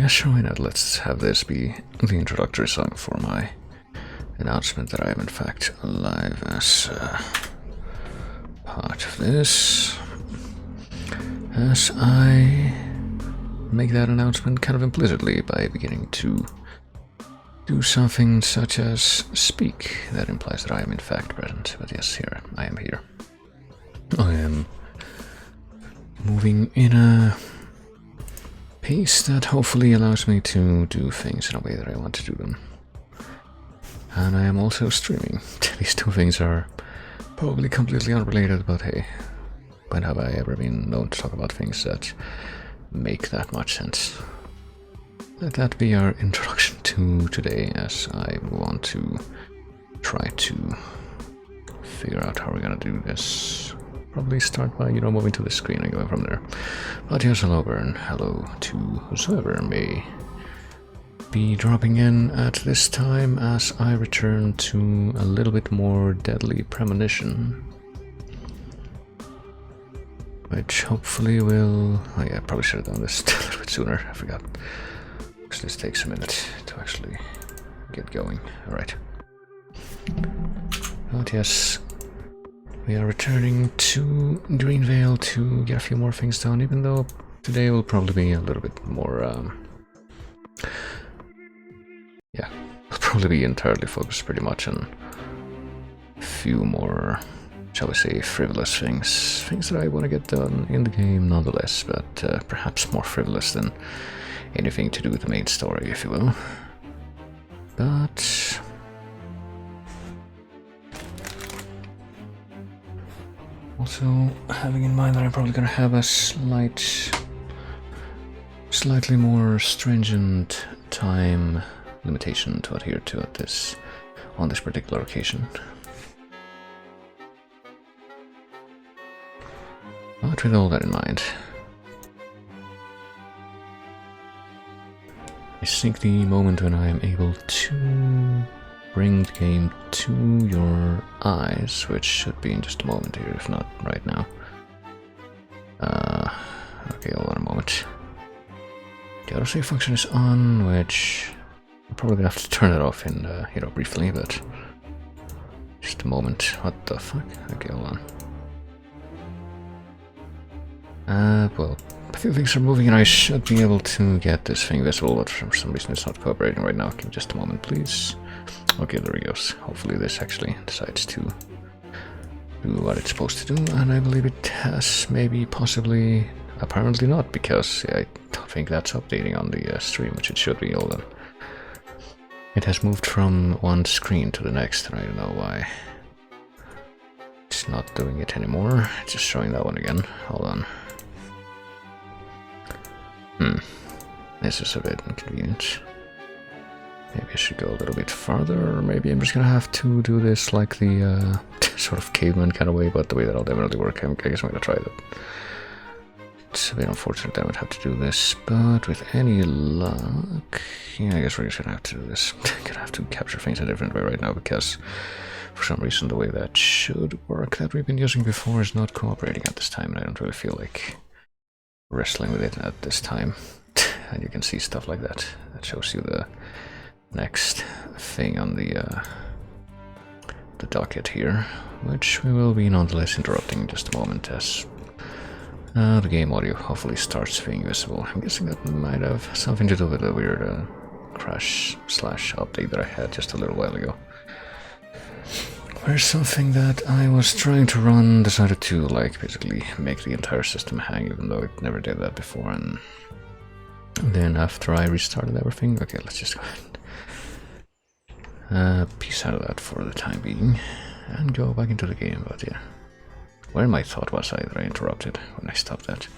Yeah, sure, why not? Let's have this be the introductory song for my announcement that I am in fact alive as part of this. As I make that announcement kind of implicitly by beginning to do something such as speak. That implies that I am in fact present, but yes, here I am here. I am moving in a pace that hopefully allows me to do things in a way that I want to do them. And I am also streaming. These two things are probably completely unrelated, but hey, when have I ever been known to talk about things that make that much sense? Let that be our introduction to today, as I want to try to figure out how we're gonna do this. Probably start by, moving to the screen and going from there. But here's hello and hello to whosoever may be dropping in at this time as I return to a little bit more deadly Premonition. Which hopefully will... Oh yeah, I probably should have done this a little bit sooner, I forgot. Because this takes a minute to actually get going. Alright. But yes, we are returning to Greenvale to get a few more things done, even though today will probably be a little bit more... yeah, will probably be entirely focused pretty much on a few more, shall we say, frivolous things. Things that I want to get done in the game nonetheless, but perhaps more frivolous than anything to do with the main story, if you will. But... also having in mind that I'm probably gonna have a slightly more stringent time limitation to adhere to on this particular occasion. But with all that in mind, I think the moment when I am able to bring the game to your eyes, which should be in just a moment here, if not right now. Okay, hold on a moment. The autosave function is on, which I'm probably gonna have to turn it off in, briefly, but just a moment. What the fuck? Okay, hold on. Well, a few things are moving and I should be able to get this thing visible, but for some reason it's not cooperating right now. Give me just a moment, please. Okay, there he goes. Hopefully this actually decides to do what it's supposed to do, and I believe it has, maybe, possibly, apparently not, because I don't think that's updating on the stream, which it should be. Hold on. It has moved from one screen to the next, and I don't know why. It's not doing it anymore. It's just showing that one again. Hold on. This is a bit inconvenient. Maybe I should go a little bit farther, or maybe I'm just gonna have to do this like the sort of caveman kind of way, but the way that'll definitely work. I guess I'm gonna try that. It's a bit unfortunate that I would have to do this, but with any luck... yeah, I guess we're just gonna have to do this. I'm gonna have to capture things a different way right now, because for some reason the way that should work that we've been using before is not cooperating at this time, and I don't really feel like wrestling with it at this time. And you can see stuff like that. That shows you the next thing on the docket here, which we will be nonetheless interrupting in just a moment as the game audio hopefully starts being visible. I'm guessing that might have something to do with the weird crash/update that I had just a little while ago, where something that I was trying to run decided to, like, basically make the entire system hang, even though it never did that before. And then after I restarted everything, okay, let's just go ahead. Peace out of that for the time being, and go back into the game. But yeah, where my thought was that I interrupted when I stopped that?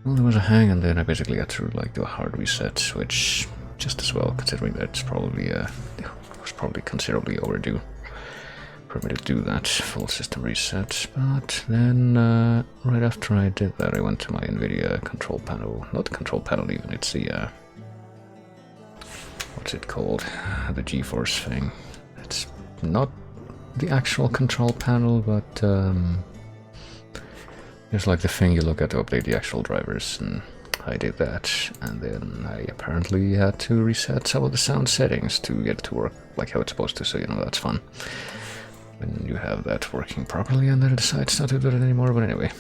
Well, there was a hang, and then I basically had to, like, do a hard reset, which just as well, considering that it's probably was probably considerably overdue for me to do that full system reset. But then right after I did that, I went to my NVIDIA control panel. Not the control panel even, it's the what's it called? The GeForce thing. It's not the actual control panel, but it's like the thing you look at to update the actual drivers and I did that, and then I apparently had to reset some of the sound settings to get it to work like how it's supposed to, so that's fun. When you have that working properly and then it decides not to do it anymore, but anyway.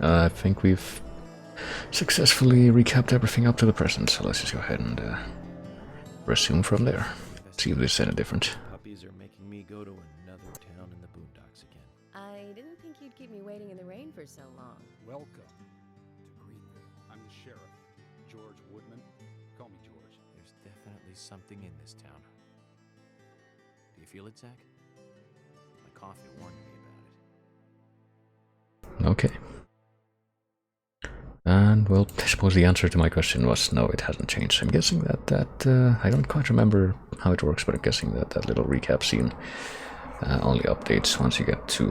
I think we've successfully recapped everything up to the present, so let's just go ahead and resume from there. See if this is any different. Puppies are making me go to another town in the boondocks again. I didn't think you'd keep me waiting in the rain for so long. Welcome to Greenville. I'm the sheriff, George Woodman. Call me George. There's definitely something in this town. Do you feel it, Zach? My coffee warned me about it. Okay. And, well, I suppose the answer to my question was no, it hasn't changed. I'm guessing that I don't quite remember how it works, but I'm guessing that little recap scene only updates once you get to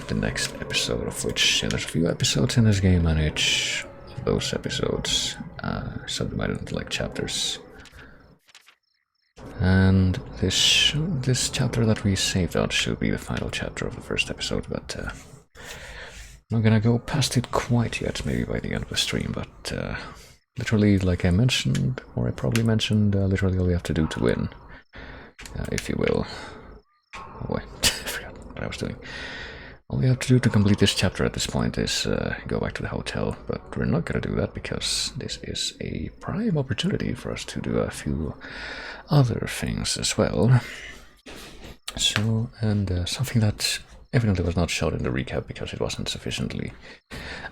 the next episode, of which there's a few episodes in this game, and each of those episodes subdivided into like chapters. And this chapter that we saved out should be the final chapter of the first episode, but I'm not gonna go past it quite yet, maybe by the end of the stream, but literally, like I mentioned, or I probably mentioned, literally all you have to do to win, if you will. Oh boy, I forgot what I was doing. All you have to do to complete this chapter at this point is go back to the hotel, but we're not gonna do that because this is a prime opportunity for us to do a few other things as well. So, and something that evidently was not shown in the recap because it wasn't sufficiently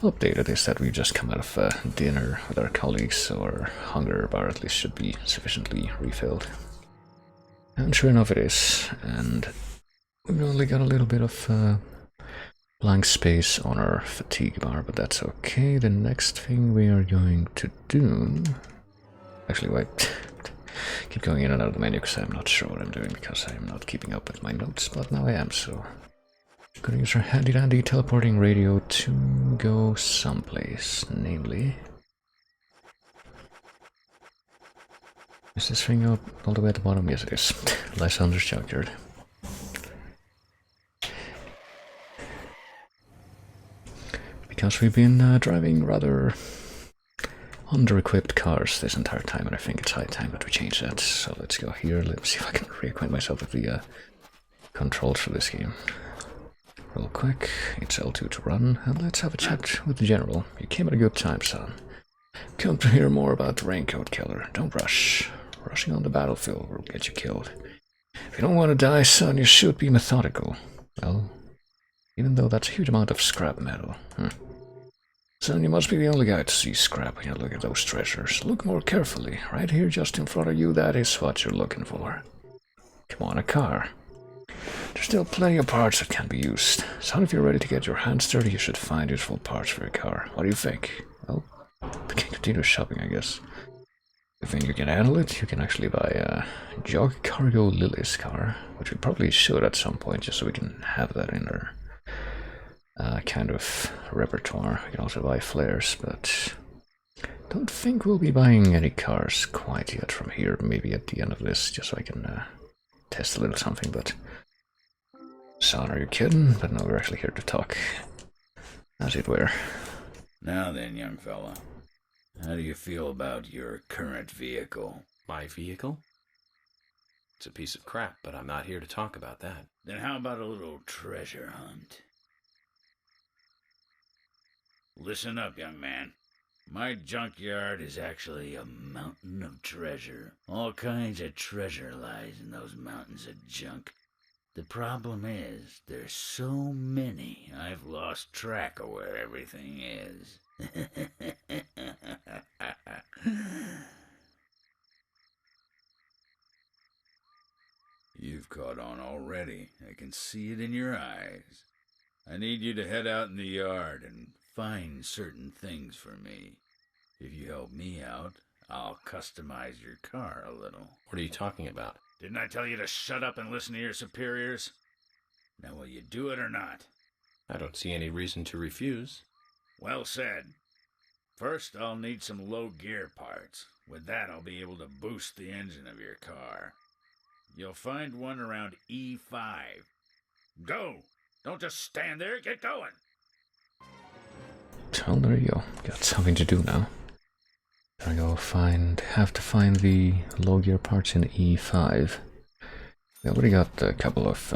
updated is that we just come out of dinner with our colleagues, so our hunger bar at least should be sufficiently refilled. And sure enough it is, and we've only got a little bit of blank space on our fatigue bar, but that's okay. The next thing we are going to do... Actually, wait. Keep going in and out of the menu because I'm not sure what I'm doing because I'm not keeping up with my notes, but now I am, so... Gonna use our handy dandy teleporting radio to go someplace, namely... Is this thing up all the way at the bottom? Yes it is. Lysander's junkyard. Because we've been driving rather under-equipped cars this entire time, and I think it's high time that we change that. So let's go here, let's see if I can reacquaint myself with the controls for this game. Real quick, it's L2 to run, and let's have a chat with the general. You came at a good time, son. Come to hear more about the Raincoat Killer. Don't rush. Rushing on the battlefield will get you killed. If you don't want to die, son, you should be methodical. Well, even though that's a huge amount of scrap metal. Son, you must be the only guy to see scrap when you look at those treasures. Look more carefully. Right here, just in front of you, that is what you're looking for. Come on, a car. There's still plenty of parts that can be used. Son, if you're ready to get your hands dirty, you should find useful parts for your car. What do you think? Well, we can continue shopping, I guess. If you think you can handle it, you can actually buy a Jog Cargo Lily's car, which we probably should at some point, just so we can have that in our kind of repertoire. We can also buy flares, but don't think we'll be buying any cars quite yet from here. Maybe at the end of this, just so I can test a little something, but... Son, are you kidding? But no, we're actually here to talk, as it were. Now then, young fella, how do you feel about your current vehicle? My vehicle? It's a piece of crap, but I'm not here to talk about that. Then how about a little treasure hunt? Listen up, young man. My junkyard is actually a mountain of treasure. All kinds of treasure lies in those mountains of junk. The problem is, there's so many, I've lost track of where everything is. You've caught on already. I can see it in your eyes. I need you to head out in the yard and find certain things for me. If you help me out, I'll customize your car a little. What are you talking about? Didn't I tell you to shut up and listen to your superiors? Now will you do it or not? I don't see any reason to refuse. Well said. First, I'll need some low gear parts. With that, I'll be able to boost the engine of your car. You'll find one around E5. Go! Don't just stand there, get going! well, there you go. Got something to do now. Gotta go have to find the low gear parts in E5. We already got a couple of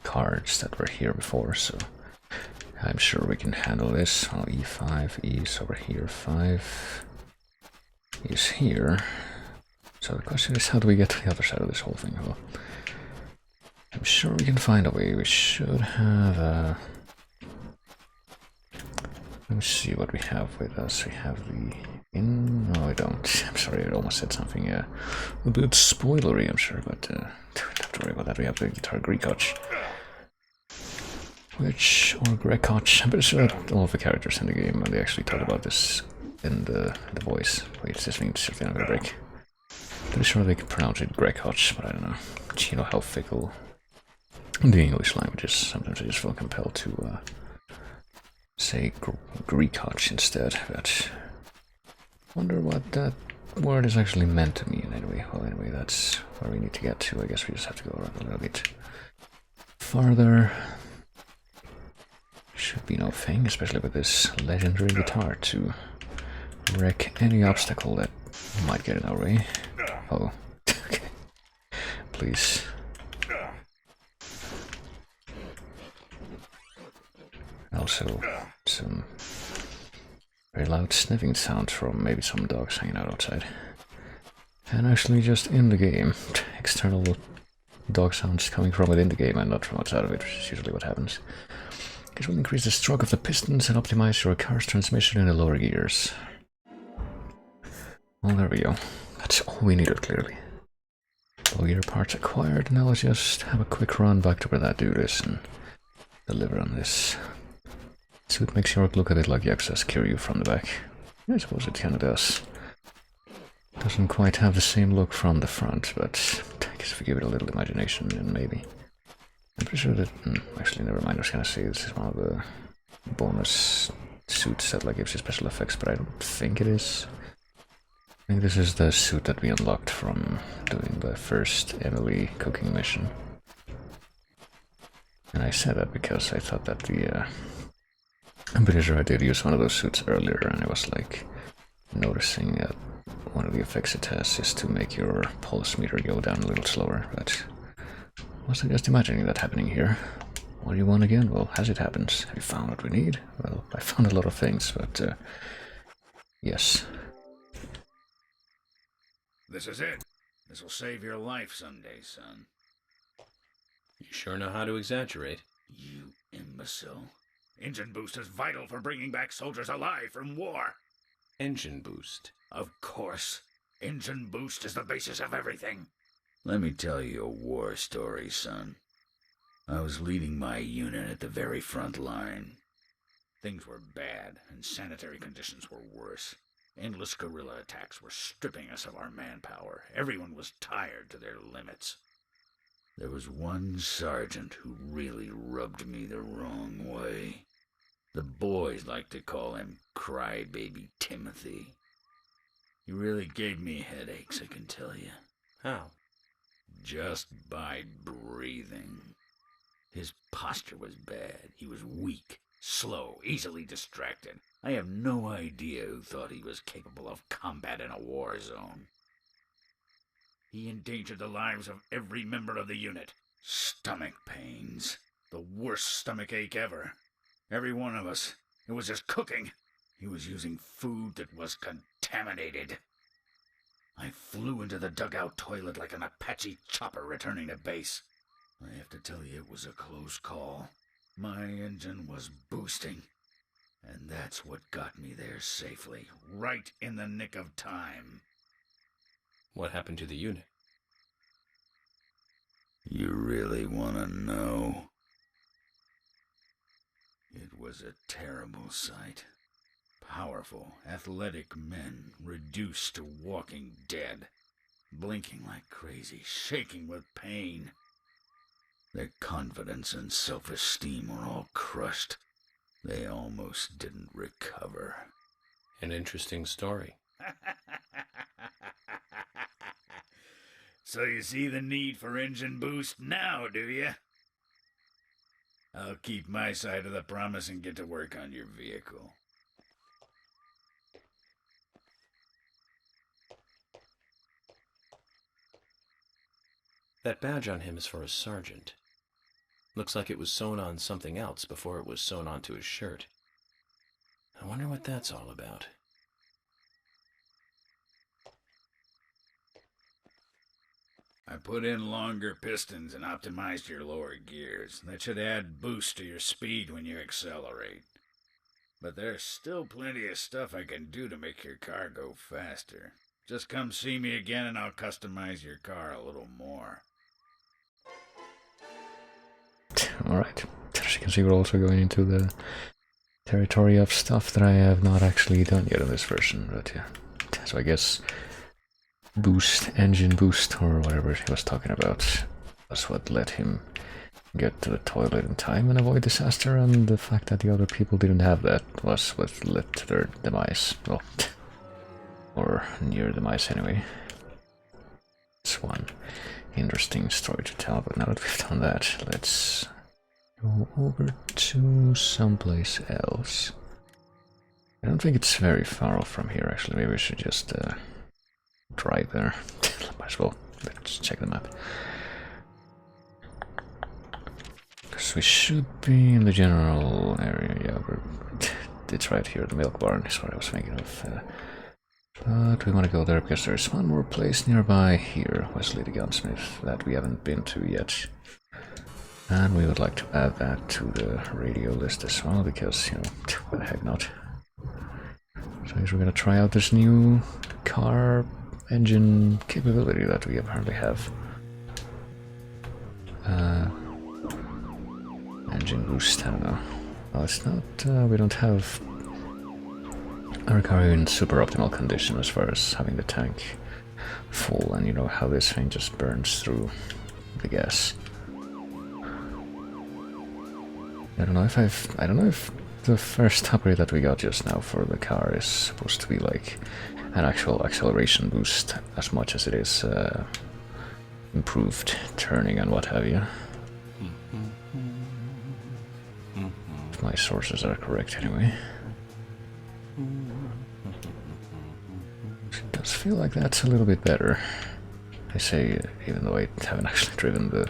cards that were here before, so I'm sure we can handle this. Well, E5, E is over here, 5 is here. So the question is, how do we get to the other side of this whole thing? Well, I'm sure we can find a way. We should have let me see what we have with us. We have the no, I don't. I'm sorry, I almost said something a bit spoilery, I'm sure, but don't have to worry about that. We have the guitar Greekotch. Or Grekotch. I'm pretty sure that all of the characters in the game, and they actually talk about this in the voice. Wait, this thing is certainly not gonna break. Pretty sure they can pronounce it Grekotch, but I don't know. You know how fickle the English language is. Sometimes I just feel compelled to say Greekotch instead, but wonder what that word is actually meant to mean anyway. Well, anyway, that's where we need to get to. I guess we just have to go around a little bit farther. Should be no thing, especially with this legendary guitar, to wreck any obstacle that might get in our way. Oh, okay. Please. Also, some very loud sniffing sounds from maybe some dogs hanging out outside. And actually just in the game. External dog sounds coming from within the game and not from outside of it, which is usually what happens. It will increase the stroke of the pistons and optimize your car's transmission in the lower gears. Well, there we go. That's all we needed, clearly. Low gear parts acquired. Now let's just have a quick run back to where that dude is and deliver on this. Suit makes York look a bit like Yaxa's Kiryu from the back. I suppose it kinda does. Doesn't quite have the same look from the front, but I guess if we give it a little imagination, then maybe. I'm pretty sure that... actually, never mind, I was gonna say this is one of the bonus suits that gives you special effects, but I don't think it is. I think this is the suit that we unlocked from doing the first Emily cooking mission. And I said that because I thought that I'm pretty sure I did use one of those suits earlier, and I was noticing that one of the effects it has is to make your pulse meter go down a little slower, but I was just imagining that happening here. What do you want again? Well, as it happens, have you found what we need? Well, I found a lot of things, but yes. This is it. This will save your life someday, son. You sure know how to exaggerate. You imbecile. Engine boost is vital for bringing back soldiers alive from war. Engine boost. Of course. Engine boost is the basis of everything. Let me tell you a war story, son. I was leading my unit at the very front line. Things were bad, and sanitary conditions were worse. Endless guerrilla attacks were stripping us of our manpower. Everyone was tired to their limits. There was one sergeant who really rubbed me the wrong way. The boys like to call him Crybaby Timothy. He really gave me headaches, I can tell you. How? Just by breathing. His posture was bad. He was weak, slow, easily distracted. I have no idea who thought he was capable of combat in a war zone. He endangered the lives of every member of the unit. Stomach pains. The worst stomach ache ever. Every one of us. It was just cooking. He was using food that was contaminated. I flew into the dugout toilet like an Apache chopper returning to base. I have to tell you, it was a close call. My engine was boosting. And that's what got me there safely, right in the nick of time. What happened to the unit? You really want to know? It was a terrible sight. Powerful, athletic men reduced to walking dead, blinking like crazy, shaking with pain. Their confidence and self-esteem were all crushed. They almost didn't recover. An interesting story. So you see the need for engine boost now, do you? I'll keep my side of the promise and get to work on your vehicle. That badge on him is for a sergeant. Looks like it was sewn on something else before it was sewn onto his shirt. I wonder what that's all about. I put in longer pistons and optimized your lower gears. That should add boost to your speed when you accelerate. But there's still plenty of stuff I can do to make your car go faster. Just come see me again and I'll customize your car a little more. Alright, as you can see, we're also going into the territory of stuff that I have not actually done yet in this version, but yeah. So I guess boost, engine boost, or whatever he was talking about, was what let him get to the toilet in time and avoid disaster, and the fact that the other people didn't have that was what led to their demise. Well, or near demise anyway. It's one interesting story to tell, but now that we've done that, let's go over to someplace else. I don't think it's very far off from here, actually. Maybe we should just drive there. Might as well. Let's check the map. Because we should be in the general area. Yeah, it's right here. The milk barn is what I was thinking of. But we want to go there because there's one more place nearby here, Wesley the Gunsmith, that we haven't been to yet. And we would like to add that to the radio list as well, because, you know, why the heck not? So I guess we're gonna try out this new car engine capability that we apparently have. Engine boost, I don't know. Well, it's not, we don't have our car in super optimal condition as far as having the tank full, and you know how this thing just burns through the gas. I don't know if the first upgrade that we got just now for the car is supposed to be like an actual acceleration boost as much as it is improved turning and what have you. If my sources are correct anyway. It does feel like that's a little bit better. I say, even though I haven't actually driven the,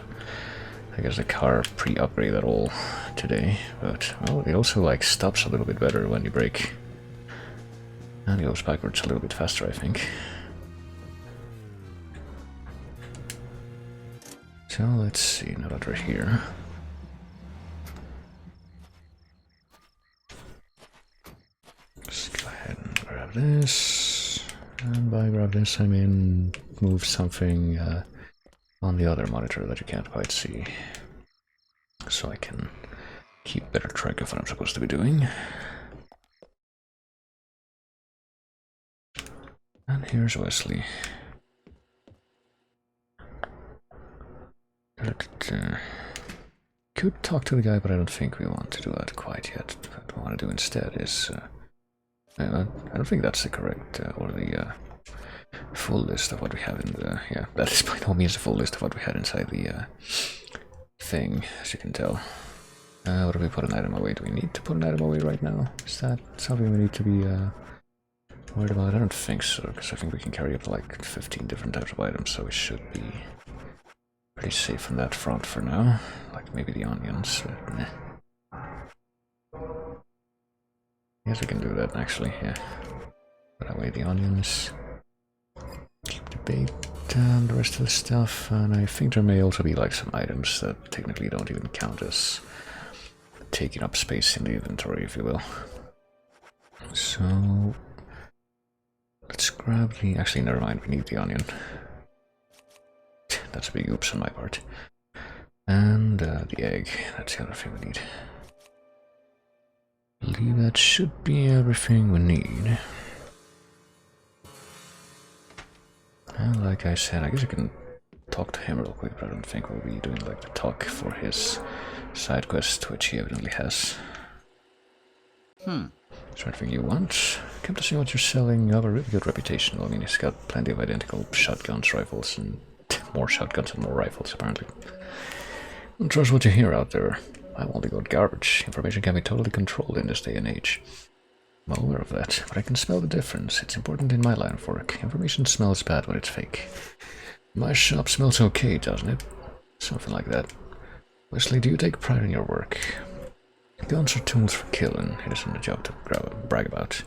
I guess, the car pre-upgrade at all today, but well, it also like stops a little bit better when you brake, and it goes backwards a little bit faster, I think. So let's see, now that we're here. Let's go ahead and grab this, and by grab this I mean move something on the other monitor that you can't quite see, so I can keep better track of what I'm supposed to be doing. And here's Wesley. Could talk to the guy, but I don't think we want to do that quite yet. What we want to do instead is I don't think that's the correct or the full list of what we have in the, yeah, that is by no means the full list of what we had inside the thing, as you can tell. What do we put an item away? Do we need to put an item away right now? Is that something we need to be worried about? I don't think so, because I think we can carry up to like 15 different types of items, so we should be pretty safe on that front for now. Like maybe the onions, but meh. Yes, we can do that actually, yeah. Put away the onions. Keep the bait and the rest of the stuff, and I think there may also be like some items that technically don't even count as taking up space in the inventory, if you will. So let's grab the, actually never mind, we need the onion. That's a big oops on my part. And the egg, that's the other thing we need. I believe that should be everything we need. And like I said, I guess I can talk to him real quick, but I don't think we'll be doing like the talk for his side quest, which he evidently has. Is there anything you want? Come to see what you're selling. You have a really good reputation. Well, I mean, he's got plenty of identical shotguns, rifles, and more shotguns and more rifles, apparently. Don't trust what you hear out there. I only got garbage. Information can be totally controlled in this day and age. I'm aware of that, but I can smell the difference. It's important in my line of work. Information smells bad when it's fake. My shop smells okay, doesn't it? Something like that. Wesley, do you take pride in your work? Guns are tools for killing. It isn't a job to brag about.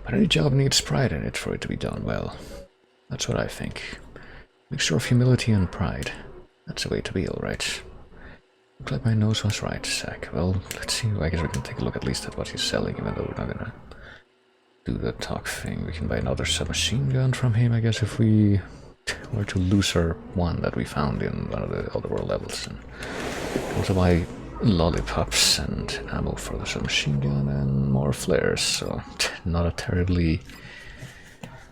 But any job needs pride in it for it to be done well. That's what I think. Mixture of humility and pride. That's the way to be, alright. Looks like my nose was right, Zach. Well, let's see. I guess we can take a look at least at what he's selling, even though we're not gonna do the talk thing. We can buy another submachine gun from him, I guess, if we were to lose our one that we found in one of the other world levels. And also buy lollipops and ammo for the submachine gun and more flares, so not a terribly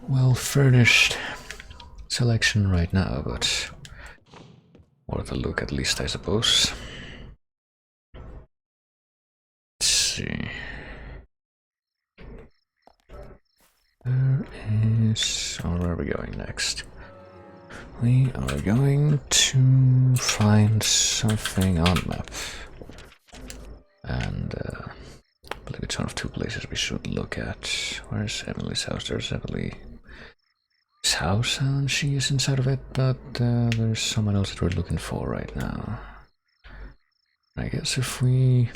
well furnished selection right now, but worth a look at least, I suppose. Let's see. Where are we going next? We are going to find something on map. And I believe it's one of two places we should look at. Where's Emily's house? There's Emily's house, and she is inside of it, but there's someone else that we're looking for right now. I guess if we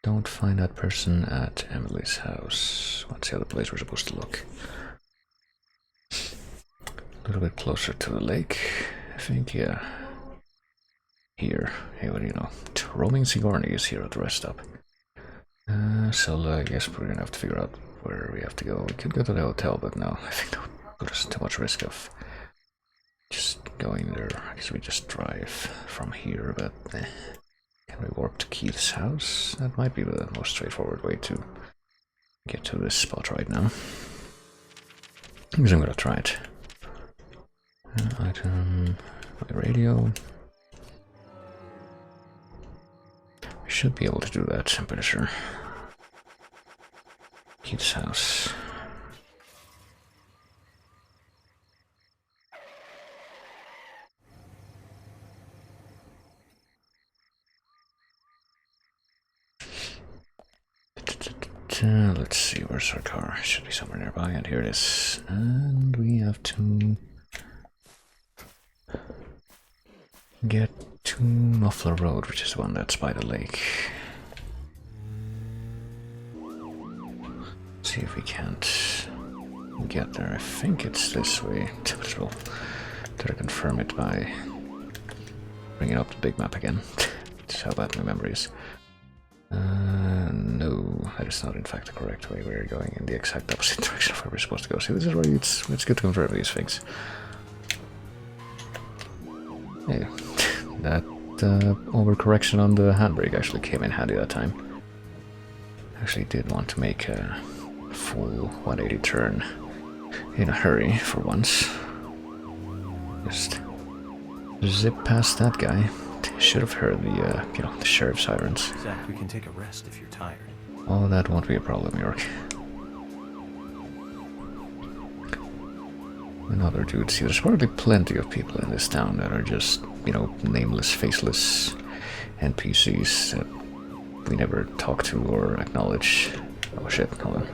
don't find that person at Emily's house, what's the other place we're supposed to look? A little bit closer to the lake, I think, yeah. Here, hey, what do you know? Roaming Sigourney is here at the rest stop. So I guess we're gonna have to figure out where we have to go. We could go to the hotel, but no, I think that would put us too much risk of just going there. I guess we just drive from here, but can we warp to Keith's house? That might be the most straightforward way to get to this spot right now. I guess I'm gonna try it. Item, my radio. We should be able to do that, I'm pretty sure. Keith's house. Let's see, where's our car? It should be somewhere nearby, and here it is. And we have to get to Muffler Road, which is the one that's by the lake. See if we can't get there. I think it's this way, but we'll try to confirm it by bringing up the big map again. Just how bad my memory is. No, that is not in fact the correct way. We're going in the exact opposite direction of where we're supposed to go. See, this is where it's good to confirm these things. Hey, that overcorrection on the handbrake actually came in handy that time. Actually did want to make a full 180 turn in a hurry for once. Just zip past that guy. Should have heard the, the sheriff's sirens. Zach, we can take a rest if you're tired. Oh, that won't be a problem, York. Another dude. See, there's probably plenty of people in this town that are just, nameless, faceless NPCs that we never talk to or acknowledge. Oh shit, hold on.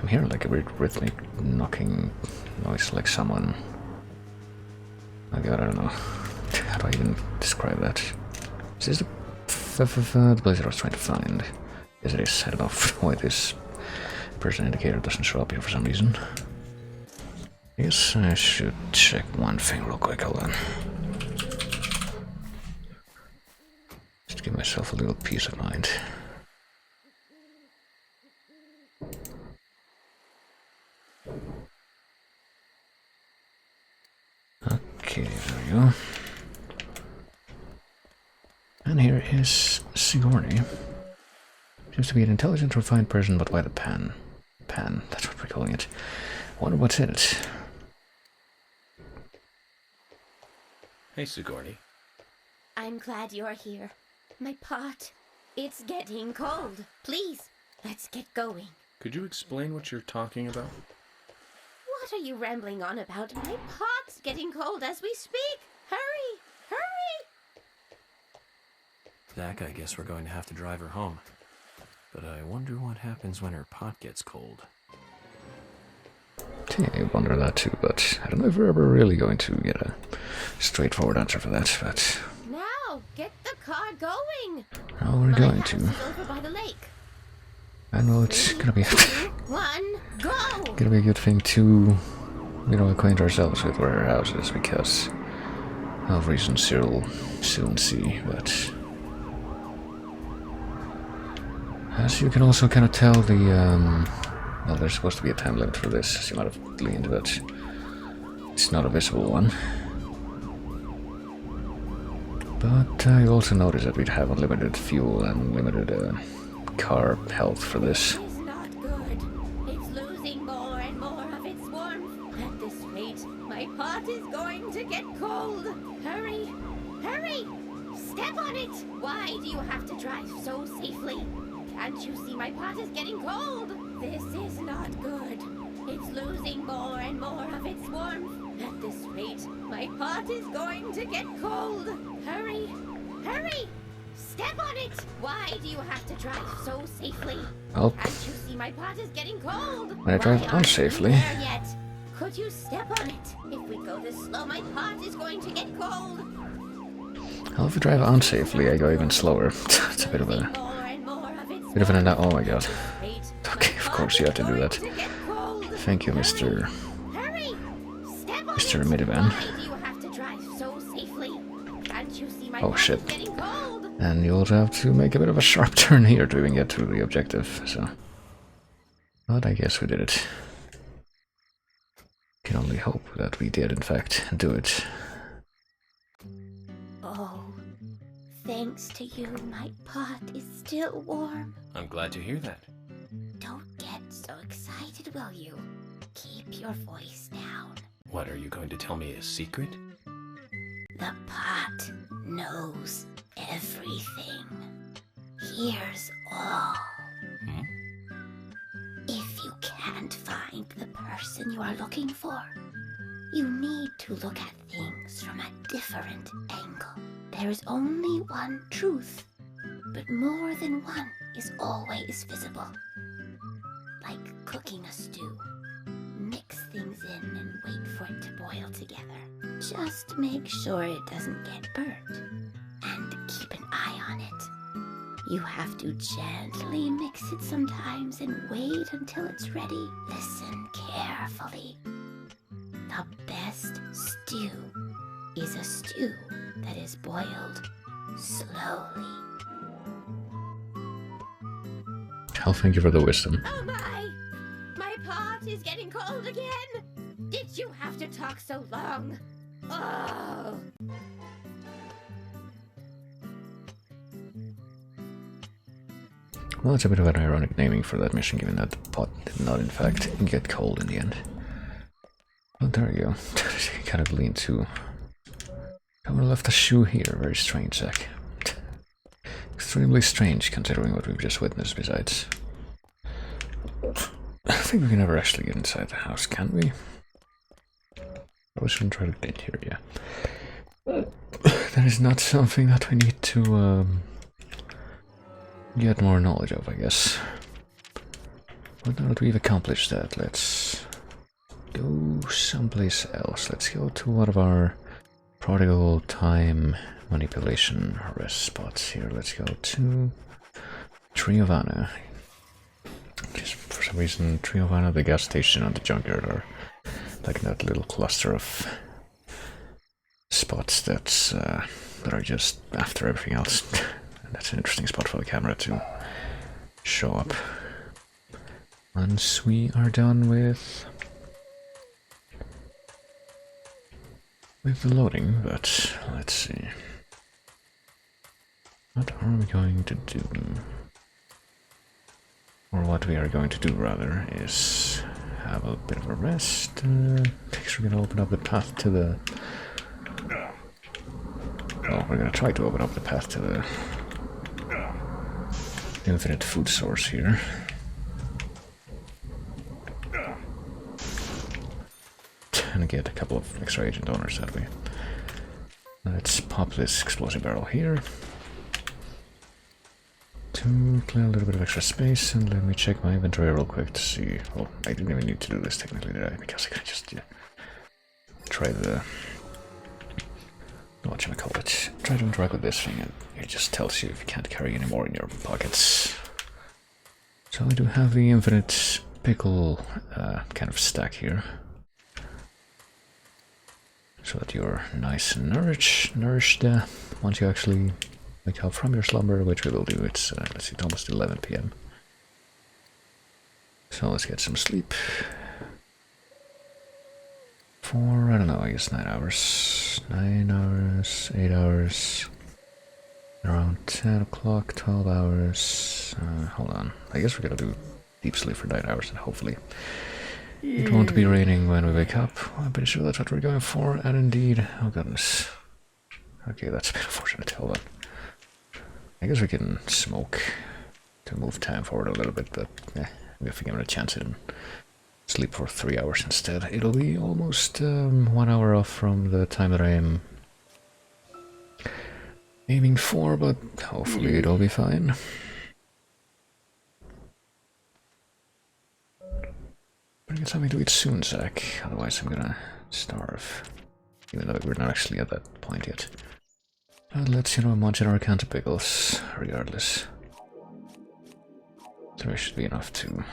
I'm hearing like a weird rhythmic knocking noise, like someone... Oh god, I don't know. How do I even describe that? Is this the place that I was trying to find? Yes, it is. I don't know why this person indicator doesn't show up here for some reason. I guess I should check one thing real quick. Hold on. Just give myself a little peace of mind. Okay, there we go. And here is Sigourney. Seems to be an intelligent, refined person, but why the pan? Pan, that's what we're calling it. Wonder what's in it. Hey, Sigourney. I'm glad you're here. My pot. It's getting cold. Please, let's get going. Could you explain what you're talking about? What are you rambling on about? My pot's getting cold as we speak. Hurry! Hurry! Zach, I guess we're going to have to drive her home. But I wonder what happens when her pot gets cold. Yeah, I wonder that too, but I don't know if we're ever really going to get a straightforward answer for that, but... Now, get the car going! Oh, we're My going house to. is over by the lake. I know it's gonna be... 2, 1, go! gonna be a good thing to, you know, acquaint ourselves with where our house is, because of reasons you'll soon see, but... As you can also kind of tell, the, well, there's supposed to be a time limit for this, as you might have gleaned, but it's not a visible one. But I also noticed that we'd have unlimited fuel and limited car health for this. It's not good. It's losing more and more of its warmth. At this rate, my pot is going to get cold. Hurry! Hurry! Step on it! Why do you have to drive so safely? Can't you see my pot is getting cold? This is not good. It's losing more and more of its warmth. At this rate, my pot is going to get cold. Hurry! Hurry! Step on it! Why do you have to drive so safely? Well, Can't you see my pot is getting cold? when I drive Why aren't you unsafely... there yet? Could you step on it? If we go this slow, my pot is going to get cold. Well, if we drive unsafely, I go even slower. It's a bit of a... Oh my god. Okay, of course you have to do that. Thank you, Mr. Minivan. Oh shit. And you also have to make a bit of a sharp turn here to even get to the objective, so... But I guess we did it. Can only hope that we did in fact do it. Oh, thanks to you, my pot is still warm. I'm glad to hear that. Don't get so excited, will you? Keep your voice down. What, are you going to tell me a secret? The pot knows everything. Hears all. Hmm? If you can't find the person you are looking for, you need to look at things from a different angle. There is only one truth, but more than one is always visible. Like cooking a stew. Mix things in and wait for it to boil together. Just make sure it doesn't get burnt. And keep an eye on it. You have to gently mix it sometimes and wait until it's ready. Listen carefully. The best stew is a stew that is boiled slowly. I'll thank you for the wisdom. Oh my! My pot is getting cold again! Did you have to talk so long? Oh! Well, it's a bit of an ironic naming for that mission, given that the pot did not in fact get cold in the end. Well, there you go. She kind of leaned to... I would have left a shoe here. Very strange, Zach. Extremely strange, considering what we've just witnessed, besides. I think we can never actually get inside the house, can we? I shouldn't try to get here, yeah. That is not something that we need to, get more knowledge of, I guess. But now that we've accomplished that, let's go someplace else. Let's go to one of our prodigal time manipulation rest spots here. Let's go to Triovana. Just for some reason, Triovana, the gas station, and the junkyard are like that little cluster of spots that are just after everything else. And that's an interesting spot for the camera to show up. Once we are done with the loading, but let's see. What are we going to do? Or what we are going to do, rather, is have a bit of a rest. Next we're going to open up the path to the... Oh, we're going to try to open up the path to the infinite food source here. and get a couple of extra agent owners that way. Let's pop this explosive barrel here to clear a little bit of extra space, and let me check my inventory real quick to see. Well, I didn't even need to do this technically, did I? Because I could just try the try to interact with this thing, and it just tells you if you can't carry any more in your pockets. So I do have the infinite pickle kind of stack here, so that you're nice and nourished once you actually wake up from your slumber, which we will do. It's let's see, it's almost 11 p.m. So let's get some sleep for, I don't know, I guess 9 hours, 8 hours, around 10 o'clock, 12 hours. Hold on, I guess we're gonna do deep sleep for 9 hours, and hopefully it won't be raining when we wake up. I'm pretty sure that's what we're going for, and indeed, oh goodness. Okay, that's a bit unfortunate. Hold on. I guess we can smoke to move time forward a little bit, but if we give it a chance and sleep for 3 hours instead, it'll be almost 1 hour off from the time that I am aiming for, but hopefully it'll be fine. But get something to eat soon, Zach, otherwise I'm gonna starve. Even though we're not actually at that point yet. But let's, munch in our can of pickles, regardless. 3 should be enough to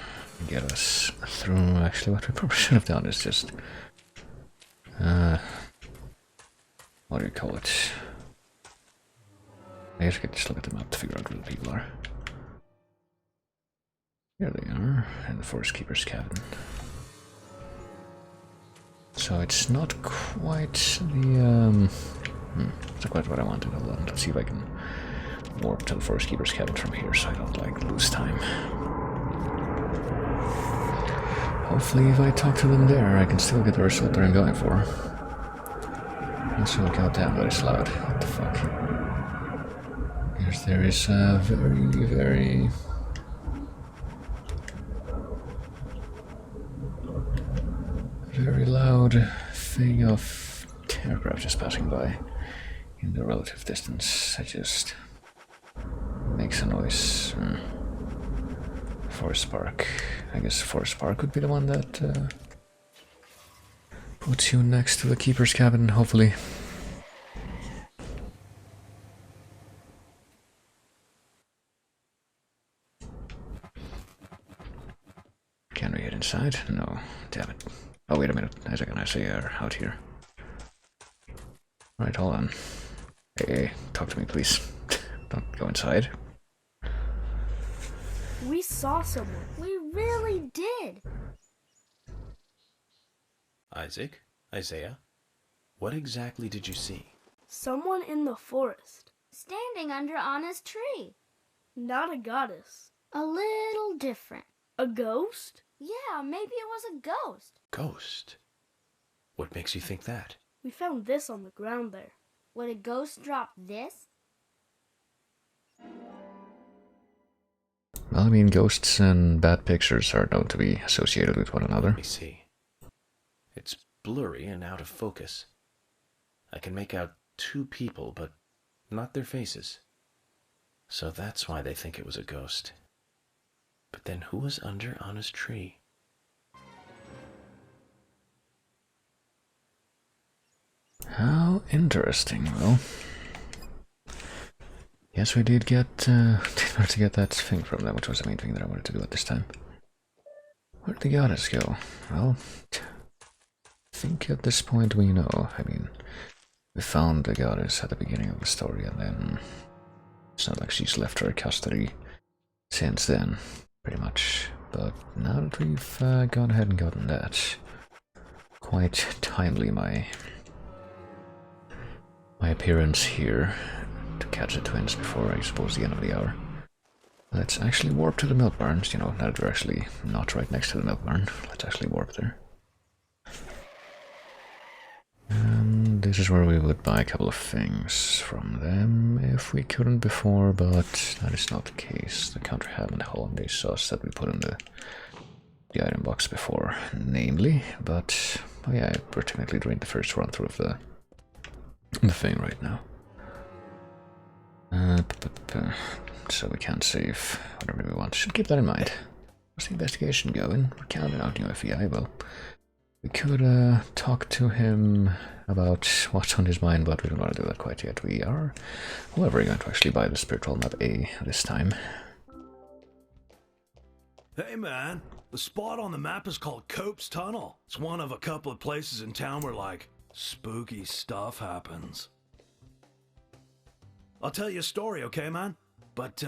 get us through. Actually, what we probably should have done is just... what do you call it? I guess we could just look at the map to figure out where the people are. Here they are, in the Forest Keeper's cabin. So it's not quite the, it's not quite what I wanted. Hold on, let's see if I can warp to the Forest Keeper's cabin from here so I don't, lose time. Hopefully if I talk to them there, I can still get the result that I'm going for. Also, goddamn, that is loud. What the fuck? Yes, there is a very... very loud thing of aircraft just passing by in the relative distance. It just makes a noise. Forest Park. I guess Forest Park would be the one that puts you next to the Keeper's cabin, hopefully. Can we get inside? No. Damn it. Oh, wait a minute. Isaac and I are out here. Right, hold on. Hey, talk to me, please. Don't go inside. We saw someone. We really did. Isaac? Isaiah? What exactly did you see? Someone in the forest. Standing under Anna's tree. Not a goddess. A little different. A ghost? Yeah, maybe it was a ghost. Ghost? What makes you think that? We found this on the ground there. Would a ghost drop this? Well, I mean, ghosts and bad pictures are known to be associated with one another. Let me see. It's blurry and out of focus. I can make out 2 people, but not their faces. So that's why they think it was a ghost. But then who was under Anna's tree? How interesting. Well, yes, we did get to get that thing from them, which was the main thing that I wanted to do at this time. Where did the goddess go? Well, I think at this point we know. I mean, we found the goddess at the beginning of the story, and then it's not like she's left her custody since then, pretty much. But now that we've gone ahead and gotten that, quite timely my appearance here to catch the twins before, I suppose, the end of the hour. Let's actually warp to the milk barns, now that we're actually not right next to the milk barn. Let's actually warp there. And this is where we would buy a couple of things from them if we couldn't before, but that is not the case. The country ham and hollandaise sauce that we put in the the item box before, namely, but oh yeah, we're technically doing the first run through of the thing right now. So we can't save whatever we want. Should keep that in mind. How's the investigation going? We're counting out new FBI. Well, we could talk to him about what's on his mind, but we don't want to do that quite yet. We are, however, going to actually buy the spiritual map A this time. Hey man, the spot on the map is called Cope's Tunnel. It's one of a couple of places in town where, like, spooky stuff happens. I'll tell you a story, okay, man? But,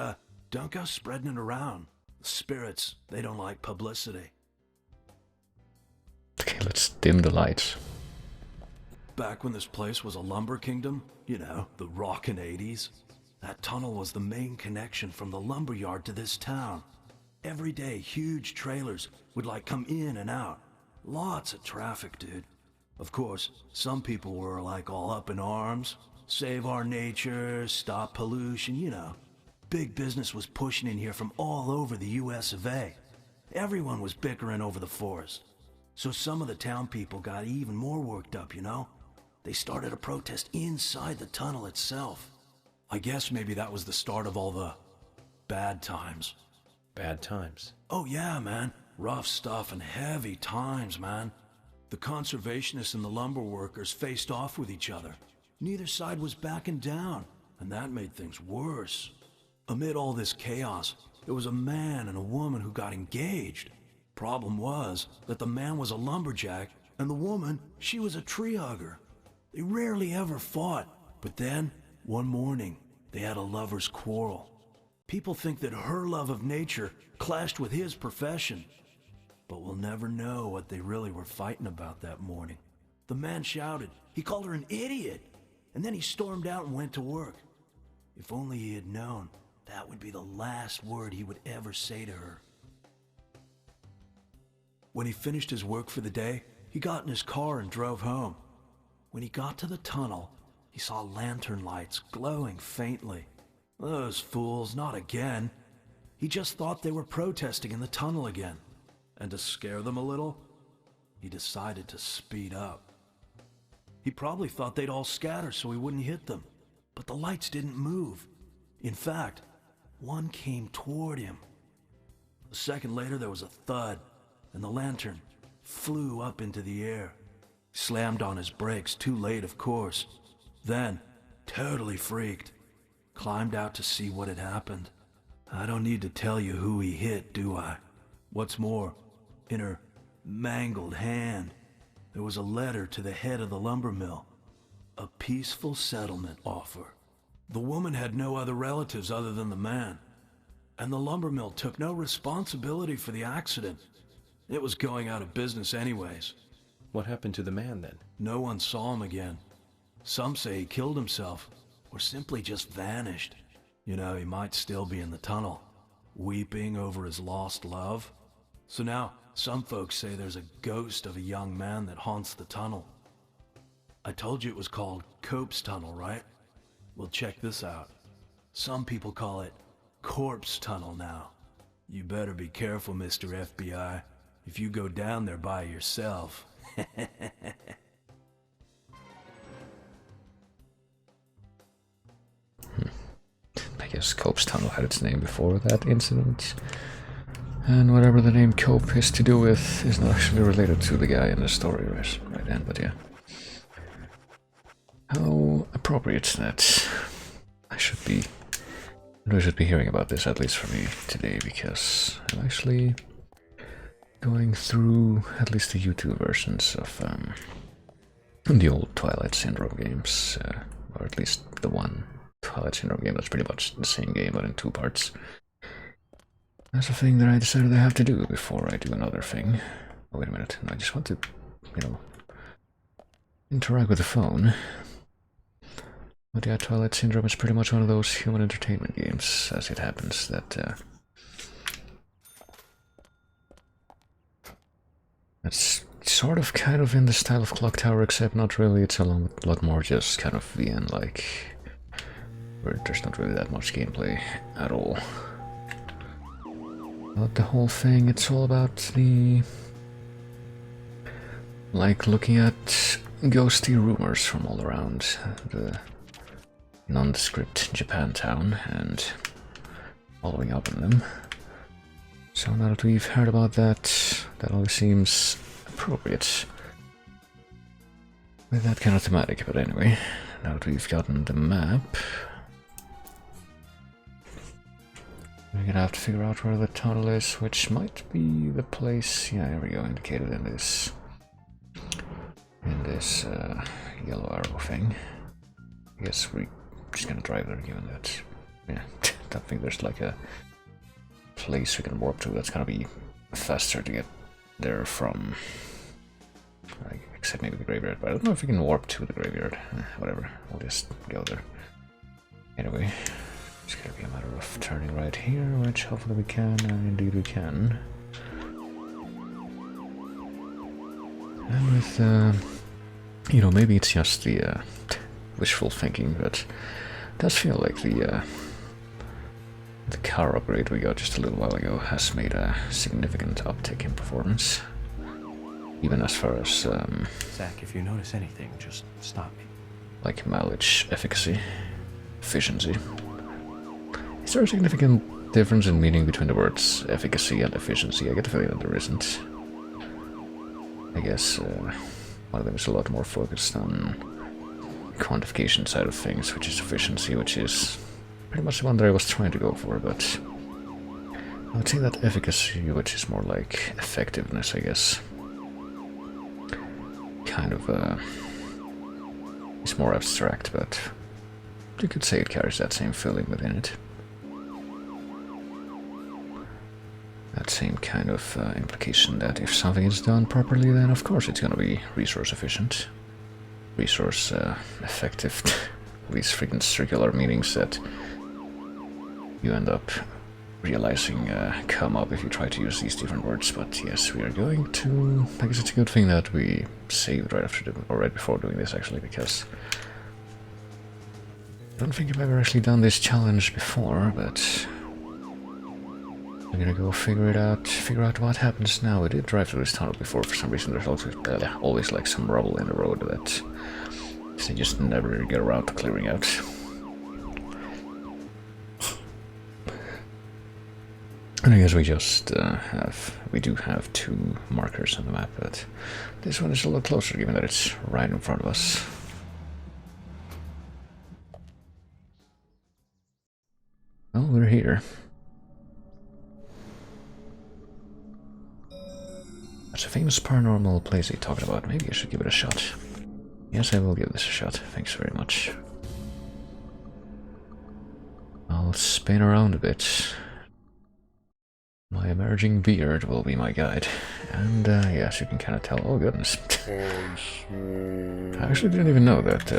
don't go spreading it around. The spirits, they don't like publicity. Okay, let's dim the lights. Back when this place was a lumber kingdom, you know, the rockin' 80s, that tunnel was the main connection from the lumber yard to this town. Every day, huge trailers would, like, come in and out. Lots of traffic, dude. Of course, some people were, like, all up in arms. Save our nature, stop pollution, you know. Big business was pushing in here from all over the US of A. Everyone was bickering over the forest. So some of the town people got even more worked up, you know? They started a protest inside the tunnel itself. I guess maybe that was the start of all the bad times. Bad times. Oh yeah, man. Rough stuff and heavy times, man. The conservationists and the lumber workers faced off with each other. Neither side was backing down, and that made things worse. Amid all this chaos, there was a man and a woman who got engaged. Problem was that the man was a lumberjack, and the woman, she was a tree hugger. They rarely ever fought, but then, one morning, they had a lover's quarrel. People think that her love of nature clashed with his profession. But we'll never know what they really were fighting about that morning. The man shouted, he called her an idiot, and then he stormed out and went to work. If only he had known, that would be the last word he would ever say to her. When he finished his work for the day, he got in his car and drove home. When he got to the tunnel, he saw lantern lights glowing faintly. Those fools, not again. He just thought they were protesting in the tunnel again. And to scare them a little, he decided to speed up. He probably thought they'd all scatter so he wouldn't hit them. But the lights didn't move. In fact, one came toward him. A second later, there was a thud, and the lantern flew up into the air. He slammed on his brakes, too late, of course. Then, totally freaked, climbed out to see what had happened. I don't need to tell you who he hit, do I? What's more, in her mangled hand, there was a letter to the head of the lumber mill. A peaceful settlement offer. The woman had no other relatives other than the man. And the lumber mill took no responsibility for the accident. It was going out of business anyways. What happened to the man then? No one saw him again. Some say he killed himself, or simply just vanished. You know, he might still be in the tunnel, weeping over his lost love. So now, some folks say there's a ghost of a young man that haunts the tunnel. I told you it was called Cope's Tunnel, right? Well, check this out. Some people call it Corpse Tunnel now. You better be careful, Mr. FBI, if you go down there by yourself. I guess Cope's Tunnel had its name before that incident. And whatever the name Cope is to do with is not actually related to the guy in the story right then, but yeah. How appropriate that I should be hearing about this, at least for me today, because I'm actually going through at least the YouTube versions of the old Twilight Syndrome games, or at least the one Twilight Syndrome game that's pretty much the same game but in 2 parts. That's a thing that I decided I have to do before I do another thing. Oh, wait a minute, I just want to, interact with the phone. But yeah, Twilight Syndrome is pretty much one of those human entertainment games, as it happens, that that's sort of kind of in the style of Clock Tower, except not really. It's a lot more just kind of VN-like, where there's not really that much gameplay at all. About the whole thing, it's all about the... like looking at ghosty rumors from all around the nondescript Japantown and following up on them. So now that we've heard about that, that only seems appropriate with that kind of thematic. But anyway, now that we've gotten the map, we're gonna have to figure out where the tunnel is, which might be the place. Yeah, here we go, indicated in this yellow arrow thing. I guess we're just gonna drive there, given that. Yeah, don't think there's like a place we can warp to that's gonna be faster to get there from, like, except maybe the graveyard, but I don't know if we can warp to the graveyard. Whatever, we'll just go there. Anyway, it's gonna be a matter of turning right here, which hopefully we can, and indeed we can. And with, you know, maybe it's just the wishful thinking, but it does feel like the car upgrade we got just a little while ago has made a significant uptick in performance. Even as far as, Zach, if you notice anything, just stop me. like mileage, efficacy, efficiency. Is there a significant difference in meaning between the words efficacy and efficiency? I get the feeling that there isn't. I guess one of them is a lot more focused on quantification side of things, which is efficiency, which is pretty much the one that I was trying to go for, but I would say that efficacy, which is more like effectiveness, I guess, kind of is more abstract, but you could say it carries that same feeling within it. That same kind of implication that if something is done properly, then of course it's gonna be resource efficient, resource effective. These freaking circular meanings that you end up realizing come up if you try to use these different words. But yes, we are going to... I guess it's a good thing that we saved right after or right before doing this, actually, because I don't think I've ever actually done this challenge before, but I'm gonna go figure out what happens now. We did drive through this tunnel before. For some reason there's always like some rubble in the road that they just never get around to clearing out. And I guess we just we do have two markers on the map, but this one is a little closer given that it's right in front of us. Oh, we're here. That's a famous paranormal place they talked about. Maybe I should give it a shot. Yes, I will give this a shot. Thanks very much. I'll spin around a bit. My emerging beard will be my guide. And yes, you can kind of tell. Oh goodness. I actually didn't even know that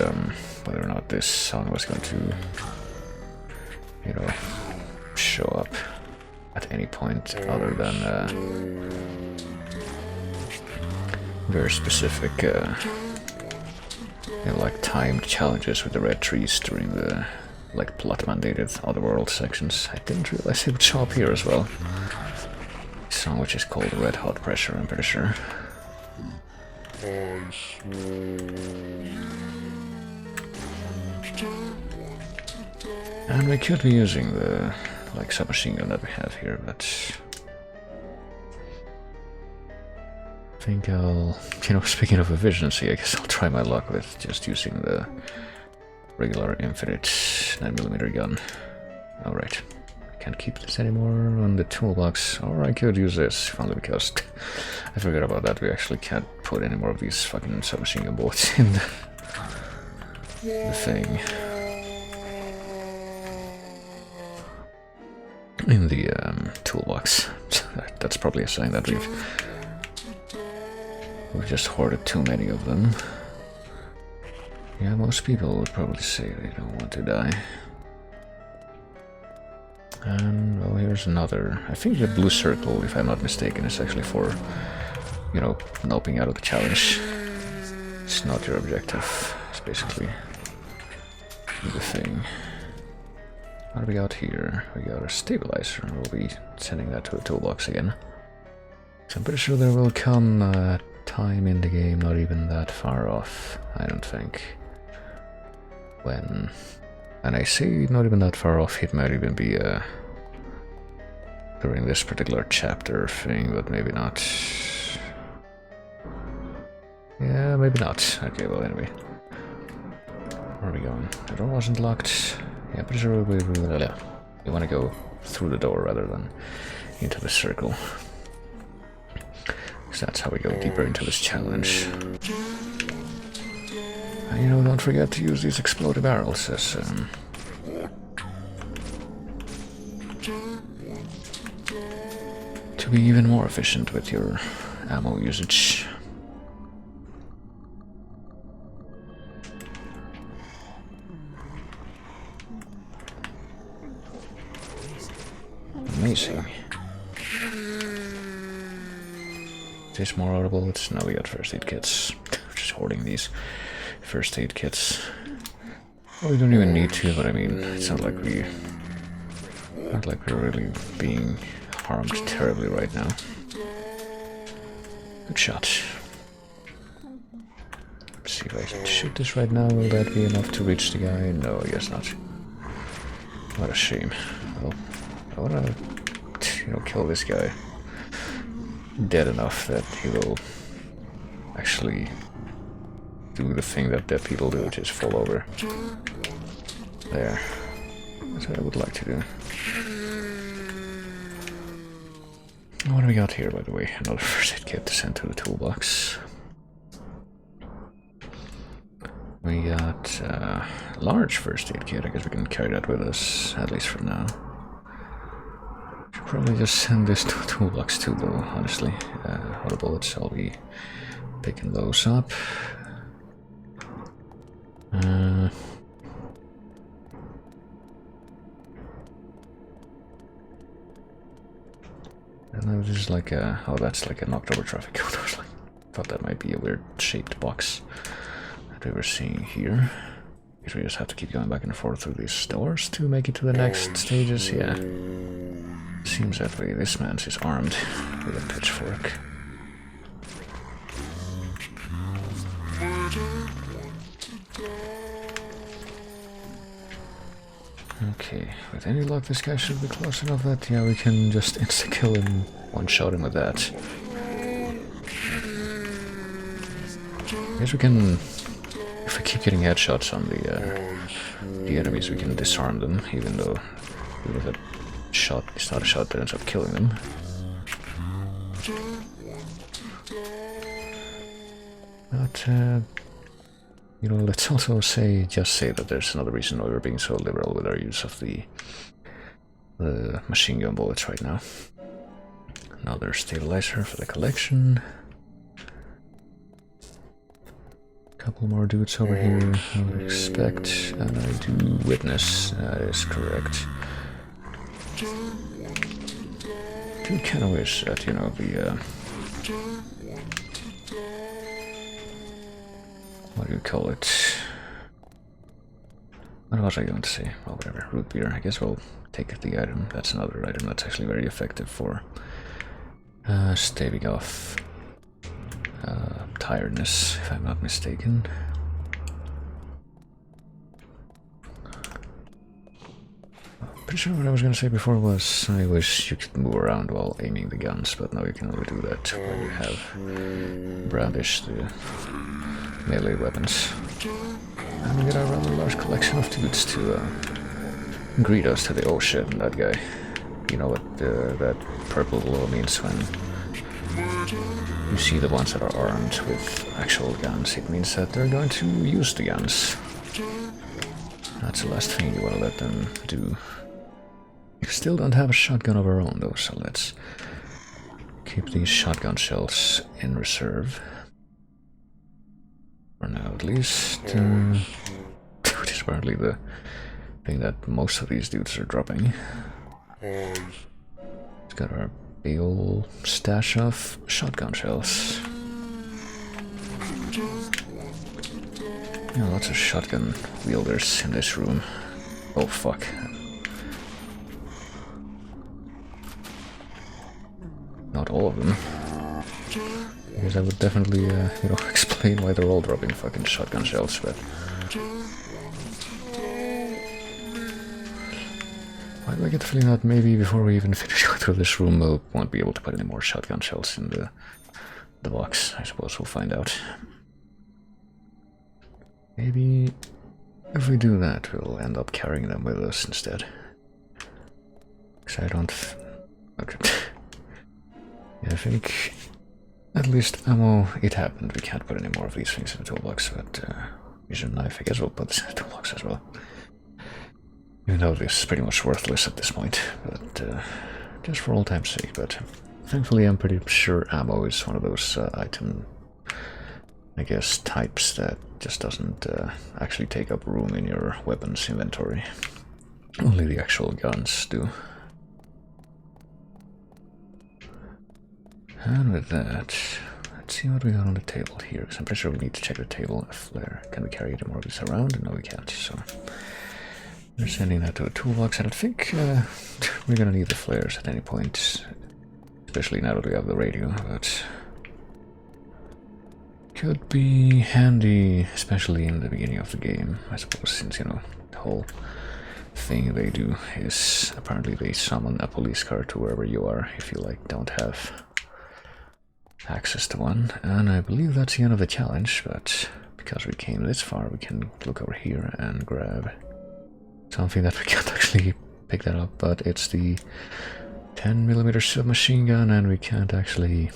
whether or not this song was going to, you know, show up at any point other than very specific, you know, like timed challenges with the red trees during the like plot-mandated Otherworld sections. I didn't realize it would show up here as well. A song which is called Red Hot Pressure, I'm pretty sure. And we could be using the like submachine gun that we have here, but I think I'll, you know, speaking of efficiency, I guess I'll try my luck with just using the regular infinite 9mm gun. Alright, I can't keep this anymore on the toolbox, or I could use this, if only because I forgot about that. We actually can't put any more of these fucking submachine gun bullets in the thing. In the toolbox. That's probably a sign that we've just hoarded too many of them. Yeah, most people would probably say they don't want to die. And, well, here's another. I think the blue circle, if I'm not mistaken, is actually for, you know, noping out of the challenge. It's not your objective. It's basically the thing. What do we got here? We got a stabilizer. We'll be sending that to the toolbox again. So I'm pretty sure there will come a time in the game, not even that far off, I don't think. When... And I say not even that far off, it might even be during this particular chapter thing, but maybe not. Yeah, maybe not. Okay, well anyway. Where are we going? The door wasn't locked. Yeah, pretty sure we want to go through the door rather than into the circle. Because that's how we go deeper into this challenge. And you know, don't forget to use these exploded barrels as to be even more efficient with your ammo usage. Amazing. Is this more auto bullets? No, we got first aid kits. Just hoarding these first aid kits. Well, we don't even need to, but I mean, it's not like we're really being harmed terribly right now. Good shot. Let's see if I can shoot this right now. Will that be enough to reach the guy? No, I guess not. What a shame. Well, I wanna, you know, kill this guy dead enough that he will actually do the thing that dead people do, which is fall over. There. That's what I would like to do. What do we got here, by the way? Another first aid kit to send to the toolbox. We got a large first aid kit. I guess we can carry that with us, at least for now. Should probably just send this to the toolbox too, though, honestly. Auto bullets, I'll be picking those up. And this is like a... Oh, that's like an October traffic code. I thought that might be a weird shaped box that we were seeing here. Guess we just have to keep going back and forth through these doors to make it to the next stages. Yeah. Seems that way. This man's is armed with a pitchfork. Okay, with any luck this guy should be close enough that, yeah, we can just insta-kill him, one-shot him with that. I guess we can, if we keep getting headshots on the enemies, we can disarm them, even though that shot is not a shot that ends up killing them. But, you know, let's also just say that there's another reason why we're being so liberal with our use of the machine gun bullets right now. Another stabilizer for the collection. Couple more dudes over here, I would expect, and I do witness, that is correct. Do kind of wish that, you know, the what do you call it? What was I going to say? Well, whatever. Root beer. I guess we'll take the item. That's another item that's actually very effective for staving off tiredness, if I'm not mistaken. Pretty sure what I was going to say before was I wish you could move around while aiming the guns, but now you can only do that when you have brandished the melee weapons. And we get a rather large collection of dudes to greet us to the oh shit, that guy. You know what that purple glow means when you see the ones that are armed with actual guns. It means that they're going to use the guns. That's the last thing you want to let them do. We still don't have a shotgun of our own though, so let's keep these shotgun shells in reserve. For now at least. Which is apparently the thing that most of these dudes are dropping. It's got our big ol' stash of shotgun shells. Yeah, lots of shotgun wielders in this room. Oh fuck. all of them. Because I would definitely, you know, explain why they're all dropping fucking shotgun shells, but... Why do I get the feeling that maybe before we even finish going through this room, we won't be able to put any more shotgun shells in the box? I suppose we'll find out. Maybe if we do that, we'll end up carrying them with us instead. Because I don't... Okay. Yeah, I think... At least ammo, it happened. We can't put any more of these things in the toolbox, but... Vision knife, I guess we'll put this in the toolbox as well. Even though this is pretty much worthless at this point, but just for old time's sake. But thankfully I'm pretty sure ammo is one of those item, I guess, types that just doesn't actually take up room in your weapons inventory. Only the actual guns do. And with that, let's see what we got on the table here, because I'm pretty sure we need to check the table. A flare. Can we carry any more of these around? No, we can't, so... We're sending that to a toolbox, and I think we're gonna need the flares at any point, especially now that we have the radio, but could be handy, especially in the beginning of the game, I suppose, since, you know, the whole thing they do is apparently they summon a police car to wherever you are if you, like, don't have access to one, and I believe that's the end of the challenge, but because we came this far, we can look over here and grab something that we can't actually pick that up, but it's the 10mm submachine gun, and we can't actually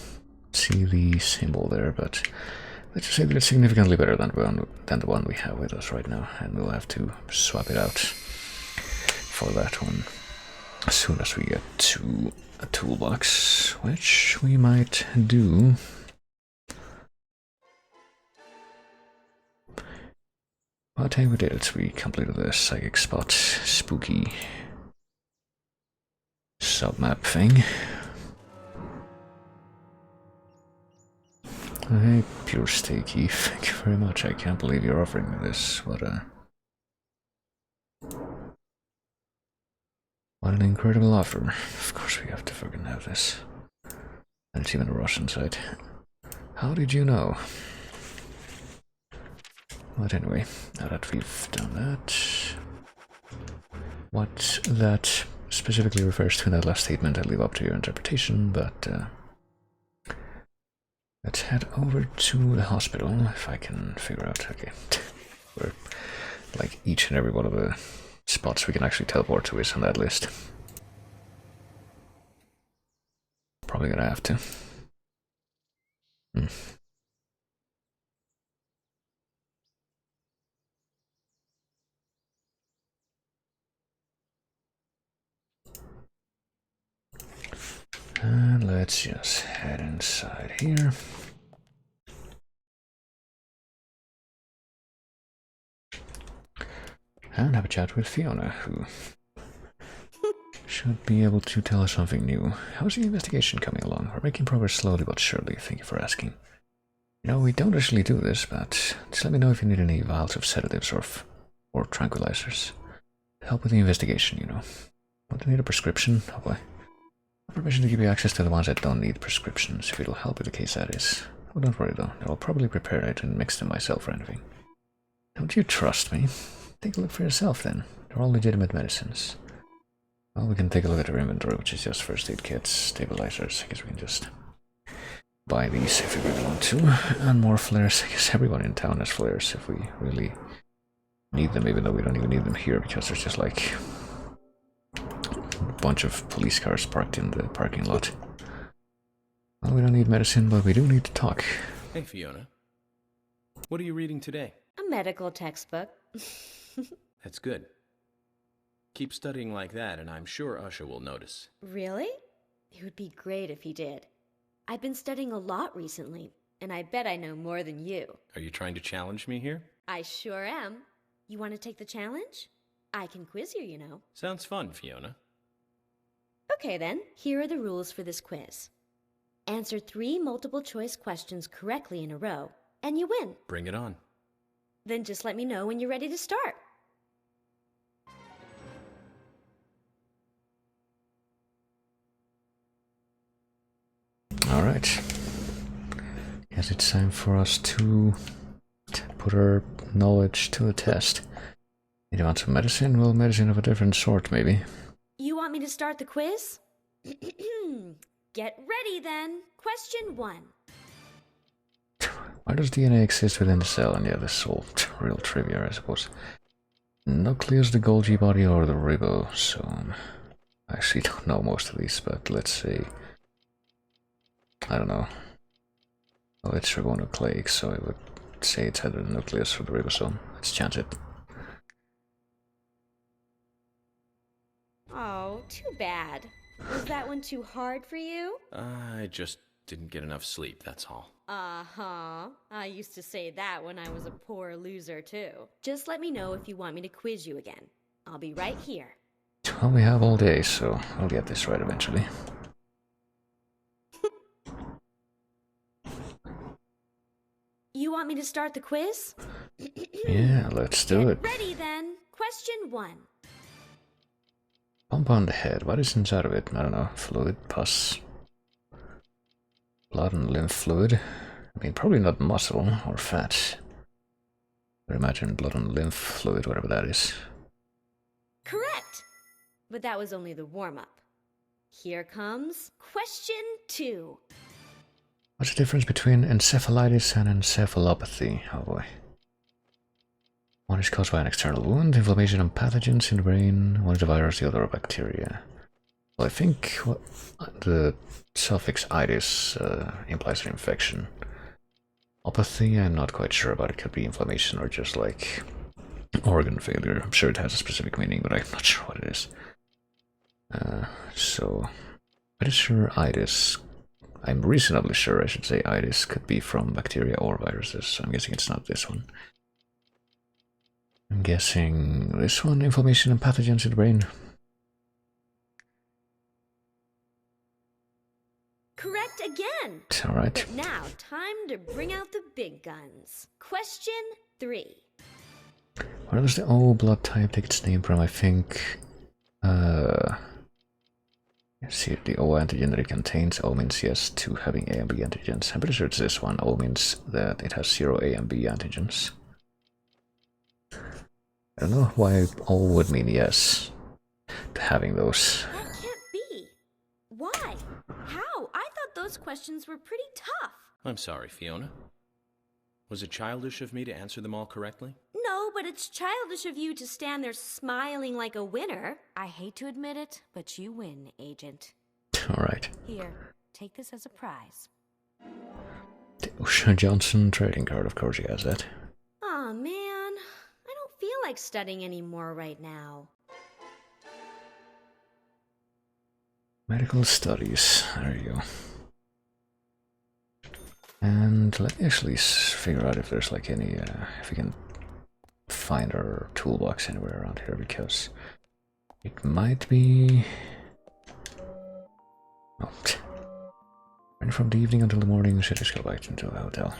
see the symbol there, but let's just say that it's significantly better than the one we have with us right now, and we'll have to swap it out for that one as soon as we get to a toolbox, which we might do. But hey, we did it. We completed the psychic spot spooky submap thing. Hey, pure steaky, thank you very much. I can't believe you're offering me this. What an incredible offer. Of course we have to fucking have this. And it's even a Russian site. How did you know? But anyway, now that we've done that, what that specifically refers to in that last statement, I leave up to your interpretation, but let's head over to the hospital, if I can figure out, okay, where, like, each and every one of the spots we can actually teleport to is on that list. Probably gonna have to. And let's just head inside here. And have a chat with Fiona, who should be able to tell us something new. How's the investigation coming along? We're making progress slowly but surely, thank you for asking. You know, we don't usually do this, but just let me know if you need any vials of sedatives or tranquilizers. Help with the investigation, you know. Don't you need a prescription? Oh boy. Permission to give you access to the ones that don't need prescriptions, if it'll help with the case, that is. Oh, don't worry though, I'll probably prepare it and mix them myself or anything. Don't you trust me? Take a look for yourself then. They're all legitimate medicines. Well, we can take a look at our inventory, which is just first aid kits, stabilizers. I guess we can just buy these if we really want to. And more flares. I guess everyone in town has flares if we really need them, even though we don't even need them here because there's just like a bunch of police cars parked in the parking lot. Well, we don't need medicine, but we do need to talk. Hey, Fiona. What are you reading today? A medical textbook. That's good. Keep studying like that, and I'm sure Usha will notice. Really? It would be great if he did. I've been studying a lot recently, and I bet I know more than you. Are you trying to challenge me here? I sure am. You want to take the challenge? I can quiz you, you know. Sounds fun, Fiona. Okay then, here are the rules for this quiz. Answer 3 multiple-choice questions correctly in a row, and you win. Bring it on. Then just let me know when you're ready to start. Alright. Guess it's time for us to put our knowledge to the test. You want some medicine? Well, medicine of a different sort, maybe. You want me to start the quiz? Get ready then. Question 1. Why does DNA exist within the cell? And yeah, this is all real trivia, I suppose. Nucleus, the Golgi body, or the ribosome? I actually don't know most of these, but let's see. I don't know. Well, it's ribonucleic, so I would say it's either the nucleus or the ribosome. Let's chance it. Oh, too bad. Was that one too hard for you? I just didn't get enough sleep, that's all. Uh-huh. I used to say that when I was a poor loser, too. Just let me know if you want me to quiz you again. I'll be right here. Well, we have all day, so I'll get this right eventually. You want me to start the quiz? Yeah, let's do it. Get ready then. Question 1. Pump on the head. What is inside of it? I don't know. Fluid, pus, blood and lymph fluid. I mean, probably not muscle or fat. I imagine blood and lymph fluid, whatever that is. Correct! But that was only the warm-up. Here comes question 2. What's the difference between encephalitis and encephalopathy? Oh boy. One is caused by an external wound, inflammation and pathogens in the brain. One is a virus, the other a bacteria. Well, I think the suffix itis implies an infection. Opathy, I'm not quite sure about. It could be inflammation or just like organ failure. I'm sure it has a specific meaning, but I'm not sure what it is. So, pretty sure itis. I'm reasonably sure, I should say, itis could be from bacteria or viruses. So I'm guessing it's not this one. I'm guessing this one, inflammation and pathogens in the brain. Correct again! Alright. But now, time to bring out the big guns. Question 3. Where does the O blood type take its name from? I think... see, the O antigen that it contains. O means yes to having A and B antigens. I'm pretty sure it's this one. O means that it has 0 A and B antigens. I don't know why O would mean yes to having those. That can't be. Why? How? I thought those questions were pretty tough. I'm sorry, Fiona. Was it childish of me to answer them all correctly? No, but it's childish of you to stand there smiling like a winner. I hate to admit it, but you win, Agent. Alright. Here, take this as a prize. The O'Shea Johnson trading card, of course he has that. Aw, man. I don't feel like studying anymore right now. Medical studies. There you go. And let me actually figure out if there's like any, if we can find our toolbox anywhere around here, because it might be... Oh. And from the evening until the morning, we should just go back into the hotel.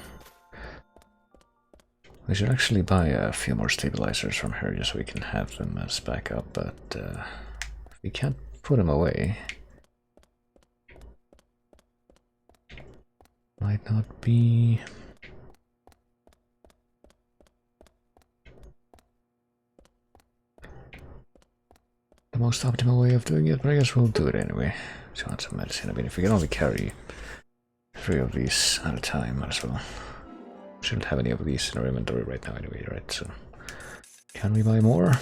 We should actually buy a few more stabilizers from here just so we can have them as backup, but we can't put them away. Might not be... the most optimal way of doing it, but I guess we'll do it anyway. So I want some medicine. I mean, if we can only carry 3 of these at a time, might as well. Shouldn't have any of these in our inventory right now anyway, right? So, can we buy more?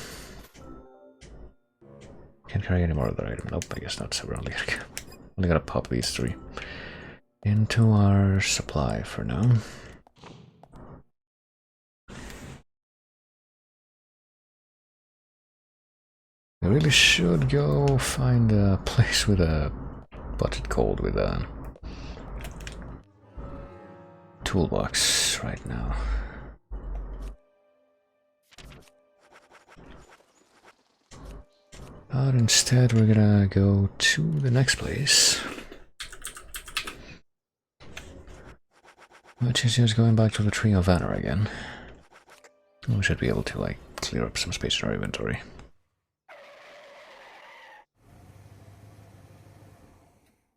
Can't carry any more other item. Nope, I guess not. So we're only gonna pop these 3 into our supply for now. We really should go find a place with a, what's it called, with a toolbox right now. But instead we're gonna go to the next place, which is just going back to the Tree of Vanner again. We should be able to like clear up some space in our inventory.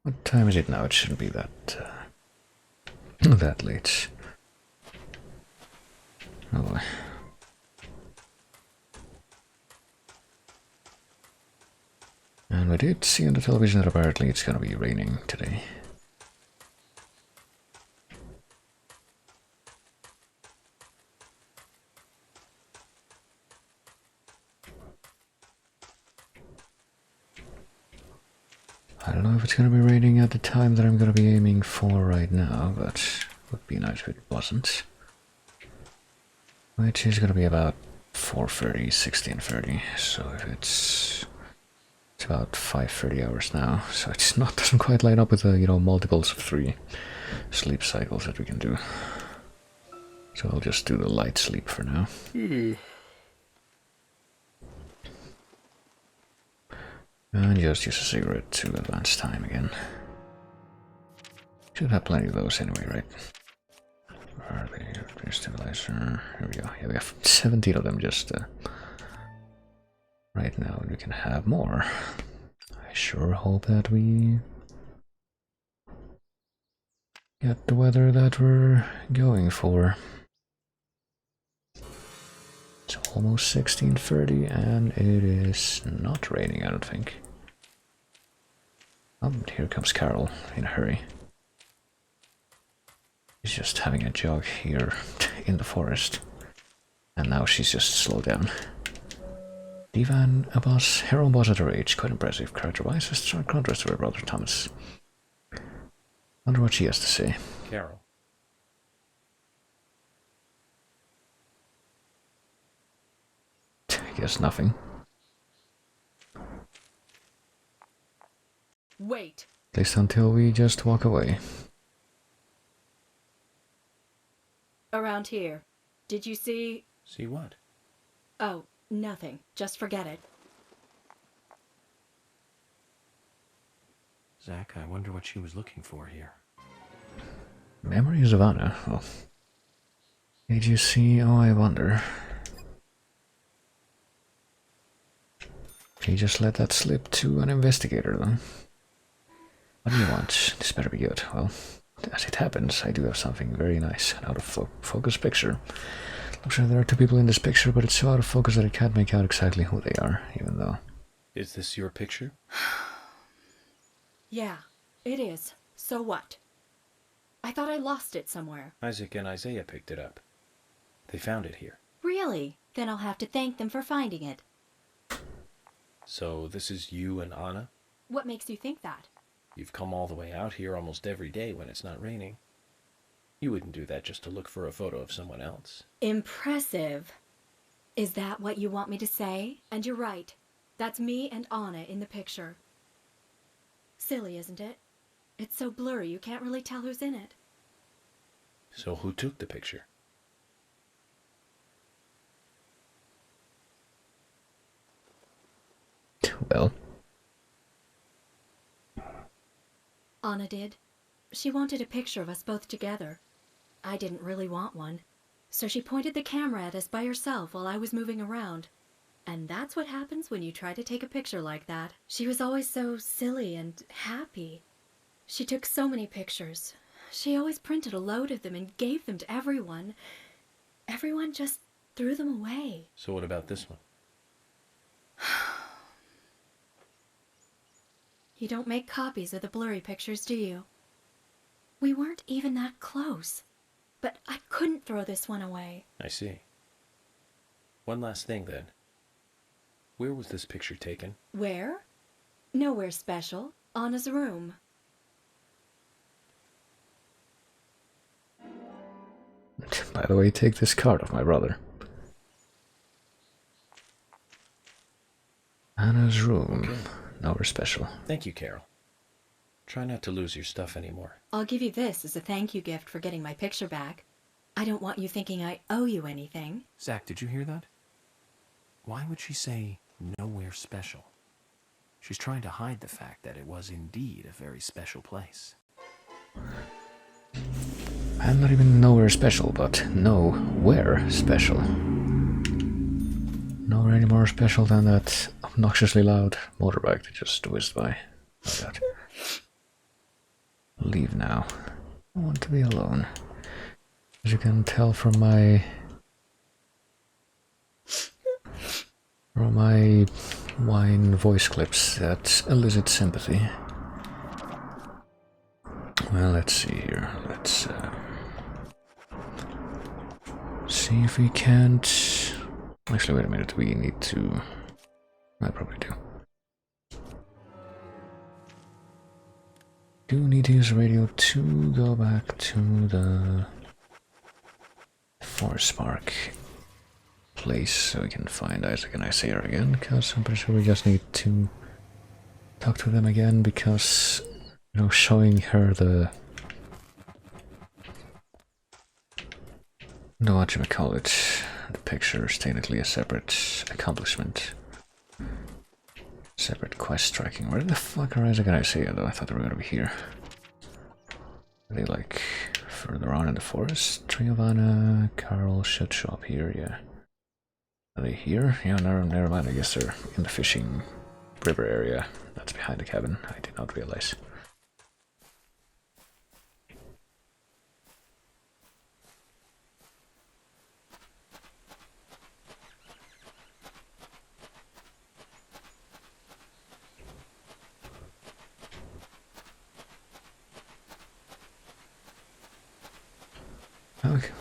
What time is it now? It shouldn't be that that late. Oh boy. And we did see on the television that apparently it's gonna be raining today. I don't know if it's gonna be raining at the time that I'm gonna be aiming for right now, but it would be nice if it wasn't. Which is gonna be about 4:30, 16:30. So if it's about 5:30 hours now, so it's not doesn't quite line up with the multiples of 3 sleep cycles that we can do. So I'll just do the light sleep for now. And just use a cigarette to advance time again. Should have plenty of those anyway, right? Where are they? Stabilizer. Here we go. Yeah, we have 17 of them just right now, and we can have more. I sure hope that we get the weather that we're going for. It's almost 16:30 and it is not raining, I don't think. Oh, here comes Carol in a hurry. She's just having a jog here in the forest. And now she's just slowed down. Divan, a boss, heroine boss at her age, quite impressive. Character-wise, a stark contrast to her brother Thomas. Wonder what she has to say. Carol. I guess nothing. Wait. At least until we just walk away. Around here. Did you see... See what? Oh, nothing. Just forget it. Zach, I wonder what she was looking for here. Memories of Anna. Oh. Did you see? Oh, I wonder. He just let that slip to an investigator, though. What do you want? This better be good. Well, as it happens, I do have something very nice. An out-of-focus picture. Looks like there are 2 people in this picture, but it's so out of focus that I can't make out exactly who they are, even though... Is this your picture? Yeah, it is. So what? I thought I lost it somewhere. Isaac and Isaiah picked it up. They found it here. Really? Then I'll have to thank them for finding it. So this is you and Anna? What makes you think that? You've come all the way out here almost every day when it's not raining. You wouldn't do that just to look for a photo of someone else. Impressive. Is that what you want me to say? And you're right. That's me and Anna in the picture. Silly, isn't it? It's so blurry you can't really tell who's in it. So who took the picture? Well... Anna did. She wanted a picture of us both together. I didn't really want one. So she pointed the camera at us by herself while I was moving around. And that's what happens when you try to take a picture like that. She was always so silly and happy. She took so many pictures. She always printed a load of them and gave them to everyone. Everyone just threw them away. So what about this one? You don't make copies of the blurry pictures, do you? We weren't even that close. But I couldn't throw this one away. I see. One last thing, then. Where was this picture taken? Where? Nowhere special. Anna's room. By the way, take this card of my brother. Anna's room. Okay. Nowhere special. Thank you, Carol. Try not to lose your stuff anymore. I'll give you this as a thank you gift for getting my picture back. I don't want you thinking I owe you anything. Zach, did you hear that? Why would she say nowhere special? She's trying to hide the fact that it was indeed a very special place. I'm not even nowhere special, but nowhere special. Nowhere any more special than that obnoxiously loud motorbike that just whizzed by. Like that. leave now. I want to be alone. As you can tell from my wine voice clips that elicit sympathy. Well, let's see here. Let's see if we can't. Actually, wait a minute. We need to. I probably do. Do need to use radio to go back to the Forest Park place so we can find Isaac and Isaiah again, because I'm pretty sure we just need to talk to them again, because, you know, showing her the what you call it, the picture is technically a separate accomplishment. Separate quest tracking. Where the fuck are Isaac and Isaiah though? I thought they were gonna be here. Are they like further on in the forest? Triovana, Carl should show up here, yeah. Are they here? Yeah, never mind. I guess they're in the fishing river area. That's behind the cabin. I did not realize.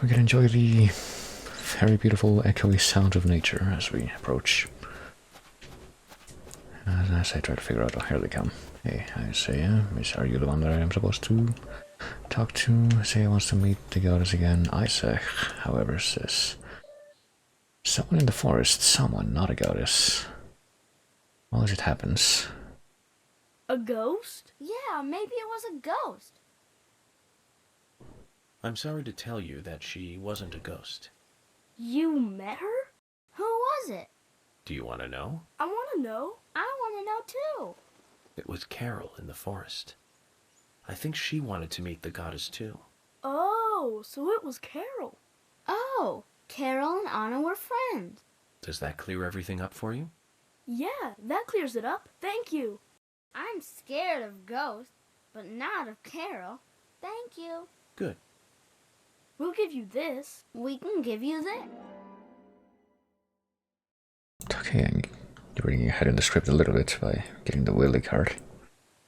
We can enjoy the very beautiful echoey sound of nature as we approach. As I try to figure out, oh, here they come. Hey, Isaiah, are you the one that I am supposed to talk to? Isaiah wants to meet the goddess again. Isaac, however, says someone in the forest, someone, not a goddess. Well, as it happens. A ghost? Yeah, maybe it was a ghost. I'm sorry to tell you that she wasn't a ghost. You met her? Who was it? Do you want to know? I want to know. I want to know too. It was Carol in the forest. I think she wanted to meet the goddess too. Oh, so it was Carol. Oh, Carol and Anna were friends. Does that clear everything up for you? Yeah, that clears it up. Thank you. I'm scared of ghosts, but not of Carol. Thank you. Good. We'll give you this. We can give you this. Okay, you're reading ahead in the script a little bit by getting the Willy card.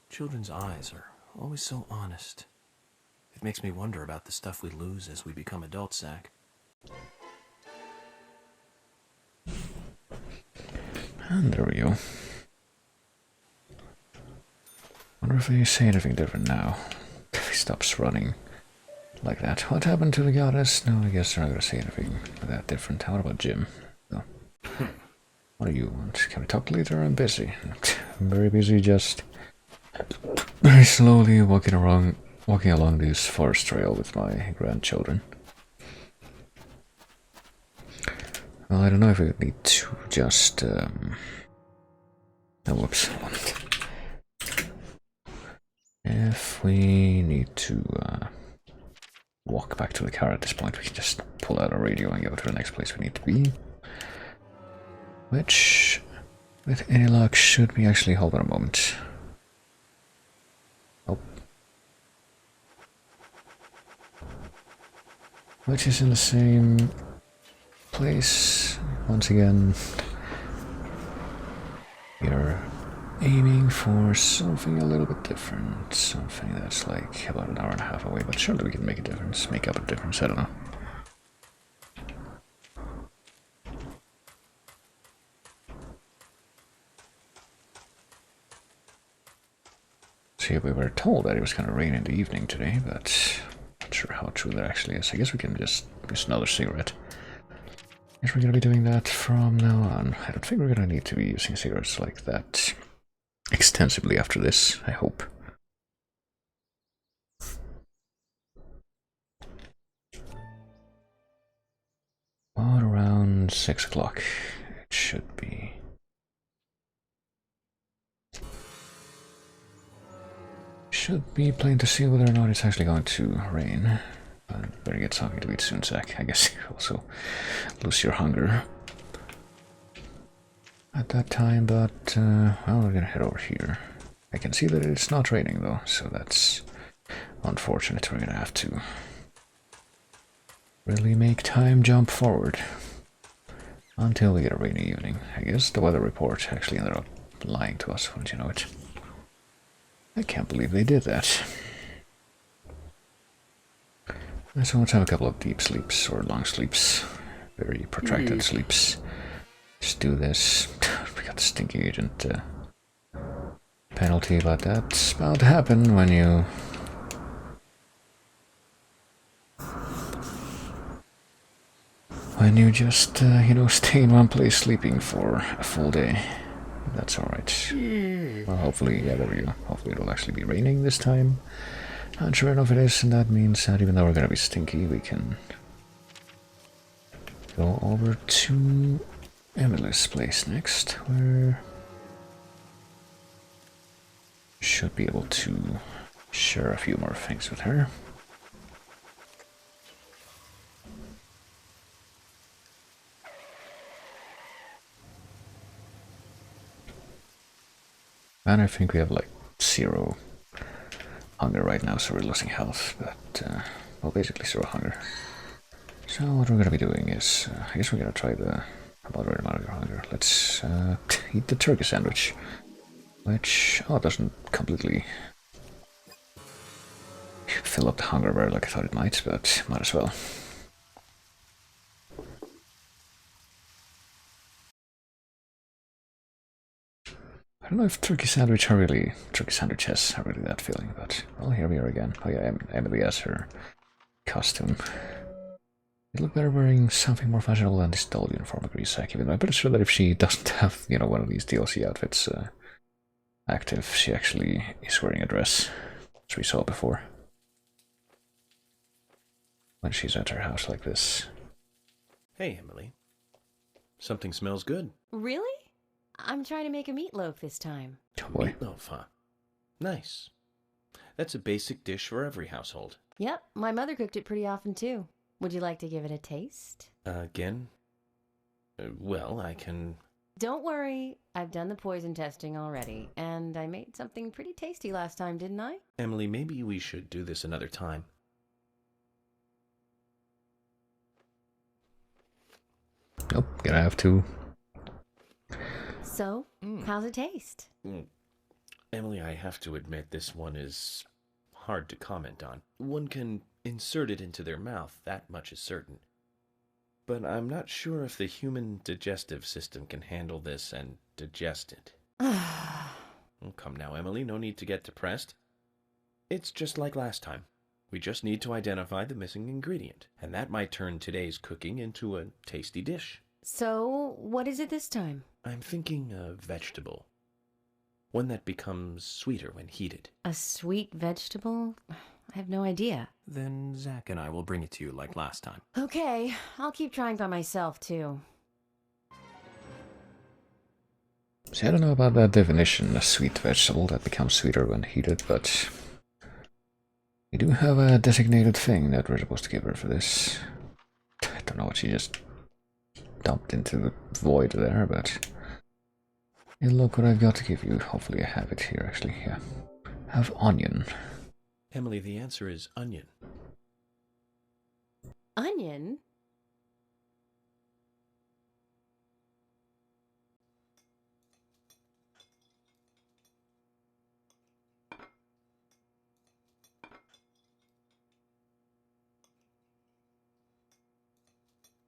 Children's eyes are always so honest. It makes me wonder about the stuff we lose as we become adults, Zach. And there we go. Wonder if they say anything different now. If he stops running like that. What happened to the goddess? No, I guess they're not gonna say anything that different. What about Jim? No. What do you want? Can we talk later? I'm busy. I'm very busy, just very slowly walking along this forest trail with my grandchildren. Well, I don't know if we need to just oh, whoops. If we need to walk back to the car at this point, we can just pull out our radio and go to the next place we need to be. Which, with any luck, should be actually... Hold on a moment. Oh. Which is in the same place. Once again, we're aiming for something a little bit different. Something that's like about an hour and a half away, but surely we can make a difference. Make up a difference, I don't know. See, we were told that it was going to rain in the evening today, but not sure how true that actually is. I guess we can just use another cigarette. I guess we're going to be doing that from now on. I don't think we're going to need to be using cigarettes like that extensively after this, I hope. About around 6 o'clock it should be. Should be plain to see whether or not it's actually going to rain. But better get something to eat soon, Zach. I guess you also lose your hunger at that time, but well, we're gonna head over here. I can see that it's not raining though, so that's Unfortunately, we're gonna have to really make time jump forward until we get a rainy evening. I guess the weather report actually ended up lying to us, wouldn't you know it? I can't believe they did that. So let's have a couple of deep sleeps, or long sleeps. Very protracted sleeps. Let's do this. We got the stinky agent penalty, but that's bound to happen when you... when you just, stay in one place sleeping for a full day. That's alright. Well, hopefully, yeah, there we go. Hopefully it'll actually be raining this time. And sure enough it is, and that means that even though we're gonna be stinky, we can go over to Emily's place next, where should be able to share a few more things with her. And I think we have like 0 hunger right now, so we're losing health, but, well, basically 0 hunger. So what we're gonna be doing is, I guess we're gonna try the moderate amount of hunger. Let's eat the turkey sandwich, which, doesn't completely fill up the hunger bar like I thought it might, but might as well. I don't know if turkey sandwiches are really that feeling, but, well, here we are again. Oh yeah, Emily has her costume. It looked better wearing something more fashionable than this dull uniform, agrees Zach, even though I'm pretty sure that if she doesn't have, one of these DLC outfits active, she actually is wearing a dress, as we saw before. When she's at her house like this. Hey, Emily. Something smells good. Really? I'm trying to make a meatloaf this time. Oh boy. Meatloaf, huh? Nice. That's a basic dish for every household. Yep, my mother cooked it pretty often too. Would you like to give it a taste? Again? Well, I can... Don't worry, I've done the poison testing already, and I made something pretty tasty last time, didn't I? Emily, maybe we should do this another time. Nope, gonna have to. So, how's it taste? Emily, I have to admit this one is hard to comment on. One can insert it into their mouth, that much is certain. But I'm not sure if the human digestive system can handle this and digest it. Come now, Emily, no need to get depressed. It's just like last time. We just need to identify the missing ingredient, and that might turn today's cooking into a tasty dish. So, what is it this time? I'm thinking a vegetable. One that becomes sweeter when heated. A sweet vegetable? I have no idea. Then Zach and I will bring it to you like last time. Okay, I'll keep trying by myself too. See, I don't know about that definition, a sweet vegetable that becomes sweeter when heated, but we do have a designated thing that we're supposed to give her for this. I don't know what she just dumped into the void there, but hey, look what I've got to give you. Hopefully I have it here, actually. Yeah. Have onion. Emily, the answer is onion. Onion?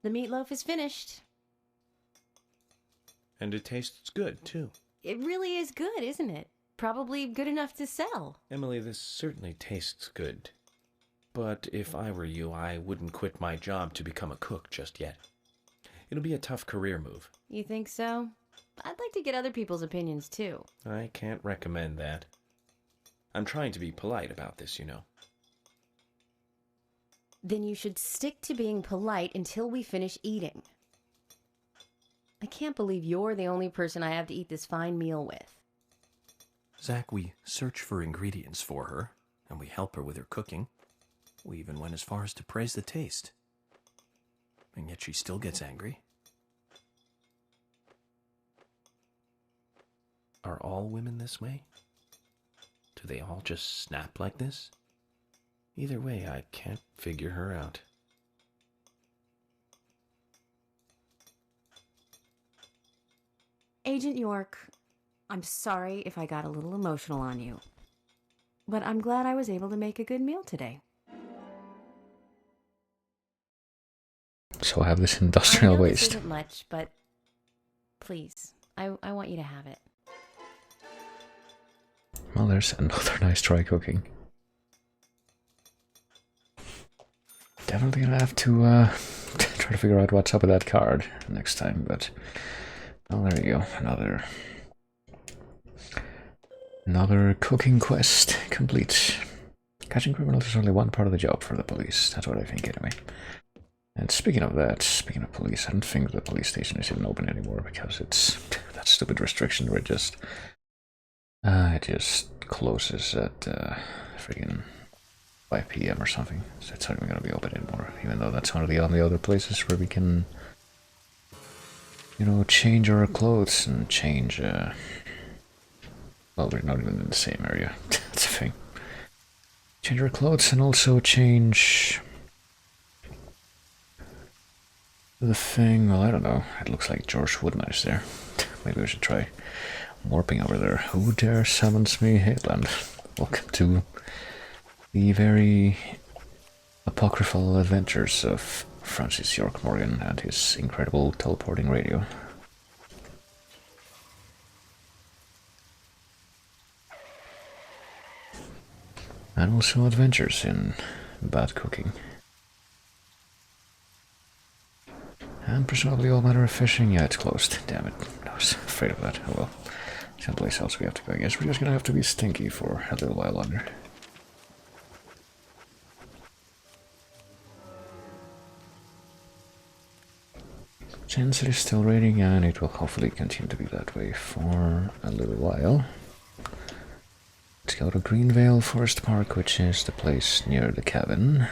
The meatloaf is finished. And it tastes good, too. It really is good, isn't it? Probably good enough to sell. Emily, this certainly tastes good. But if I were you, I wouldn't quit my job to become a cook just yet. It'll be a tough career move. You think so? I'd like to get other people's opinions, too. I can't recommend that. I'm trying to be polite about this, you know. Then you should stick to being polite until we finish eating. I can't believe you're the only person I have to eat this fine meal with. Zach, we search for ingredients for her, and we help her with her cooking. We even went as far as to praise the taste. And yet she still gets angry. Are all women this way? Do they all just snap like this? Either way, I can't figure her out. Agent York, I'm sorry if I got a little emotional on you, but I'm glad I was able to make a good meal today. So I have this industrial I know waste. This isn't much, but please, I want you to have it. Well, there's another nice try cooking. Definitely gonna have to try to figure out what's up with that card next time, but oh, there you go, another cooking quest complete. Catching criminals is only one part of the job for the police. That's what I think, anyway. And speaking of that, speaking of police, I don't think the police station is even open anymore because it's that stupid restriction where it just closes at freaking 5 p.m. or something. So it's not even gonna be open anymore. Even though that's one of the only other places where we can, you know, change our clothes and change. Well, we're not even in the same area. That's a thing. Change our clothes and also change the thing. Well, I don't know. It looks like George Woodman is there. Maybe we should try warping over there. Who dare summons me, Headland? Welcome to the very apocryphal adventures of Francis York Morgan and his incredible teleporting radio. And also adventures in bad cooking. And presumably all manner of fishing. Yeah, it's closed. Damn it. I was afraid of that. Oh well. Someplace else we have to go. I guess we're just gonna have to be stinky for a little while longer. Chance it is still raining, and it will hopefully continue to be that way for a little while. Let's go to Greenvale Forest Park, which is the place near the cabin.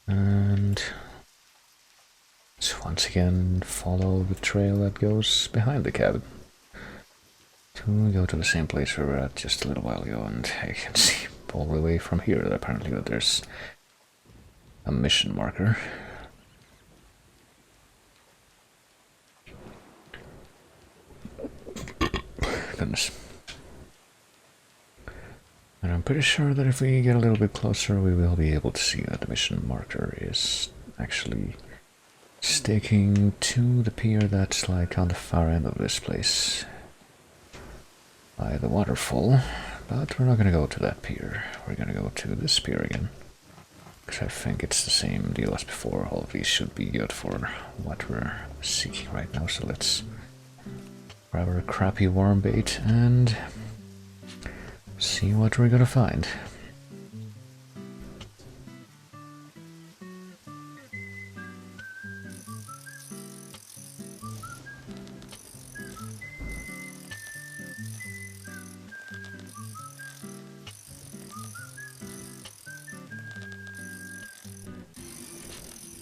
And let's once again follow the trail that goes behind the cabin to go to the same place we were at just a little while ago. And I can see all the way from here that apparently that there's a mission marker. Goodness. And I'm pretty sure that if we get a little bit closer, we will be able to see that the mission marker is actually sticking to the pier that's like on the far end of this place by the waterfall. But we're not going to go to that pier. We're going to go to this pier again. Because I think it's the same deal as before. All of these should be good for what we're seeking right now. So let's grab our crappy worm bait and see what we're gonna find.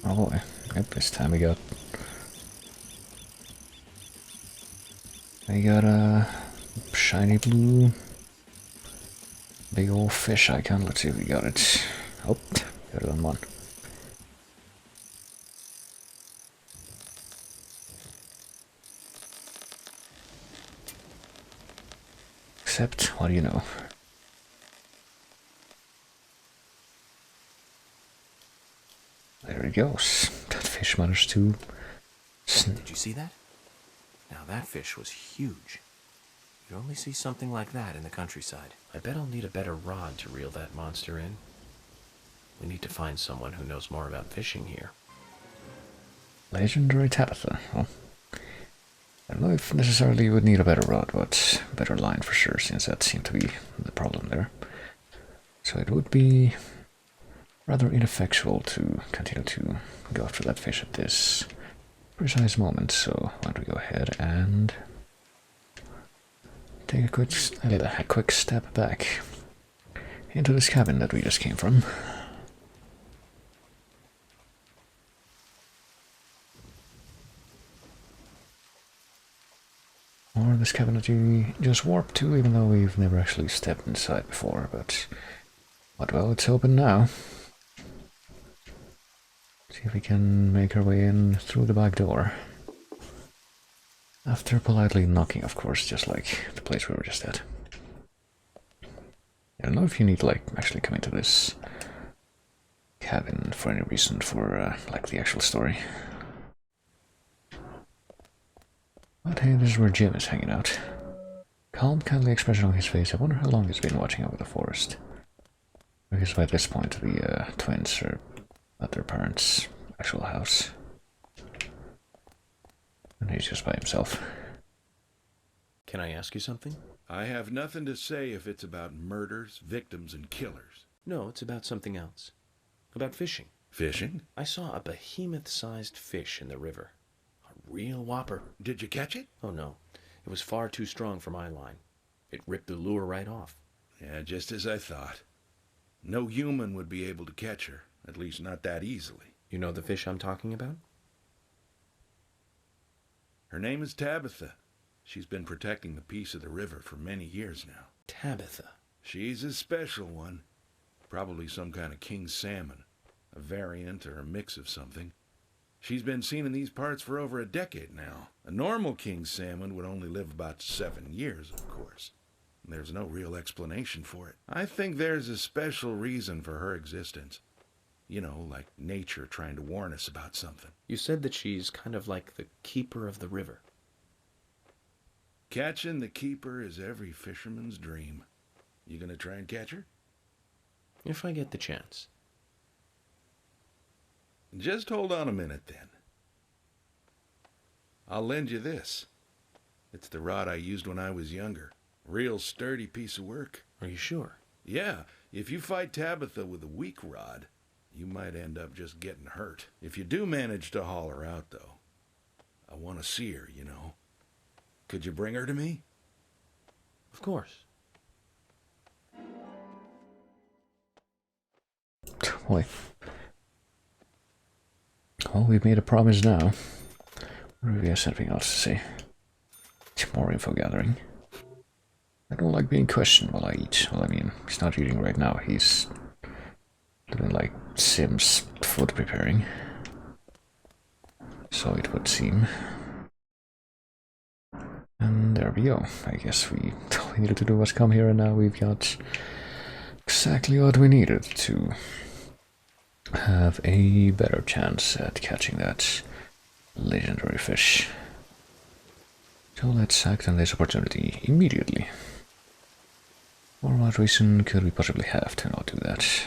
Oh boy, yep, this time we got a shiny blue big old fish icon. Let's see if we got it. Oh, got it on one. Except, what do you know? There it goes. That fish managed to... Did you see that? Now that fish was huge. You only see something like that in the countryside. I bet I'll need a better rod to reel that monster in. We need to find someone who knows more about fishing here. Legendary Tabitha. Well, I don't know if necessarily you would need a better rod, but a better line for sure, since that seemed to be the problem there. So it would be rather ineffectual to continue to go after that fish at this precise moment. So why don't we go ahead and take a quick step back into this cabin that we just came from. Or this cabinet you just warped to, even though we've never actually stepped inside before, but well, it's open now. See if we can make our way in through the back door. After politely knocking, of course, just like the place we were just at. I don't know if you need to, like, actually come into this cabin for any reason for, like, the actual story. But hey, this is where Jim is hanging out. Calm, kindly expression on his face. I wonder how long he's been watching over the forest. I guess by this point the twins are at their parents' actual house. And he's just by himself. Can I ask you something? I have nothing to say if it's about murders, victims, and killers. No, it's about something else. About fishing. Fishing? I saw a behemoth-sized fish in the river. A real whopper. Did you catch it? Oh, no. It was far too strong for my line. It ripped the lure right off. Yeah, just as I thought. No human would be able to catch her. At least not that easily. You know the fish I'm talking about? Her name is Tabitha. She's been protecting the peace of the river for many years now. Tabitha? She's a special one. Probably some kind of king salmon. A variant or a mix of something. She's been seen in these parts for over a decade now. A normal king salmon would only live about 7 years, of course. There's no real explanation for it. I think there's a special reason for her existence. You know, like nature trying to warn us about something. You said that she's kind of like the keeper of the river. Catching the keeper is every fisherman's dream. You gonna try and catch her? If I get the chance. Just hold on a minute, then. I'll lend you this. It's the rod I used when I was younger. Real sturdy piece of work. Are you sure? Yeah, if you fight Tabitha with a weak rod, you might end up just getting hurt. If you do manage to haul her out, though, I want to see her, you know. Could you bring her to me? Of course. Boy. Well, we've made a promise now. Or do we have something else to say? More info gathering. I don't like being questioned while I eat. Well, I mean, he's not eating right now. He's doing like Sims food preparing. So it would seem. And there we go. I guess we all we needed to do was come here, and now we've got exactly what we needed to have a better chance at catching that legendary fish. So let's act on this opportunity immediately. For what reason could we possibly have to not do that?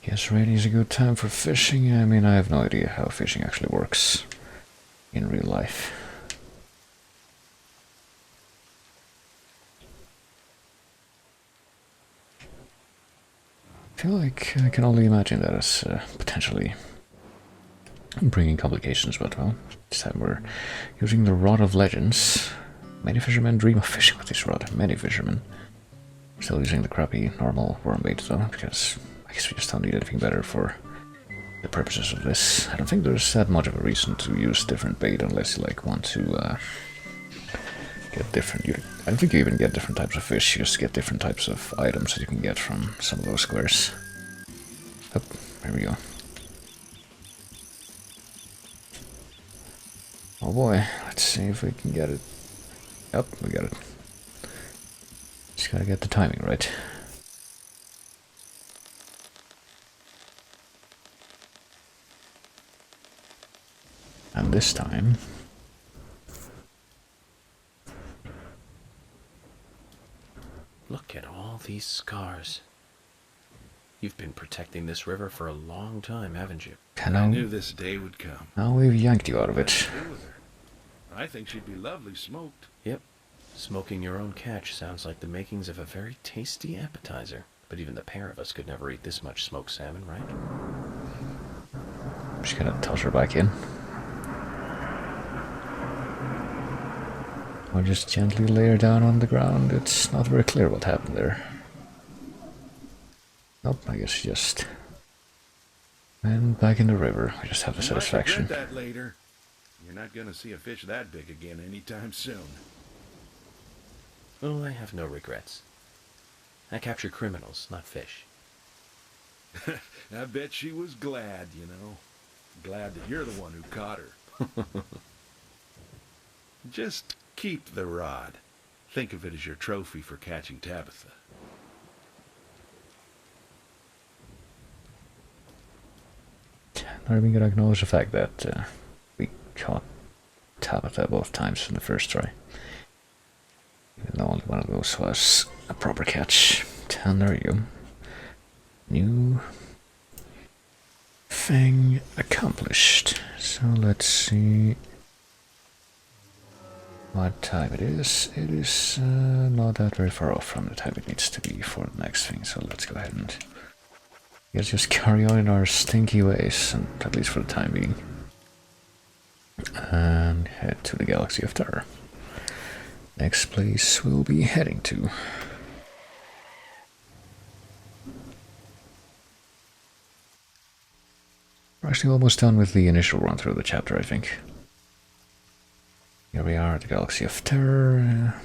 Guess rainy is a good time for fishing. I mean, I have no idea how fishing actually works in real life. I feel like I can only imagine that as potentially bringing complications, but well, this time we're using the Rod of Legends. Many fishermen dream of fishing with this rod. Many fishermen. Still using the crappy normal worm bait though, because I guess we just don't need anything better for the purposes of this. I don't think there's that much of a reason to use different bait unless you like want to get different. I don't think you even get different types of fish. You just get different types of items that you can get from some of those squares. Oh, there we go. Oh boy, let's see if we can get it. Yep, we got it. Just gotta get the timing right. And this time... Look at all these scars. You've been protecting this river for a long time, haven't you? I knew this day would come. Now we've yanked you out of it. I think she'd be lovely smoked. Yep. Smoking your own catch sounds like the makings of a very tasty appetizer. But even the pair of us could never eat this much smoked salmon, right? I'm just gonna toss her back in. Or just gently lay her down on the ground. It's not very clear what happened there. Nope, I guess she just And back in the river, we just have the You might satisfaction. regret that later. You're not gonna see a fish that big again anytime soon. Oh, I have no regrets. I capture criminals, not fish. I bet she was glad, you know. Glad that you're the one who caught her. Just keep the rod. Think of it as your trophy for catching Tabitha. Not even gonna acknowledge the fact that we caught Tabitha both times in the first try. Even though only one of those was a proper catch. And there you go. New thing accomplished. So let's see what time it is. It is not that very far off from the time it needs to be for the next thing. So let's go ahead and let's just carry on in our stinky ways, and at least for the time being. And head to the Galaxy of Terror. Next place we'll be heading to. We're actually almost done with the initial run through the chapter, I think. Here we are at the Galaxy of Terror,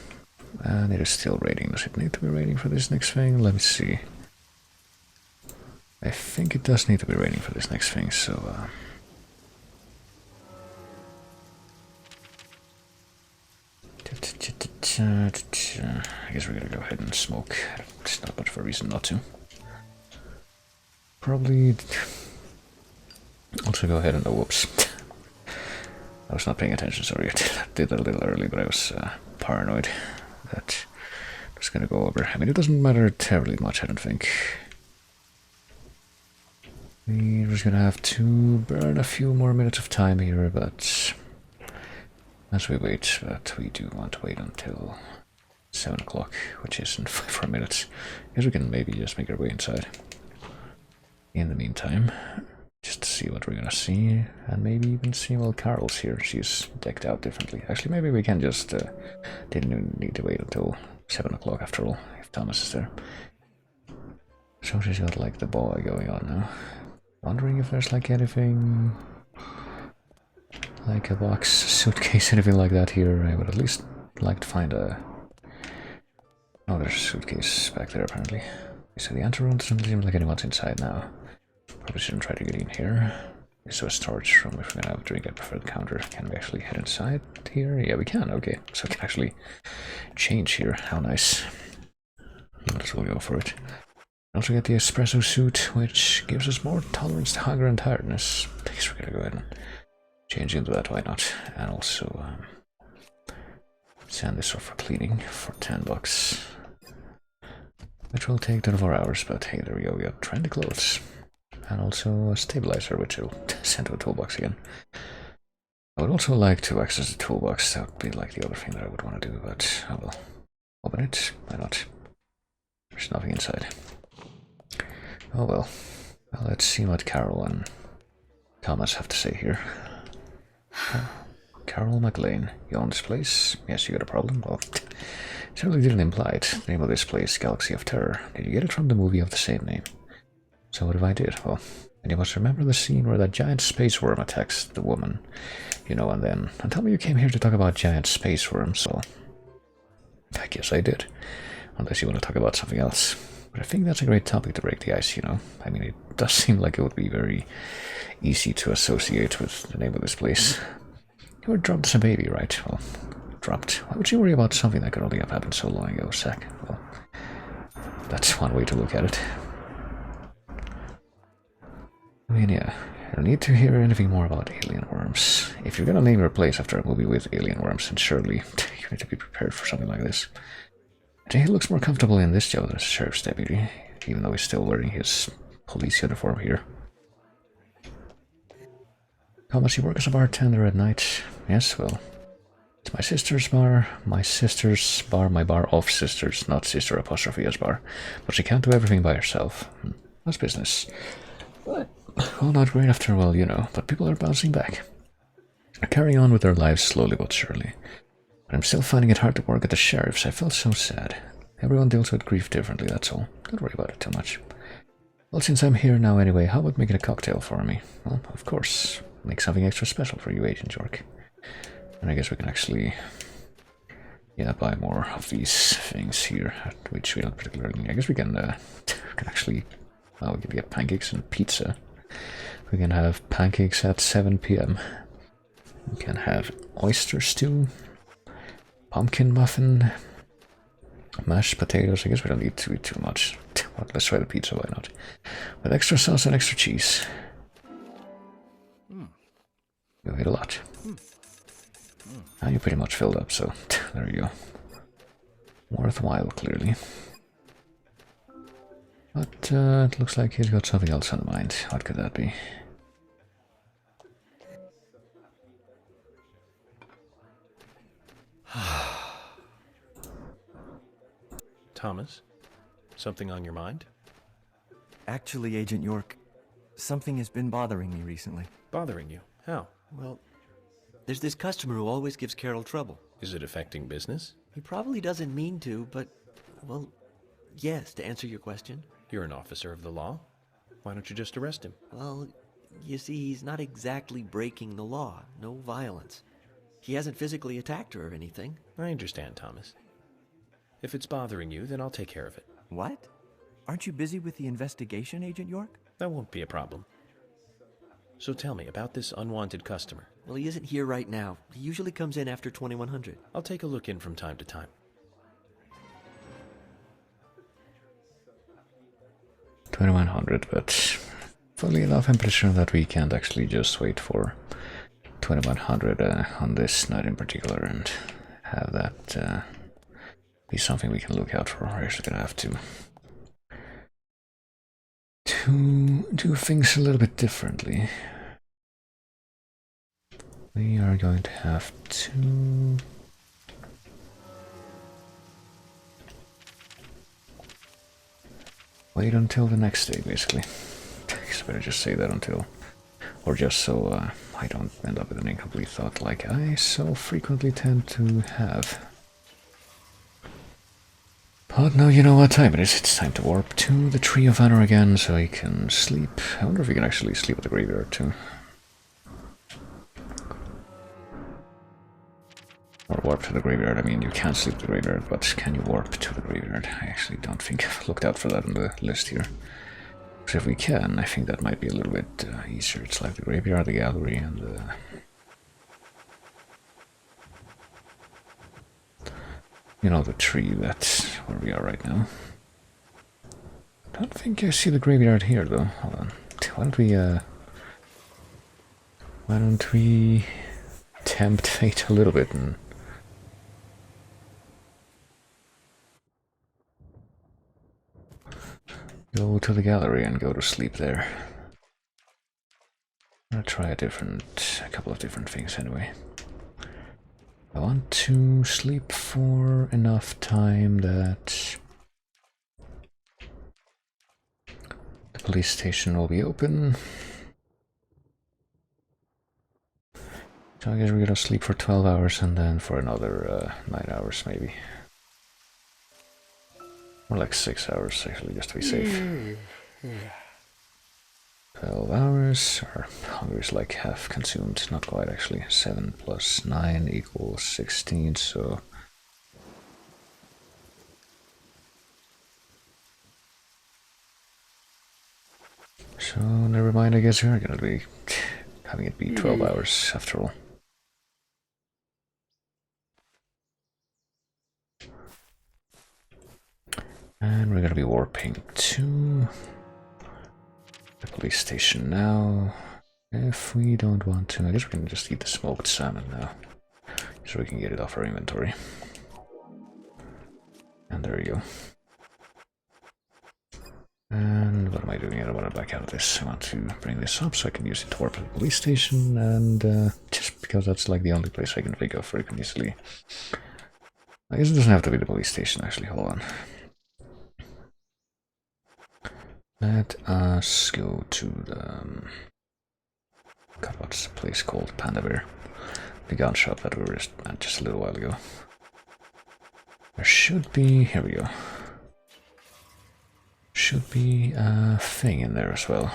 and it is still raiding. Does it need to be raiding for this next thing? Let me see. I think it does need to be raiding for this next thing, so I guess we're gonna go ahead and smoke. It's not much of a reason not to. Probably also go ahead and whoops. I was not paying attention, sorry. I did that a little early, but I was paranoid that I was gonna go over. I mean, it doesn't matter terribly much, I don't think. We're just gonna have to burn a few more minutes of time here, but as we wait, but we do want to wait until 7 o'clock, which is in 5 more minutes. I guess we can maybe just make our way inside. In the meantime, just to see what we're gonna see, and maybe even see while Carol's here. She's decked out differently. Actually, maybe we can just didn't even need to wait until 7 o'clock after all, if Thomas is there. So she's got like the boa going on now. Wondering if there's like anything like a box, suitcase, anything like that here. I would at least like to find a... Oh, there's a suitcase back there apparently. So the anteroom doesn't seem like anyone's inside now. Probably shouldn't try to get in here. So a storage room. If we're gonna have a drink, I prefer the counter. Can we actually head inside here? Yeah, we can. Okay, so we can actually change here. How nice. Might as well go for it. Also get the espresso suit, which gives us more tolerance to hunger and tiredness. I guess we're gonna go ahead and change into that, why not? And also send this off for cleaning for $10. Which will take 24 hours, but hey, there we go, we got trendy clothes. And also a stabilizer, which will send to a toolbox again. I would also like to access the toolbox. That would be like the other thing that I would want to do, but I will open it. Why not? There's nothing inside. Oh well. Well, let's see what Carol and Thomas have to say here. Carol McLean, you own this place? Yes, you got a problem? Well, it certainly didn't imply it. The name of this place, Galaxy of Terror. Did you get it from the movie of the same name? So what if I did? Well, and you must remember the scene where that giant space worm attacks the woman, you know, and tell me you came here to talk about giant space worms. Well, I guess I did. Unless you want to talk about something else. But I think that's a great topic to break the ice, you know. I mean, it does seem like it would be very easy to associate with the name of this place. You were dropped as a baby, right? Well, dropped. Why would you worry about something that could only have happened so long ago, Zach? Well, that's one way to look at it. I mean, yeah, I don't need to hear anything more about alien worms. If you're gonna name your place after a movie with alien worms, then surely you need to be prepared for something like this. I think he looks more comfortable in this job as a sheriff's deputy, even though he's still wearing his police uniform here. Thomas, you work as a bartender at night? Yes, well, it's my sister's bar, my bar of sisters, not sister apostrophe as bar. But she can't do everything by herself. That's business. But, well, not great after a while, you know, but people are bouncing back. They're carrying on with their lives slowly but surely. But I'm still finding it hard to work at the sheriff's. I felt so sad. Everyone deals with grief differently, that's all. Don't worry about it too much. Well, since I'm here now anyway, how about making a cocktail for me? Well, of course, make something extra special for you, Agent York. And I guess we can actually, yeah, buy more of these things here, which we don't particularly need. I guess we can actually, we can get pancakes and pizza. We can have pancakes at 7 p.m. We can have oyster stew, pumpkin muffin, mashed potatoes. I guess we don't need to eat too much. Well, let's try the pizza, why not? With extra sauce and extra cheese. You'll eat a lot. Now you're pretty much filled up, so there you go. Worthwhile, clearly. But it looks like he's got something else on mind. What could that be? Thomas, something on your mind? Actually, Agent York, something has been bothering me recently. Bothering you? How? Well, there's this customer who always gives Carol trouble. Is it affecting business? He probably doesn't mean to, but, well, yes, to answer your question. You're an officer of the law. Why don't you just arrest him? Well, you see, he's not exactly breaking the law. No violence. He hasn't physically attacked her or anything. I understand, Thomas. If it's bothering you, then I'll take care of it. What? Aren't you busy with the investigation, Agent York? That won't be a problem. So tell me about this unwanted customer. Well, he isn't here right now. He usually comes in after 2100. I'll take a look in from time to time. 2100, but funnily enough, I'm pretty sure that we can't actually just wait for 2100 on this night in particular and have that be something we can look out for. We're actually gonna have to do things a little bit differently. We are going to have to wait until the next day, basically. I better just say that until, or just so I don't end up with an incomplete thought like I so frequently tend to have. But now you know what time it is. It's time to warp to the Tree of Honor again so he can sleep. I wonder if we can actually sleep at the graveyard too. Or warp to the graveyard. I mean, you can sleep at the graveyard, but can you warp to the graveyard? I actually don't think I've looked out for that on the list here. Because if we can, I think that might be a little bit easier. It's like the graveyard, the gallery, and the... you know, the tree, that's where we are right now. I don't think I see the graveyard here, though. Hold on. Why don't we tempt fate a little bit and... go to the gallery and go to sleep there. I'm gonna try a couple of different things anyway. I want to sleep for enough time that the police station will be open. So I guess we're gonna sleep for 12 hours and then for another 9 hours maybe. Or like 6 hours actually, just to be safe. 12 hours, our hunger is like half consumed, not quite actually. 7 plus 9 equals 16, so... so never mind, I guess we're gonna be having it be 12 hours after all. And we're gonna be warping to the police station now. If we don't want to, I guess we can just eat the smoked salmon now, so we can get it off our inventory. And there you go. And what am I doing? I don't want to back out of this. I want to bring this up so I can use it to warp to the police station, and just because that's like the only place I can think of where you can easily... I guess it doesn't have to be the police station actually, hold on. Let us go to the... God, what's the place called? Panda Bear. The gun shop that we were at just a little while ago. There should be... here we go. Should should be a thing in there as well.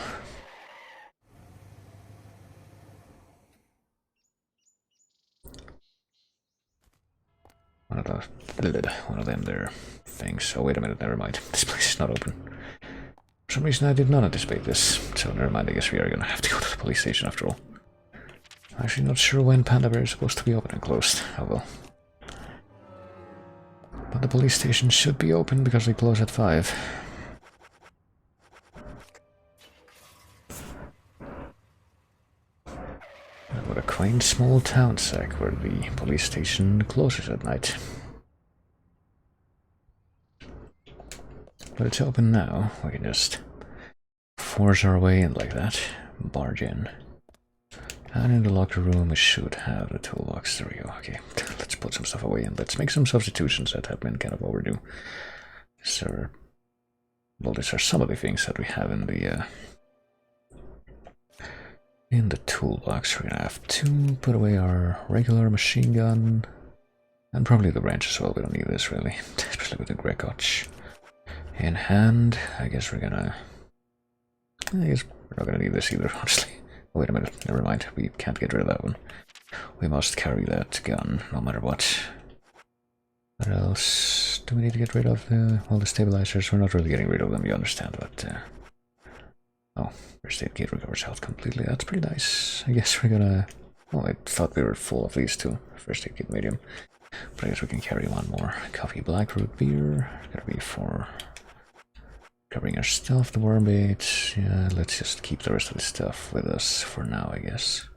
One of them there things. Oh, wait a minute, never mind. This place is not open. For some reason I did not anticipate this, so never mind, I guess we are gonna have to go to the police station after all. I'm actually not sure when Panda Bear is supposed to be open and closed. Oh well. But the police station should be open because we close at 5. What a quaint small town, Zach, where the police station closes at night. But it's open now. We can just force our way in like that. Barge in. And in the locker room we should have the toolbox. There we go. Okay, let's put some stuff away and let's make some substitutions that have been kind of overdue. So, well, these are some of the things that we have in the toolbox. We're gonna have to put away our regular machine gun and probably the wrench as well. We don't need this really, especially with the Grekotch in hand. I guess we're not gonna need this either, honestly. Oh, wait a minute, never mind. We can't get rid of that one. We must carry that gun no matter what. What else do we need to get rid of? All the stabilizers. We're not really getting rid of them, you understand, but oh, first aid kit recovers health completely. That's pretty nice. I guess we're gonna... Oh, I thought we were full of these two. First aid kit medium. But I guess we can carry one more. Coffee black root beer. Gotta be for covering our stuff, the worm bait. Yeah, let's just keep the rest of the stuff with us for now, I guess.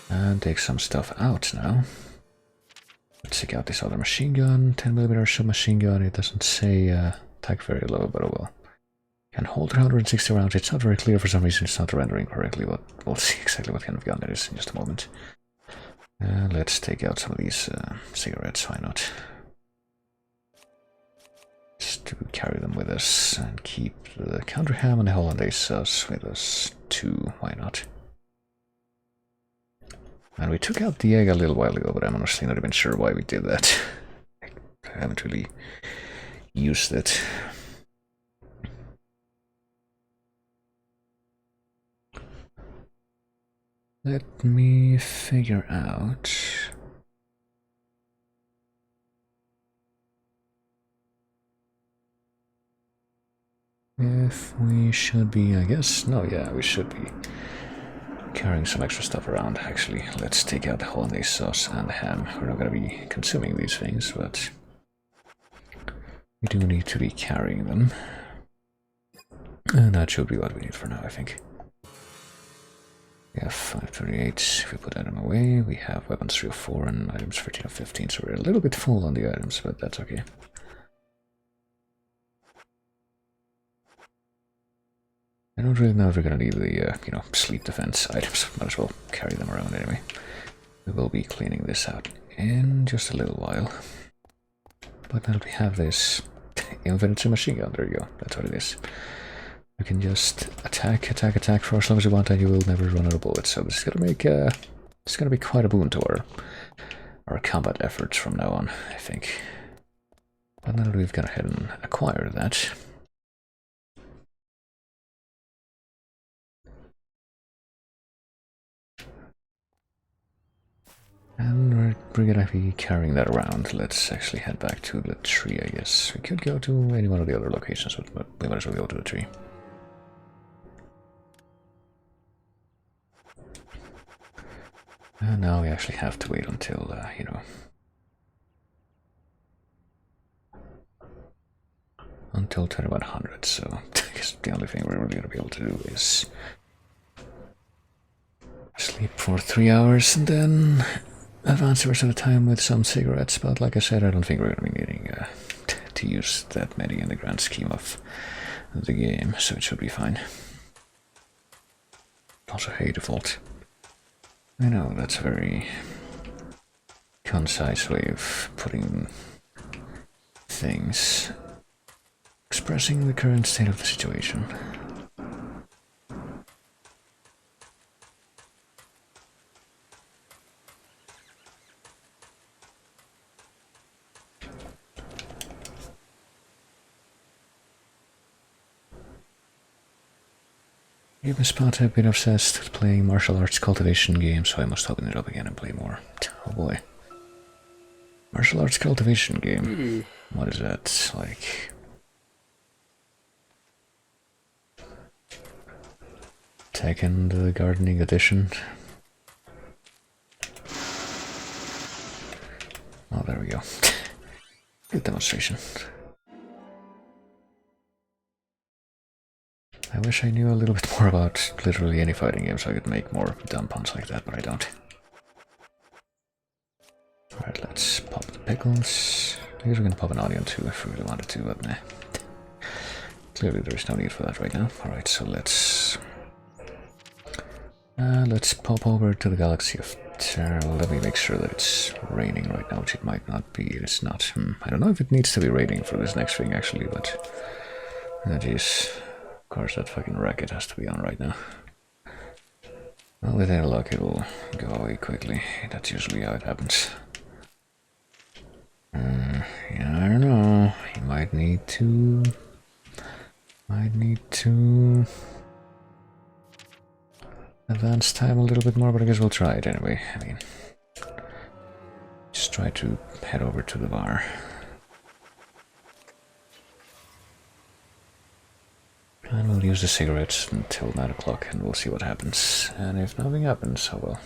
And take some stuff out now. Let's check out this other machine gun, 10mm submachine gun. It doesn't say attack very low, but oh well. Can hold 160 rounds. It's not very clear for some reason. It's not rendering correctly, but we'll see exactly what kind of gun it is in just a moment. Let's take out some of these cigarettes. Why not? Just to carry them with us and keep the counter ham and the hollandaise sauce with us too. Why not? And we took out the egg a little while ago, but I'm honestly not even sure why we did that. I haven't really used it. Let me figure out... if we should be, I guess... No, yeah, we should be carrying some extra stuff around, actually. Let's take out the hollandaise sauce and the ham. We're not going to be consuming these things, but we do need to be carrying them. And that should be what we need for now, I think. We have 538. If we put them away, we have weapons 3 of 4 and items 13 of 15, so we're a little bit full on the items, but that's okay. I don't really know if we're gonna need the, sleep defense items. Might as well carry them around anyway. We will be cleaning this out in just a little while. But now we have this infinite machine gun. There you go. That's what it is. You can just attack for as long as you want, and you will never run out of bullets. So this is gonna make it's gonna be quite a boon to our combat efforts from now on, I think. But now that we've gone ahead and acquired that. And we're gonna be carrying that around. Let's actually head back to the tree, I guess. We could go to any one of the other locations, but we might as well go to the tree. And now we actually have to wait until, until 2100, so I guess the only thing we're really gonna be able to do is sleep for 3 hours and then advance the rest of the time with some cigarettes, but like I said, I don't think we're going to be needing to use that many in the grand scheme of the game, so it should be fine. Also, hey, default. I know, that's a very concise way of putting things, expressing the current state of the situation. Game Spot have been obsessed with playing martial arts cultivation games, so I must open it up again and play more. Oh boy. Martial arts cultivation game. What is that like? Tekken the Gardening Edition. Oh, there we go. Good demonstration. I wish I knew a little bit more about literally any fighting game so I could make more dumb puns like that, but I don't. Alright, let's pop the pickles. I guess we can pop an onion too if we really wanted to, but nah. Clearly there is no need for that right now. Alright, so let's pop over to the galaxy of Terra. Let me make sure that it's raining right now, which it might not be. It's not. I don't know if it needs to be raining for this next thing actually, but jeez. Of course, that fucking racket has to be on right now. Well, with any luck, it will go away quickly. That's usually how it happens. Yeah, I don't know. You might need to advance time a little bit more, but I guess we'll try it anyway. I mean, just try to head over to the bar. And we'll use the cigarettes until 9 o'clock and we'll see what happens. And if nothing happens, oh well.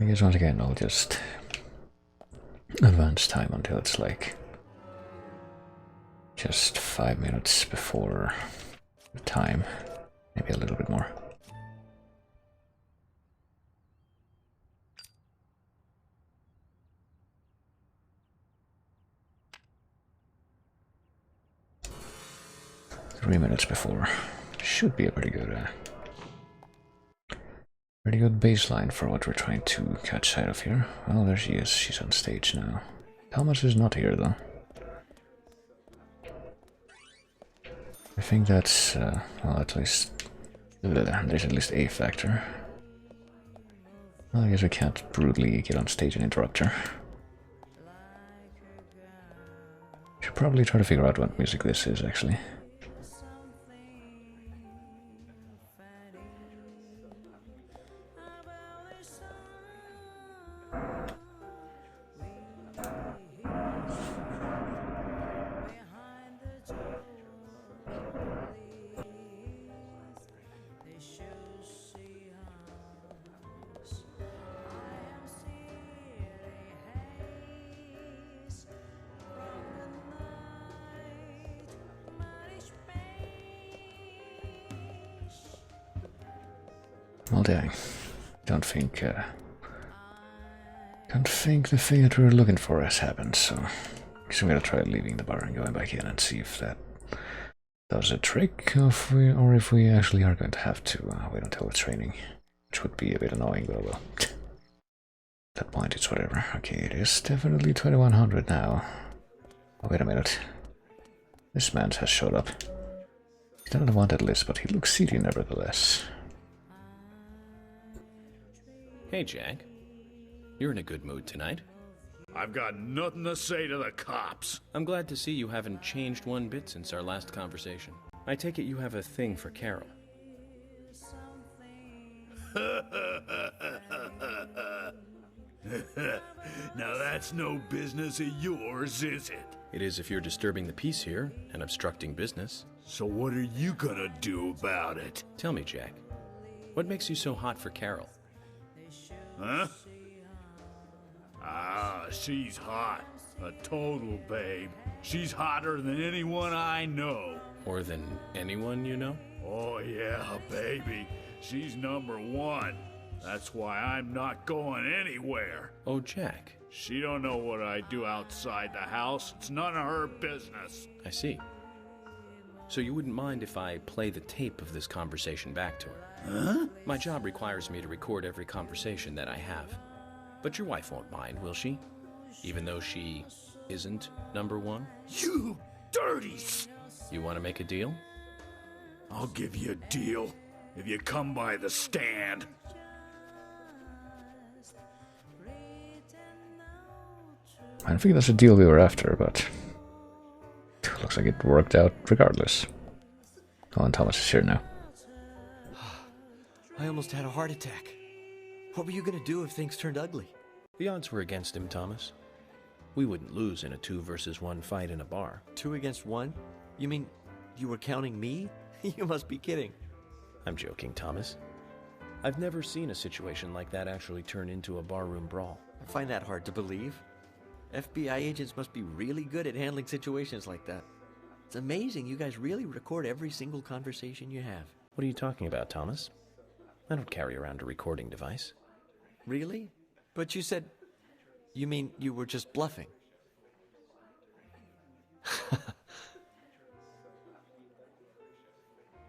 I guess once again I'll just advance time until it's like just 5 minutes before the time. Maybe a little bit more. Three minutes before. Should be a pretty good baseline for what we're trying to catch sight of here. Well, there she is. She's on stage now. Thomas is not here though. I think that's well, at least there's at least a factor. Well, I guess we can't brutally get on stage and interrupt her. Should probably try to figure out what music this is actually. Well, dang. Don't think the thing that we were looking for has happened, so I'm gonna try leaving the bar and going back in and see if that does a trick, or if we actually are going to have to wait until it's raining, which would be a bit annoying, but well. At that point, it's whatever. Okay, it is definitely 2100 now. Oh, wait a minute. This man has showed up. He's not on the wanted list, but he looks seedy nevertheless. Hey, Jack. You're in a good mood tonight. I've got nothing to say to the cops. I'm glad to see you haven't changed one bit since our last conversation. I take it you have a thing for Carol. Now that's no business of yours, is it? It is if you're disturbing the peace here and obstructing business. So what are you gonna do about it? Tell me, Jack. What makes you so hot for Carol? Huh? Ah, she's hot. A total babe. She's hotter than anyone I know. More than anyone you know? Oh yeah, baby. She's #1. That's why I'm not going anywhere. Oh, Jack. She don't know what I do outside the house. It's none of her business. I see. So you wouldn't mind if I play the tape of this conversation back to her? Huh? My job requires me to record every conversation that I have. But your wife won't mind, will she? Even though she isn't #1? You dirty... You want to make a deal? I'll give you a deal if you come by the stand. I don't think that's the deal we were after, but looks like it worked out regardless. Oh, and Thomas is here now. I almost had a heart attack. What were you gonna do if things turned ugly? The odds were against him, Thomas. We wouldn't lose in a 2-versus-1 fight in a bar. 2 against 1? You mean you were counting me? You must be kidding. I'm joking, Thomas. I've never seen a situation like that actually turn into a barroom brawl. I find that hard to believe. FBI agents must be really good at handling situations like that. It's amazing you guys really record every single conversation you have. What are you talking about, Thomas? I don't carry around a recording device. Really? But you said... You mean you were just bluffing?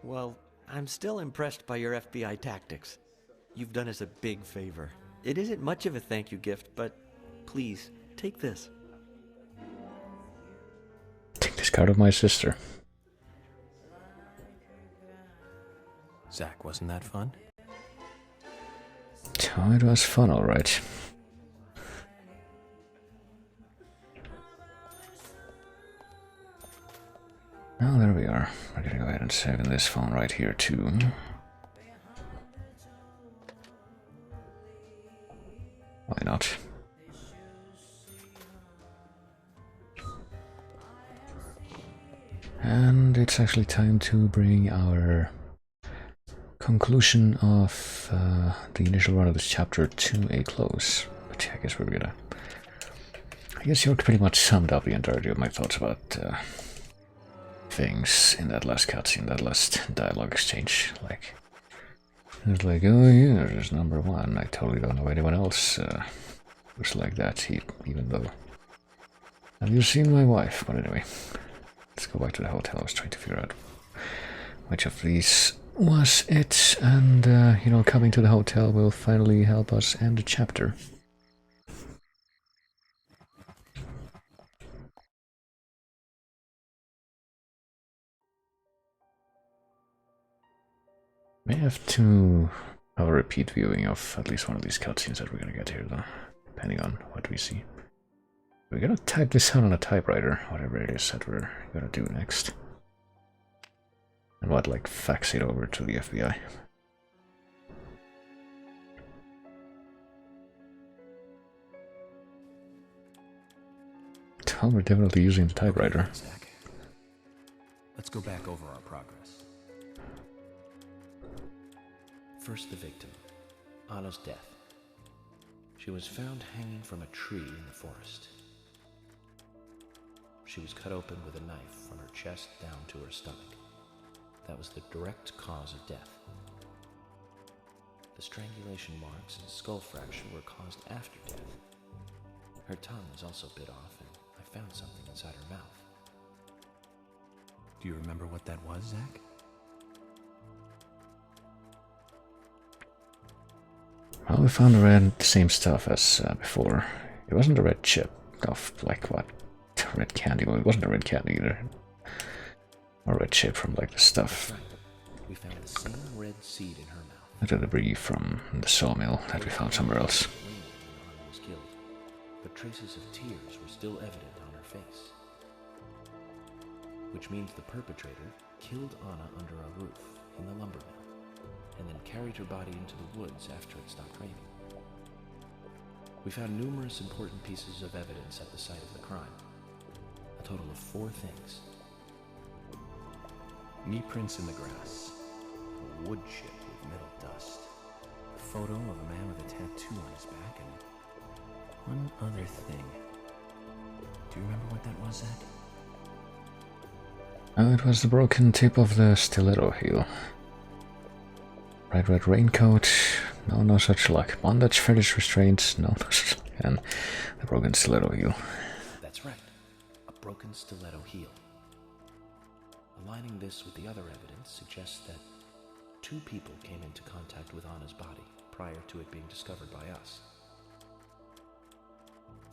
Well, I'm still impressed by your FBI tactics. You've done us a big favor. It isn't much of a thank you gift, but please, take this. Take this card of my sister. Zach, wasn't that fun? Oh, it was fun, alright. Well, there we are. We're gonna go ahead and save in this phone right here, too. Why not? And it's actually time to bring our conclusion of the initial run of this chapter to a close. But yeah, I guess we're gonna... I guess you pretty much summed up the entirety of my thoughts about things in that last cutscene, that last dialogue exchange. Like, it's like, oh yeah, there's number 1. I totally don't know anyone else who's like that, even though... Have you seen my wife? But anyway, let's go back to the hotel. I was trying to figure out which of these was it, and you know, coming to the hotel will finally help us end the chapter. May have to have a repeat viewing of at least one of these cutscenes that we're gonna get here, though, depending on what we see. We're gonna type this out on a typewriter, whatever it is that we're gonna do next. And what, like, fax it over to the FBI. Well, we're definitely using the typewriter. Okay, Zach. Let's go back over our progress. First, the victim, Anna's death. She was found hanging from a tree in the forest. She was cut open with a knife from her chest down to her stomach. That was the direct cause of death. The strangulation marks and skull fracture were caused after death. Her tongue was also bit off, and I found something inside her mouth. Do you remember what that was, Zach? Well, we found the same stuff as before. It wasn't a red chip of, like, what? Red candy. Well, it wasn't a red candy either. Or red chip from, like, the stuff. Right. We found the same red seed in her mouth. The debris from the sawmill that we found somewhere else. Anna was killed, but traces of tears were still evident on her face. Which means the perpetrator killed Anna under a roof in the lumber mill, and then carried her body into the woods after it stopped raining. We found numerous important pieces of evidence at the site of the crime. A total of 4 things. Knee prints in the grass, a wood chip with metal dust, a photo of a man with a tattoo on his back, and one other thing. Do you remember what that was, Zach? Oh, it was the broken tip of the stiletto heel. Bright red raincoat, no such luck. Bondage, fetish restraints, no such luck. And the broken stiletto heel. That's right, a broken stiletto heel. Aligning this with the other evidence suggests that 2 people came into contact with Anna's body prior to it being discovered by us.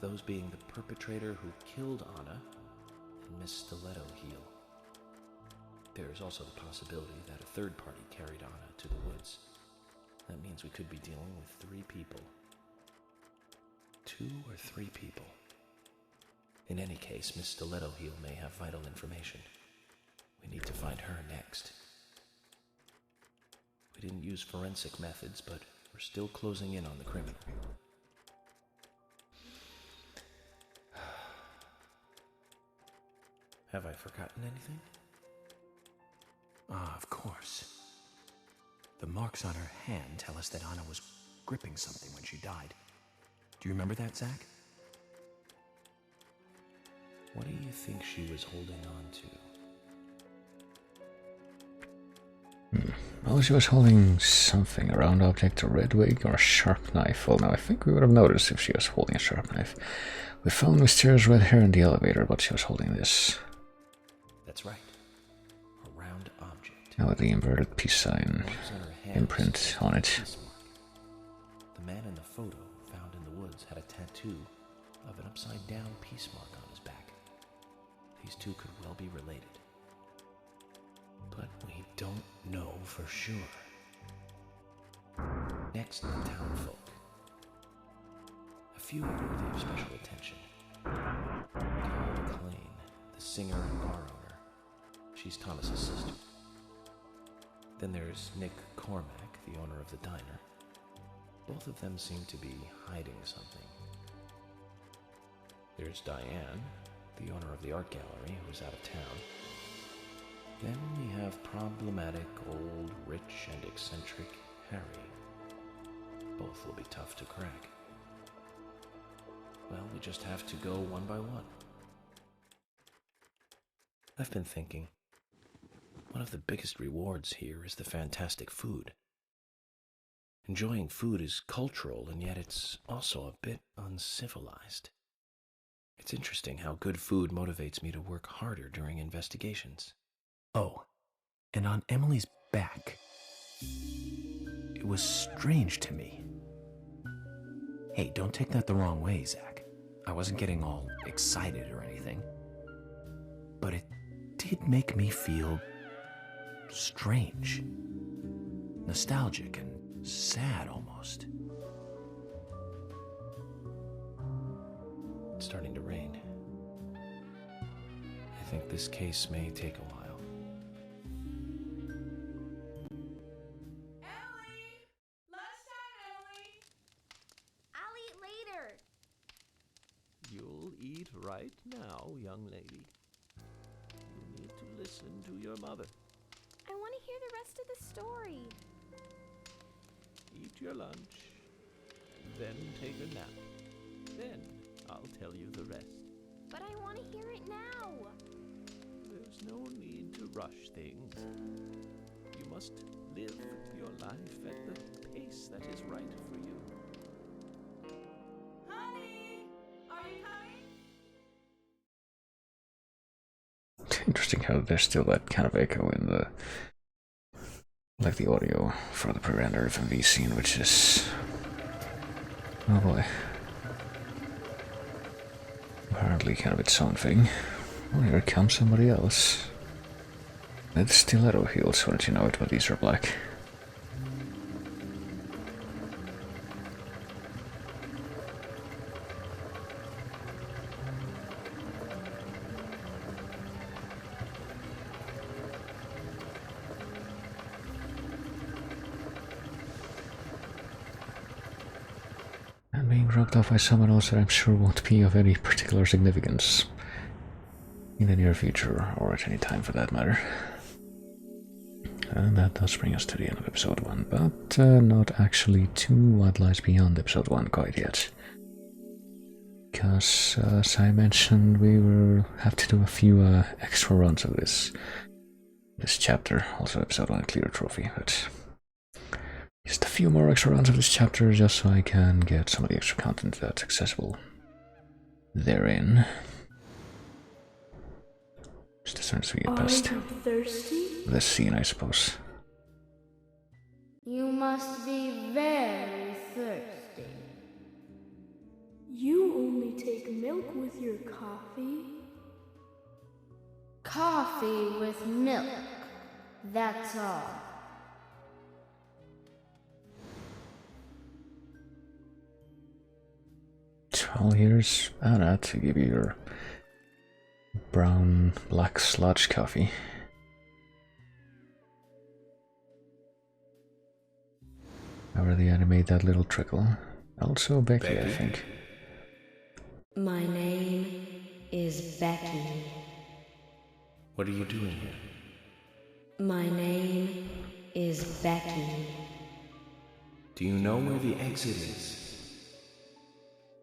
Those being the perpetrator who killed Anna and Miss Stiletto Heel. There is also the possibility that a third party carried Anna to the woods. That means we could be dealing with 3 people. 2 or 3 people. In any case, Miss Stiletto Heel may have vital information. We need to find her next. We didn't use forensic methods, but we're still closing in on the criminal. Have I forgotten anything? Ah, of course. The marks on her hand tell us that Anna was gripping something when she died. Do you remember that, Zach? What do you think she was holding on to? Well, she was holding something, a round object, a red wig, or a sharp knife. Well, now I think we would have noticed if she was holding a sharp knife. We found mysterious red hair in the elevator, but she was holding this. That's right. A round object. Now with the inverted peace sign imprint on it. The man in the photo found in the woods had a tattoo of an upside-down peace mark on his back. These two could well be related. But we don't know for sure. Next, the townfolk. A few worthy of special attention. Carol McLean, the singer and bar owner. She's Thomas's sister. Then there's Nick Cormack, the owner of the diner. Both of them seem to be hiding something. There's Diane, the owner of the art gallery, who's out of town. Then we have problematic, old, rich, and eccentric Harry. Both will be tough to crack. Well, we just have to go one by one. I've been thinking, one of the biggest rewards here is the fantastic food. Enjoying food is cultural, and yet it's also a bit uncivilized. It's interesting how good food motivates me to work harder during investigations. Oh, and on Emily's back, it was strange to me. Hey, don't take that the wrong way, Zach. I wasn't getting all excited or anything. But it did make me feel strange. Nostalgic and sad almost. It's starting to rain. I think this case may take a while. You'll eat right now, young lady. You need to listen to your mother. I want to hear the rest of the story. Eat your lunch, and then take a nap. Then I'll tell you the rest. But I want to hear it now. There's no need to rush things. You must live your life at the pace that is right for you. Interesting how there's still that kind of echo in the, like the audio for the pre-rendered FMV scene, which is, oh boy, apparently kind of its own thing. Oh, here comes somebody else. With stiletto heels, so that you know it, but these are black. And being dropped off by someone else that I'm sure won't be of any particular significance in the near future, or at any time for that matter. And that does bring us to the end of episode 1, but not actually to what lies beyond episode 1 quite yet. Because, as I mentioned, we will have to do a few extra runs of this chapter. Also episode 1 clear trophy, but just a few more extra runs of this chapter just so I can get some of the extra content that's accessible therein. Just as soon as we get past this scene, I suppose. You must be very thirsty. You only take milk with your coffee? Coffee with milk. That's all. Well, here's Anna to give you your brown black sludge coffee. I really animate that little trickle. Also Becky, I think. My name is Becky. What are you doing here? My name is Becky. Do you know where the exit is?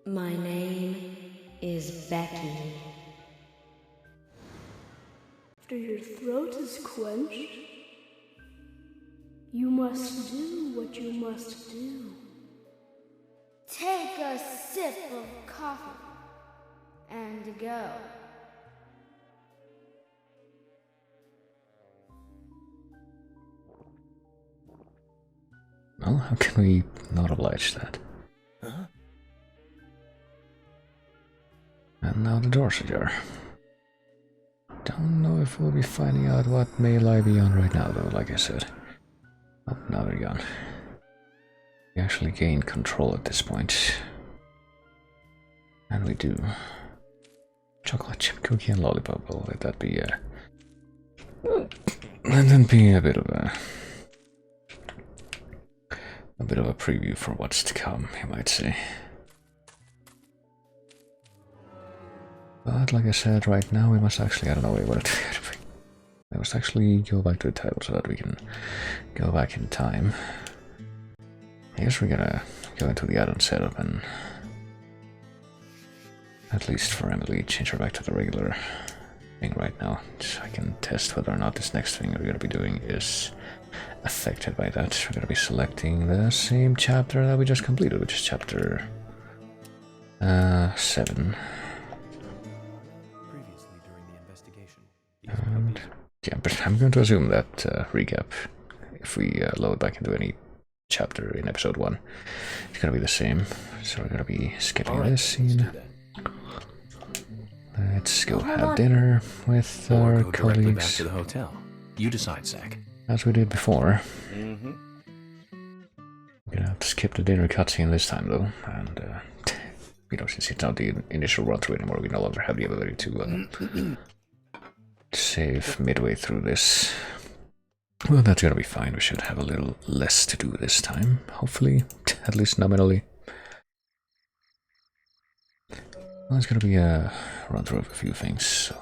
My name is Becky. After your throat is quenched, you must do what you must do. Take a sip of coffee and go. Well, how can we not oblige that? Huh? And now the door's ajar. Don't know if we'll be finding out what mail I be on right now, though, like I said. Oh, now they're gone. We actually gain control at this point. And we do. Chocolate chip cookie and lollipop. Well, let that be let that be a bit of a preview for what's to come, you might say. But like I said, right now we must actually, I don't know what it I must actually go back to the title so that we can go back in time. I guess we're gonna go into the add-on setup and, at least for Emily, change her back to the regular thing right now, so I can test whether or not this next thing we're gonna be doing is affected by that. We're gonna be selecting the same chapter that we just completed, which is chapter 7. Previously during the investigation. And yeah, but I'm going to assume that recap, if we load back into any chapter in episode 1, it's gonna be the same. So we're gonna be skipping this scene. Let's go have dinner with our go directly back colleagues, to the hotel. You decide, Zach. as we did before. Mm-hmm. We're gonna have to skip the dinner cutscene this time, though, and you know, since it's not the initial run-through anymore, we no longer have the ability to save midway through this. Well, that's gonna be fine. We should have a little less to do this time, hopefully, at least nominally. Well, it's gonna be a run-through of a few things. So,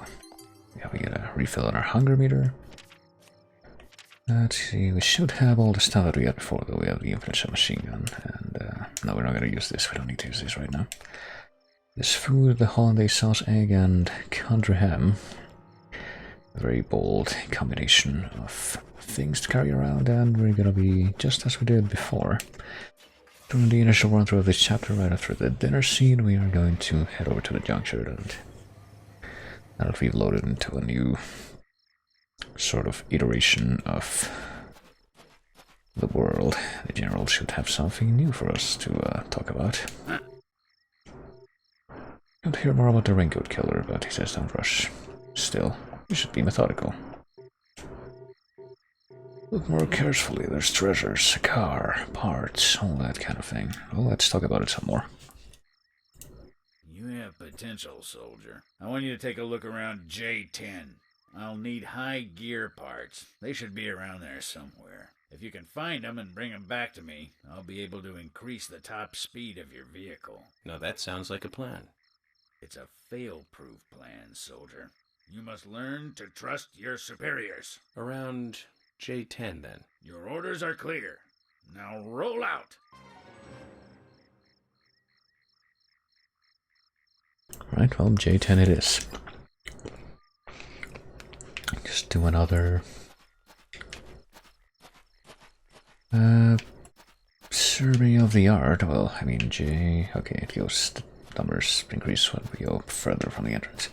yeah, we get a refill on our hunger meter. Let's see, we should have all the stuff that we had before, though. We have the influential machine gun, and no, we're not gonna use this. We don't need to use this right now. This food, the hollandaise sauce, egg, and country ham. A very bold combination of things to carry around, and we're gonna be just as we did before. During the initial run-through of this chapter, right after the dinner scene, we are going to head over to the junkyard, and that'll be loaded into a new sort of iteration of the world. The general should have something new for us to talk about. Don't hear more about the raincoat killer, but he says don't rush. Still, we should be methodical. Look more carefully, there's treasures, a car, parts, all that kind of thing. Well, let's talk about it some more. You have potential, soldier. I want you to take a look around J10. I'll need high gear parts. They should be around there somewhere. If you can find them and bring them back to me, I'll be able to increase the top speed of your vehicle. Now that sounds like a plan. It's a fail-proof plan, soldier. You must learn to trust your superiors. Around J10, then. Your orders are clear. Now roll out. Right, well, J10 it is. Just do another survey of the yard. Well, I mean J. Okay, it goes. The numbers increase when we go further from the entrance.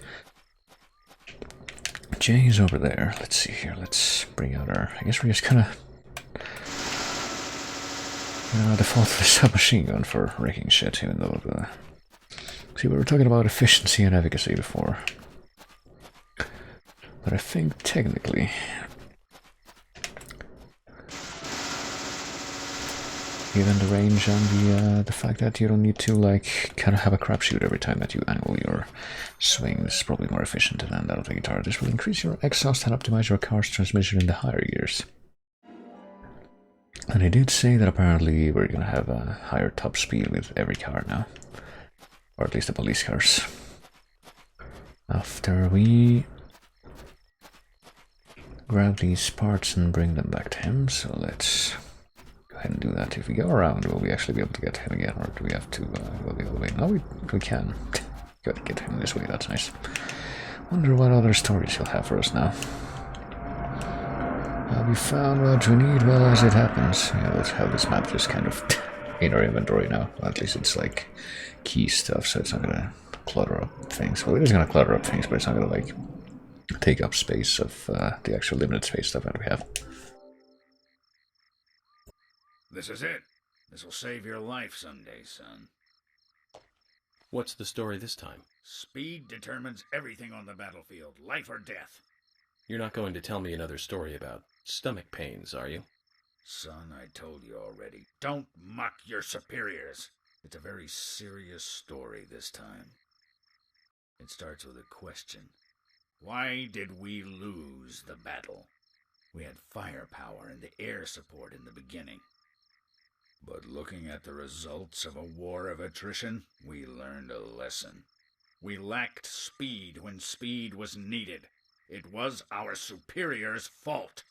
J is over there. Let's see here. Let's bring out our. I guess we're just gonna default to the submachine gun for wrecking shit, even though the. See, we were talking about efficiency and efficacy before. But I think technically, given the range and the fact that you don't need to like kind of have a crapshoot every time that you angle your swing, this is probably more efficient than that of the guitar. This will increase your exhaust and optimize your car's transmission in the higher gears. And he did say that apparently we're gonna have a higher top speed with every car now. Or at least the police cars. After we grab these parts and bring them back to him, so let's go ahead and do that. If we go around, will we actually be able to get him again, or do we have to go the other way? No, we can. Gotta get him this way, that's nice. Wonder what other stories he'll have for us now. We found what we need well as it happens. Yeah, let's have this map just kind of in our inventory now. At least it's like key stuff, so it's not gonna clutter up things. Well, it is gonna clutter up things, but it's not gonna like take up space of the actual limited space stuff that we have. This is it. This will save your life someday, son. What's the story this time? Speed determines everything on the battlefield, life or death. You're not going to tell me another story about stomach pains, are you? Son, I told you already. Don't mock your superiors. It's a very serious story this time. It starts with a question. Why did we lose the battle? We had firepower and the air support in the beginning. But looking at the results of a war of attrition, we learned a lesson. We lacked speed when speed was needed. It was our superiors' fault.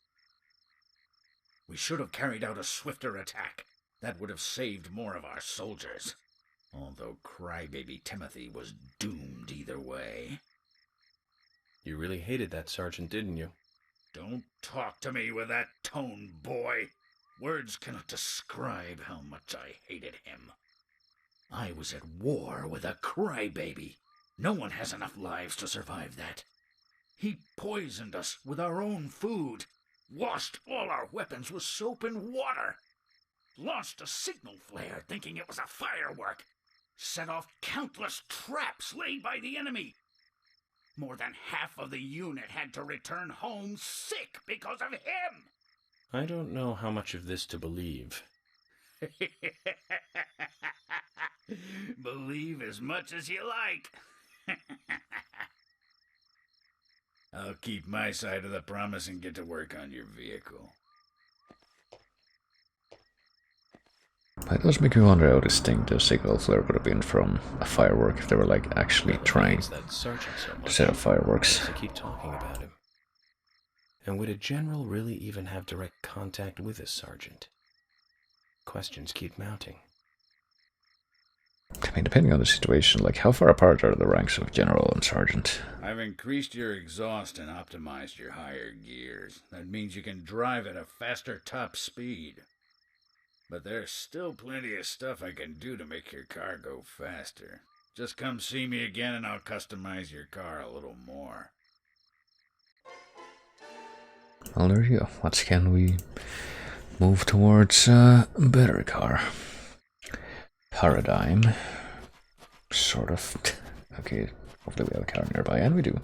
We should have carried out a swifter attack. That would have saved more of our soldiers. Although crybaby Timothy was doomed either way. You really hated that sergeant, didn't you? Don't talk to me with that tone, boy. Words cannot describe how much I hated him. I was at war with a crybaby. No one has enough lives to survive that. He poisoned us with our own food, washed all our weapons with soap and water, launched a signal flare thinking it was a firework, set off countless traps laid by the enemy. More than half of the unit had to return home sick because of him. I don't know how much of this to believe. Believe as much as you like. I'll keep my side of the promise and get to work on your vehicle. It does make me wonder how distinct the signal flare would have been from a firework if they were like actually trying That sergeant so to much. set off fireworks. To keep talking about him. And would a general really even have direct contact with a sergeant? Questions keep mounting. I mean, depending on the situation, like how far apart are the ranks of general and sergeant? I've increased your exhaust and optimized your higher gears. That means you can drive at a faster top speed. But there's still plenty of stuff I can do to make your car go faster. Just come see me again and I'll customize your car a little more. Well, there you go. Once again, we move towards a better car. Paradigm. Sort of. Okay, hopefully we have a car nearby, and we do.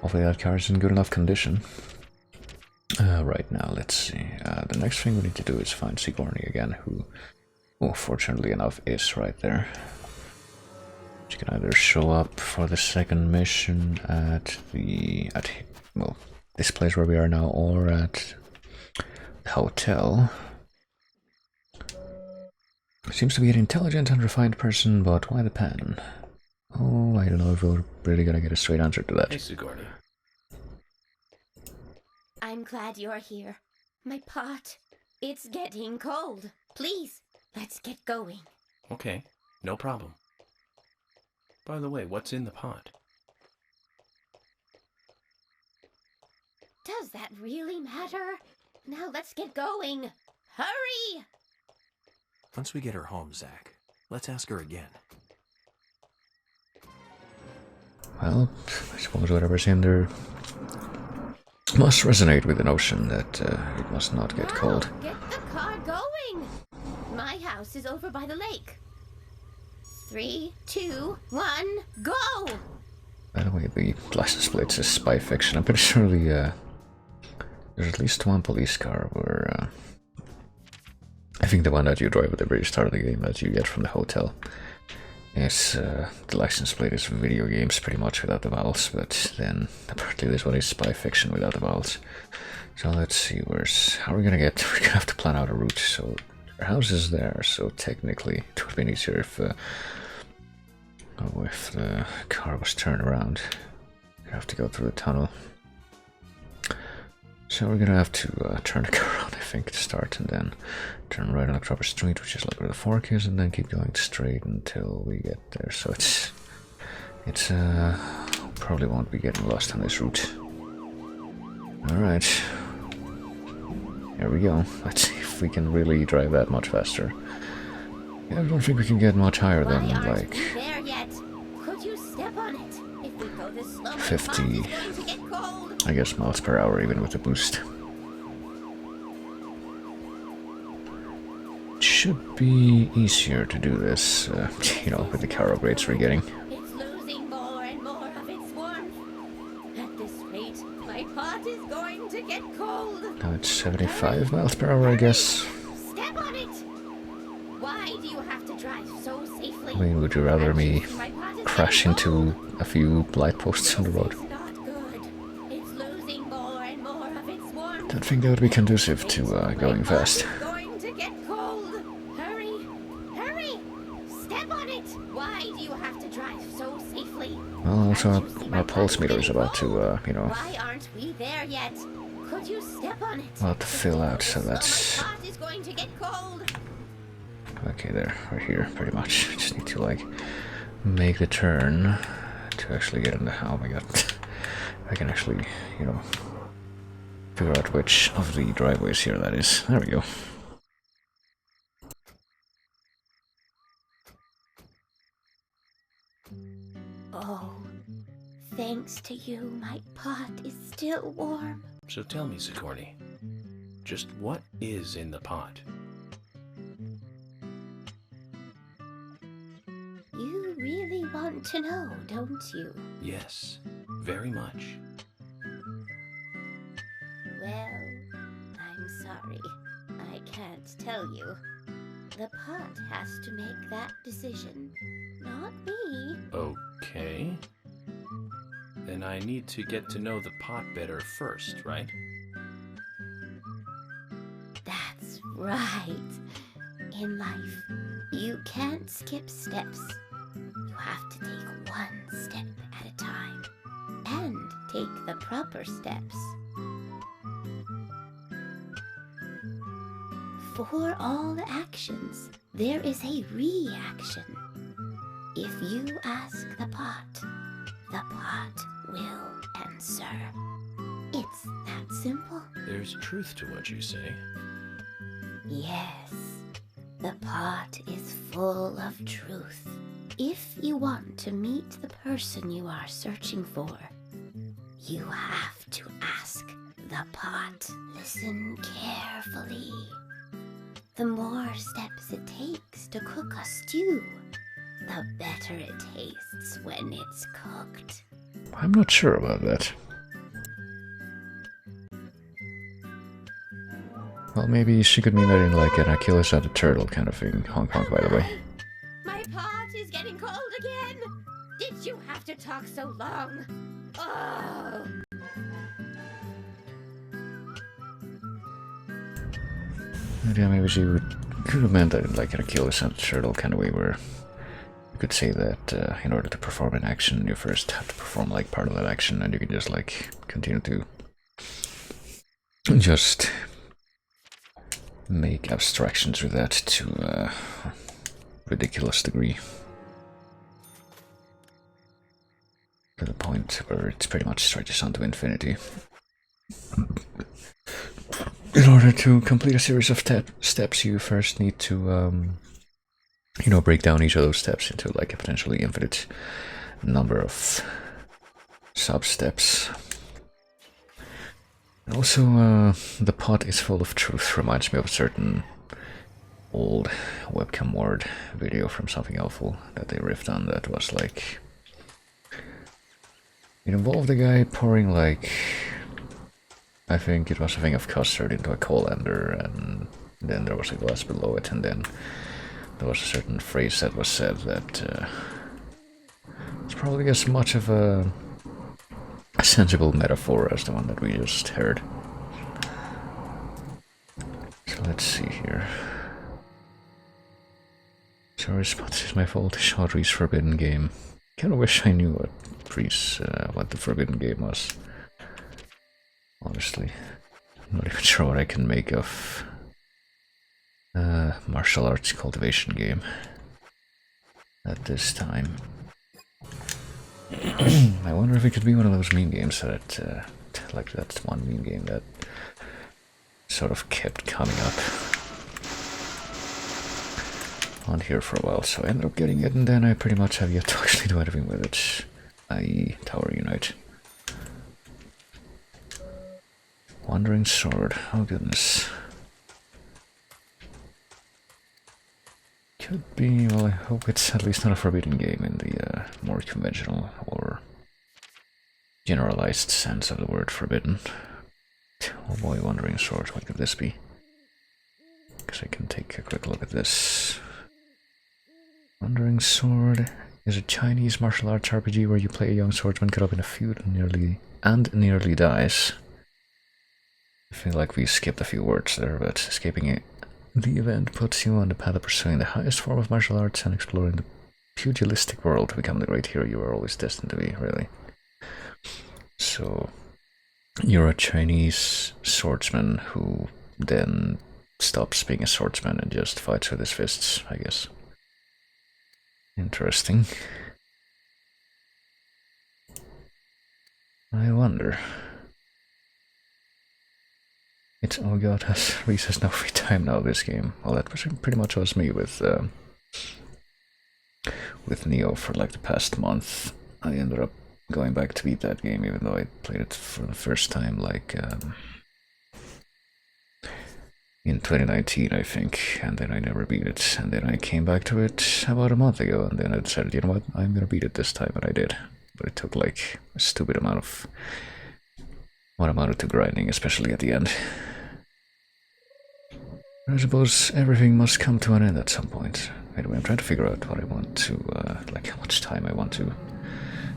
Hopefully that car is in good enough condition. Right now, let's see. The next thing we need to do is find Sigourney again, who, oh, fortunately enough, is right there. She can either show up for the second mission at well, this place where we are now, or at the hotel. Seems to be an intelligent and refined person, but why the pen? Oh, I don't know if we're really gonna get a straight answer to that. Hey, Sigourney. I'm glad you're here. My pot, it's getting cold. Please, let's get going. Okay, no problem. By the way, what's in the pot? Does that really matter? Now let's get going. Hurry! Once we get her home, Zach, let's ask her again. Well, I suppose whatever's in there must resonate with the notion that it must not get cold. Get the car going! My house is over by the lake. 3, 2, 1, go! By the way, the license plate says spy fiction. I'm pretty sure there's at least one police car where I think the one that you drive at the very start of the game that you get from the hotel. Yes, the license plate is video games pretty much without the vowels, but then apparently this one is spy fiction without the vowels. So let's see, how are we gonna get, we're gonna have to plan out a route. So our house is there, so technically it would have been easier if the car was turned around. We have to go through the tunnel. So we're gonna have to turn the car around, I think, to start, and then turn right on the proper street, which is like where the fork is, and then keep going straight until we get there. So it's probably won't be getting lost on this route. Alright. Here we go. Let's see if we can really drive that much faster. Yeah, I don't think we can get much higher than like There yet? Could you step on it? If we go this slow, 50, I guess, miles per hour, even with the boost. It should be easier to do this, you know, with the car upgrades we're getting. It's losing more and more of its warmth. At this rate, my pot is going to get cold. Now it's 75 miles per hour, I guess. Step on it. Why do you have to drive so safely? I mean, would you rather me crash into a few light posts on the road? It's losing more and more of its warmth. Don't think that would be conducive to going fast. Going to get cold. Hurry, hurry! Step on it. Why do you have to drive so safely? Well, also our pulse meter is about to, you know, Why aren't we there yet? Could you step on it? about to fill out, so that's... My pot is going to get cold. Okay, there, we're here, pretty much. Just need to, like, make the turn to actually get in the... Oh my god. I can actually, you know, figure out which of the driveways here that is. There we go. Oh, thanks to you, my pot is still warm. So tell me, Sigourney, just what is in the pot? You really want to know, don't you? Yes, very much. Well, I'm sorry. I can't tell you. The pot has to make that decision, not me. Okay. Then I need to get to know the pot better first, right? That's right. In life, you can't skip steps. You have to take one step at a time and take the proper steps. For all actions, there is a reaction. If you ask the pot will answer. It's that simple. There's truth to what you say. Yes, the pot is full of truth. If you want to meet the person you are searching for, you have to ask the pot. Listen carefully. The more steps it takes to cook a stew, the better it tastes when it's cooked. I'm not sure about that. Well, maybe she could mean that in like an Achilles and a turtle kind of thing. Honk honk, by the way. My pot is getting cold again! Did you have to talk so long? Oh! Yeah, maybe she could have meant that in like an Achilles and a turtle kind of way, where you could say that in order to perform an action, you first have to perform like part of that action, and you can just like continue to just make abstractions with that to a ridiculous degree. To the point where it pretty much stretches on to infinity. In order to complete a series of steps, you first need to, you know, break down each of those steps into like a potentially infinite number of sub-steps. Also, the pot is full of truth reminds me of a certain old webcam word video from Something Awful that they riffed on that was like... It involved a guy pouring like... I think it was a thing of custard into a colander, and then there was a glass below it, and then there was a certain phrase that was said that it's probably as much of a sensible metaphor as the one that we just heard. So let's see here. Sorry, this is my fault. Audrey's Forbidden Game. Kinda wish I knew what the Forbidden Game was. Honestly, I'm not even sure what I can make of martial arts cultivation game at this time. I wonder if it could be one of those meme games that, like that one meme game that sort of kept coming up on here for a while. So I ended up getting it, and then I pretty much have yet to actually do anything with it, i.e. Tower Unite. Wandering Sword, oh goodness. Could be, well I hope it's at least not a forbidden game in the more conventional or generalized sense of the word forbidden. Oh boy, Wandering Sword, what could this be? Because I can take a quick look at this. Wandering Sword is a Chinese martial arts RPG where you play a young swordsman caught up in a feud and nearly dies. I feel like we skipped a few words there, but escaping it. The event puts you on the path of pursuing the highest form of martial arts and exploring the pugilistic world to become the great hero you are always destined to be, really. So, you're a Chinese swordsman who then stops being a swordsman and just fights with his fists, I guess. Interesting. I wonder. It's, oh god, Reese has no free time now, this game. Well, that pretty much was me with Neo for like the past month. I ended up going back to beat that game, even though I played it for the first time like in 2019, I think, and then I never beat it. And then I came back to it about a month ago, and then I decided, you know what, I'm gonna beat it this time, and I did. But it took like a stupid amount of what amounted to grinding, especially at the end. I suppose everything must come to an end at some point. Anyway, I'm trying to figure out what I want to, like how much time I want to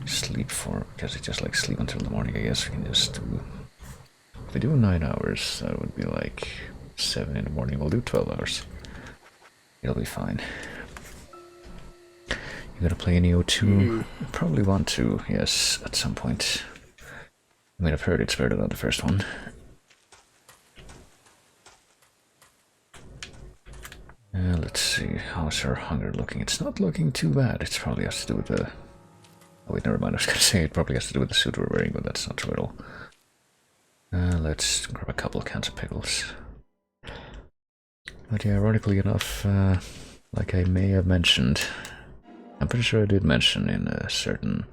sleep for, because it's just like sleep until the morning, I guess. We can just do, if we do 9 hours, that would be like 7 in the morning. We'll do 12 hours. It'll be fine. You gonna play Neo 2? Probably want to, yes, at some point. I mean, I've heard it's better than the first one. Let's see, how's our hunger looking? It's not looking too bad. It probably has to do with the... Oh wait, never mind, I was gonna say it probably has to do with the suit we're wearing, but that's not true at all. Let's grab a couple of cans of pickles. But yeah, ironically enough, like I may have mentioned, I'm pretty sure I did mention in a certain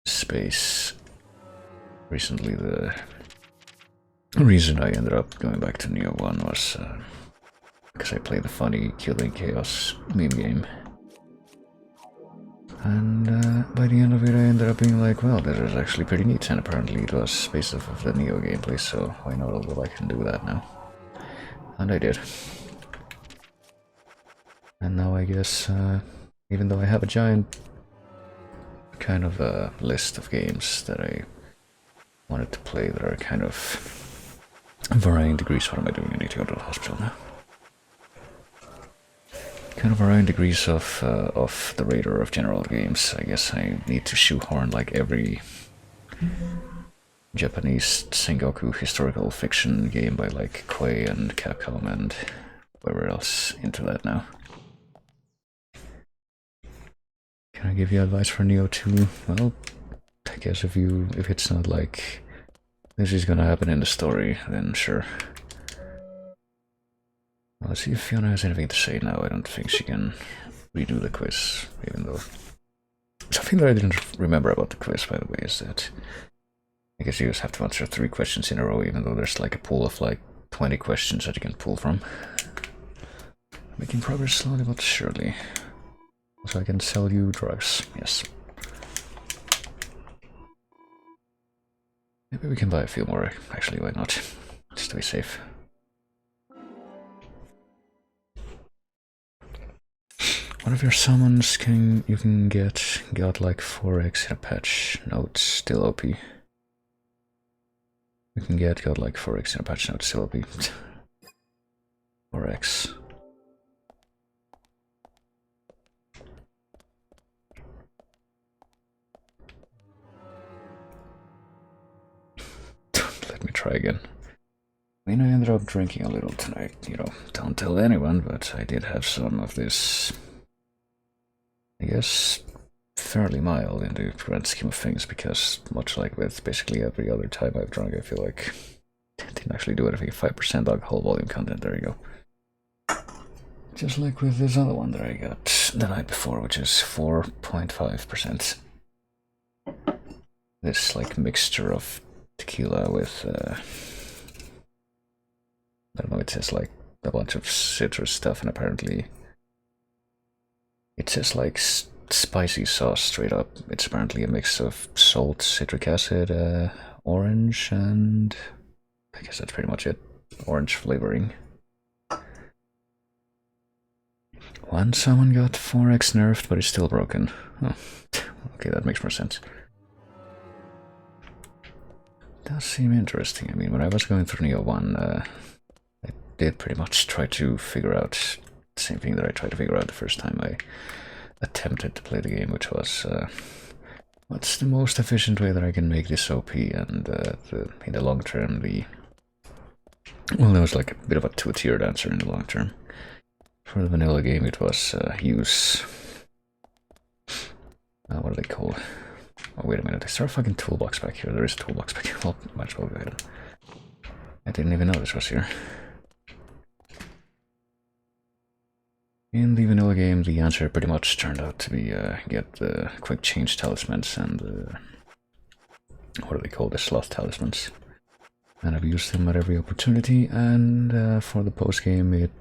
space recently, the reason I ended up going back to Neo 1 was because I played the funny Killing Chaos meme game. And by the end of it I ended up being like, well, this is actually pretty neat, and apparently it was based off of the Neo gameplay, so why not, I'll go back and do that now. And I did. And now I guess, even though I have a giant kind of a list of games that I wanted to play that are kind of varying degrees. What am I doing? I need to go to the hospital now. Kind of varying degrees of the radar of general games. I guess I need to shoehorn like every Japanese Sengoku historical fiction game by like Koei and Capcom and whoever else into that now. Can I give you advice for Neo 2? Well, I guess if it's not like this is gonna happen in the story, then sure. Well, let's see if Fiona has anything to say now. I don't think she can redo the quiz, even though... Something that I didn't remember about the quiz, by the way, is that I guess you just have to answer 3 questions in a row, even though there's like a pool of like 20 questions that you can pull from. Making progress slowly but surely. So I can sell you drugs, yes. Maybe we can buy a few more, actually, why not? Just to be safe. One of your summons you can get godlike 4x in a patch note, still OP. You can get godlike 4x in a patch note, still OP. 4x. Let me try again. I mean, I ended up drinking a little tonight, you know, don't tell anyone, but I did have some of this, I guess, fairly mild in the grand scheme of things, because much like with basically every other time I've drunk, I feel like I didn't actually do anything. 5% alcohol volume content, there you go. Just like with this other one that I got the night before, which is 4.5%. This, like, mixture of tequila with, I don't know, it says like a bunch of citrus stuff, and apparently it says like spicy sauce straight up. It's apparently a mix of salt, citric acid, orange, and I guess that's pretty much it. Orange flavoring. One summon got 4x nerfed, but it's still broken. Oh, okay, that makes more sense. Does seem interesting. I mean, when I was going through Neo 1, I did pretty much try to figure out the same thing that I tried to figure out the first time I attempted to play the game, which was what's the most efficient way that I can make this OP, and in the long term, well, there was like a bit of a two-tiered answer in the long term. For the vanilla game, it was use, what are they called? Oh, wait a minute, is there a fucking toolbox back here? There is a toolbox back here. Well, might as well go ahead. I didn't even know this was here. In the vanilla game, the answer pretty much turned out to be get the quick change talismans and what do they call the sloth talismans? And I've used them at every opportunity, and for the post game it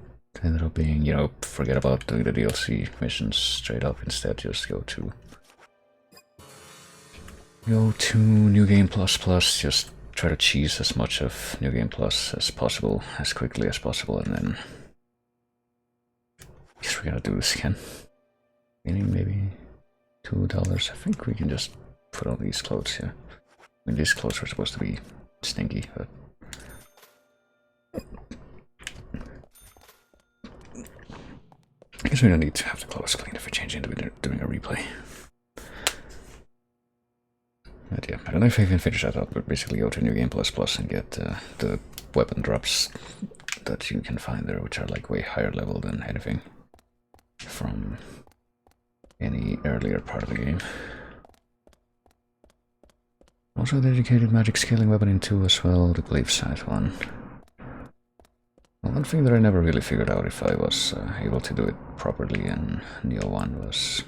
ended up being, you know, forget about doing the DLC missions straight up, instead just go to New Game Plus Plus, just try to cheese as much of New Game Plus as possible, as quickly as possible, and then I guess we're gonna do this again. Maybe $2. I think we can just put on these clothes here. I mean, these clothes are supposed to be stinky, but I guess we don't need to have the clothes cleaned if we change into doing a replay. But yeah, I don't know if I even finished that up, but basically go to New Game Plus Plus and get the weapon drops that you can find there, which are like way higher level than anything from any earlier part of the game. Also, a dedicated magic scaling weapon in 2 as well, the glaive scythe one. Well, one thing that I never really figured out if I was able to do it properly in Neo 1 was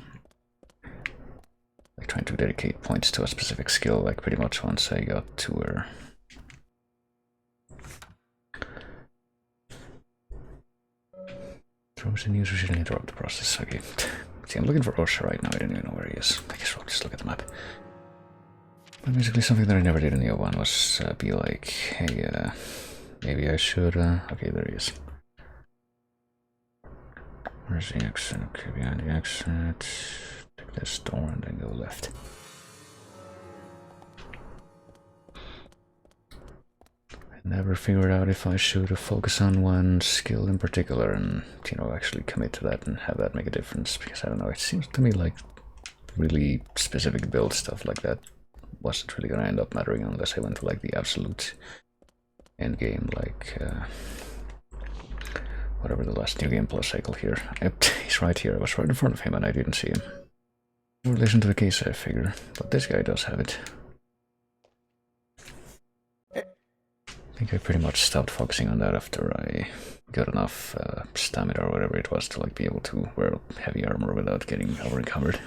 like trying to dedicate points to a specific skill, like pretty much once I got to where Throws in user should interrupt the process. Okay. See, I'm looking for Osha right now. I don't even know where he is. I guess we'll just look at the map. But basically something that I never did in Neo 1 was be like, hey, maybe I should, okay, there he is. Where's the exit? Okay, behind the exit. Take this door and then go left. I never figured out if I should focus on one skill in particular and, you know, actually commit to that and have that make a difference, because I don't know, it seems to me like really specific build stuff like that wasn't really gonna end up mattering unless I went to like the absolute end game, like whatever the last New Game Plus cycle here. Yep, he's right here. I was right in front of him and I didn't see him. In relation to the case, I figure, but this guy does have it. I think I pretty much stopped focusing on that after I got enough stamina or whatever it was to like be able to wear heavy armor without getting over-encumbered.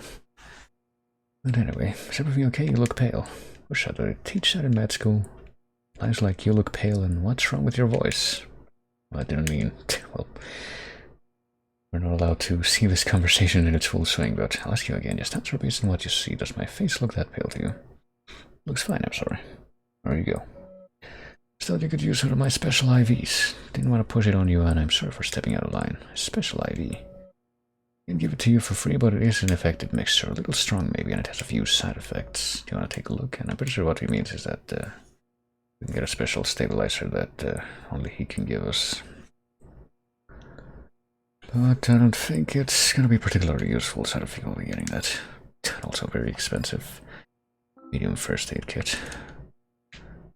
But anyway, is everything okay? You look pale. Wish I teach that in med school. Lines like, you look pale and what's wrong with your voice? Well, I didn't mean, well, we're not allowed to see this conversation in its full swing, but I'll ask you again, just answer based on what you see. Does my face look that pale to you? Looks fine, I'm sorry. There you go. Still, you could use one of my special IVs. Didn't want to push it on you, and I'm sorry for stepping out of line. Special IV. Can give it to you for free, but it is an effective mixture. A little strong maybe, and it has a few side effects. Do you want to take a look? And I'm pretty sure what he means is that we can get a special stabilizer that only he can give us. But I don't think it's going to be particularly useful, so I don't think we'll be getting that. Also very expensive. Medium first aid kit.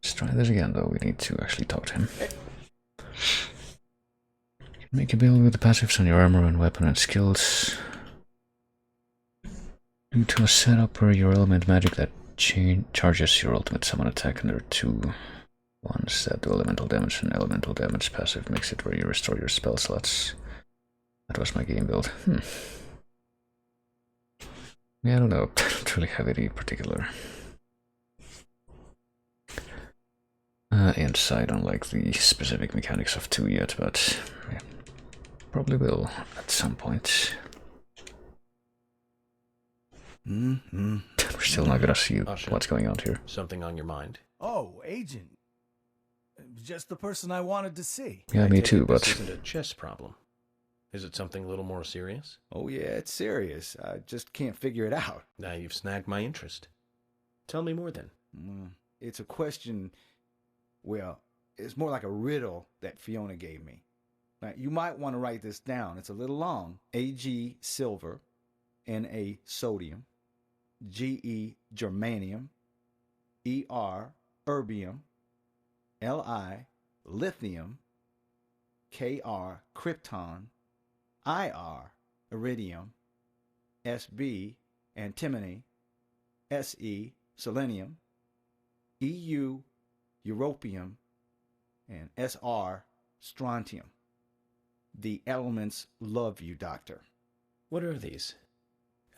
Let's try this again, though. We need to actually talk to him. Make a build with the passives on your armor and weapon and skills. Due to a setup where your element magic that charges your ultimate summon attack under 2 ones that do elemental damage and elemental damage passive makes it where you restore your spell slots. That was my game build. Yeah, I don't know. I don't really have any particular insight on like the specific mechanics of 2 yet, but yeah, probably will at some point. We're still not gonna see what's going on here. Something on your mind? Oh, Agent. Just the person I wanted to see. Yeah, me too, but... This isn't a chess problem. Is it something a little more serious? Oh yeah, it's serious. I just can't figure it out. Now you've snagged my interest. Tell me more then. It's a question, well, it's more like a riddle that Fiona gave me. Now, you might want to write this down. It's a little long. Ag silver, Na sodium, Ge germanium, Er erbium, Li lithium, Kr krypton, Ir iridium, Sb antimony, Se selenium, Eu europium, and Sr strontium. The elements love you, Doctor. What are these?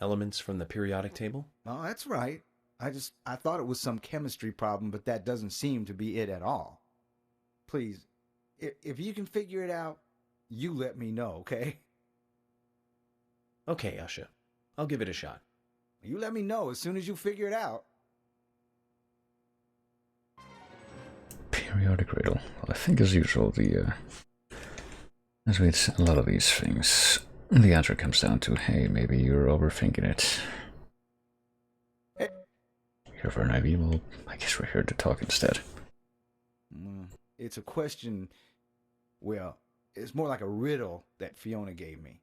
Elements from the periodic table? Oh, that's right. I thought it was some chemistry problem, but that doesn't seem to be it at all. Please, if you can figure it out, you let me know, okay? Okay, Usha. I'll give it a shot. You let me know as soon as you figure it out. Periodic riddle. Well, I think as usual, as with a lot of these things, the answer comes down to, hey, maybe you're overthinking it. Here for an IV? Well, I guess we're here to talk instead. It's a question, well, it's more like a riddle that Fiona gave me.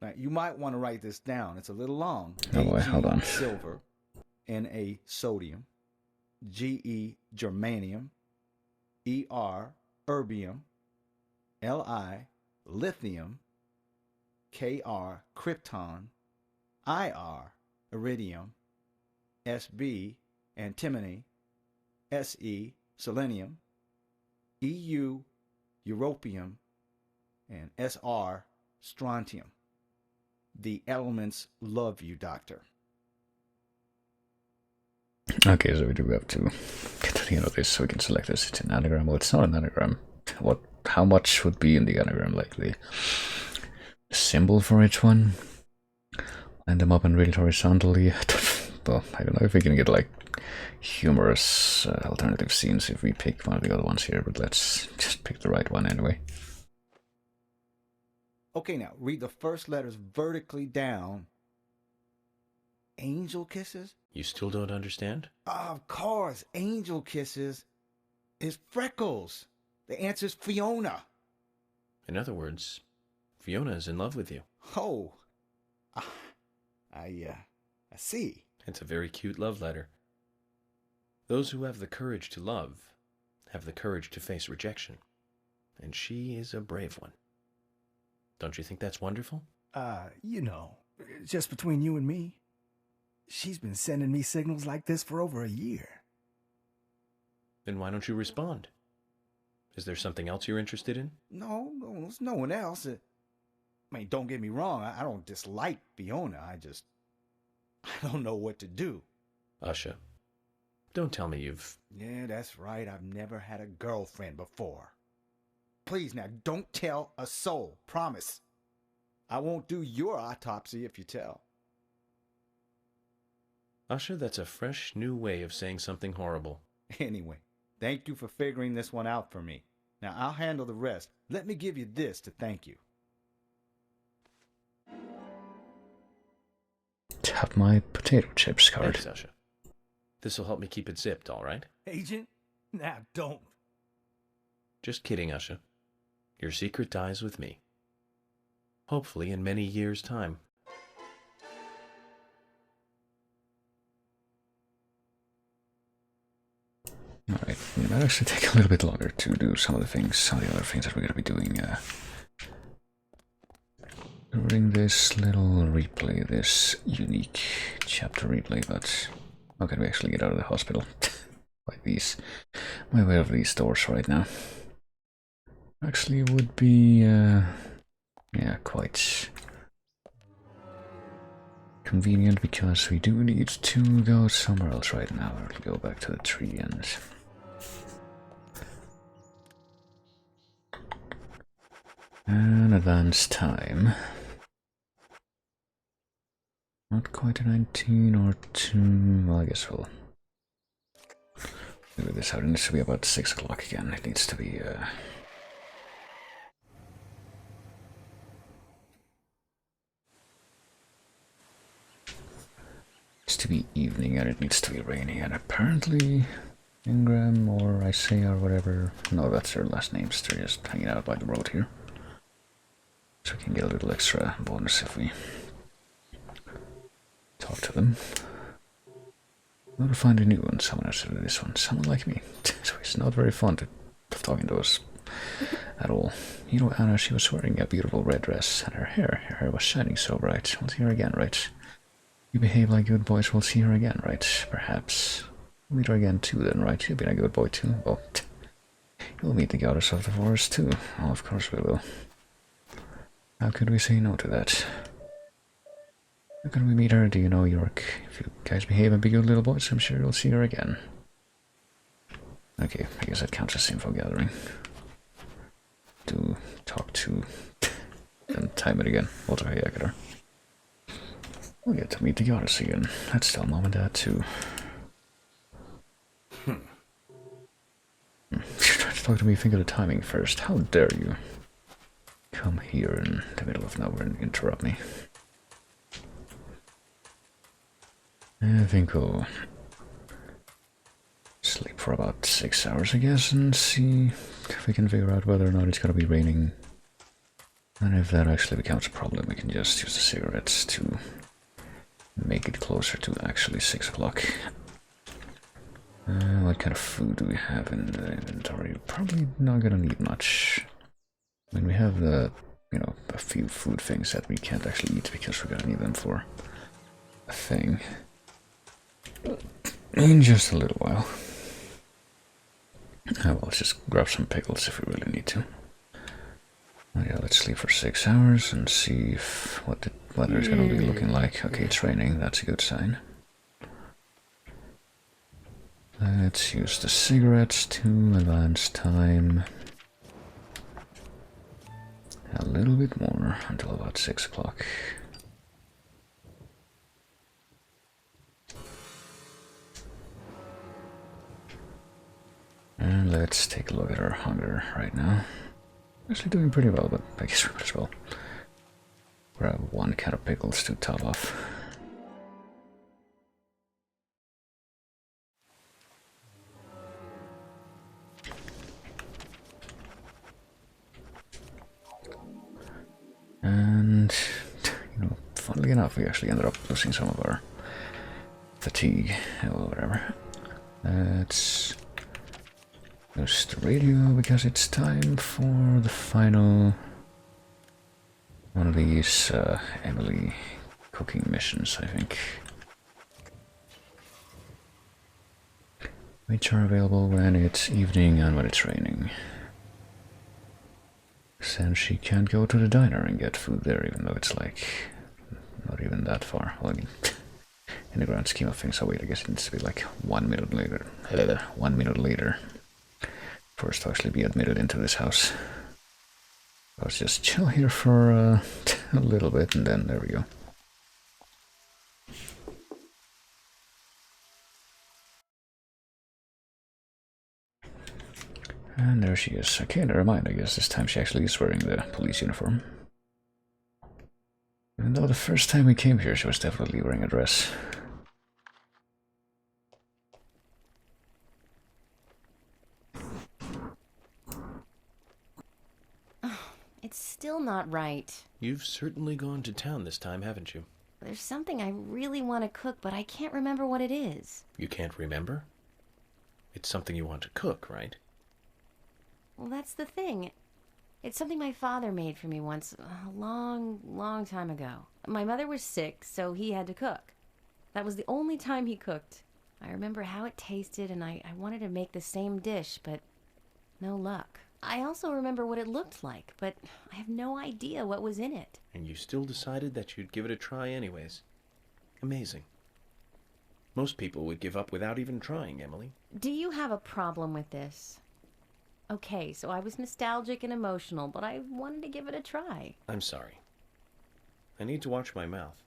Now, you might want to write this down. It's a little long. Oh boy, hold on. Silver, Na sodium, Ge germanium, Er erbium, Li lithium, Kr krypton, Ir iridium, Sb antimony, Se selenium, Eu europium, and Sr strontium. The elements love you, Doctor. Okay, so we do have to get to the end of this so we can select this. It's an anagram. Well, it's not an anagram. How much would be in the anagram? Like the symbol for each one? Line them up and read it horizontally. Well, I don't know if we can get like humorous alternative scenes if we pick one of the other ones here, but let's just pick the right one anyway. Okay, now read the first letters vertically down. Angel kisses? You still don't understand? Of course, angel kisses is Freckles. The answer's Fiona. In other words, Fiona is in love with you. Oh, I see. It's a very cute love letter. Those who have the courage to love have the courage to face rejection. And she is a brave one. Don't you think that's wonderful? You know, just between you and me, she's been sending me signals like this for over a year. Then why don't you respond? Is there something else you're interested in? No, there's no one else. I mean, don't get me wrong, I don't dislike Fiona, I don't know what to do. Usha, don't tell me you've... Yeah, that's right, I've never had a girlfriend before. Please now, don't tell a soul, promise. I won't do your autopsy if you tell. Usha, that's a fresh new way of saying something horrible. Anyway, thank you for figuring this one out for me. Now, I'll handle the rest. Let me give you this to thank you. have my potato chips card. Thanks, Usha. This'll help me keep it zipped, all right? Agent? Nah, don't. Just kidding, Usha. Your secret dies with me. Hopefully in many years' time. Alright, it might actually take a little bit longer to do some of the other things that we're gonna be doing during this little replay, this unique chapter replay, but how can we actually get out of the hospital? My way of these doors right now. Actually would be, yeah, quite convenient because we do need to go somewhere else right now. We'll go back to the tree and advance time. Not quite a 19 or 2. Well, I guess we'll do this out. It needs to be about 6 o'clock again. It needs to be evening, and it needs to be raining, and apparently Ingram or Isaiah or whatever, no, that's their last names, they're just hanging out by the road here. So we can get a little extra bonus if we talk to them. We'll find a new one, someone else to do this one, someone like me. So it's not very fun to talking to us at all. You know, Anna, she was wearing a beautiful red dress, and her hair was shining so bright. We'll see her again, right? You behave like good boys, we'll see her again, right? Perhaps. We'll meet her again too then, right? You've been a good boy too. Well, you'll meet the goddess of the forest too. Oh, of course we will. How could we say no to that? How can we meet her? Do you know, York? If you guys behave and be good little boys, I'm sure you'll see her again. Okay, I guess that counts as info gathering. To talk to... and time it again. Walter Hayakater. We'll get to meet the goddess again. Let's tell Mom and Dad too. You're trying to talk to me, think of the timing first. How dare you come here in the middle of nowhere and interrupt me. I think we'll sleep for about 6 hours, I guess, and see if we can figure out whether or not it's gonna be raining. And if that actually becomes a problem, we can just use the cigarettes to make it closer to actually 6 o'clock. What kind of food do we have in the inventory? Probably not gonna need much. I mean, we have the, you know, a few food things that we can't actually eat because we're gonna need them for a thing in just a little while. Well, let's just grab some pickles if we really need to. Oh, yeah, let's sleep for 6 hours and see if what the weather is going to be looking like. Okay, it's raining, that's a good sign. Let's use the cigarettes to advance time a little bit more until about 6 o'clock. And let's take a look at our hunger right now. Actually doing pretty well, but I guess we might as well grab 1 can of pickles to top off. And, you know, funnily enough, we actually ended up losing some of our fatigue, or whatever. Let's use the radio because it's time for the final one of these Emily cooking missions, I think. Which are available when it's evening and when it's raining. Since she can't go to the diner and get food there, even though it's like not even that far. Well, I mean, in the grand scheme of things, oh wait, I guess it needs to be like 1 minute later. 1 minute later. For us to actually be admitted into this house. Let's just chill here for a little bit, and then there we go. And there she is. Okay, never mind, I guess this time she actually is wearing the police uniform. Even though the first time we came here, she was definitely wearing a dress. It's still not right. You've certainly gone to town this time, haven't you? There's something I really want to cook, but I can't remember what it is. You can't remember? It's something you want to cook, right? Well, that's the thing. It's something my father made for me once, a long time ago. My mother was sick, so he had to cook. That was the only time he cooked. I remember how it tasted, and I wanted to make the same dish, but no luck. I also remember what it looked like, but I have no idea what was in it. And you still decided that you'd give it a try anyways. Amazing. Most people would give up without even trying, Emily. Do you have a problem with this? Okay, so I was nostalgic and emotional, but I wanted to give it a try. I'm sorry. I need to watch my mouth.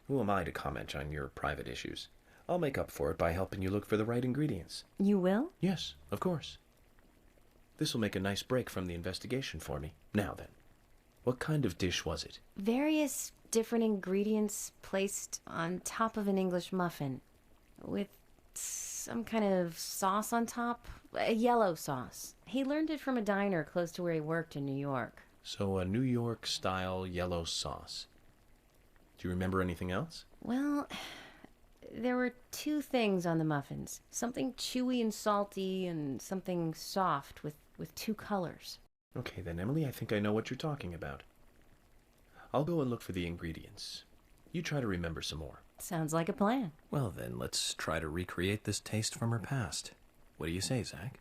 Who am I to comment on your private issues? I'll make up for it by helping you look for the right ingredients. You will? Yes, of course. This will make a nice break from the investigation for me. Now then, what kind of dish was it? Various different ingredients placed on top of an English muffin with some kind of sauce on top, a yellow sauce. He learned it from a diner close to where he worked in New York. So a New York-style yellow sauce. Do you remember anything else? Well, there were two things on the muffins. Something chewy and salty and something soft with two colors. Okay then, Emily, I think I know what you're talking about. I'll go and look for the ingredients. You try to remember some more. Sounds like a plan. Well then, let's try to recreate this taste from her past. What do you say, Zach?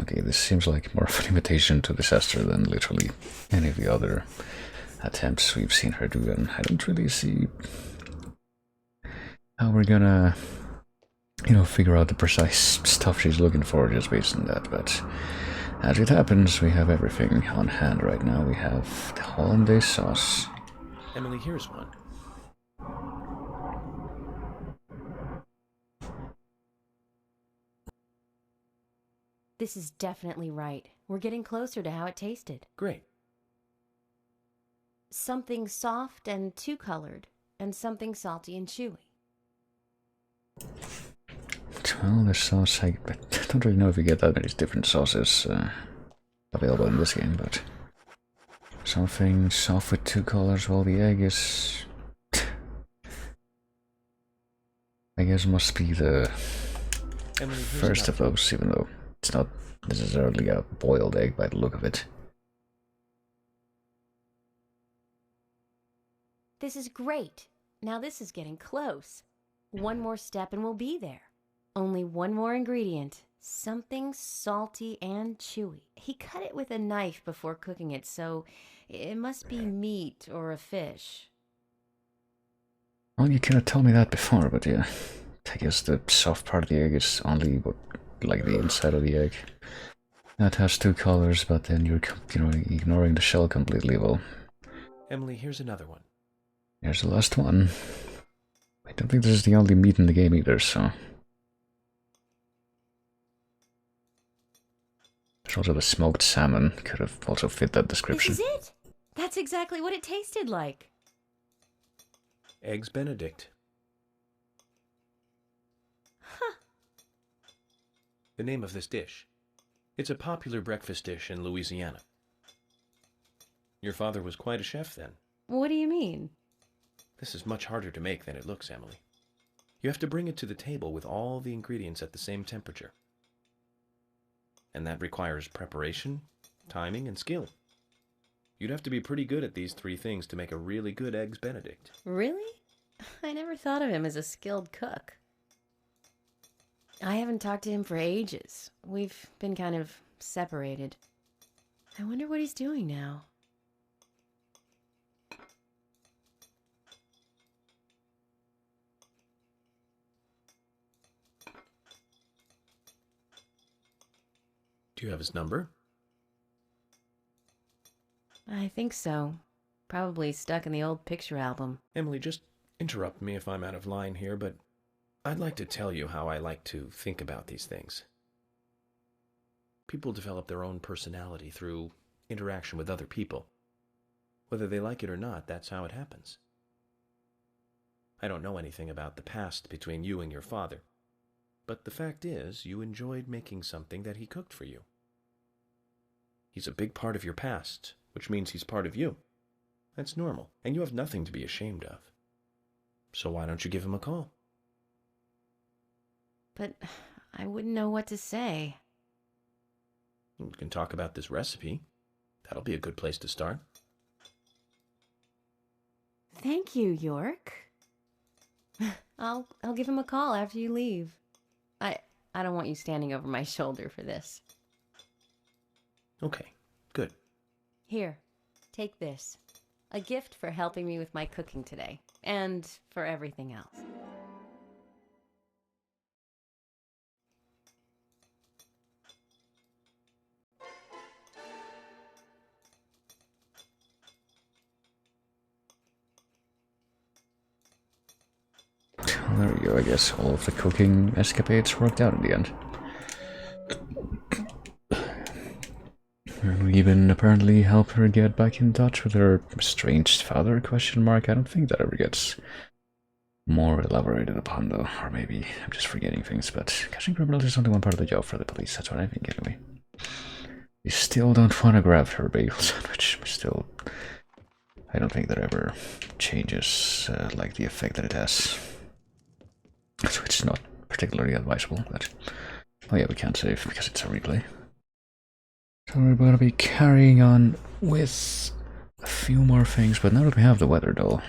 Okay, this seems like more of an invitation to disaster than literally any of the other attempts we've seen her do, and I don't really see how we're gonna, figure out the precise stuff she's looking for just based on that, but as it happens, we have everything on hand right now. We have the hollandaise sauce. Emily, here's one. This is definitely right. We're getting closer to how it tasted. Great. Something soft and two-colored, and something salty and chewy. Well, the sauce, I don't really know if you get that many different sauces available in this game, but something soft with two colors, well, the egg is, I guess, must be the Emily, first of those, even though it's not necessarily a boiled egg by the look of it. This is great. Now this is getting close. One more step and we'll be there. Only one more ingredient. Something salty and chewy. He cut it with a knife before cooking it, so it must be meat or a fish. Well, you kinda told me that before, but yeah. I guess the soft part of the egg is only like the inside of the egg. That has two colors, but then you're ignoring the shell completely. Well, Emily, here's another one. Here's the last one. I don't think this is the only meat in the game either, so... There's also the smoked salmon, could have also fit that description. This is it! That's exactly what it tasted like. Eggs Benedict. Huh. The name of this dish. It's a popular breakfast dish in Louisiana. Your father was quite a chef then. What do you mean? This is much harder to make than it looks, Emily. You have to bring it to the table with all the ingredients at the same temperature. And that requires preparation, timing, and skill. You'd have to be pretty good at these three things to make a really good Eggs Benedict. Really? I never thought of him as a skilled cook. I haven't talked to him for ages. We've been kind of separated. I wonder what he's doing now. Do you have his number? I think so. Probably stuck in the old picture album. Emily, just interrupt me if I'm out of line here, but I'd like to tell you how I like to think about these things. People develop their own personality through interaction with other people. Whether they like it or not, that's how it happens. I don't know anything about the past between you and your father, but the fact is, you enjoyed making something that he cooked for you. He's a big part of your past, which means he's part of you. That's normal, and you have nothing to be ashamed of. So why don't you give him a call? But I wouldn't know what to say. We can talk about this recipe. That'll be a good place to start. Thank you, York. I'll give him a call after you leave. I don't want you standing over my shoulder for this. Okay, good. Here, take this. A gift for helping me with my cooking today, and for everything else. Well, there we go, I guess all of the cooking escapades worked out in the end. And we even apparently help her get back in touch with her estranged father, question mark. I don't think that ever gets more elaborated upon though, or maybe I'm just forgetting things, but catching criminals is only one part of the job for the police, that's what I think anyway. We still don't want to grab her bagel sandwich, still, I don't think that ever changes like the effect that it has. So it's not particularly advisable, but oh yeah, we can't save because it's a replay. So we're going to be carrying on with a few more things, but now that we have the weather doll,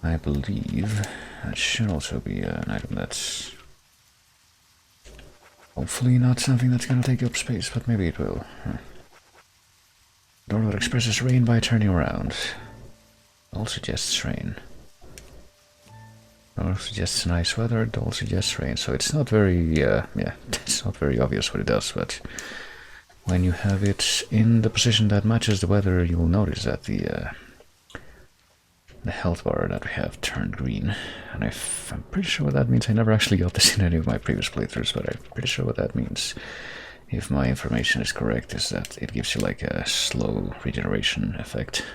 I believe that should also be an item that's hopefully not something that's going to take up space, but maybe it will. Door that expresses rain by turning around. All suggests rain. Door suggests nice weather, doll suggests rain, so it's not very, yeah, it's not very obvious what it does, but when you have it in the position that matches the weather, you will notice that the health bar that we have turned green, and I'm pretty sure what that means. I never actually got this in any of my previous playthroughs, but I'm pretty sure what that means, if my information is correct, is that it gives you like a slow regeneration effect.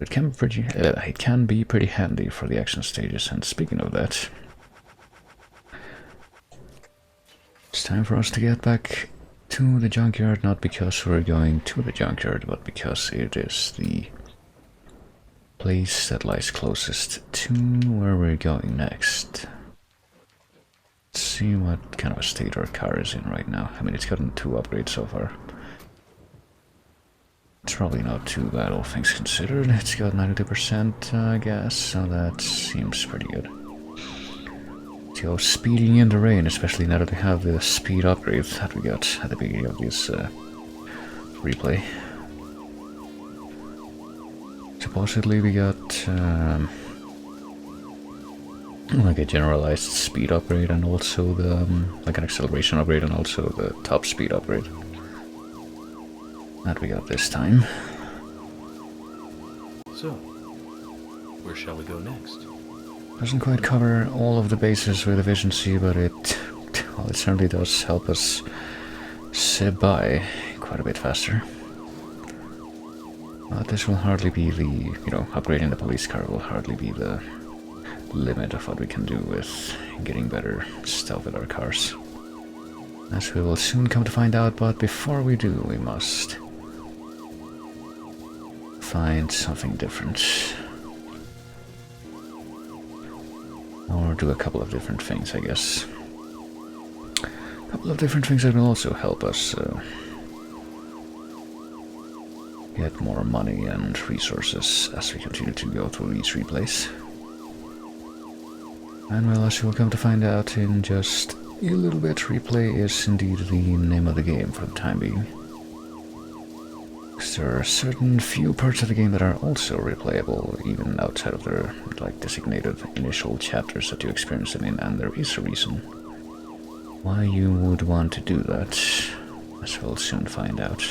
It can be pretty handy for the action stages, and speaking of that, it's time for us to get back to the junkyard, not because we're going to the junkyard, but because it is the place that lies closest to where we're going next. Let's see what kind of a state our car is in right now. I mean, it's gotten 2 upgrades so far. It's probably not too bad, all things considered. It's got 92% gas, so that seems pretty good. Let's go speeding in the rain, especially now that we have the speed upgrade that we got at the beginning of this replay. Supposedly we got like a generalized speed upgrade and also the like an acceleration upgrade and also the top speed upgrade that we got this time. So, where shall we go next? Doesn't quite cover all of the bases with efficiency, but it certainly does help us zip by quite a bit faster. But this will hardly be the, upgrading the police car will hardly be the limit of what we can do with getting better stuff with our cars. As we will soon come to find out, but before we do, we must find something different. Or do a couple of different things, I guess. A couple of different things that will also help us get more money and resources as we continue to go through these replays. And well, as you will come to find out in just a little bit, replay is indeed the name of the game for the time being. Because there are certain few parts of the game that are also replayable, even outside of their designated initial chapters that you experience them in, and there is a reason why you would want to do that, as we'll soon find out.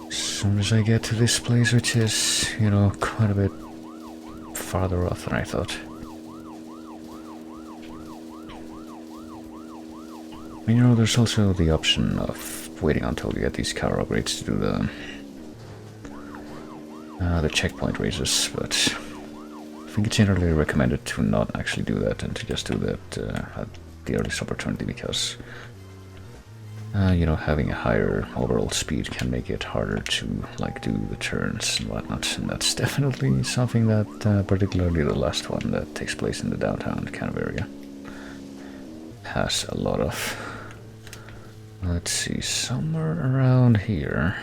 As soon as I get to this place, which is, quite a bit farther off than I thought. And, you know, there's also the option of waiting until you get these car upgrades to do the checkpoint races, but I think it's generally recommended to not actually do that and to just do that at the earliest opportunity, because you know, having a higher overall speed can make it harder to like do the turns and whatnot, and that's definitely something that particularly the last one that takes place in the downtown kind of area has a lot of. Let's see, somewhere around here.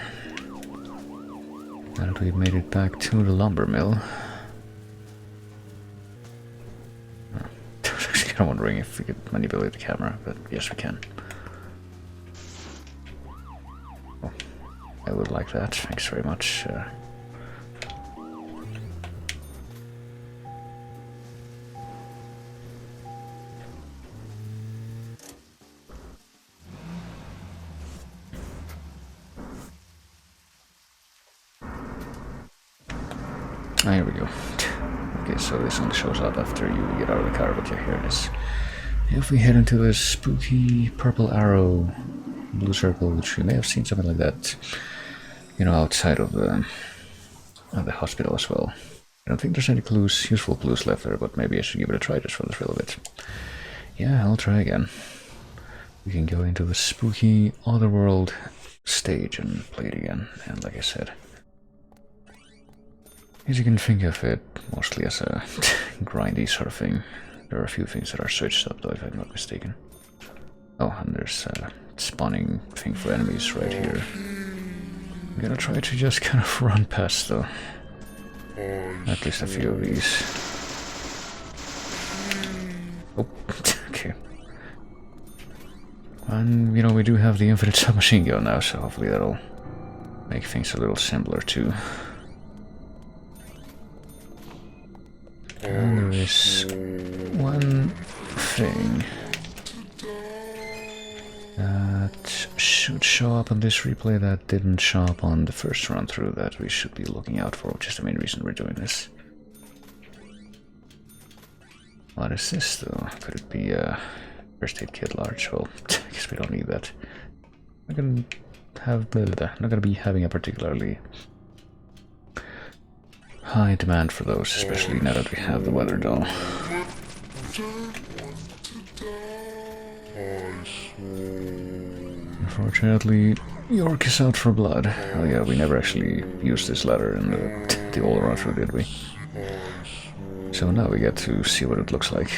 Now that we've made it back to the lumber mill. I was actually kind of wondering if we could manipulate the camera, but yes we can. Oh, I would like that, thanks very much. Here we go. Okay, so this only shows up after you get out of the car, but yeah, here it is. If we head into this spooky purple arrow blue circle, which we may have seen something like that, you know, outside of the hospital as well. I don't think there's any clues, useful clues left there, but maybe I should give it a try just for the thrill of it. Yeah, I'll try again. We can go into the spooky otherworld stage and play it again, and like I said, as you can think of it mostly as a grindy sort of thing. There are a few things that are switched up though, if I'm not mistaken. Oh, and there's a spawning thing for enemies right here. I'm gonna try to just kind of run past though. At least a few of these. Oh, okay. And, you know, we do have the infinite submachine gun now, so hopefully that'll make things a little simpler too. And there is one thing that should show up on this replay that didn't show up on the first run through that we should be looking out for, which is the main reason we're doing this. What is this though? Could it be a first aid kit large? Well, I guess we don't need that. I'm not gonna be having a particularly high demand for those, especially now that we have the weather though. Unfortunately, York is out for blood. Oh yeah, we never actually used this ladder in the old run through, did we? So now we get to see what it looks like.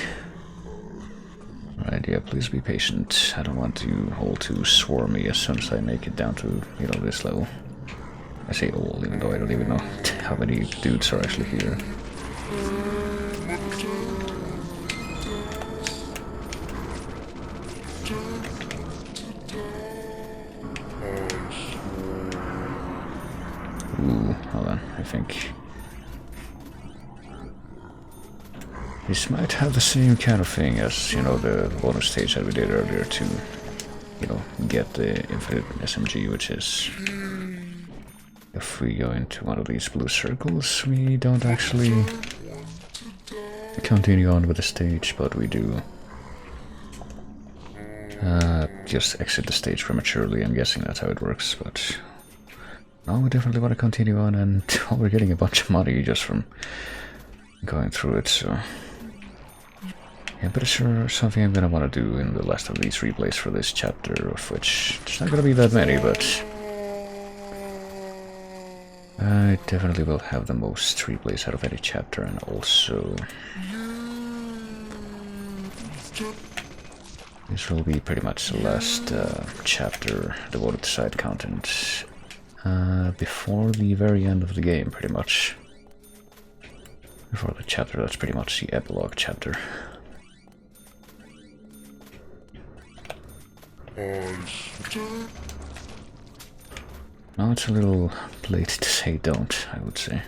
Right, yeah, please be patient. I don't want you all to swarmy as soon as I make it down to, you know, this level. I say all, even though I don't even know how many dudes are actually here. Ooh, hold on, I think this might have the same kind of thing as, you know, the bonus stage that we did earlier to, you know, get the infinite SMG, which is, if we go into one of these blue circles, we don't actually continue on with the stage, but we do just exit the stage prematurely. I'm guessing that's how it works, but no, we definitely want to continue on, and well, we're getting a bunch of money just from going through it, so yeah, but it's sure something I'm gonna want to do in the last of these replays for this chapter, of which there's not gonna be that many, but I definitely will have the most replays out of any chapter, and also this will be pretty much the last chapter devoted to side content before the very end of the game, pretty much. Before the chapter that's pretty much the epilogue chapter. Now it's a little late to say don't, I would say.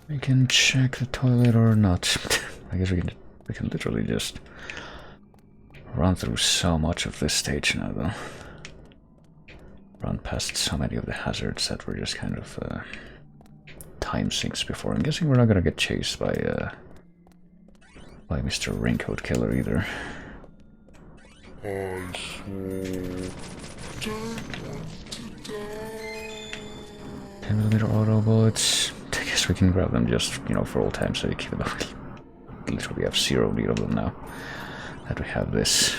We can check the toilet or not. I guess we can literally just run through so much of this stage now, though. Run past so many of the hazards that we're just kind of time sinks before. I'm guessing we're not gonna get chased by Mr. Raincoat Killer either. 10mm auto bullets. I guess we can grab them just, you know, for old time's sake, even though we literally have zero need of them now that we have this.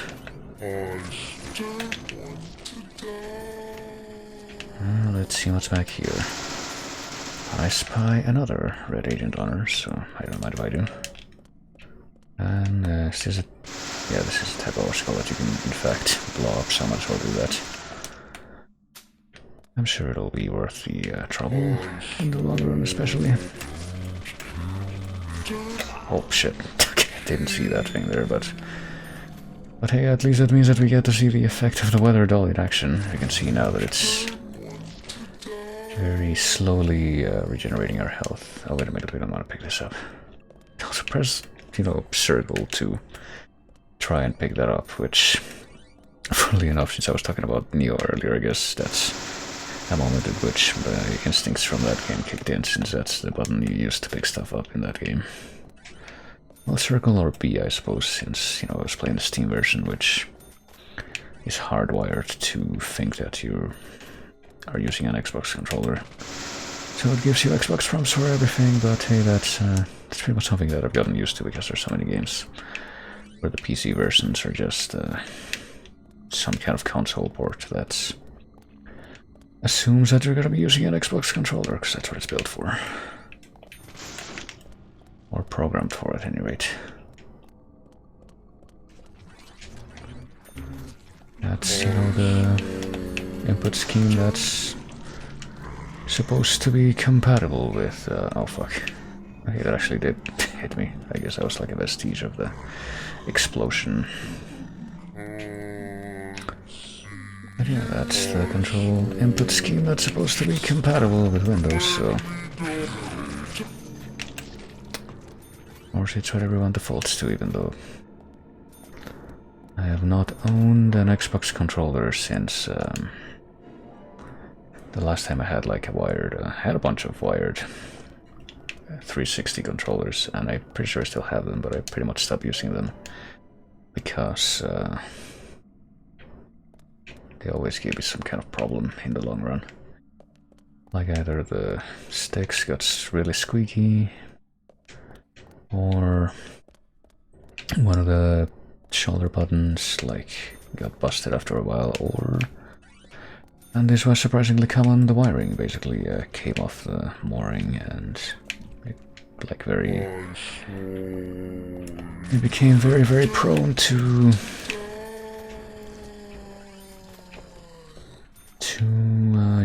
Let's see what's back here. I spy another red agent on her, so I don't mind if I do. And this is a... yeah, this is a type of skull that you can, in fact, blow up, so I might as well do that. I'm sure it'll be worth the trouble, in the long run especially. Oh shit, didn't see that thing there, but hey, at least that means that we get to see the effect of the weather doll in action. You can see now that it's very slowly regenerating our health. Oh wait a minute, we don't want to pick this up. Also press, you know, circle to try and pick that up, which, funnily enough, since I was talking about Neo earlier, I guess that's a moment at which the instincts from that game kicked in, since that's the button you use to pick stuff up in that game. Well, circle or B, I suppose, since, you know, I was playing the Steam version, which is hardwired to think that you are using an Xbox controller. So it gives you Xbox prompts for everything, but hey, that's pretty much something that I've gotten used to because there's so many games where the PC versions are just some kind of console port that assumes that you're going to be using an Xbox controller, because that's what it's built for. Or programmed for, at any rate. That's, you know, the input scheme that's supposed to be compatible with... oh fuck. Okay, that actually did hit me. I guess that was like a vestige of the explosion. But yeah, that's the control input scheme that's supposed to be compatible with Windows, so... or it's what everyone defaults to, even though I have not owned an Xbox controller since the last time I had like a wired... I had a bunch of wired 360 controllers, and I'm pretty sure I still have them, but I pretty much stopped using them because they always gave me some kind of problem in the long run. Like either the sticks got really squeaky, or one of the shoulder buttons like got busted after a while, or, and this was surprisingly common, the wiring basically came off the mooring and it like it became very prone to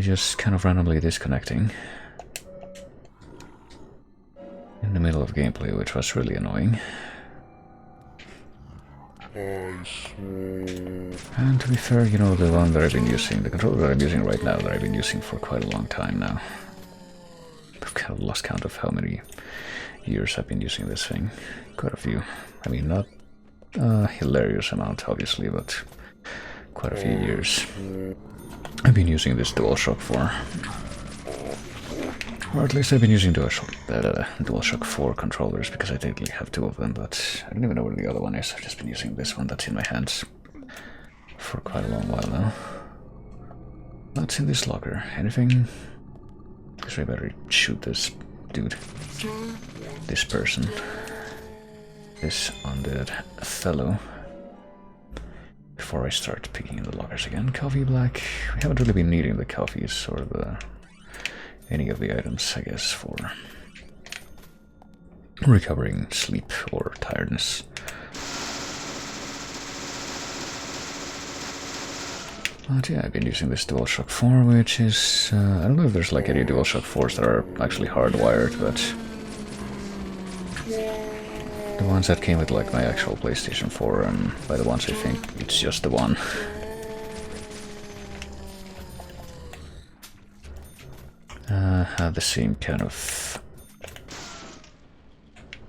just kind of randomly disconnecting in the middle of gameplay, which was really annoying. And to be fair, you know, the one that I've been using, the controller that I'm using right now, that I've been using for quite a long time now. I've kind of lost count of how many years I've been using this thing. Quite a few. I mean, not a hilarious amount, obviously, but quite a few years. I've been using this DualShock 4. Or at least I've been using DualShock 4 controllers, because I technically have two of them, but I don't even know where the other one is. I've just been using this one that's in my hands for quite a long while now. What's in this locker? Anything? Guess I better shoot this dude. This person. This undead fellow. Before I start picking in the lockers again. Coffee black. We haven't really been needing the coffees or any of the items, I guess, for recovering sleep or tiredness. But yeah, I've been using this DualShock 4, which is... I don't know if there's like any DualShock 4s that are actually hardwired, but... the ones that came with like my actual PlayStation 4, and by the ones I think it's just the one. Have the same kind of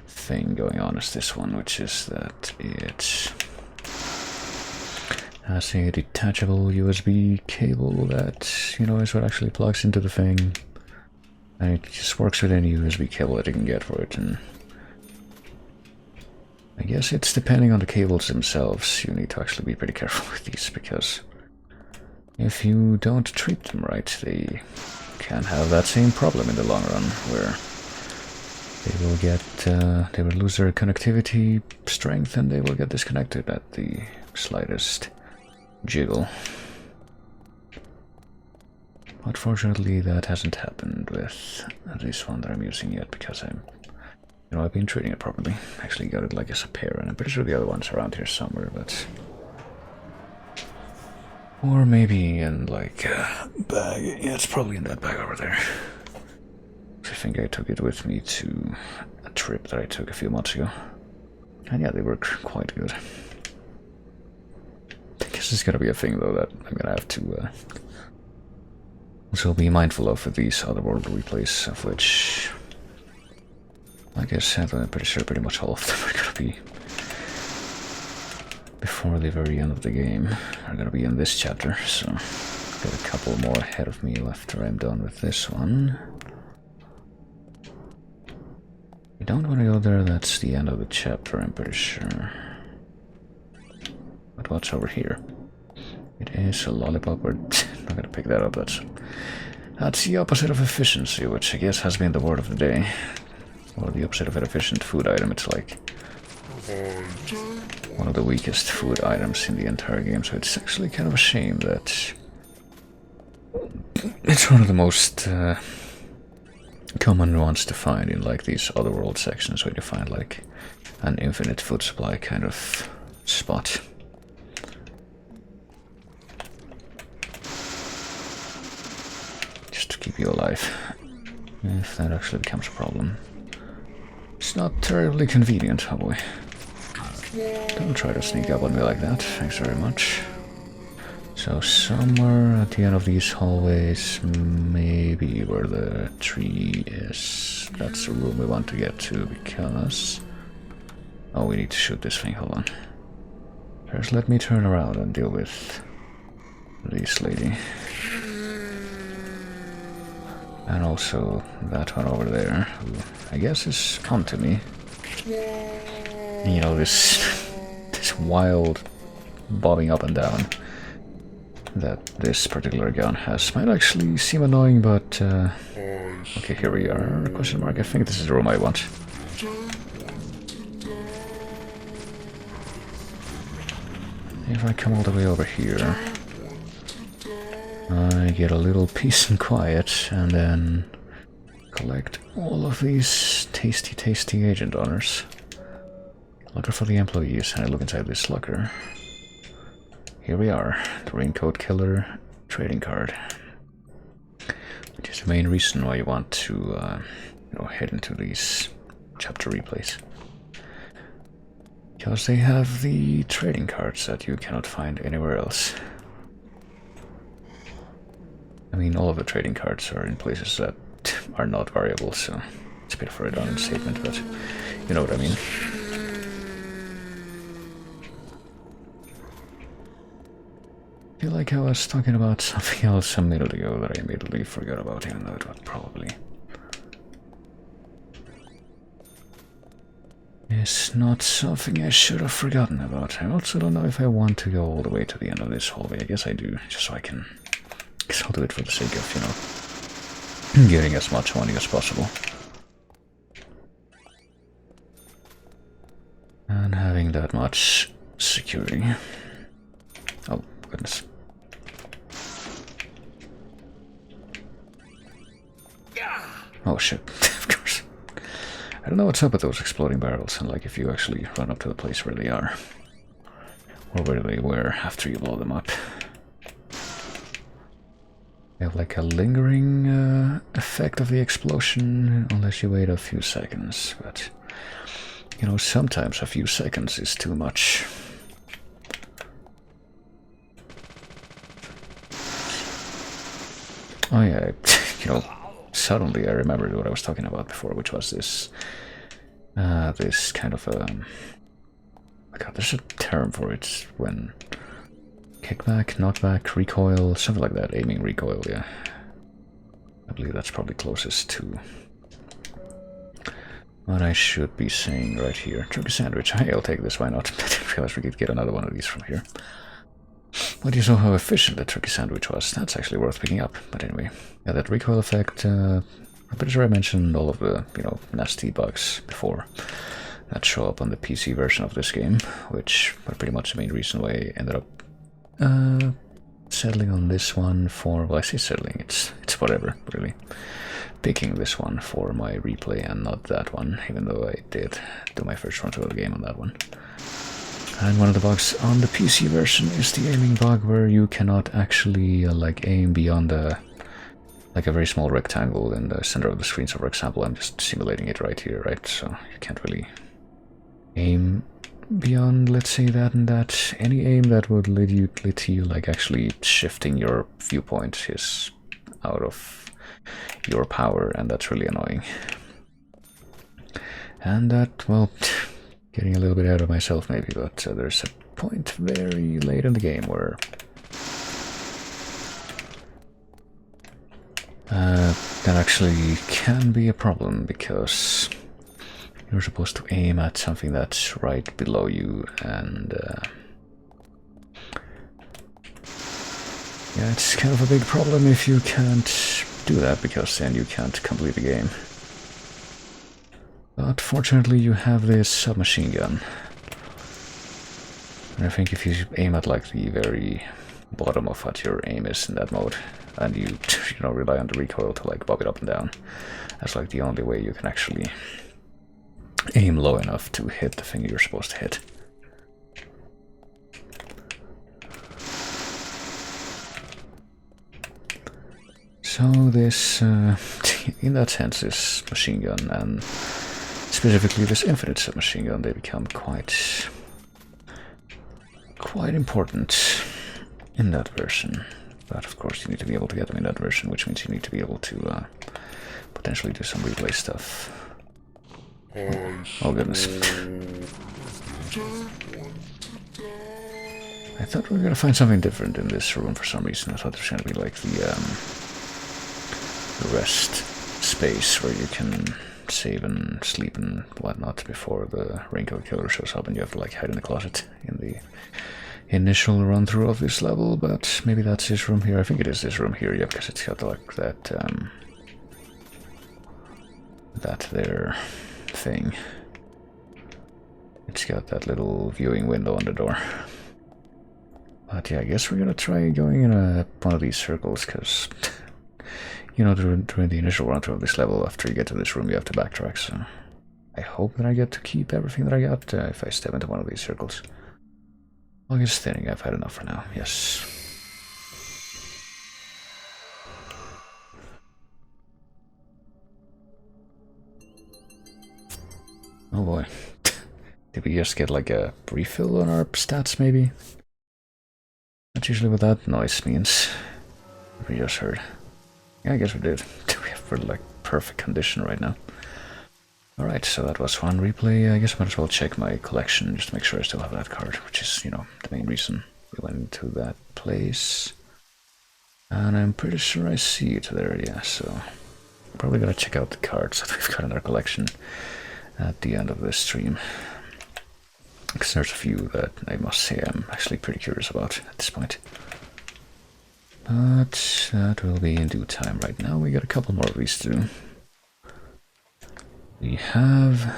thing going on as this one, which is that it has a detachable USB cable that, you know, is what actually plugs into the thing. And it just works with any USB cable that you can get for it, and I guess it's depending on the cables themselves. You need to actually be pretty careful with these, because if you don't treat them right, they can have that same problem in the long run, where they will lose their connectivity strength and they will get disconnected at the slightest jiggle. Unfortunately, that hasn't happened with this one that I'm using yet, because I've been treating it properly. Actually got it like as a pair, and I'm pretty sure the other one's around here somewhere, but... Or maybe in like a bag. Yeah, it's probably in that bag over there. I think I took it with me to a trip that I took a few months ago. And yeah, they work quite good. I guess it's gonna be a thing though that I'm gonna have to also be mindful of with these Otherworld replays, of which, like I said, I'm pretty sure pretty much all of them are gonna be before the very end of the game. Are gonna be in this chapter, so got a couple more ahead of me after I'm done with this one. You don't want to go there, that's the end of the chapter, I'm pretty sure. But what's over here? It is a lollipop. We're not gonna pick that up. That's the opposite of efficiency, which I guess has been the word of the day. Or the opposite of an efficient food item. It's like one of the weakest food items in the entire game, so it's actually kind of a shame that it's one of the most common ones to find in like these Otherworld sections, where you find like an infinite food supply kind of spot. Just to keep you alive, if that actually becomes a problem. It's not terribly convenient, oh boy. Don't try to sneak up on me like that, thanks very much. So somewhere at the end of these hallways, maybe where the tree is, that's the room we want to get to, because... Oh, we need to shoot this thing, hold on. First let me turn around and deal with this lady. And also that one over there, who I guess is come to me. You know, this wild bobbing up and down that this particular gun has might actually seem annoying, but okay, here we are. Question mark. I think this is the room I want. If I come all the way over here, I get a little peace and quiet, and then collect all of these tasty agent honors. Locker for the employees, and I look inside this locker. Here we are, the Raincoat Killer trading card. Which is the main reason why you want to head into these chapter replays. Because they have the trading cards that you cannot find anywhere else. I mean, all of the trading cards are in places that are not variable, so it's a bit of a redundant statement, but you know what I mean. I feel like I was talking about something else a minute ago that I immediately forgot about, even though it was probably... It's not something I should have forgotten about. I also don't know if I want to go all the way to the end of this hallway. I guess I do, just so I can... I guess I'll do it for the sake of, you know, getting as much money as possible. And having that much security. Oh, goodness. Oh shit, of course. I don't know what's up with those exploding barrels, and like if you actually run up to the place where they are. Or where they were after you blow them up. They have like a lingering effect of the explosion, unless you wait a few seconds, but... You know, sometimes a few seconds is too much. Oh yeah, you know, suddenly I remembered what I was talking about before, which was this, this kind of oh god, there's a term for it when kickback, knockback, recoil, something like that, aiming recoil, yeah. I believe that's probably closest to what I should be saying right here. Turkey sandwich. Hey, I'll take this, why not? I didn't realize we could get another one of these from here. But you saw how efficient the turkey sandwich was. That's actually worth picking up. But anyway, yeah, that recoil effect, I'm pretty sure I mentioned all of the, nasty bugs before that show up on the PC version of this game, which were pretty much the main reason why I ended up settling on this one for, well, I say settling, it's whatever, really. Picking this one for my replay and not that one, even though I did do my first run through of the game on that one. And one of the bugs on the PC version is the aiming bug, where you cannot actually aim beyond a very small rectangle in the center of the screen. So for example, I'm just simulating it right here, right? So you can't really aim beyond, let's say, that and that. Any aim that would lead you actually shifting your viewpoint is out of your power, and that's really annoying. And that, well, getting a little bit out of myself maybe, but there's a point very late in the game where that actually can be a problem, because you're supposed to aim at something that's right below you, and yeah, it's kind of a big problem if you can't do that, because then you can't complete the game. But fortunately you have this submachine gun, and I think if you aim at the very bottom of what your aim is in that mode, and you rely on the recoil to bob it up and down, that's the only way you can actually aim low enough to hit the thing you're supposed to hit. So this, in that sense, this machine gun, and specifically this infinite submachine gun, they become quite important in that version. But of course you need to be able to get them in that version, which means you need to be able to potentially do some replay stuff. Oh goodness. I thought we were gonna find something different in this room for some reason. I thought there was gonna be the rest space where you can save and sleep and whatnot before the raincoat killer shows up and you have to hide in the closet in the initial run through of this level. But maybe that's this room here. I think it is this room here, yeah, because it's got that there thing. It's got that little viewing window on the door. But yeah, I guess we're gonna try going in one of these circles, because during the initial run through of this level, after you get to this room you have to backtrack, so I hope that I get to keep everything that I got if I step into one of these circles. I guess thinning, I've had enough for now, yes. Oh boy. Did we just get a refill on our stats maybe? That's usually what that noise means. We just heard. Yeah, I guess we did. We're perfect condition right now. Alright, so that was one replay. I guess I might as well check my collection just to make sure I still have that card, which is, the main reason we went into that place. And I'm pretty sure I see it there, yeah, so I'm probably gonna check out the cards that we've got in our collection at the end of this stream. Because there's a few that I must say I'm actually pretty curious about at this point. But that will be in due time. Right now we got a couple more of these to do. We have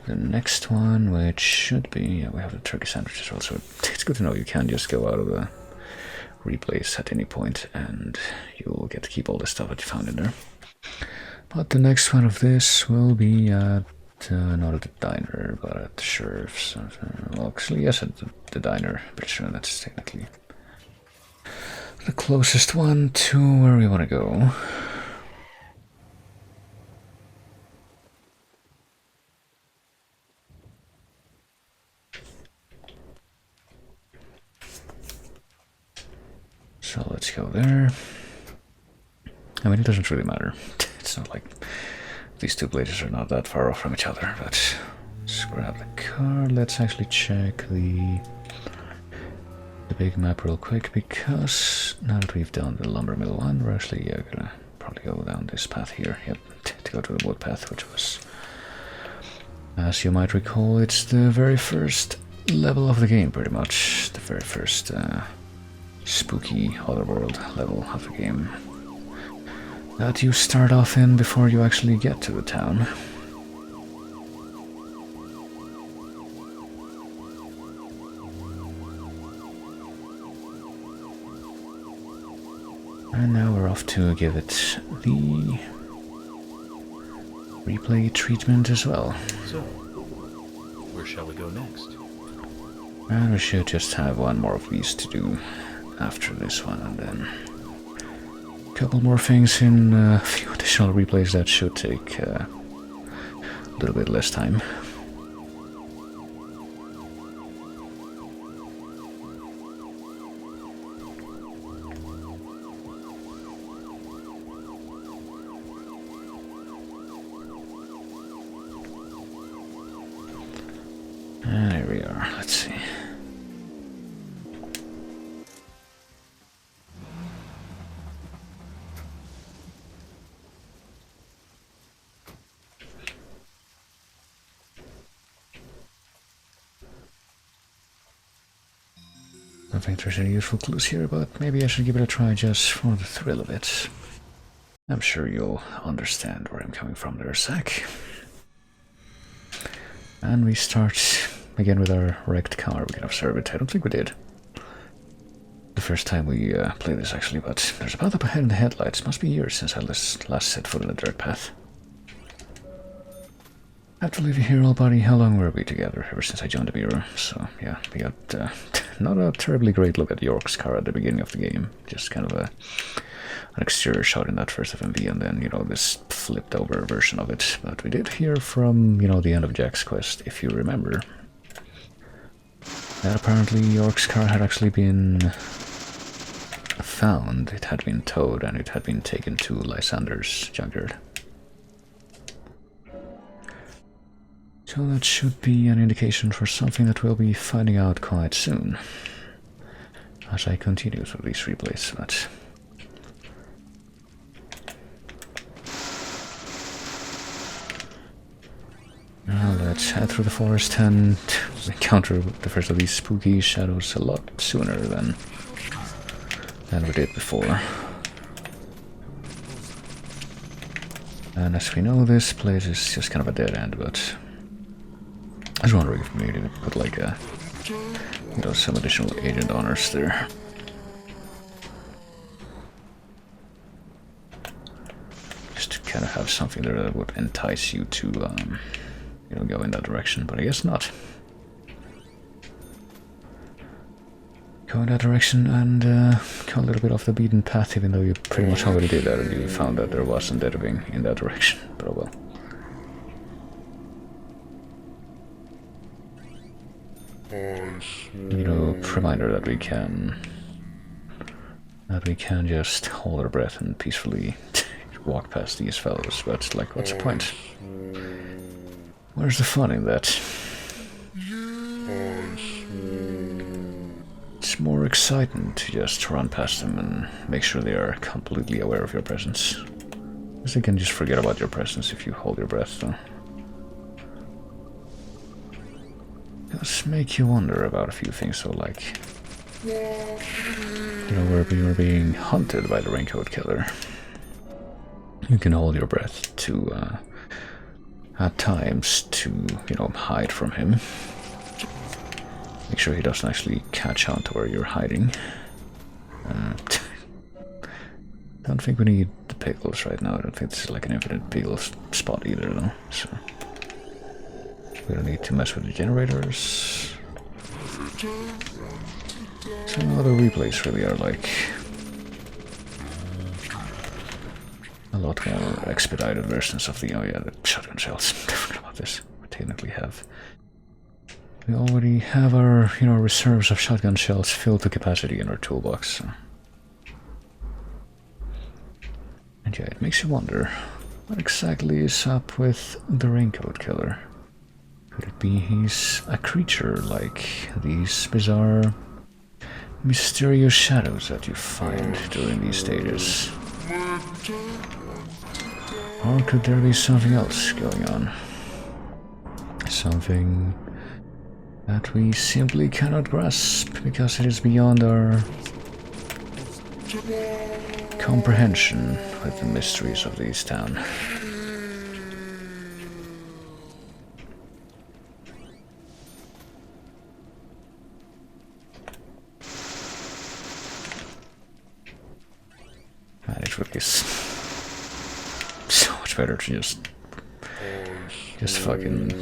the next one, which should be, yeah, we have the turkey sandwich as well, so it's good to know you can just go out of the replays at any point and you'll get to keep all the stuff that you found in there. But the next one of this will be at, not at the diner, but at the sheriff's. Well, actually, yes, at the diner. Pretty sure that's technically the closest one to where we want to go. So let's go there. I mean, it doesn't really matter. It's not like these two places are not that far off from each other, but let's grab the card. Let's actually check the the big map real quick, because now that we've done the lumber mill one, we're actually gonna probably go down this path here. Yep, to go to the wood path, which was, as you might recall, it's the very first level of the game, pretty much. The very first spooky otherworld level of the game that you start off in before you actually get to the town. And now we're off to give it the replay treatment as well. So, where shall we go next? And we should just have one more of these to do after this one, and then a couple more things in a few additional replays that should take a little bit less time. And here we are, let's see. I don't think there's any useful clues here, but maybe I should give it a try just for the thrill of it. I'm sure you'll understand where I'm coming from there, Zach. And we start again with our wrecked car. We can observe it. I don't think we did the first time we played this, actually, but there's a path up ahead in the headlights. Must be years since I last set foot in the dirt path. I have to leave you here, old buddy. How long were we together? Ever since I joined the Bureau. So, yeah, we got not a terribly great look at York's car at the beginning of the game. Just kind of an exterior shot in that first FMV, and then, you know, this flipped over version of it. But we did hear from, you know, the end of Jack's quest, if you remember, that apparently York's car had actually been found. It had been towed, and it had been taken to Lysander's junkyard. So that should be an indication for something that we'll be finding out quite soon, as I continue through these replays. But now let's head through the forest and encounter the first of these spooky shadows a lot sooner than we did before. And as we know, this place is just kind of a dead end, but I was wondering if we needed to put like a, you know, some additional agent honors there. Just to kind of have something there that would entice you to, you know, go in that direction, but I guess not. Go in that direction and go a little bit off the beaten path, even though you pretty much already did that and you found that there wasn't anything in that direction, but oh well. You know, reminder that we can just hold our breath and peacefully walk past these fellows, but like, what's the point? Where's the fun in that? It's more exciting to just run past them and make sure they are completely aware of your presence. Because they can just forget about your presence if you hold your breath, though. Does make you wonder about a few things, so like, you know, where we were being hunted by the raincoat killer. You can hold your breath to, at times, to, you know, hide from him. Make sure he doesn't actually catch on to where you're hiding. Don't think we need the pickles right now. I don't think this is like an infinite pickle spot either, though, so we don't need to mess with the generators. Some other replays really are like a lot more expedited versions of the, oh yeah, the shotgun shells. I forgot about this. We already have our, you know, reserves of shotgun shells filled to capacity in our toolbox. So. And yeah, it makes you wonder, what exactly is up with the raincoat killer? Could it be he's a creature like these bizarre mysterious shadows that you find during these stages. Or could there be something else going on? Something that we simply cannot grasp because it is beyond our comprehension with the mysteries of this town. And it really is so much better to just fucking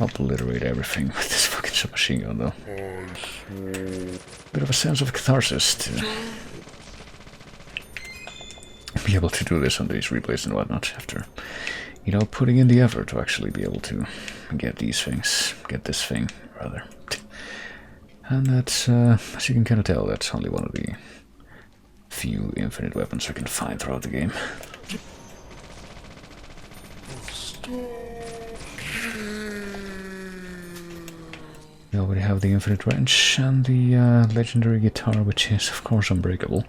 obliterate everything with this fucking submachine gun, though. Bit of a sense of catharsis to be able to do this on these replays and whatnot after, you know, putting in the effort to actually be able to get these things, get this thing, rather. And that's, as you can kind of tell, that's only one of the few infinite weapons I can find throughout the game. We already have the infinite wrench and the legendary guitar, which is of course unbreakable.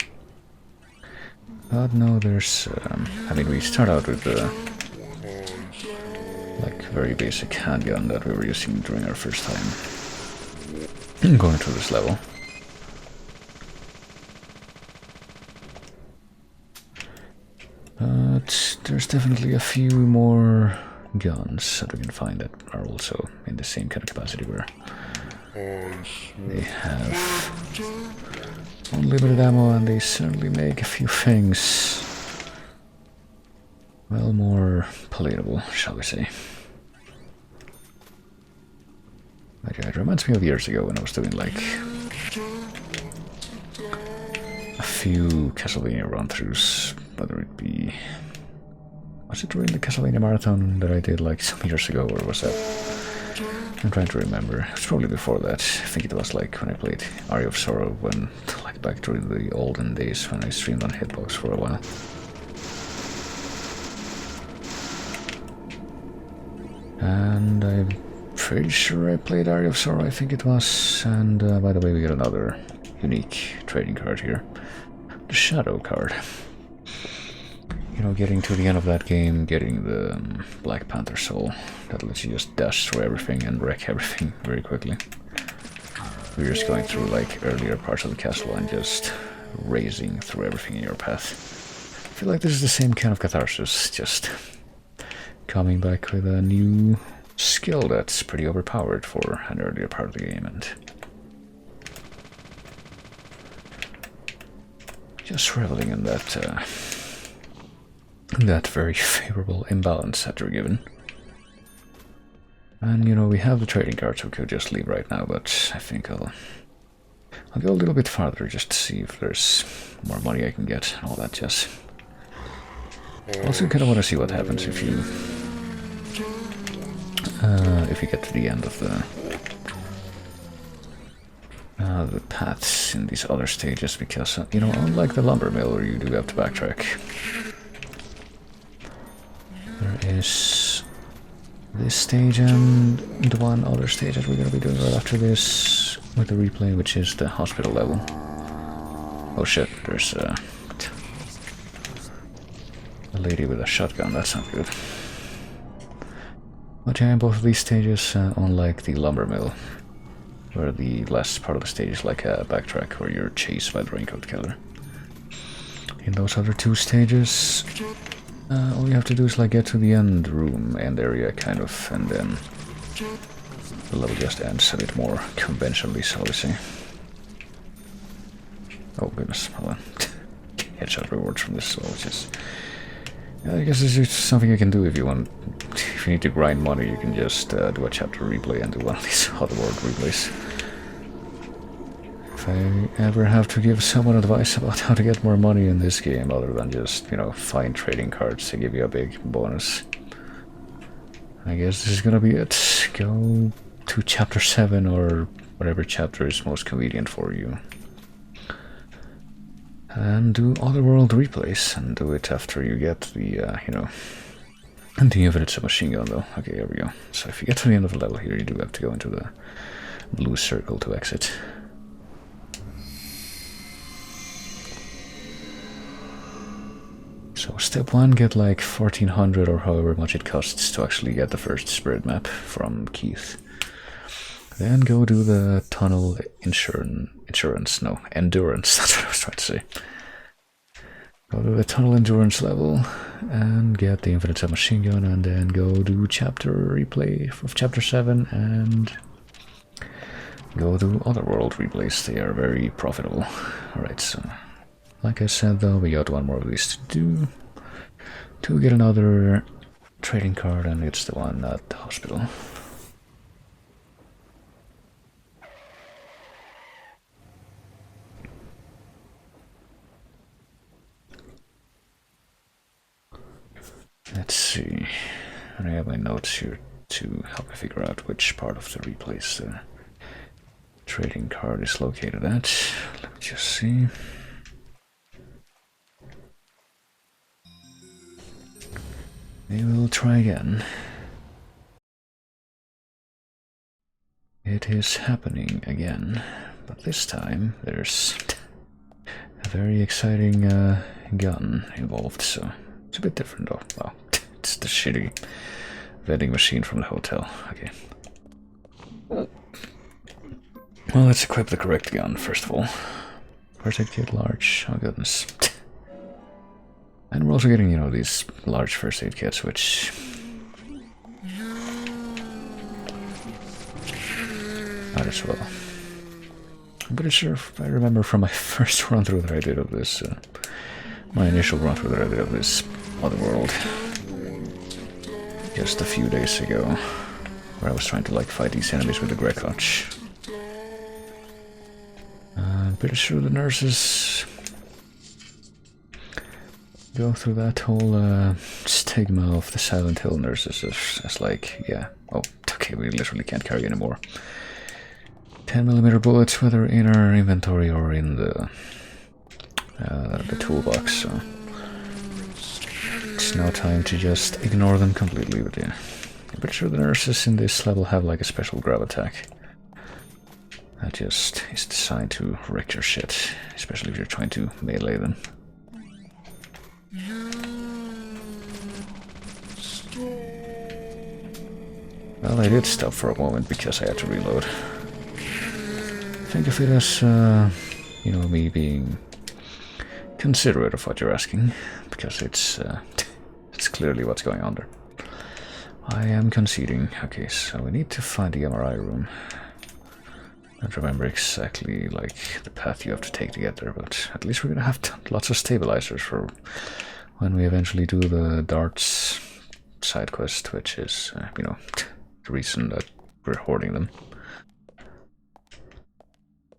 But no, there's, I mean, we start out with the like very basic handgun that we were using during our first time going through this level. But there's definitely a few more guns that we can find that are also in the same kind of capacity where they have unlimited ammo and they certainly make a few things, well, more palatable, shall we say. But yeah, it reminds me of years ago when I was doing like a few Castlevania run-throughs, whether it be... Was it during the Castlevania marathon that I did like some years ago, or was that... I'm trying to remember. It was probably before that. I think it was like when I played Aria of Sorrow, when, like back during the olden days when I streamed on Hitbox for a while. And I'm pretty sure I played Aria of Sorrow, I think it was. And by the way, we got another unique trading card here. The Shadow card. You know, getting to the end of that game, getting the Black Panther soul, that lets you just dash through everything and wreck everything very quickly. We're just going through like earlier parts of the castle and just razing through everything in your path. I feel like this is the same kind of catharsis, just coming back with a new skill that's pretty overpowered for an earlier part of the game, and just reveling in that very favorable imbalance that you're given. And you know, we have the trading cards, so we could just leave right now, but I think I'll go a little bit farther just to see if there's more money I can get and all that jazz. Also kind of want to see what happens if you get to the end of the paths in these other stages, because you know, unlike the lumber mill where you do have to backtrack, there is this stage and the one other stage that we're going to be doing right after this with the replay, which is the hospital level. Oh shit, there's a lady with a shotgun, that's not good. But yeah, in both of these stages, unlike the lumber mill, where the last part of the stage is like a backtrack where you're chased by the raincoat killer, in those other two stages, all you have to do is like get to the end room, end area kind of, and then the level just ends a bit more conventionally, shall we say. Oh goodness, hold on. Headshot rewards from this as well, which is... I guess it's just something you can do if you want. If you need to grind money, you can just do a chapter replay and do one of these Otherworld replays. If I ever have to give someone advice about how to get more money in this game, other than just, you know, find trading cards to give you a big bonus, I guess this is gonna be it. Go to chapter 7 or whatever chapter is most convenient for you, and do Otherworld replays, and do it after you get the, you know, the infinite submachine gun though. Okay, here we go. So if you get to the end of the level here, you do have to go into the blue circle to exit. step 1, get like 1400 or however much it costs to actually get the first spirit map from Keith. Then go do the tunnel endurance, that's what I was trying to say. Go to the tunnel endurance level and get the infinite submachine gun, and then go do chapter replay of chapter 7 and go do Otherworld replays. They are very profitable. Alright, so like I said though, we got one more of these to do. To get another trading card, and it's the one at the hospital. Let's see. I have my notes here to help me figure out which part of the replays the trading card is located at. Let me just see. We will try again. It is happening again, but this time there's a very exciting gun involved, so it's a bit different though. Well, it's the shitty vending machine from the hotel. Okay. Well, let's equip the correct gun first of all. First aid kit, large. Oh goodness. And we're also getting, you know, these large first aid kits, which might as well. I'm pretty sure if I remember from my first run through that I did of this, my initial run through that I did of this Otherworld, just a few days ago, where I was trying to like fight these enemies with the Grekotch. I'm pretty sure the nurses go through that whole stigma of the Silent Hill nurses as like, yeah, oh, okay, we literally can't carry anymore 10mm bullets, whether in our inventory or in the toolbox, so it's now time to just ignore them completely. But yeah, I'm pretty sure the nurses in this level have like a special grab attack that just is designed to wreck your shit, especially if you're trying to melee them. Well, I did stop for a moment because I had to reload. Think of it as, you know, me being considerate of what you're asking, because it's clearly what's going on there. I am conceding. Okay, so we need to find the MRI room. I don't remember exactly like the path you have to take to get there, but at least we're gonna have lots of stabilizers for when we eventually do the darts side quest, which is, you know, the reason that we're hoarding them.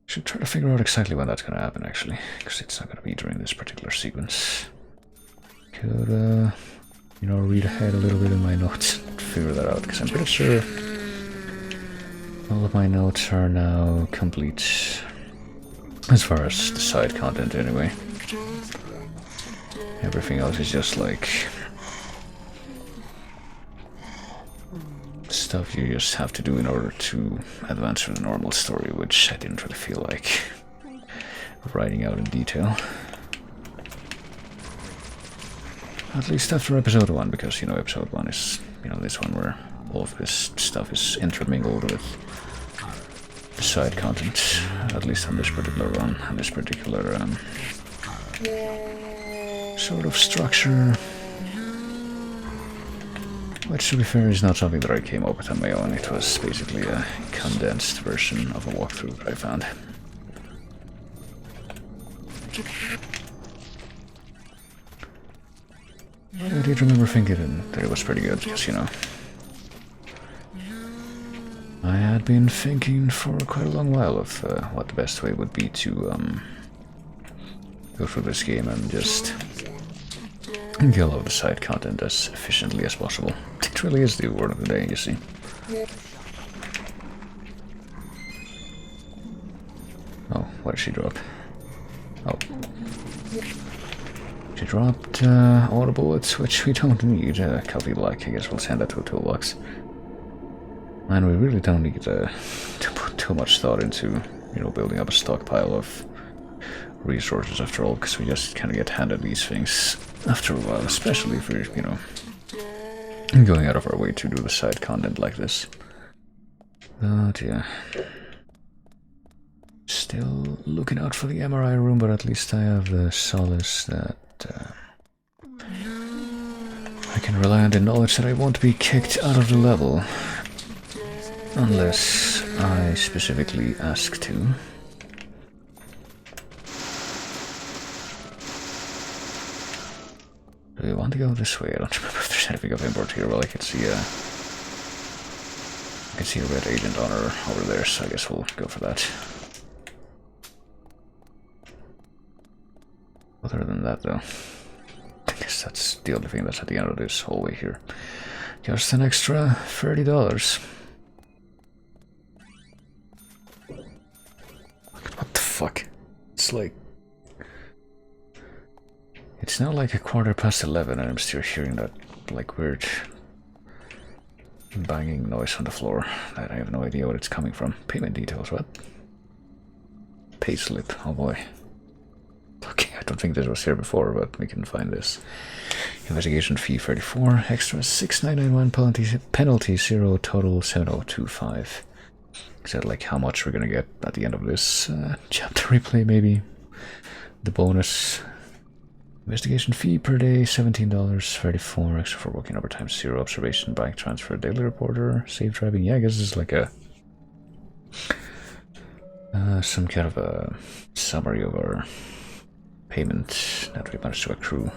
Should try to figure out exactly when that's gonna happen, actually, because it's not gonna be during this particular sequence. Could, you know, read ahead a little bit in my notes and figure that out, because I'm pretty sure all of my notes are now complete, as far as the side content anyway. Everything else is just like stuff you just have to do in order to advance through the normal story, which I didn't really feel like writing out in detail. At least after episode 1, because, you know, episode 1 is, you know, this one where all of this stuff is intermingled with the side content, at least on this particular run, and this particular sort of structure. Which, to be fair, is not something that I came up with on my own. It was basically a condensed version of a walkthrough that I found. I did remember thinking that it was pretty good, because, you know, I had been thinking for quite a long while of what the best way would be to go through this game and just get all of the side content as efficiently as possible. It really is the word of the day, you see. Oh, what did she drop? Oh. She dropped all the bullets, which we don't need. Coffee black, I guess we'll send that to a toolbox. And we really don't need to put too much thought into, you know, building up a stockpile of resources after all, because we just kind of get handed these things after a while, especially if we're, you know, going out of our way to do the side content like this. But yeah. Still looking out for the MRI room, but at least I have the solace that I can rely on the knowledge that I won't be kicked out of the level. Unless I specifically ask to. Do we want to go this way? I don't remember if there's anything of import here. Well, I can see a red agent on her over there, so I guess we'll go for that. Other than that, though, I guess that's the only thing that's at the end of this hallway here. Just an extra $30. What the fuck? It's like... It's now like 11:15 and I'm still hearing that, like, weird banging noise on the floor that I have no idea what it's coming from. Payment details, what? Payslip, oh boy. Okay, I don't think this was here before, but we can find this. Investigation fee 34, extra 6991, penalty 0, total 7025. Is that like how much we're gonna get at the end of this chapter replay, maybe? The bonus. Investigation fee per day $17, 34 extra for working overtime, 0 observation, bank transfer, daily reporter, safe driving. Yeah, I guess it's like a some kind of a summary of our payment that we managed to accrue.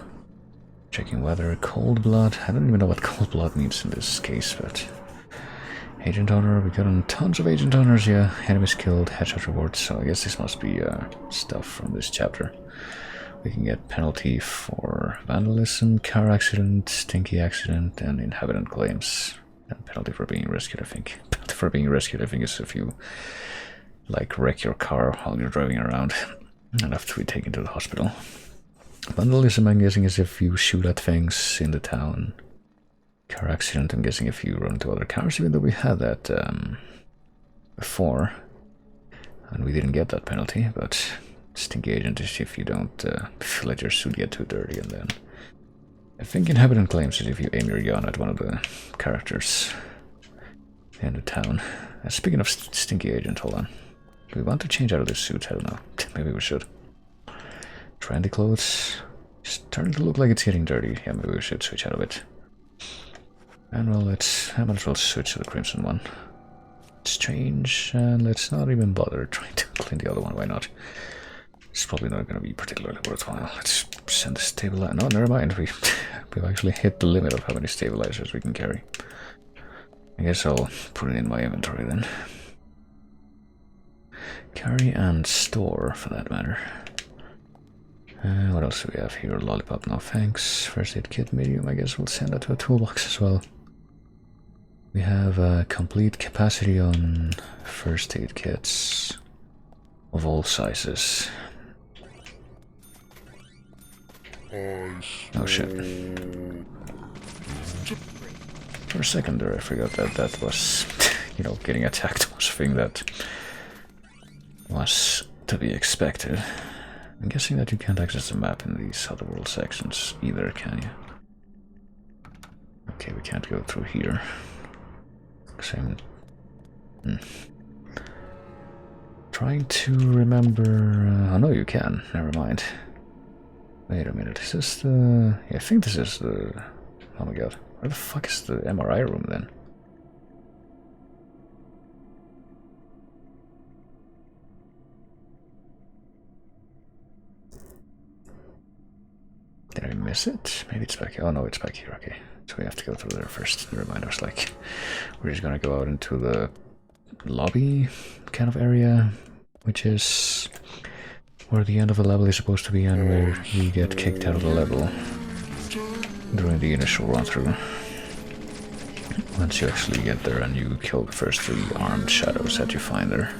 Checking weather, cold blood. I don't even know what cold blood means in this case, but agent honor. We got on tons of agent honors. Yeah, enemies killed, headshot rewards. So I guess this must be stuff from this chapter. We can get penalty for vandalism, car accident, stinky accident, and inhabitant claims. And penalty for being rescued, I think. Penalty for being rescued, I think, is if you, like, wreck your car while you're driving around and have to be taken to the hospital. Vandalism, I'm guessing, is if you shoot at things in the town. Car accident, I'm guessing, if you run into other cars, even though we had that before. And we didn't get that penalty, but... Stinky agent is if you don't let your suit get too dirty, and then I think inhabitant claims is if you aim your gun at one of the characters in the town. Speaking of stinky agent, hold on. Do we want to change out of this suit? I don't know. Maybe we should. Trendy clothes. It's starting to look like it's getting dirty. Yeah, maybe we should switch out of it. And well, I might as well switch to the crimson one. Let's change, and let's not even bother trying to clean the other one. Why not? It's probably not going to be particularly worthwhile. Let's send the stabilizer. No, never mind. We've actually hit the limit of how many stabilizers we can carry. I guess I'll put it in my inventory then. Carry and store, for that matter. What else do we have here? Lollipop, no thanks. First aid kit, medium. I guess we'll send that to a toolbox as well. We have a complete capacity on first aid kits of all sizes. Oh shit. For a second there I forgot that that was, you know, getting attacked was a thing that was to be expected. I'm guessing that you can't access the map in these otherworld sections either, can you? Okay, we can't go through here. Trying to remember... oh no, you can. Never mind. Wait a minute, is this the... yeah, I think this is the... oh my god, where the fuck is the MRI room then? Did I miss it? Maybe it's back here. Oh no, it's back here, okay. So we have to go through there first. Never mind, I was like... we're just gonna go out into the lobby kind of area, which is... where the end of the level is supposed to be and where you get kicked out of the level during the initial run-through. Once you actually get there and you kill the first 3 armed shadows that you find there.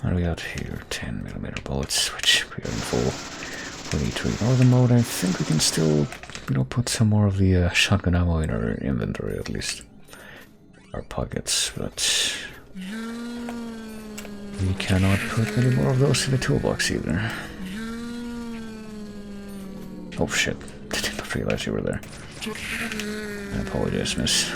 What do we got here? 10mm bullets, which we are in full. We need to ignore the mode. I think we can still, put some more of the shotgun ammo in our inventory at least. Our pockets, but we cannot put any more of those in the toolbox either. Oh shit, I did not realize you were there. I apologize, miss.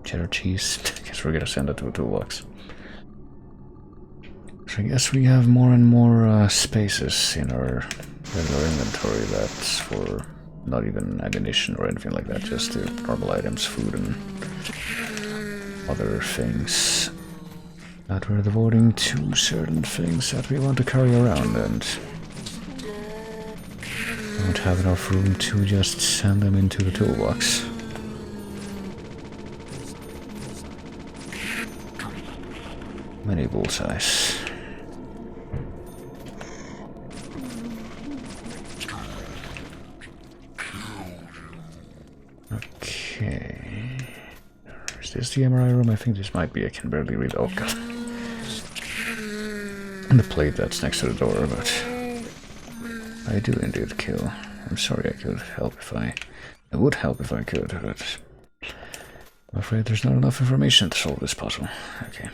Cheddar cheese. Guess we're gonna send it to a toolbox. So I guess we have more and more spaces in our regular inventory that's for not even ammunition or anything like that, just the normal items, food and other things that we're devoting to certain things that we want to carry around and don't have enough room to just send them into the toolbox. Many bullseyes. Okay. Is this the MRI room? I think this might be. I can barely read. Oh god. And the plate that's next to the door, but I do indeed kill. I'm sorry, I could help if I would help if I could, but I'm afraid there's not enough information to solve this puzzle. Okay.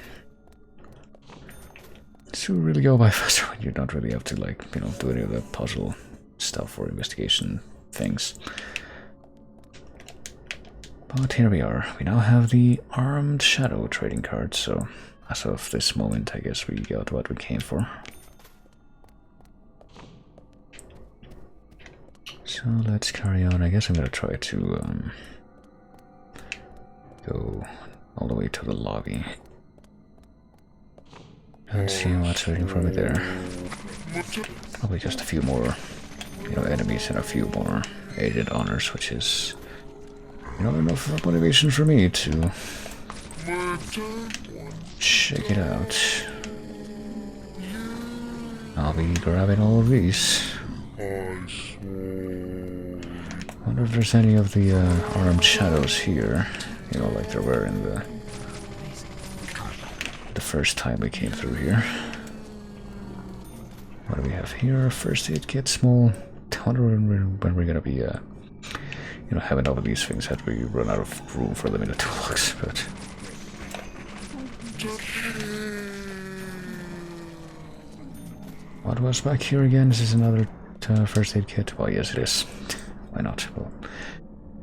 So really go by faster when you don't really have to, like, do any of the puzzle stuff or investigation things. But here we are. We now have the Armed Shadow trading card, so as of this moment, I guess we got what we came for. So let's carry on. I guess I'm gonna try to go all the way to the lobby and see what's waiting for me there. Probably just a few more, enemies and a few more agent honors, which is, enough motivation for me to check it out. I'll be grabbing all of these. Wonder if there's any of the armed shadows here, like there were in the first time we came through here. What do we have here? First aid kit, small. I wonder when we're gonna be, having all of these things that we run out of room for them in the toolbox, but. What was back here again? Is this another first aid kit? Well, yes, it is. Why not? We'll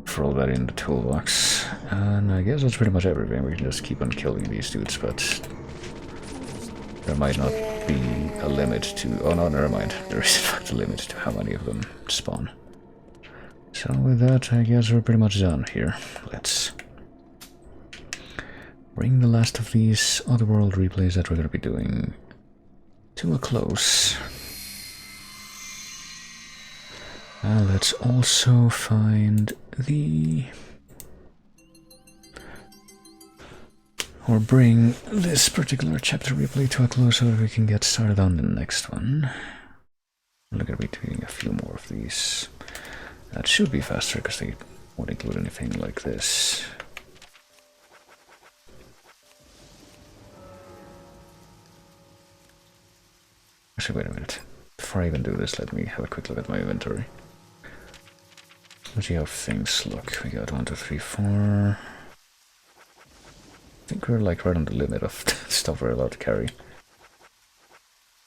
throw that in the toolbox. And I guess that's pretty much everything. We can just keep on killing these dudes, but there might not be a limit to... Oh no, never mind. There is in fact a limit to how many of them spawn. So with that, I guess we're pretty much done here. Let's bring the last of these Otherworld replays that we're going to be doing to a close. And let's also find the... or bring this particular chapter replay to a close so that we can get started on the next one. We're going to be doing a few more of these. That should be faster because they won't include anything like this. Actually, wait a minute. Before I even do this, let me have a quick look at my inventory. Let's see how things look. We got 1, 2, 3, 4. I think we're like right on the limit of stuff we're allowed to carry.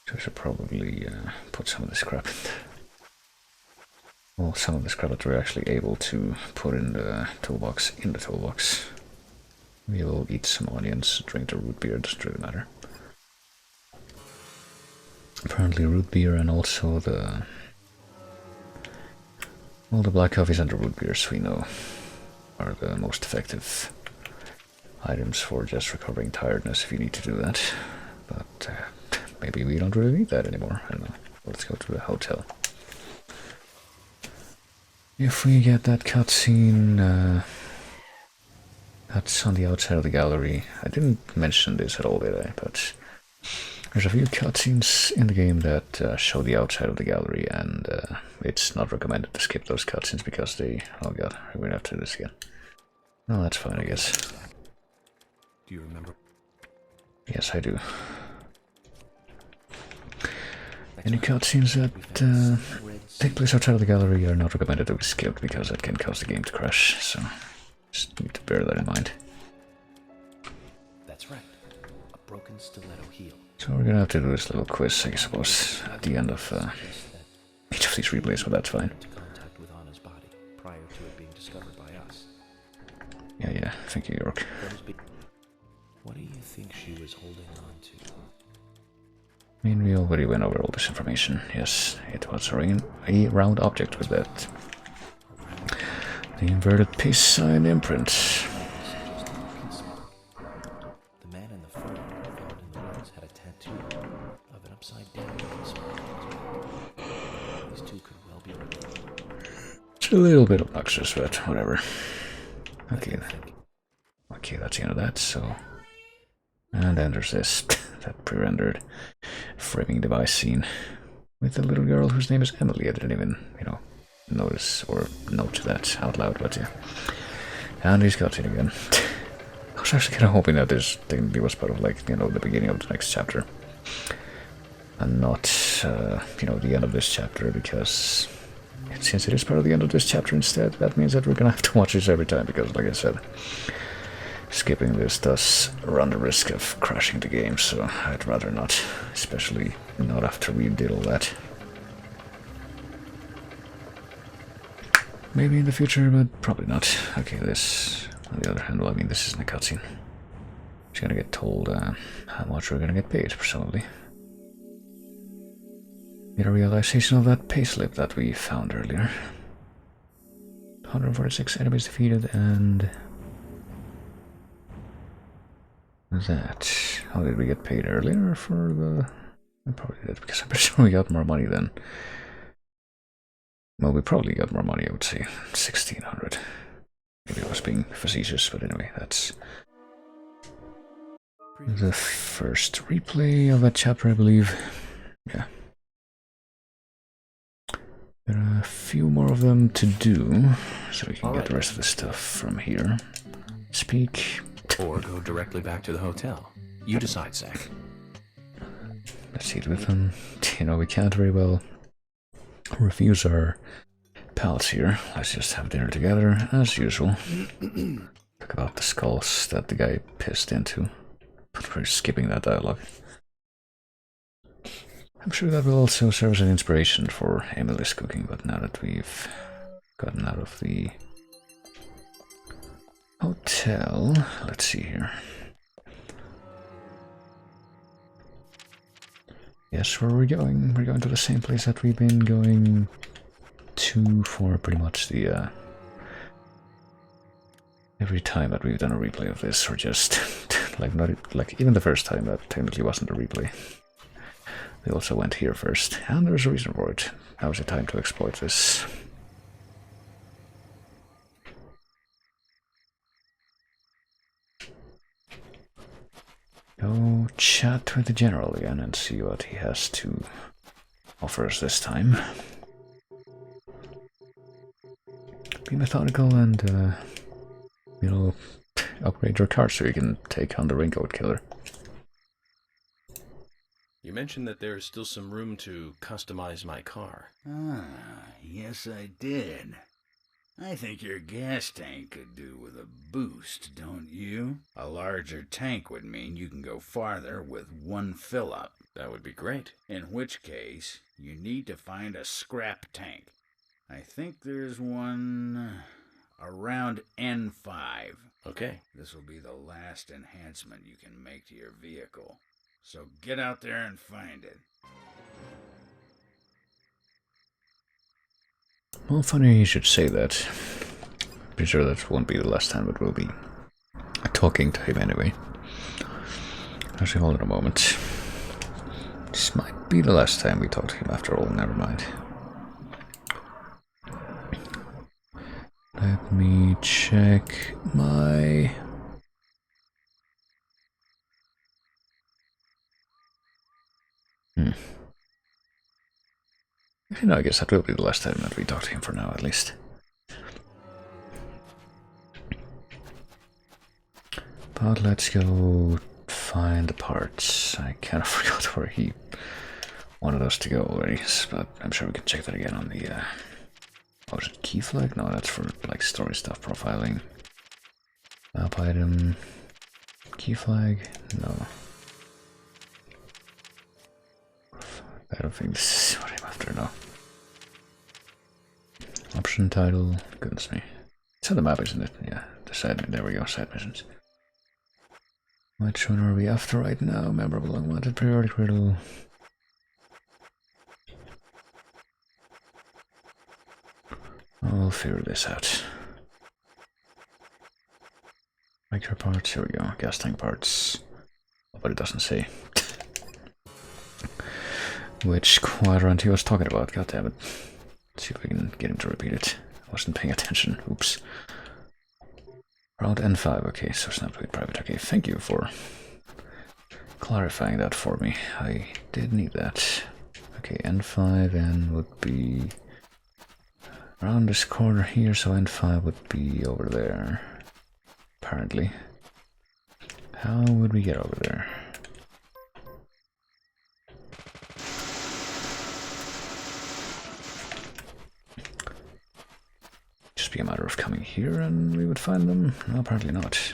So I should probably put some of this crap in there. Well, some of this crap that we're actually able to put in the toolbox, We will eat some onions, drink the root beer, doesn't really matter. Apparently root beer and also the... all the black coffees and the root beers we know are the most effective items for just recovering tiredness if you need to do that. But maybe we don't really need that anymore. I don't know. Let's go to the hotel. If we get that cutscene, that's on the outside of the gallery. I didn't mention this at all, did I? But There's a few cutscenes in the game that show the outside of the gallery, and it's not recommended to skip those cutscenes because they... Oh god, we're gonna have to do this again. No, that's fine, I guess. Do you remember? Yes, I do. Any cutscenes that take place outside of the gallery are not recommended to be skipped because that can cause the game to crash, so just need to bear that in mind. That's right. A broken stiletto heel. So we're gonna have to do this little quiz, I suppose, at the end of each of these replays, but that's fine. Contact with Anna's body prior to it being discovered by us. Yeah, thank you, York. What do you think she was holding on to? I mean, we already went over all this information. Yes, it was a round object with that. The inverted peace sign imprint. The man in the photo found in the woods had a tattoo of an upside down peace. These two could well be related. It's a little bit obnoxious, but whatever. Okay, that's the end of that, so... And then there's this, that pre-rendered framing device scene with the little girl whose name is Emily. I didn't even, notice or note that out loud, but yeah. And he's got it again. I was actually kind of hoping that this thing was part of, the beginning of the next chapter. And not, the end of this chapter, because since it is part of the end of this chapter instead, that means that we're gonna have to watch this every time, because, like I said, skipping this does run the risk of crashing the game, so I'd rather not, especially not after we did all that. Maybe in the future, but probably not. Okay, this, on the other hand, well, I mean, this isn't a cutscene. She's gonna get told how much we're gonna get paid, presumably. Get a realization of that payslip that we found earlier. 146 enemies defeated, and... that. How did we get paid earlier for the... I probably did, because I'm pretty sure we got more money than... Well, we probably got more money, I would say. 1,600. Maybe I was being facetious, but anyway, that's... the first replay of that chapter, I believe. Yeah. There are a few more of them to do, so we can get the rest of the stuff from here. Speak... Or go directly back to the hotel. You decide, Zach. Let's eat with them. We can't very well refuse our pals here. Let's just have dinner together, as usual. Talk about the skulls that the guy pissed into. But we're skipping that dialogue. I'm sure that will also serve as an inspiration for Emily's cooking, but now that we've gotten out of the hotel, let's see here. Yes, where are we going? We're going to the same place that we've been going to for pretty much the every time that we've done a replay of this, or just not even the first time that technically wasn't a replay. We also went here first, and there's a reason for it. Now is the time to exploit this. Go chat with the general again and see what he has to offer us this time. Be methodical and, upgrade your car so you can take on the Raincoat Killer. You mentioned that there is still some room to customize my car. Ah, yes I did. I think your gas tank could do with a boost, don't you? A larger tank would mean you can go farther with one fill-up. That would be great. In which case, you need to find a scrap tank. I think there's one around N5. Okay. This will be the last enhancement you can make to your vehicle. So get out there and find it. Well, funny you should say that. Pretty sure that won't be the last time, but we'll be talking to him anyway. Actually, hold on a moment. This might be the last time we talk to him after all, never mind. Let me check my... No, I guess that will be the last time that we talk to him for now, at least. But let's go find the parts. I kind of forgot where he wanted us to go already, but I'm sure we can check that again on the... oh, is it key flag? No, that's for like story stuff, profiling. Map item... Key flag? No. I don't think this is what I'm after now. Option title, goodness me. It's on the map, isn't it? Yeah, the side, there we go, side missions. Which one are we after right now? Memorable, unwanted, periodic riddle. I'll figure this out. Micro parts, here we go, gas tank parts. But it doesn't say. Which quadrant he was talking about, god damn it. Let's see if we can get him to repeat it. I wasn't paying attention, oops. Round N5, okay, so snap to private, okay, thank you for clarifying that for me. I did need that. Okay, N5, N would be around this corner here, so N5 would be over there. Apparently. How would we get over there? Just be a matter of coming here and we would find them? No, apparently not.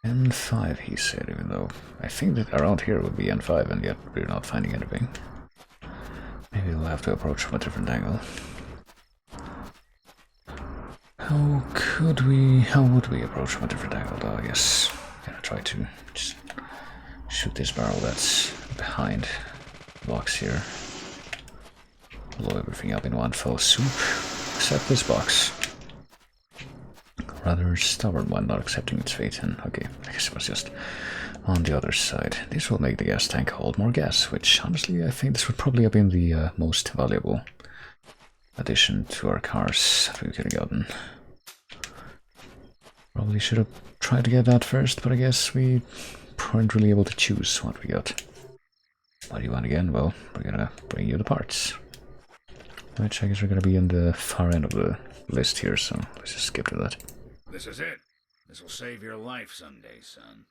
N5, he said, even though I think that around here would be N5 and yet we're not finding anything. Maybe we'll have to approach from a different angle. How would we approach from a different angle though, I guess. Gonna try to just shoot this barrel that's behind the box here. Blow everything up in one fell swoop, except this box. Rather stubborn one, not accepting its fate, and okay, I guess it was just on the other side. This will make the gas tank hold more gas, which honestly I think this would probably have been the most valuable addition to our cars that we could have gotten. Probably should have tried to get that first, but I guess we weren't really able to choose what we got. What do you want again? Well, we're gonna bring you the parts. Which I guess we're gonna be on the far end of the list here, so let's just skip to that. This is it. This will save your life someday, son.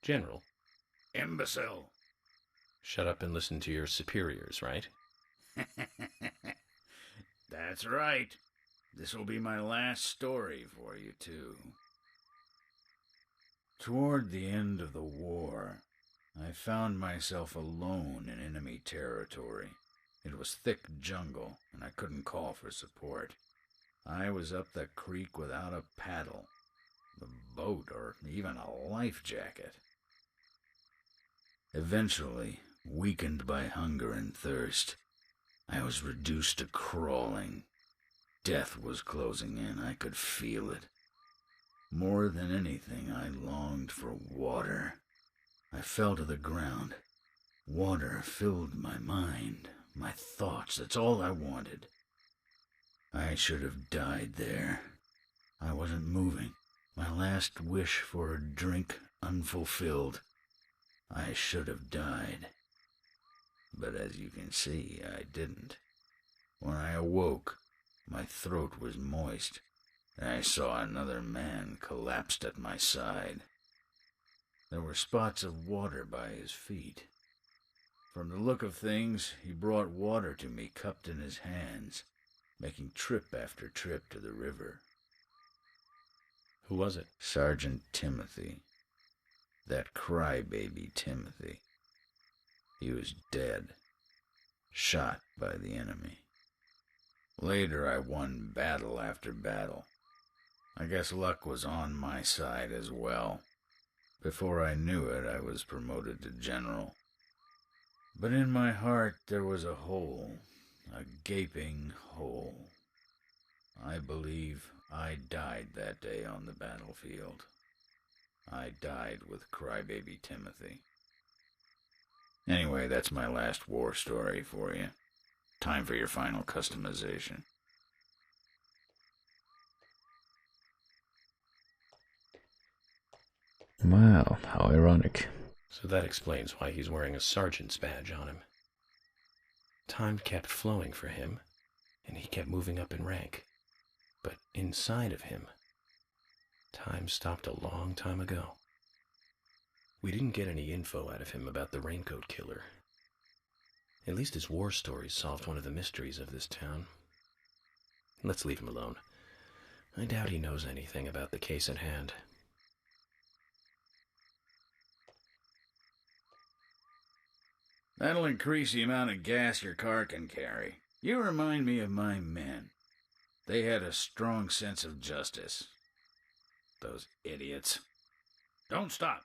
General. Imbecile. Shut up and listen to your superiors, right? That's right. This will be my last story for you, too. Toward the end of the war, I found myself alone in enemy territory. It was thick jungle, and I couldn't call for support. I was up the creek without a paddle, a boat, or even a life jacket. Eventually, weakened by hunger and thirst, I was reduced to crawling. Death was closing in. I could feel it. More than anything, I longed for water. I fell to the ground. Water filled my mind, my thoughts. That's all I wanted. I should have died there. I wasn't moving. My last wish for a drink unfulfilled. I should have died. But as you can see, I didn't. When I awoke, my throat was moist, and I saw another man collapsed at my side. There were spots of water by his feet. From the look of things, he brought water to me cupped in his hands, making trip after trip to the river. Who was it? Sergeant Timothy. That crybaby Timothy. He was dead, shot by the enemy. Later I won battle after battle. I guess luck was on my side as well. Before I knew it, I was promoted to general. But in my heart there was a hole, a gaping hole. I believe I died that day on the battlefield. I died with crybaby Timothy. Anyway, that's my last war story for you. Time for your final customization. Wow, how ironic. So that explains why he's wearing a sergeant's badge on him. Time kept flowing for him, and he kept moving up in rank. But inside of him, time stopped a long time ago. We didn't get any info out of him about the Raincoat Killer. At least his war stories solved one of the mysteries of this town. Let's leave him alone. I doubt he knows anything about the case at hand. That'll increase the amount of gas your car can carry. You remind me of my men. They had a strong sense of justice. Those idiots. Don't stop.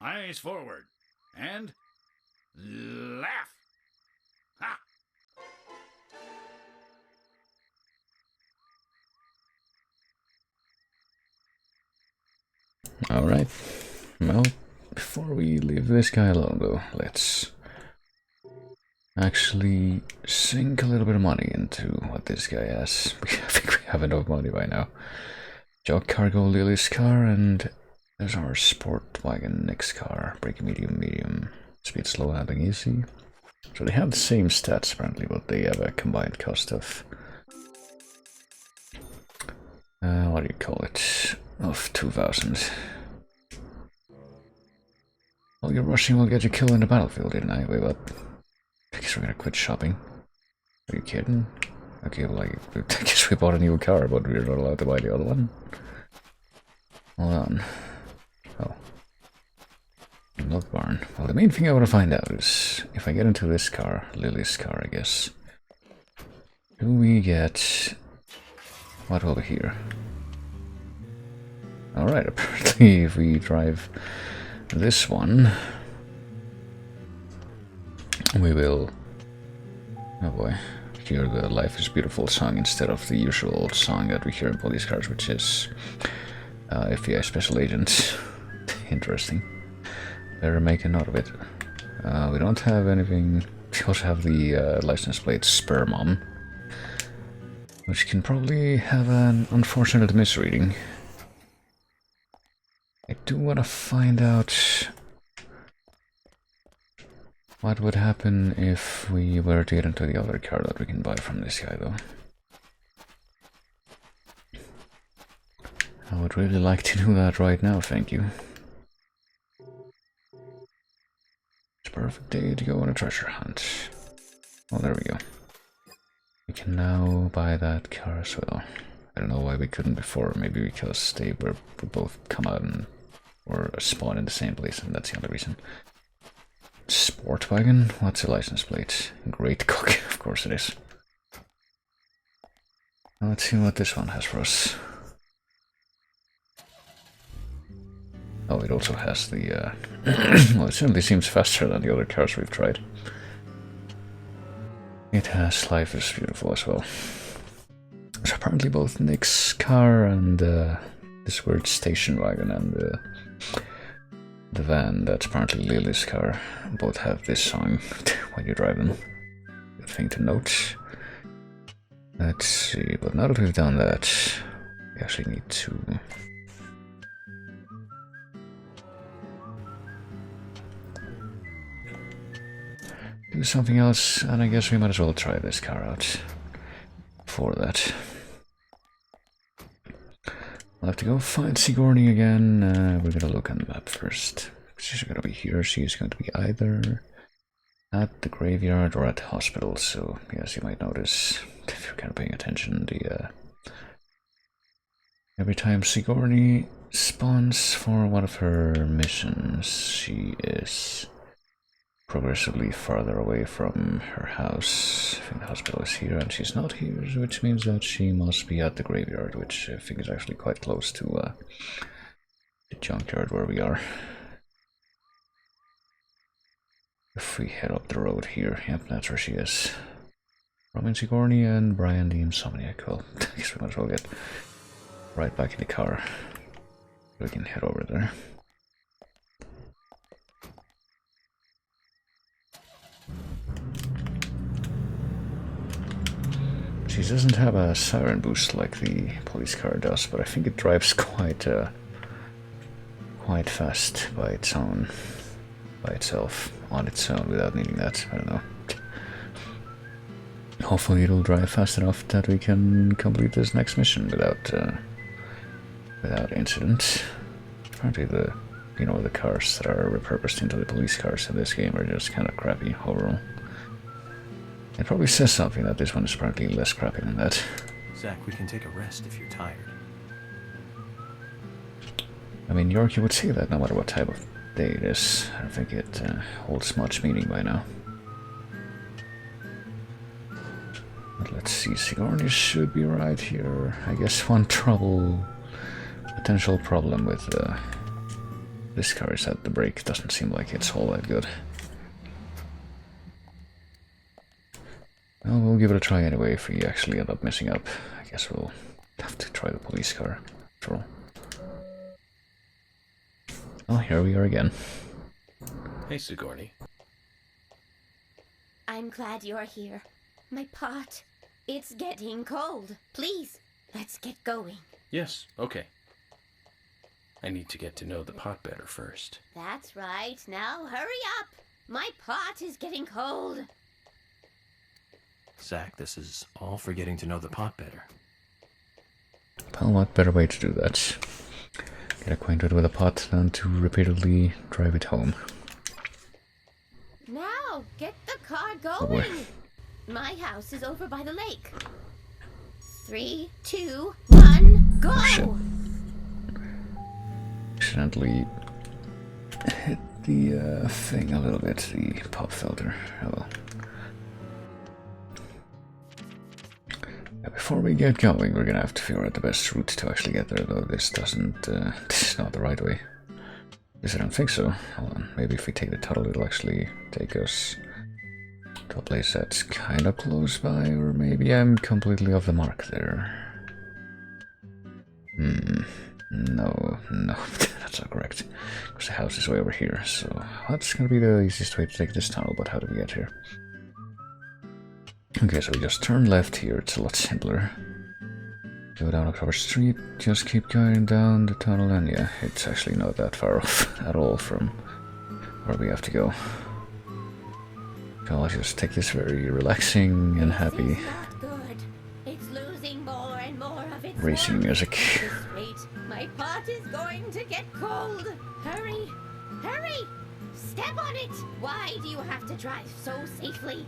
Eyes forward. And laugh. Ha! Alright. Well, before we leave this guy alone though, let's actually sink a little bit of money into what this guy has. I think we have enough money by now. Jog cargo, Lily's car, and there's our sport wagon Nick's car. Brake medium, medium. Speed slow, handling easy. So they have the same stats apparently, but they have a combined cost of what do you call it? Of 2,000. Well, your rushing will get you killed in the battlefield, didn't I? Wait, what? I guess we're gonna quit shopping. Are you kidding? Okay, well, I guess we bought a new car, but we're not allowed to buy the other one. Hold on. Oh. Milk barn. Well, the main thing I want to find out is if I get into this car, Lily's car, I guess. Do we get what over here? Alright, apparently if we drive this one, we will, oh boy, hear the Life is Beautiful song instead of the usual song that we hear in police cars, which is FBI Special Agent. Interesting. Better make a note of it. We don't have anything. We also have the license plate Spur Mom, which can probably have an unfortunate misreading. I do want to find out what would happen if we were to get into the other car that we can buy from this guy, though. I would really like to do that right now, thank you. It's a perfect day to go on a treasure hunt. Oh, there we go. We can now buy that car as well. I don't know why we couldn't before, maybe because they were both come out and or spawn in the same place, and that's the only reason. Sport wagon? What's a license plate? Great cook, of course it is. Now let's see what this one has for us. Oh, it also has the, well, it certainly seems faster than the other cars we've tried. It has Life is Beautiful as well. So apparently both Nick's car and this weird station wagon and the van that's apparently Lily's car both have this song when you drive them. Good thing to note. Let's see, but now that we've done that, we actually need to do something else, and I guess we might as well try this car out for that. I'll have to go find Sigourney again. We're gonna look on the map first. She's gonna be here. She's going to be either at the graveyard or at the hospital. So yes, you might notice if you're kind of paying attention, the every time Sigourney spawns for one of her missions, she is progressively farther away from her house. I think the hospital is here and she's not here, which means that she must be at the graveyard, which I think is actually quite close to the junkyard where we are. If we head up the road here, yep, that's where she is. Roman Sigourney and Brian the Insomniac. Well, I guess we might as well get right back in the car. We can head over there. She doesn't have a siren boost like the police car does, but I think it drives quite fast by its own. by itself, on its own, without needing that. I don't know. Hopefully it'll drive fast enough that we can complete this next mission without incident. Apparently the cars that are repurposed into the police cars in this game are just kind of crappy overall. It probably says something that this one is apparently less crappy than that. Zach, we can take a rest if you're tired. I mean, Yorkie would say that no matter what type of day it is. I don't think it holds much meaning by now. But let's see, Sigourney should be right here. I guess one potential problem with this car is that the brake doesn't seem like it's all that good. Well, we'll give it a try anyway if we actually end up messing up. I guess we'll have to try the police car after all. Oh, here we are again. Hey, Sigourney. I'm glad you're here. My pot, it's getting cold. Please, let's get going. Yes, okay. I need to get to know the pot better first. That's right. Now hurry up. My pot is getting cold. Zach, this is all for getting to know the pot better. Well, what better way to do that? Get acquainted with a pot than to repeatedly drive it home. Now, get the car Oh going. boy. My house is over by the lake. 3, 2, 1, go! Oh, shit. Accidentally hit the thing a little bit, the pop filter. Oh well. Before we get going, we're gonna have to figure out the best route to actually get there, though this doesn't, this is not the right way. At least I don't think so. Hold on, maybe if we take the tunnel, it'll actually take us to a place that's kinda close by, or maybe I'm completely off the mark there. No, that's not correct, because the house is way over here, so that's gonna be the easiest way to take this tunnel, but how do we get here? Okay, so we just turn left here, it's a lot simpler. Go down October Street, just keep going down the tunnel, and yeah, it's actually not that far off at all from where we have to go. So I'll just take this very relaxing and happy It's losing more and more of its racing warmth. music. At this rate, my pot is going to get cold. Hurry, hurry! Step on it! Why do you have to drive so safely?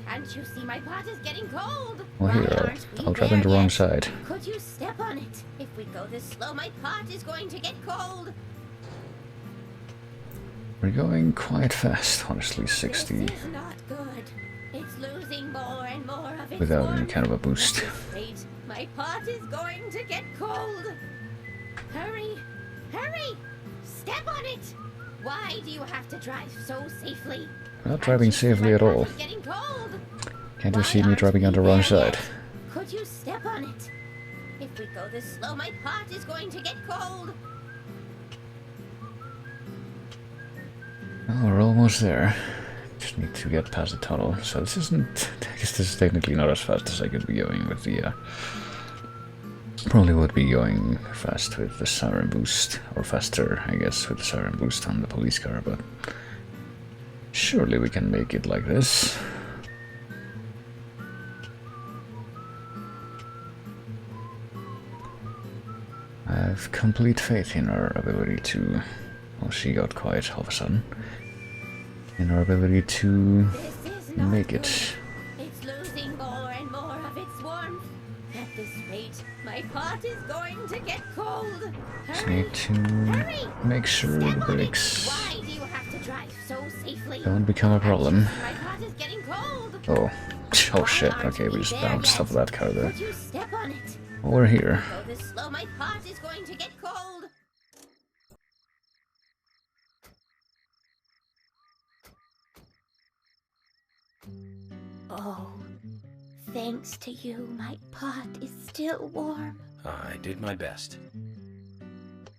Can't you see my pot is getting cold? Well, Why here, aren't we I'll drive there on the wrong yet? side. Could you step on it? If we go this slow, my pot is going to get cold. We're going quite fast, honestly, 60 This is not good. It's losing more and more of its without any warmth. kind of a boost. At this rate, my pot is going to get cold. Hurry, hurry! Step on it! Why do you have to drive so safely? We're not driving safely at all. Getting cold. Can't you see me driving on the wrong side? Could you step on it? If we go this slow, my pot is going to get cold. Oh, we're almost there. Just need to get past the tunnel. So this isn't... I guess this is technically not as fast as I could be going with the... Probably would be going fast with the siren boost. Or faster, I guess, with the siren boost on the police car, but... Surely we can make it like this. I have complete faith in our ability to... Well, she got quiet all of a sudden. In our ability to make it. It's losing more and more of its warmth. At this rate, my pot is going to get cold. Just need to make sure the brakes Why do you have to drive so safely? don't become a problem. My pot is getting cold. Oh, oh shit, okay, we just bounced off of that car there. Could you step on it? Well, we're here. Go this slow, my pot is going to get cold. Oh, thanks to you, my pot is still warm. I did my best.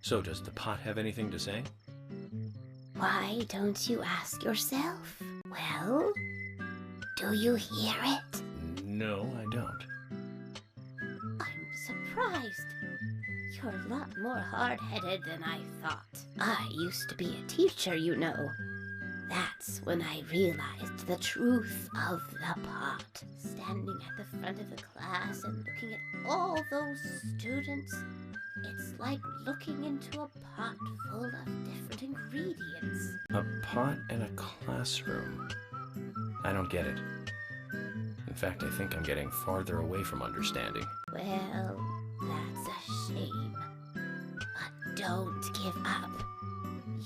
So does the pot have anything to say? Why don't you ask yourself? Well, do you hear it? No, I don't. I'm surprised. You're a lot more hard-headed than I thought. I used to be a teacher, you know. That's when I realized the truth of the pot. Standing at the front of the class and looking at all those students, it's like looking into a pot full of different ingredients. A pot in a classroom? I don't get it. In fact, I think I'm getting farther away from understanding. Well, that's a shame. But don't give up.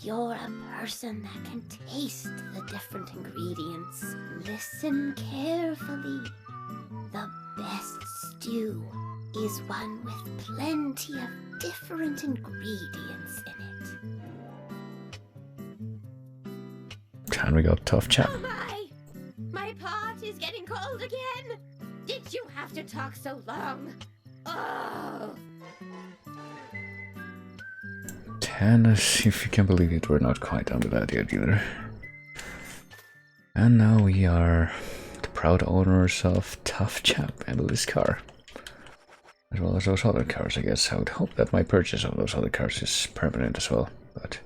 You're a person that can taste the different ingredients. Listen carefully. The best stew is one with plenty of different ingredients in it. And we got tough chat. Oh my pot is getting cold again! Did you have to talk so long? Oh! And if you can believe it, we're not quite done with that yet either. And now we are the proud owners of Tough Chap Emily's car. As well as those other cars, I guess. I would hope that my purchase of those other cars is permanent as well, but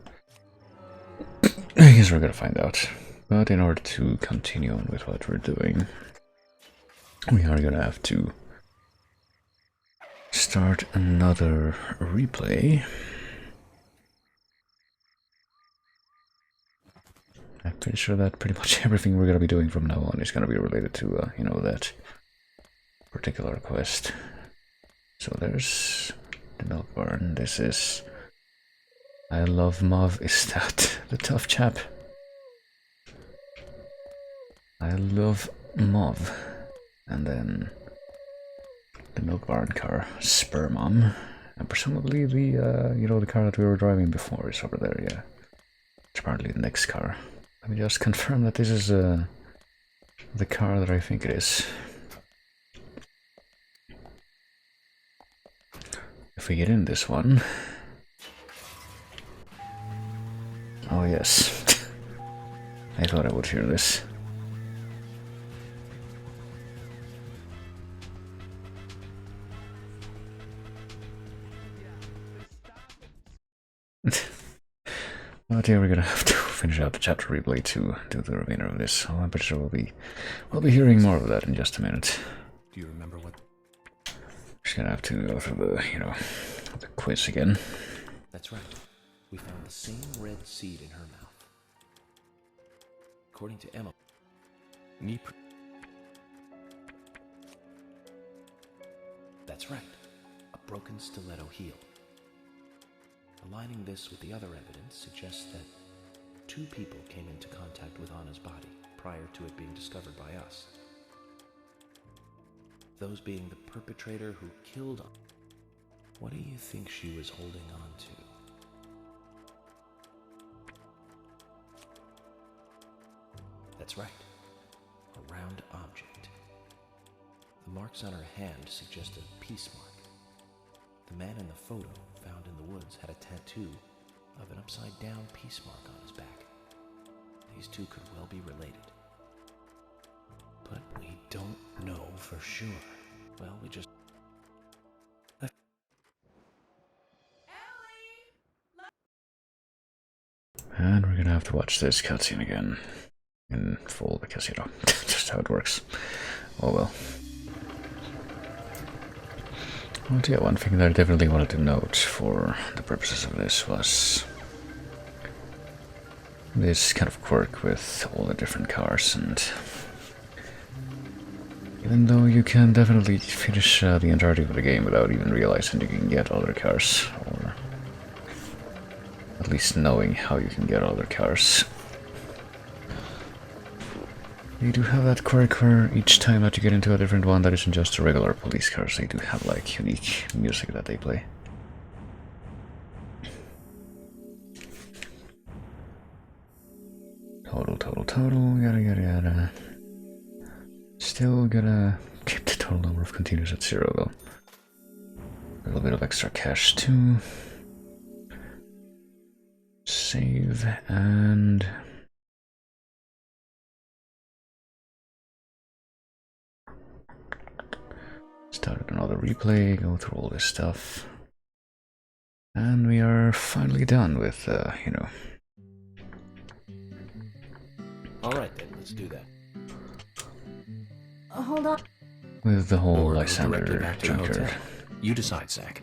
I guess we're gonna find out. But in order to continue on with what we're doing, we are gonna have to start another replay. I'm pretty sure that pretty much everything we're gonna be doing from now on is gonna be related to, you know, that particular quest. So there's the milk barn. This is I love Mauve. Is that the Tough Chap? I love Mauve. And then the milk barn car, Spur Mom. And presumably the, you know, the car that we were driving before is over there, yeah. It's apparently the next car. Let me just confirm that this is the car that I think it is. If we get in this one... Oh yes. I thought I would hear this. But yeah, we're gonna have to finish out the chapter replay to do the remainder of this. So I'm pretty sure we'll be hearing more of that in just a minute. Do you remember what? Just gonna have to go through the, you know, the quiz again. That's right. We found the same red seed in her mouth. According to Emma, that's right. A broken stiletto heel. Aligning this with the other evidence suggests that two people came into contact with Anna's body prior to it being discovered by us. Those being the perpetrator who killed Anna. What do you think she was holding on to? That's right. A round object. The marks on her hand suggest a peace mark. The man in the photo found in the woods had a tattoo of an upside-down peace mark on his back. These two could well be related. But we don't know for sure. Well, we just... And we're gonna have to watch this cutscene again in full because, you know, just how it works. Oh well. But yeah, one thing that I definitely wanted to note for the purposes of this was this kind of quirk with all the different cars, and even though you can definitely finish the entirety of the game without even realizing you can get other cars, or at least knowing how you can get other cars, they do have that quirk where each time that you get into a different one that isn't just a regular police cars, they do have like unique music that they play. Total, yada yada yada. Still gotta keep the total number of continues at 0 though. A little bit of extra cash too. Save and... Started another replay, go through all this stuff. And we are finally done with, you know, Alright then, let's do that. Hold on. With the whole Or go Lysander directly back to the junkyard. hotel. You decide, Zach.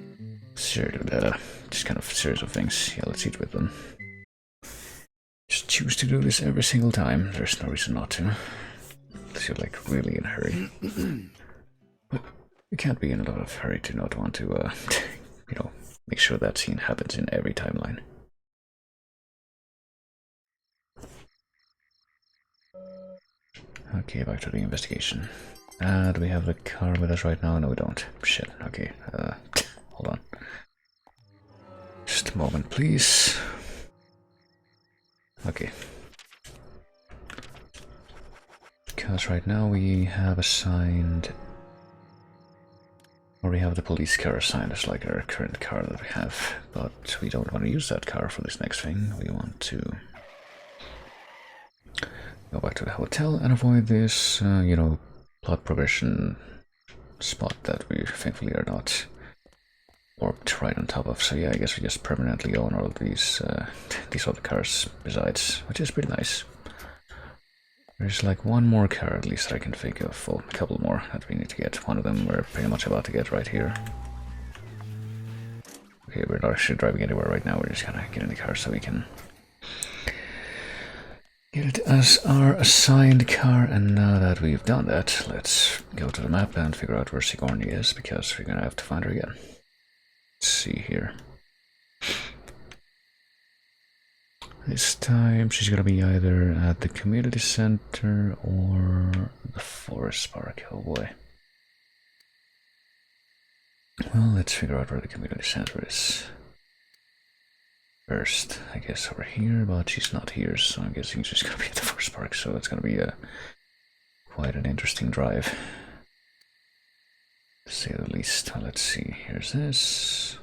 Sure, do that. Just kind of series of things. Yeah, let's eat with them. Just choose to do this every single time. There's no reason not to. Unless you're like really in a hurry. But you can't be in a lot of hurry to not want to, you know, make sure that scene happens in every timeline. Okay, back to the investigation. Do we have the car with us right now? No, we don't. Shit, okay. Hold on. Just a moment, please. Okay. Because right now we have assigned... Or we have the police car assigned as like our current car that we have. But we don't want to use that car for this next thing. We want to go back to the hotel and avoid this, you know, plot progression spot that we thankfully are not orbed right on top of. So yeah, I guess we just permanently own all of these other cars besides, which is pretty nice. There's like one more car at least that I can think of, well, a couple more that we need to get. One of them we're pretty much about to get right here. Okay, we're not actually driving anywhere right now, we're just gonna get in the car so we can get it as our assigned car. And now that we've done that, let's go to the map and figure out where Sigourney is, because we're gonna have to find her again. Let's see here. This time she's gonna be either at the community center or the forest park. Oh boy. Well, let's figure out where the community center is first. I guess over here, but she's not here, so I'm guessing she's gonna be at the forest park, so it's gonna be quite an interesting drive, to say the least. Well, let's see, here's this.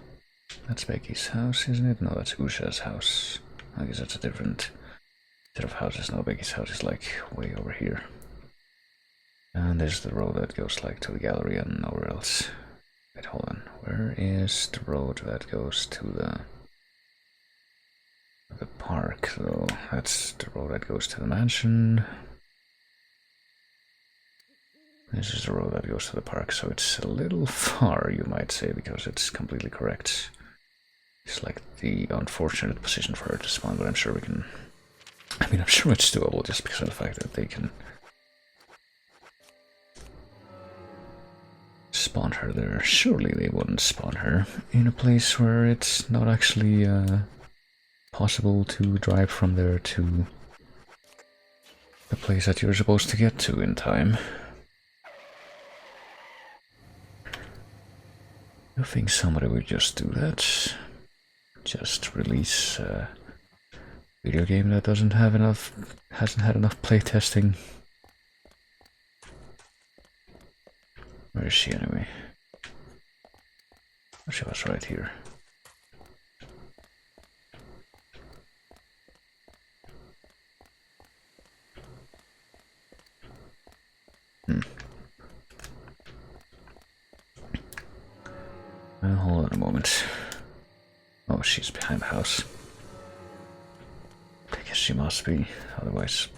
That's Becky's house, isn't it? No, that's Usha's house. I guess that's a different set of houses. No, Becky's house is like way over here. And there's the road that goes like to the gallery and nowhere else. Wait, hold on. Where is the road that goes to the park, though? That's the road that goes to the mansion. This is the road that goes to the park, so it's a little far, you might say, because it's completely correct. It's like the unfortunate position for her to spawn, but I'm sure we can... I mean, I'm sure it's doable just because of the fact that they can spawn her there. Surely they wouldn't spawn her in a place where it's not actually possible to drive from there to the place that you're supposed to get to in time. I think somebody would just do that. Just release a video game that hasn't had enough playtesting. Where is she anyway? Oh, she was right here. Hold on a moment. Oh, she's behind the house. I guess she must be, otherwise...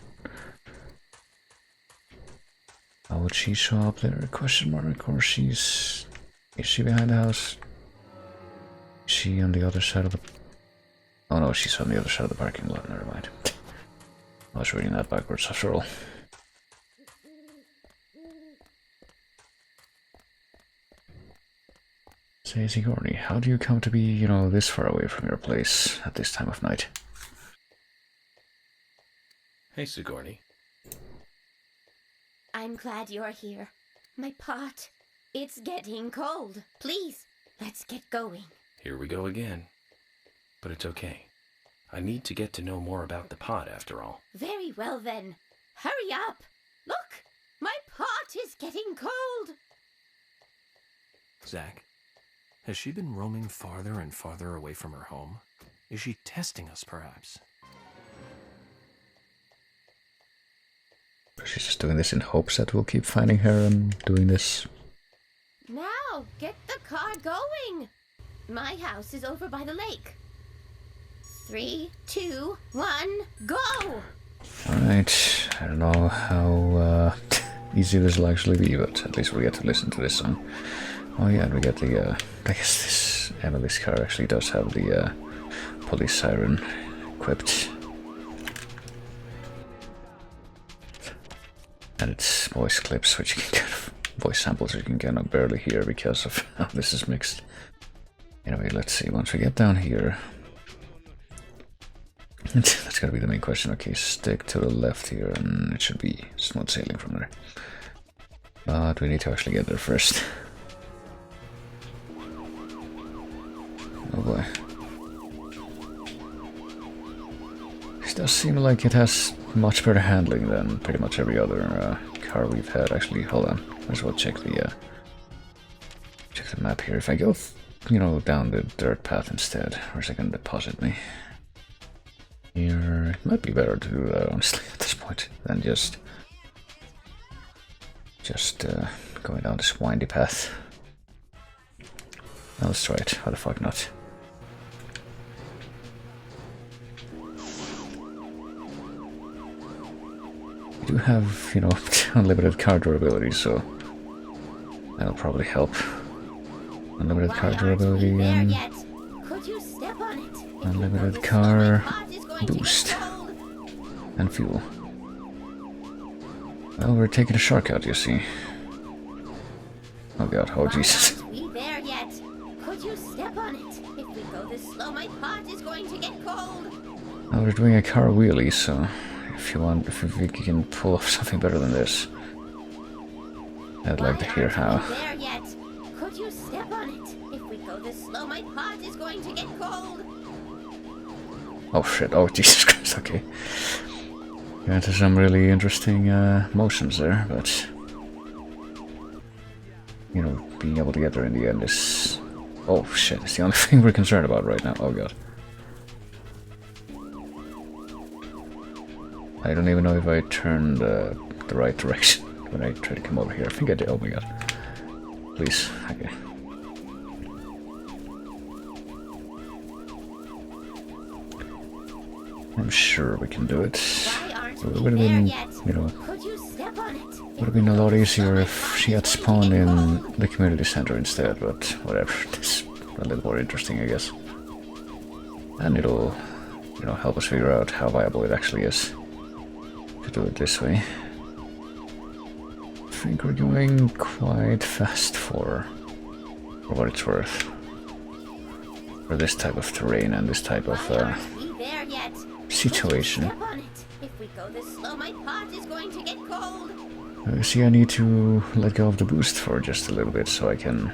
How would she show up there? Question mark. Or she's... Is she behind the house? Is she on the other side of the... Oh no, she's on the other side of the parking lot. Never mind. I was reading that backwards after all. Say, Sigourney, how do you come to be, you know, this far away from your place at this time of night? Hey, Sigourney. I'm glad you're here. My pot, it's getting cold. Please, let's get going. Here we go again. But it's okay. I need to get to know more about the pot after all. Very well then. Hurry up. Look, my pot is getting cold. Zach, has she been roaming farther and farther away from her home? Is she testing us, perhaps? She's just doing this in hopes that we'll keep finding her and doing this. Now, get the car going. My house is over by the lake. 3, 2, 1, go! Alright, I don't know how easy this will actually be, but at least we get to listen to this song. Oh yeah, and we get the, I guess this Emily's car actually does have the police siren equipped. And it's voice clips, which you can kind of, voice samples you can kind of barely hear because of how this is mixed. Anyway, let's see, once we get down here, that's gonna be the main question. Okay, stick to the left here, and it should be smooth sailing from there. But we need to actually get there first. Oh boy. This does seem like it has much better handling than pretty much every other car we've had. Actually, hold on. Might as well check the map here. If I go, you know, down the dirt path instead, where's it gonna deposit me? Here, it might be better to do that honestly at this point than just going down this windy path. Now let's try it. How the fuck not? We do have, you know, unlimited car durability, so that'll probably help. Unlimited car durability and unlimited car boost and fuel. Well, we're taking a shortcut, you see. Oh god, oh Jesus. Aren't we there yet? Could you step on it? If we go this slow, my pot is going to get cold. Well, we're doing a car wheelie, so if we can pull off something better than this, I'd like to hear how. There yet? Could you step on it? If we go this slow, my pot is going to get cold. Oh shit, oh Jesus Christ, okay. Got into some really interesting motions there, but you know, being able to get there in the end is... Oh shit, it's the only thing we're concerned about right now, oh god. I don't even know if I turned the right direction when I tried to come over here. I think I did, oh my god. Please, okay. I'm sure we can do it. It would have been, you know, would have been a lot easier if she had spawned in the community center instead, but whatever. It's a little more interesting, I guess. And it'll, you know, help us figure out how viable it actually is to do it this way. I think we're going quite fast for what it's worth. For this type of terrain and this type of situation. You see, I need to let go of the boost for just a little bit so I can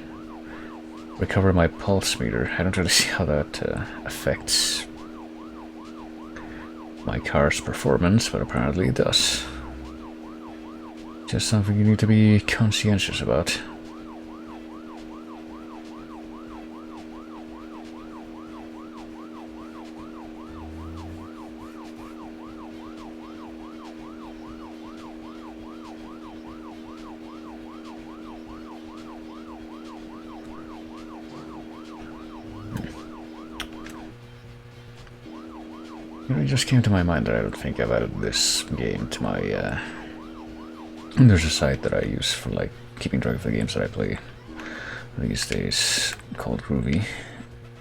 recover my pulse meter. I don't really see how that affects my car's performance, but apparently it does. Just something you need to be conscientious about. You know, it just came to my mind that I don't think I've added this game to my, there's a site that I use for, like, keeping track of the games that I play these days, called Groovy.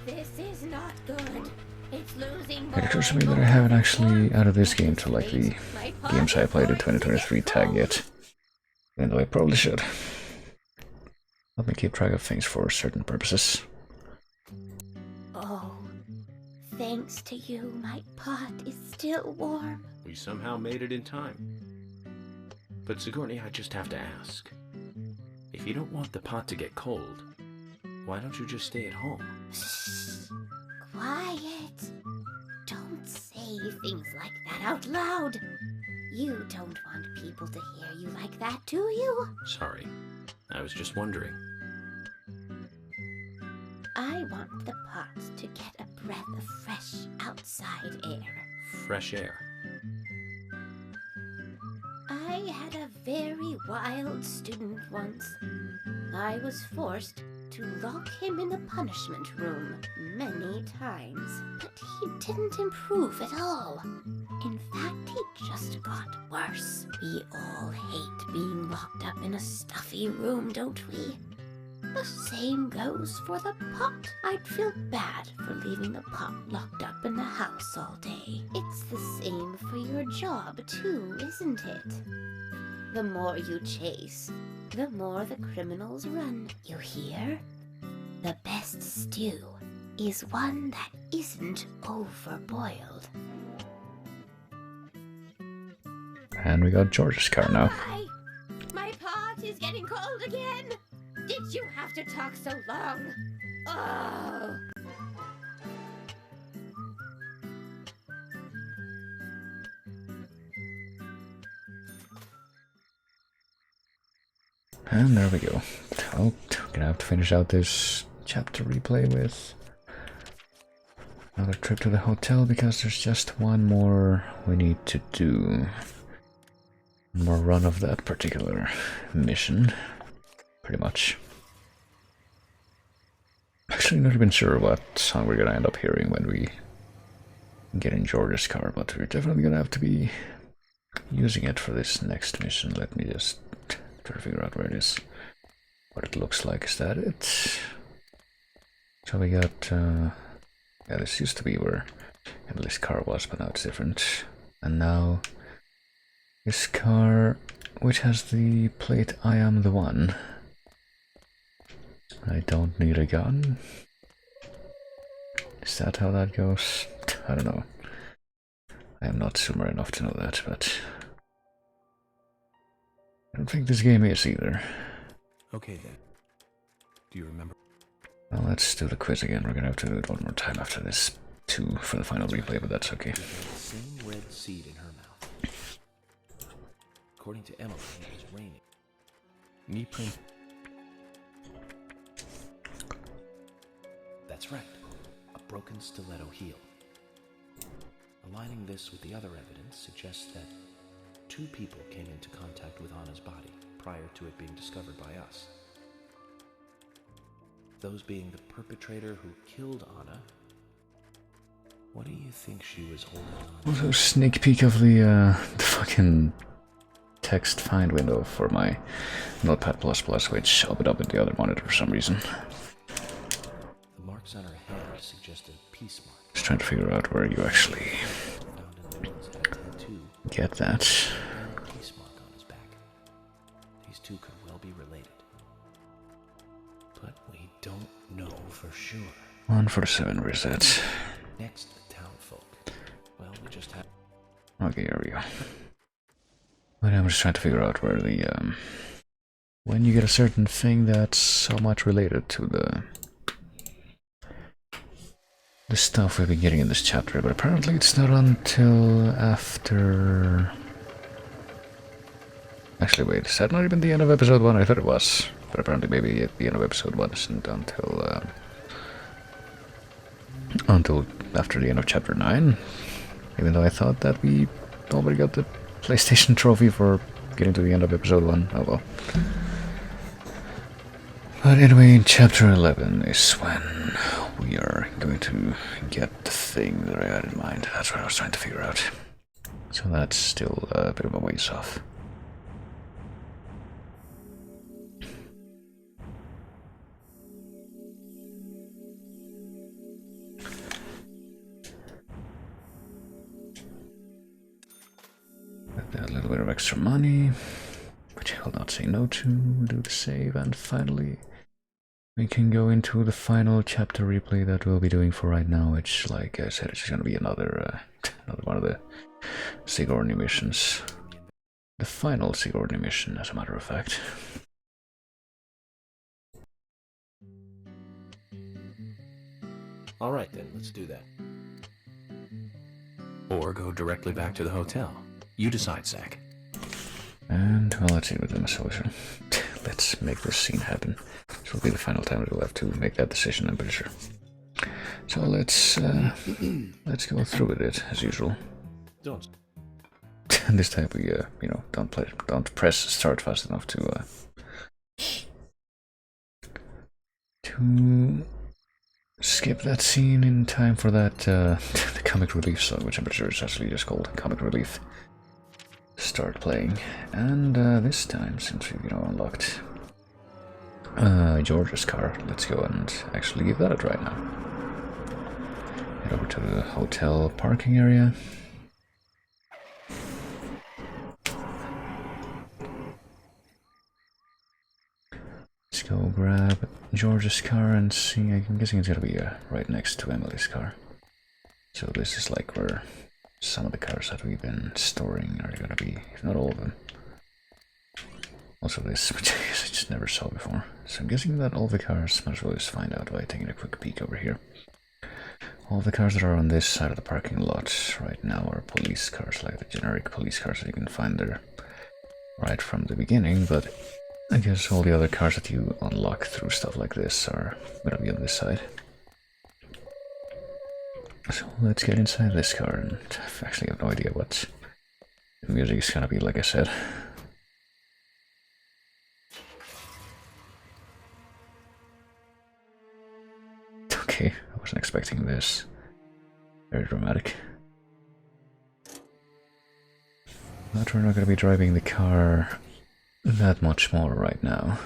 This is not good. It's losing. It occurs to me that I haven't actually added this game to, like, the games I played in 2023 tag yet. Even though I probably should. Let me keep track of things for certain purposes. Oh, thanks to you, my pot is still warm. We somehow made it in time. But Sigourney, I just have to ask. If you don't want the pot to get cold, why don't you just stay at home? Shh. Quiet. Don't say things like that out loud. You don't want people to hear you like that, do you? Sorry. I was just wondering. I want the pot to get a breath of fresh outside air. Fresh air. I had a very wild student once. I was forced to lock him in the punishment room many times, but he didn't improve at all. In fact, he just got worse. We all hate being locked up in a stuffy room, don't we? The same goes for the pot. I'd feel bad for leaving the pot locked up in the house all day. It's the same for your job, too, isn't it? The more you chase, the more the criminals run. You hear? The best stew is one that isn't overboiled. And we got George's car now. Hi! My pot is getting cold again! Did you have to talk so long? Oh! And there we go. Oh, gonna have to finish out this chapter replay with another trip to the hotel because there's just one more we need to do. One more run of that particular mission, pretty much. Actually, not even sure what song we're gonna end up hearing when we get in George's car, but we're definitely gonna have to be using it for this next mission. Let me just try to figure out where it is, what it looks like. Is that it? So we got, yeah, this used to be where Emily's car was, but now it's different. And now this car, which has the plate "I am the one." I don't need a gun. Is that how that goes? I don't know. I am not smart enough to know that, but I don't think this game is either. Okay then. Do you remember? Well, let's do the quiz again. We're gonna have to do it one more time after this, too, for the final replay, but that's okay. The same red seed in her mouth. According to Emily, it was raining. Knee print. That's right. A broken stiletto heel. Aligning this with the other evidence suggests that 2 people came into contact with Anna's body prior to it being discovered by us. Those being the perpetrator who killed Anna. What do you think she was holding on to? Also, sneak peek of the fucking text find window for my Notepad++, which opened up in the other monitor for some reason. The marks on her hand suggested peace mark. Just trying to figure out where you actually get that. Peace mark on his back. These 2 could well be related. But we don't know for sure. 147, where's that? Next, the town folk. Well, we just have... Okay, here we go. But I'm just trying to figure out where the, when you get a certain thing that's so much related to the stuff we've been getting in this chapter, but apparently it's not until after... Actually, wait, is that not even the end of episode 1? I thought it was, but apparently maybe at the end of episode 1 isn't until after the end of chapter 9, even though I thought that we already got the PlayStation trophy for getting to the end of episode 1. Oh well. But anyway, chapter 11 is when we are going to get the thing that I had in mind. That's what I was trying to figure out. So that's still a bit of a ways off. Got a little bit of extra money, which I will not say no to. Do the save, and finally we can go into the final chapter replay that we'll be doing for right now, which, like I said, it's going to be another one of the Sigourney missions. The final Sigourney mission, as a matter of fact. Alright then, let's do that. Or go directly back to the hotel. You decide, Zach. And, well, let's see with the solution. Let's make this scene happen. This will be the final time that we'll have to make that decision, I'm pretty sure. So let's go through with it, as usual. Don't. And this time we, you know, don't press start fast enough to skip that scene in time for that, the comic relief song, which I'm pretty sure is actually just called Comic Relief. start playing. And this time, since we've unlocked George's car, let's go and actually give that a try now. Head over to the hotel parking area. Let's go grab George's car and see. I'm guessing it's gonna be right next to Emily's car. So this is like where some of the cars that we've been storing are gonna be, if not all of them. Also this, which I guess I just never saw before. So I'm guessing that all the cars, might as well just find out by taking a quick peek over here. All the cars that are on this side of the parking lot right now are police cars, like the generic police cars that you can find there right from the beginning, but I guess all the other cars that you unlock through stuff like this are gonna be on this side. So let's get inside this car, and I actually have no idea what the music is gonna be, like I said. Okay, I wasn't expecting this. Very dramatic. But we're not gonna be driving the car that much more right now.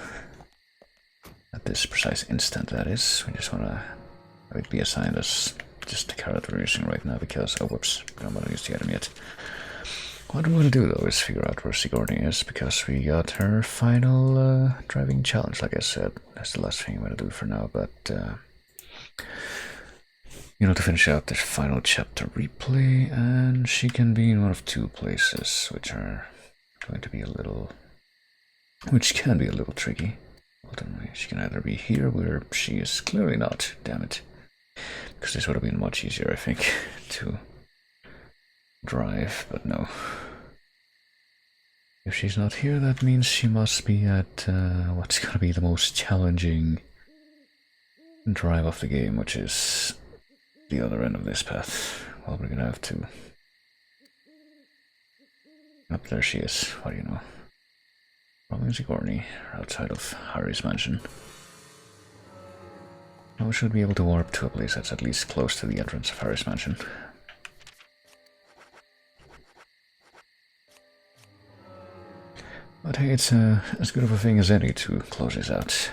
At this precise instant, that is. We just wanna have it be assigned as just the car that we're using right now because, oh whoops, I don't want to use the item yet. What I'm gonna do though is figure out where Sigourney is, because we got her final driving challenge, like I said. That's the last thing I'm gonna do for now, but to finish out this final chapter replay, and she can be in one of two places, which are going to be which can be a little tricky. Ultimately, she can either be here, where she is clearly not, damn it. Because this would have been much easier, I think, to drive, but no. If she's not here, that means she must be at what's gonna be the most challenging drive of the game, which is the other end of this path. Well, we're gonna have to... Up there she is, what do you know? Probably Sigourney, outside of Harry's mansion. Now we should be able to warp to a place that's at least close to the entrance of Harry's mansion. But hey, it's as good of a thing as any to close this out.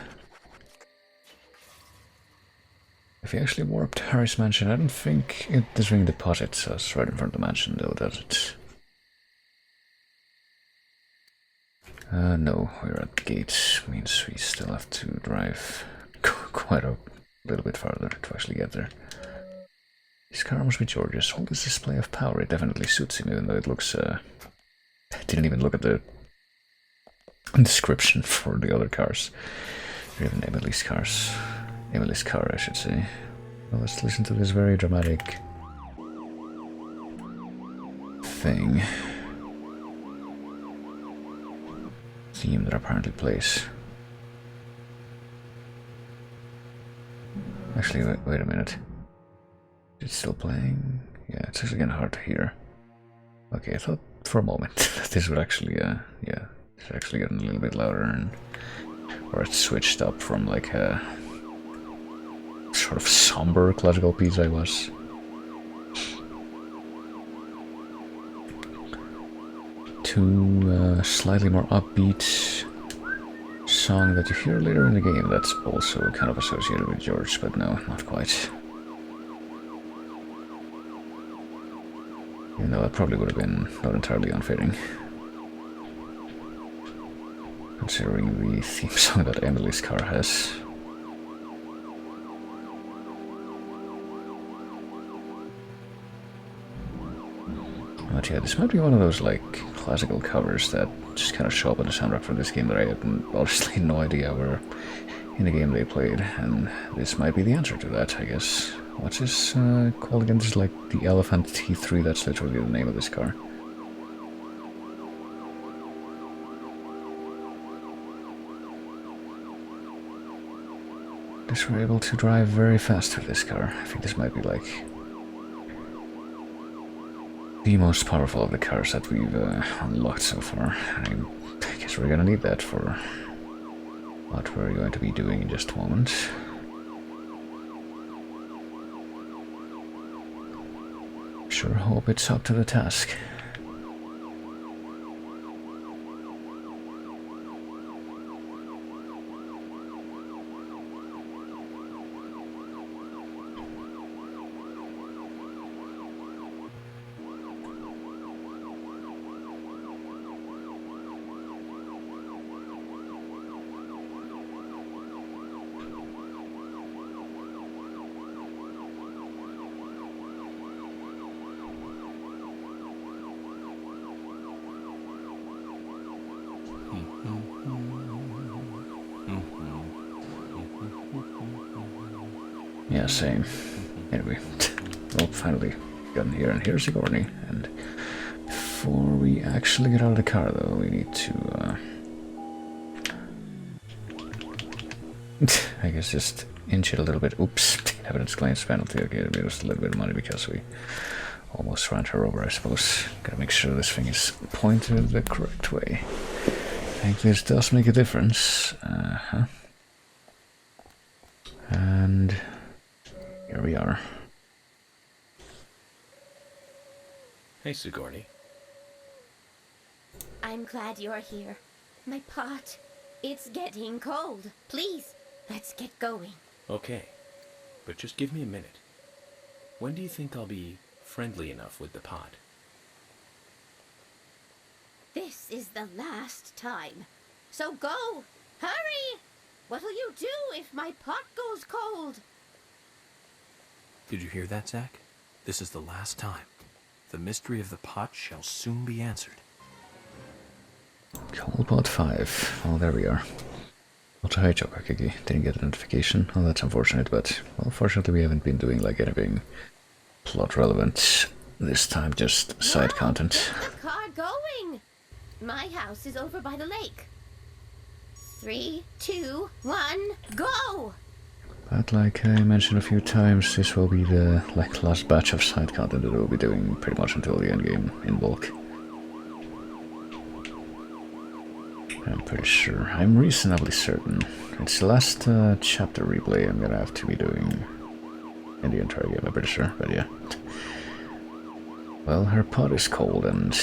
If you actually warp to Harry's mansion, I don't think it does ring deposits us right in front of the mansion, though, does it? No, we're at the gate. Means we still have to drive quite a little bit farther to actually get there. This car must be George's. All this display of power, it definitely suits him, even though it looks... I didn't even look at the description for the other cars. Or even Emily's cars. Emily's car, I should say. Well, let's listen to this very dramatic theme that apparently plays. Actually, wait a minute. Is it still playing? Yeah, it's actually kind of hard to hear. Okay, I thought for a moment that this would actually, yeah, it's actually getting a little bit louder, and or it switched up from like a sort of somber classical piece I was. To slightly more upbeat song that you hear later in the game that's also kind of associated with George, but no, not quite. Even though that probably would have been not entirely unfitting, considering the theme song that Emily's car has. But yeah, this might be one of those like classical covers that just kind of show up on the soundtrack for this game that I had honestly no idea where in the game they played, and this might be the answer to that, I guess. What's this called again? This is like the Elephant T3, that's literally the name of this car. Guess we're able to drive very fast with this car. I think this might be like the most powerful of the cars that we've unlocked so far. I guess we're gonna need that for what we're going to be doing in just a moment. Sure hope it's up to the task. Yeah, same. Anyway, well, finally gotten here, and here's Sigourney. And before we actually get out of the car, though, we need to, I guess just inch it a little bit. Oops, evidence claims penalty. Okay, it was a little bit of money because we almost ran her over, I suppose. Gotta make sure this thing is pointed the correct way. I think this does make a difference. And here we are. Hey, Sigourney. I'm glad you're here. My pot, it's getting cold. Please, let's get going. Okay, but just give me a minute. When do you think I'll be friendly enough with the pot? This is the last time. So go! Hurry! What'll you do if my pot goes cold? Did you hear that, Zach? This is the last time. The mystery of the pot shall soon be answered. Cold pot 5. Oh, there we are. Also, hi, Chokakiki. Didn't get a notification. Oh, that's unfortunate, but, well, fortunately we haven't been doing, like, anything plot relevant this time, just side content. Get the car going! My house is over by the lake. 3, 2, 1, go! But like I mentioned a few times, this will be the last batch of side content that we'll be doing pretty much until the end game in bulk. I'm pretty sure. I'm reasonably certain. It's the last chapter replay I'm gonna have to be doing in the entire game, I'm pretty sure, but yeah. Well, her pot is cold and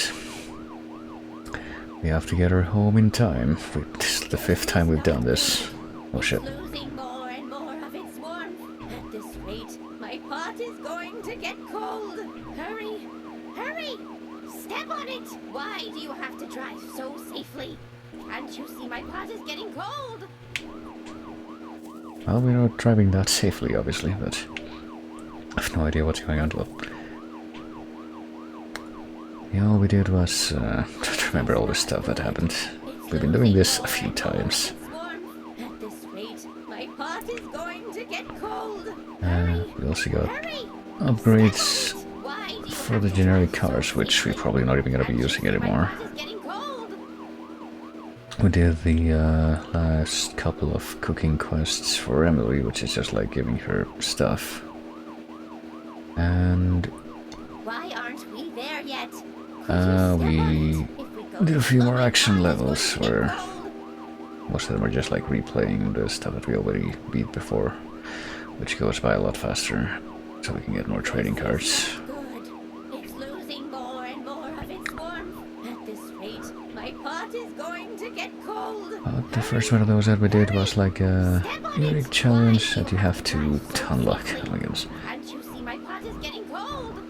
we have to get her home in time. This is the 5th time we've done this. Oh shit. Losing more and more of its warmth. At this rate, my pot is going to get cold. Hurry! Hurry! Step on it! Why do you have to drive so safely? Can't you see my pot is getting cold? Well, we're not driving that safely, obviously, but I have no idea what's going on. Well, yeah, all we did was remember all the stuff that happened. We've been doing this a few times. At this rate, my pot is going to get cold. We also got upgrades for the generic cars, which we're probably not even going to be using anymore. We did the last couple of cooking quests for Emily, which is just like giving her stuff. And why aren't we there yet? we did a few more action levels where most of them are just like replaying the stuff that we already beat before, which goes by a lot faster, so we can get more trading cards. It's losing more and more of its warmth. At this rate, my pot is going to get cold. The first one of those that we did was like a unique challenge that you have to unlock. Oh my goodness. Can't you see my pot is getting cold?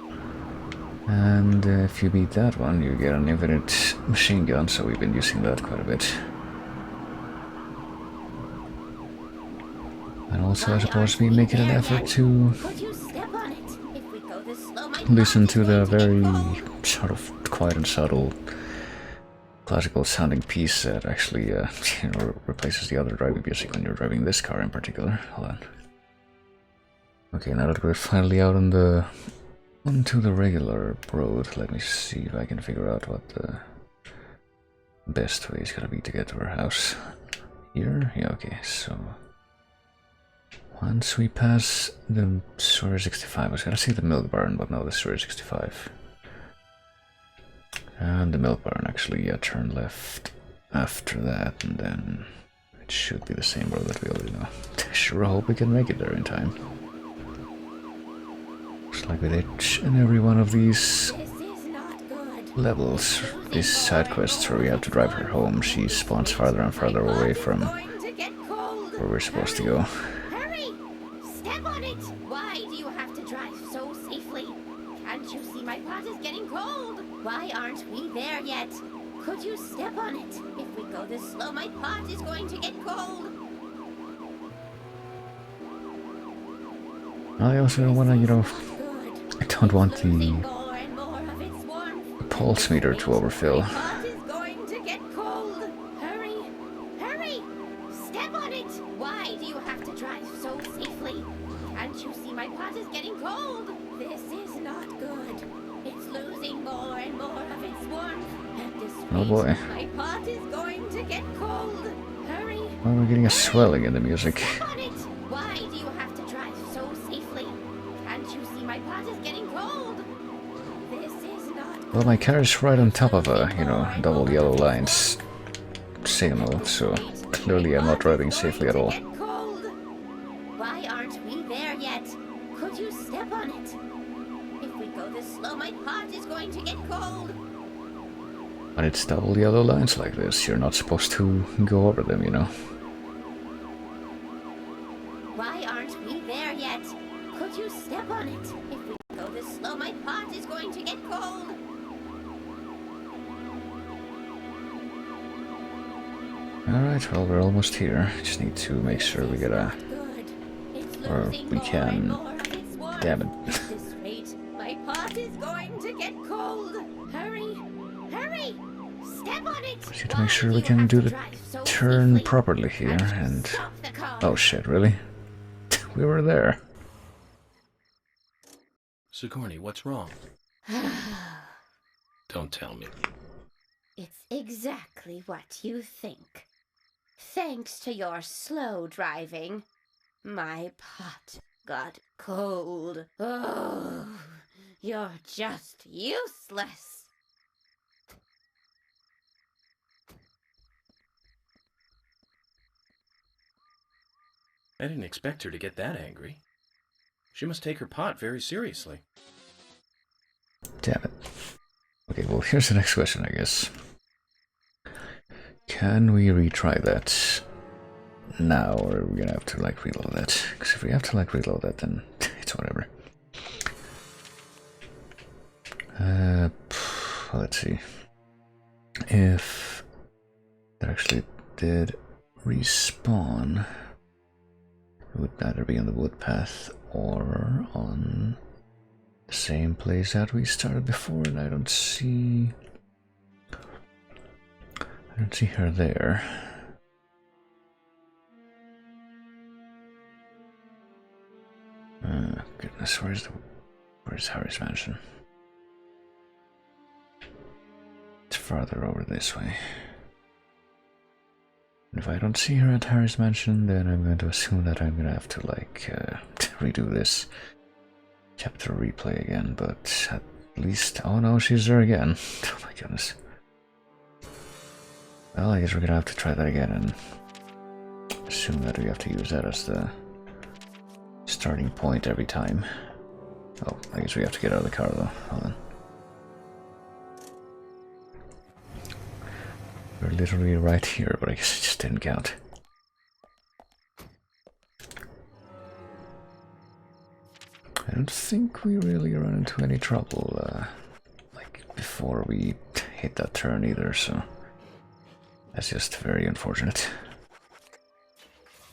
And if you beat that one, you get an infinite machine gun, so we've been using that quite a bit. And also, I suppose we make it an effort to listen to the very sort of quiet and subtle classical sounding piece that actually replaces the other driving music when you're driving this car in particular. Hold on. Okay, now that we're finally out on onto the regular road, let me see if I can figure out what the best way is gonna be to get to her house. Here? Yeah, okay, so once we pass the Sewer 65, I was gonna say the milk barn, but no, the Sewer 65. And the milk barn, actually, yeah, turn left after that, and then it should be the same road that we already know. I sure hope we can make it there in time. Looks like with each and every one of these levels, these side quests where we have to drive her home, she spawns farther and farther away from where we're supposed to go. Hurry! Step on it! Why do you have to drive so safely? Can't you see my pot is getting cold? Why aren't we there yet? Could you step on it? If we go this slow, my pot is going to get cold. I also don't want to, I don't want the pulse meter to overfill. My pot is going to get cold. Hurry! Hurry! Step on it! Why do you have to drive so safely? Can't you see my pot is getting cold? This is not good. It's losing more and more of its warmth. At this rate, Oh boy. my pot is going to get cold. Hurry. Oh, we're getting a swelling in the music. Step on it. Why do you have to drive so safely? Can't you see my pot is getting cold? This is not Well, my car is right on top of a, you know, double yellow lines signal, so clearly I'm not driving safely at all. cold. Why aren't we there yet? Could you step on it? If we go this slow, my pot is going to get cold. When it's double yellow lines like this, you're not supposed to go over them, you know. Why aren't we there yet? Could you step on it? If we go this slow, my pot is going to get cold. Alright, well, we're almost here. Just need to make sure we get a... Or we can... Damn it. At this rate, my pot is going to get cold. Hurry, hurry, step on it. Just need to make sure we can do the turn properly here, and... Oh shit, really? We were there. Sigourney, what's wrong? Don't tell me. It's exactly what you think. Thanks to your slow driving, my pot got cold. Oh, you're just useless. I didn't expect her to get that angry. She must take her pot very seriously. Damn it. Okay, well, here's the next question, I guess. Can we retry that now, or are we gonna have to, like, reload that? Because if we have to, like, reload that, then it's whatever. Let's see. If that actually did respawn, it would either be on the wood path or on the same place that we started before, and I don't see her there. Goodness, where's Harry's mansion? It's farther over this way. And if I don't see her at Harry's mansion, then I'm going to assume that I'm gonna have to, like, redo this chapter replay again, but at least... Oh no, she's there again. Oh my goodness. Well, I guess we're gonna have to try that again and assume that we have to use that as the starting point every time. Oh, I guess we have to get out of the car though. Hold on. We're literally right here, but I guess it just didn't count. I don't think we really run into any trouble, like, before we hit that turn either, so that's just very unfortunate.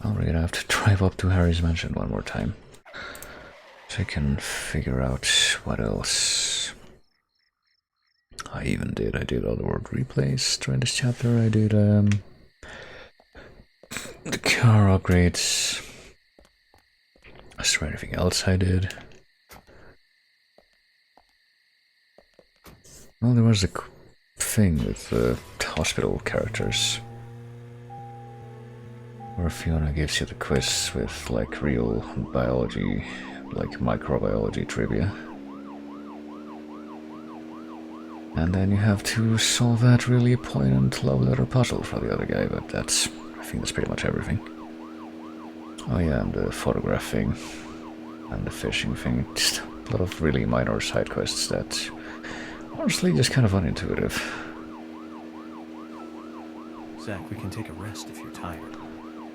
Well, we're gonna have to drive up to Harry's mansion one more time, so I can figure out what else I did all the word replays during this chapter. I did, the car upgrades. Is there anything else I did? Well, there was a thing with the hospital characters, where Fiona gives you the quiz with, like, real biology, like microbiology trivia. And then you have to solve that really poignant love letter puzzle for the other guy, but that's, I think that's pretty much everything. Oh yeah, and the photographing and the fishing thing. Just a lot of really minor side quests that honestly just kind of unintuitive. Zach, we can take a rest if you're tired.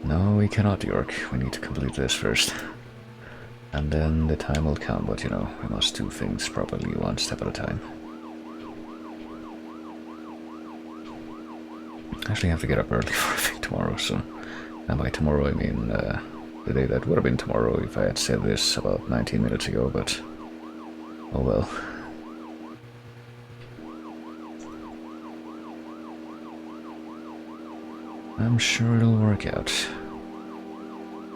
No, we cannot, York. We need to complete this first. And then the time will come, but you know, we must do things properly one step at a time. I actually have to get up early for a thing tomorrow, so... And by tomorrow I mean the day that would have been tomorrow if I had said this about 19 minutes ago, but... Oh well. I'm sure it'll work out.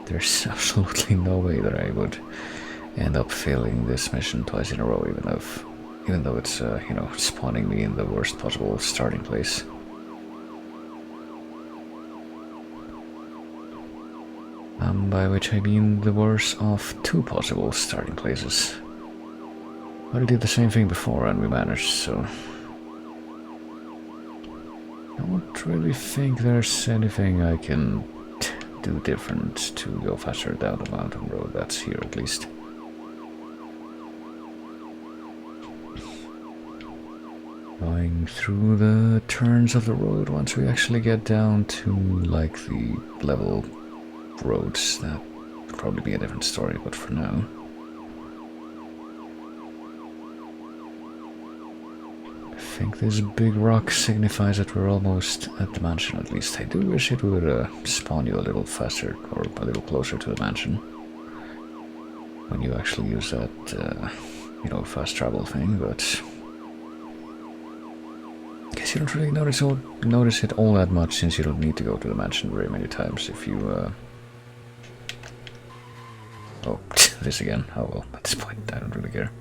There's absolutely no way that I would end up failing this mission twice in a row, even though it's you know, spawning me in the worst possible starting place. By which I mean the worst of two possible starting places. But I did the same thing before and we managed, so I don't really think there's anything I can do different to go faster down the mountain road. That's here at least. Going through the turns of the road once we actually get down to like the level roads, that would probably be a different story, but for now. I think this big rock signifies that we're almost at the mansion, at least. I do wish it would spawn you a little faster or a little closer to the mansion when you actually use that, you know, fast travel thing, but I guess you don't really notice it all that much since you don't need to go to the mansion very many times if you, Oh, this again. Oh well, at this point I don't really care.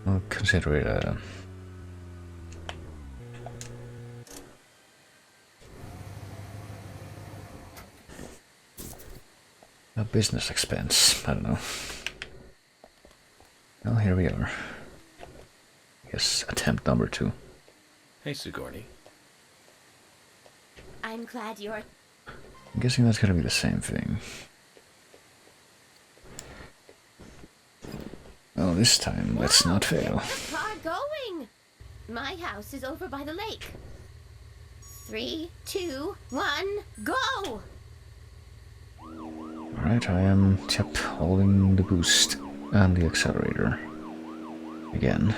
I'll consider it a business expense. I don't know. Well, here we are. Yes, attempt number 2. Hey, Sigourney. I'm glad you're... I'm guessing that's gonna be the same thing. Well, this time, let's not fail. Where's the car going? My house is over by the lake. 3, 2, 1, go! Alright, I am holding the boost and the accelerator. Again.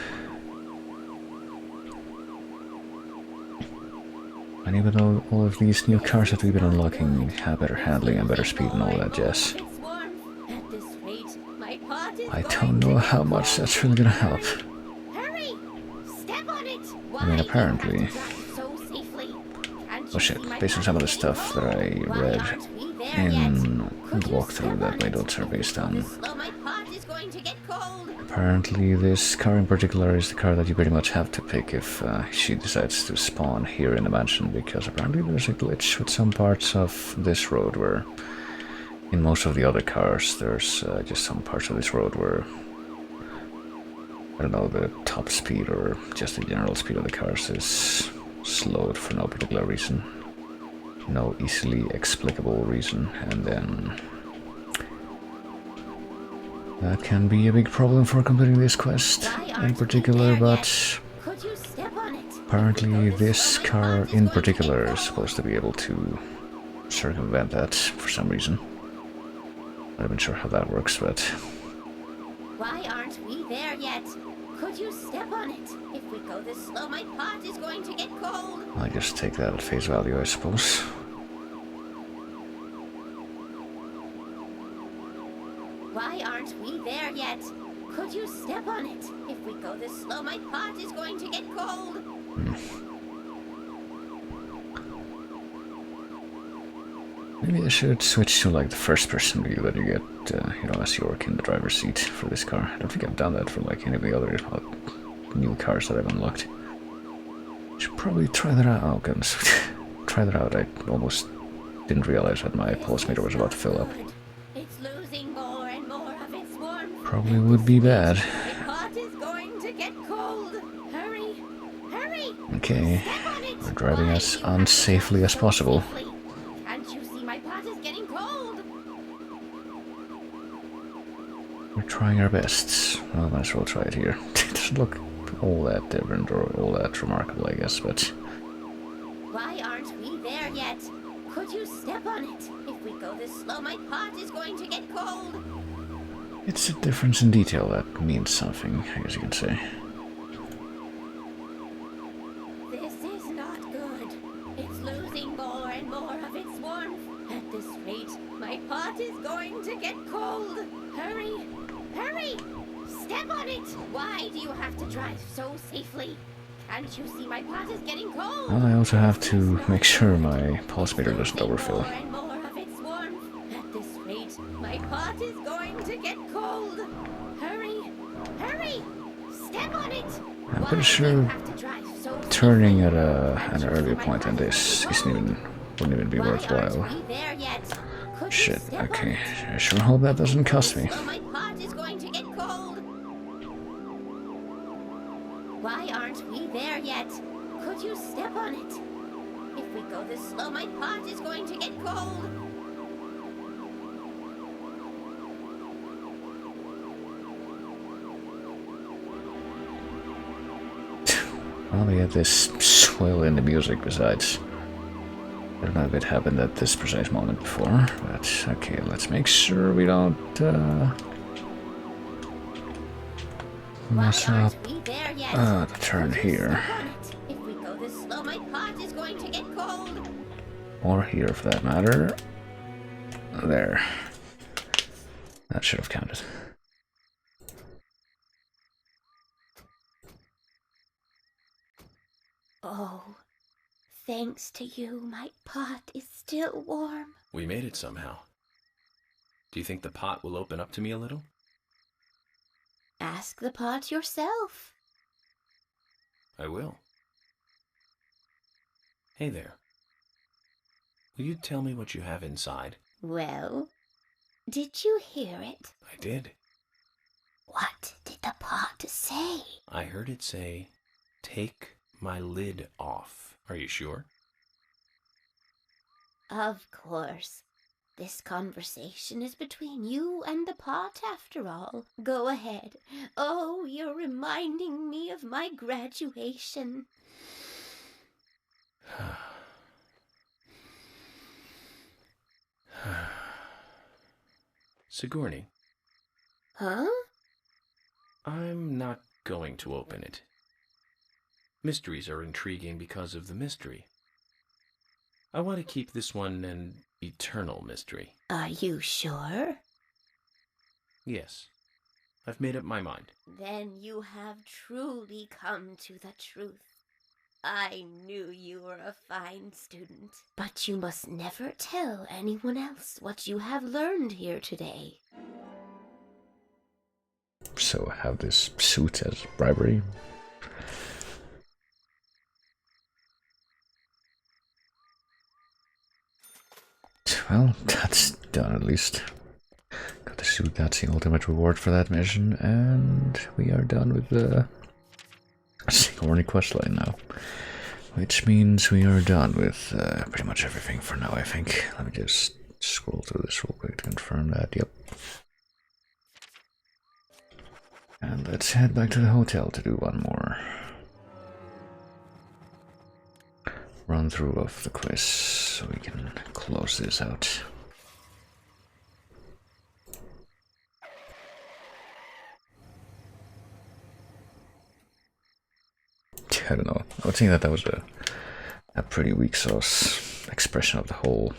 And even though all of these new cars that we've been unlocking have better handling and better speed and all that jazz, I don't know how much that's really gonna help. I mean, apparently... Oh shit, based on some of the stuff that I read in the walkthrough that my notes are based on, apparently this car in particular is the car that you pretty much have to pick if she decides to spawn here in the mansion, because apparently there's a glitch with some parts of this road where in most of the other cars there's just some parts of this road where, I don't know, the top speed or just the general speed of the cars is slowed for no particular reason. No easily explicable reason, and then that can be a big problem for completing this quest in particular, but apparently this car in particular is supposed to be able to circumvent that for some reason. I'm not even sure how that works, but... Why aren't we there yet? Could you step on it? If we go this slow, my pot is going to get cold. I just take that at face value, I suppose. Why aren't we there yet? Could you step on it? If we go this slow, my pot is going to get cold. Maybe I should switch to like the first person view that you get, you know, as you work in the driver's seat for this car. I don't think I've done that for like any of the other new cars that I've unlocked. Should probably try that out. Oh goodness. Try that out. I almost didn't realize that my pulse meter was about to fill up. It's losing more and more of its warmth. Probably would be bad. My pot is going to get cold. Hurry, hurry. Okay, we're driving as unsafely as possible. Can't you see my pot is getting cold? We're trying our best. Well, might as well try it here. It doesn't look all that different or all that remarkable, I guess, but... Why aren't we there yet? Could you step on it? If we go this slow, my pot is going to get cold. It's a difference in detail that means something, I guess you can say. This is not good. It's losing more and more of its warmth. At this rate, my pot is going to get cold. Hurry, hurry! Step on it! Why do you have to drive so safely? Can't you see my pot is getting cold? Well, I also have to make sure my pulse meter doesn't overfill. More and more My pot is going to get cold. Hurry, hurry! Step on it. I'm pretty sure turning at an earlier point than this wouldn't even be worthwhile. Shit, okay. I sure hope that doesn't cost me. My pot is going to get cold. Why aren't we there yet? Could you step on it? If we go this slow, my pot is going to get cold. Well, we have this swell in the music besides. I don't know if it happened at this precise moment before, but okay, let's make sure we don't mess up the turn here. If we go this slow, my pot is going to get cold. Or here for that matter. There. That should have counted. Oh, thanks to you, my pot is still warm. We made it somehow. Do you think the pot will open up to me a little? Ask the pot yourself. I will. Hey there. Will you tell me what you have inside? Well, did you hear it? I did. What did the pot say? I heard it say, "Take my lid off." Are you sure? Of course. This conversation is between you and the pot, after all. Go ahead. Oh, you're reminding me of my graduation. Sigourney. Huh? I'm not going to open it. Mysteries are intriguing because of the mystery. I want to keep this one an eternal mystery. Are you sure? Yes. I've made up my mind. Then you have truly come to the truth. I knew you were a fine student. But you must never tell anyone else what you have learned here today. So have this suit as bribery? Well, that's done at least. Got the suit, that's the ultimate reward for that mission, and we are done with the Sigourney questline now. Which means we are done with pretty much everything for now, I think. Let me just scroll through this real quick to confirm that, yep. And let's head back to the hotel to do one more run through of the quiz so we can close this out. I don't know. I would think that was a pretty weak sauce expression of the whole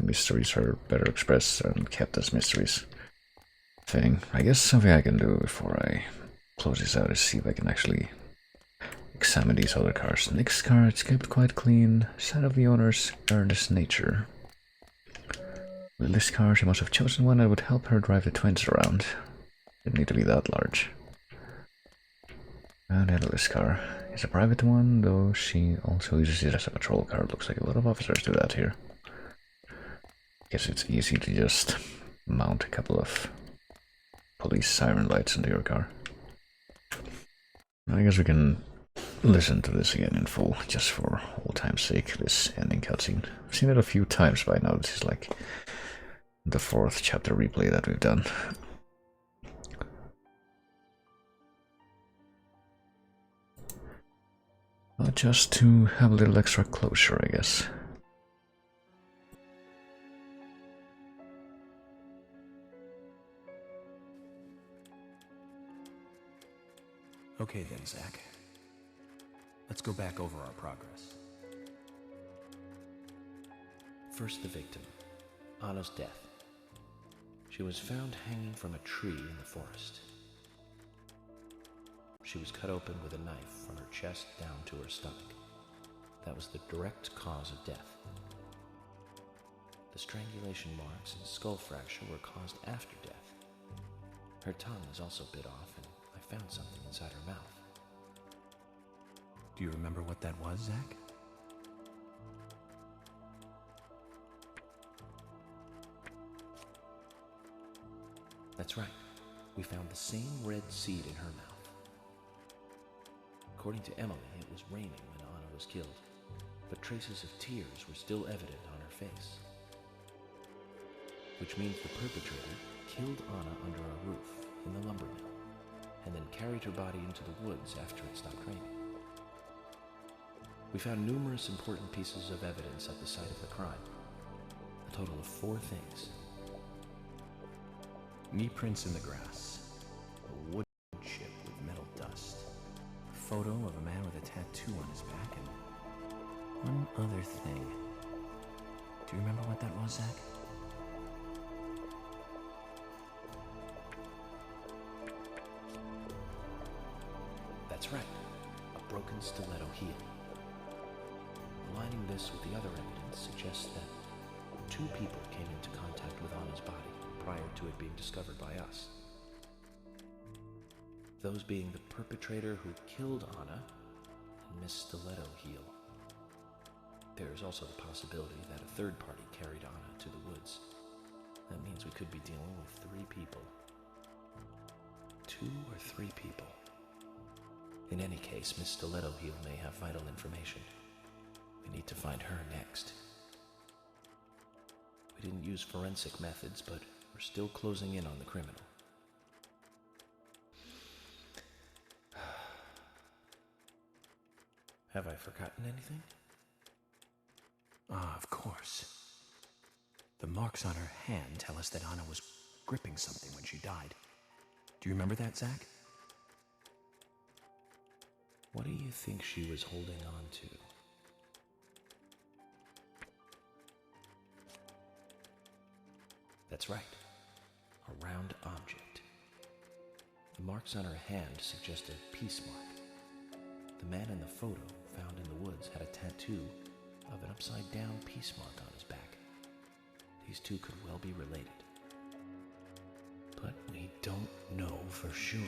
mysteries are better expressed and kept as mysteries thing. I guess something I can do before I close this out is see if I can actually examine these other cars. Nick's car escaped quite clean. Sight of the owner's earnest nature. With this car, she must have chosen one that would help her drive the twins around. Didn't need to be that large. And this car is a private one, though she also uses it as a patrol car. Looks like a lot of officers do that here. Guess it's easy to just mount a couple of police siren lights into your car. I guess we can listen to this again in full, just for old time's sake, this ending cutscene. I've seen it a few times by now. This is like the 4th chapter replay that we've done. But just to have a little extra closure, I guess. Okay then, Zach. Let's go back over our progress. First, the victim, Anna's death. She was found hanging from a tree in the forest. She was cut open with a knife from her chest down to her stomach. That was the direct cause of death. The strangulation marks and skull fracture were caused after death. Her tongue is also bit off, and I found something inside her mouth. Do you remember what that was, Zach? That's right. We found the same red seed in her mouth. According to Emily, it was raining when Anna was killed, but traces of tears were still evident on her face. Which means the perpetrator killed Anna under a roof in the lumber mill, and then carried her body into the woods after it stopped raining. We found numerous important pieces of evidence at the site of the crime. A total of 4 things. Knee prints in the grass, a wood chip with metal dust, a photo of a man with a tattoo on his back, and one other thing. Do you remember what that was, Zach? That's right, a broken stiletto heel. Aligning this with the other evidence suggests that 2 people came into contact with Anna's body prior to it being discovered by us. Those being the perpetrator who killed Anna and Miss Stiletto Heel. There is also the possibility that a third party carried Anna to the woods. That means we could be dealing with 3 people. 2 or 3 people. In any case, Miss Stiletto Heel may have vital information. We need to find her next. We didn't use forensic methods, but we're still closing in on the criminal. Have I forgotten anything? Ah, of course. The marks on her hand tell us that Anna was gripping something when she died. Do you remember that, Zach? What do you think she was holding on to? That's right. A round object. The marks on her hand suggest a peace mark. The man in the photo found in the woods had a tattoo of an upside-down peace mark on his back. These 2 could well be related. But we don't know for sure.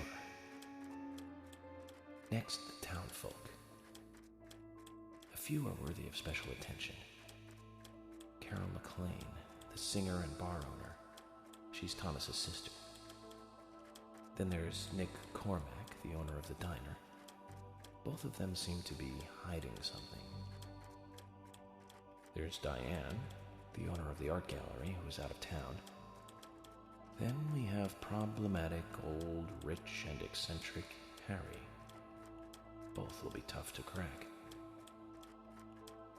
Next, the townfolk. A few are worthy of special attention. Carol McLean, the singer and bar owner. She's Thomas's sister. Then there's Nick Cormack, the owner of the diner. Both of them seem to be hiding something. There's Diane, the owner of the art gallery, who's out of town. Then we have problematic, old, rich, and eccentric Harry. Both will be tough to crack.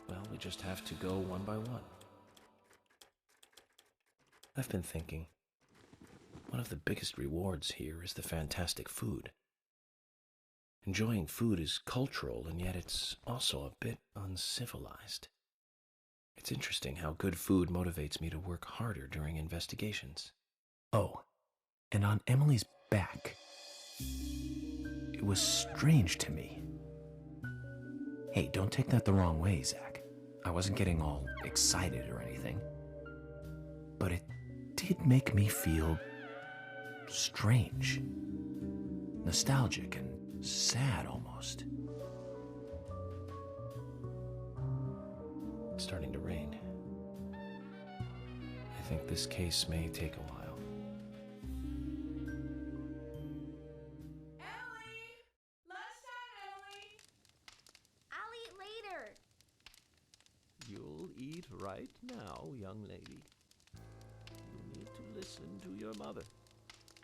Well, we just have to go one by one. I've been thinking, one of the biggest rewards here is the fantastic food. Enjoying food is cultural, and yet it's also a bit uncivilized. It's interesting how good food motivates me to work harder during investigations. Oh, and on Emily's back, it was strange to me. Hey, don't take that the wrong way, Zach. I wasn't getting all excited or anything. But it did make me feel strange. Nostalgic and sad almost. It's starting to rain. I think this case may take a while. You'll eat right now, young lady. You need to listen to your mother.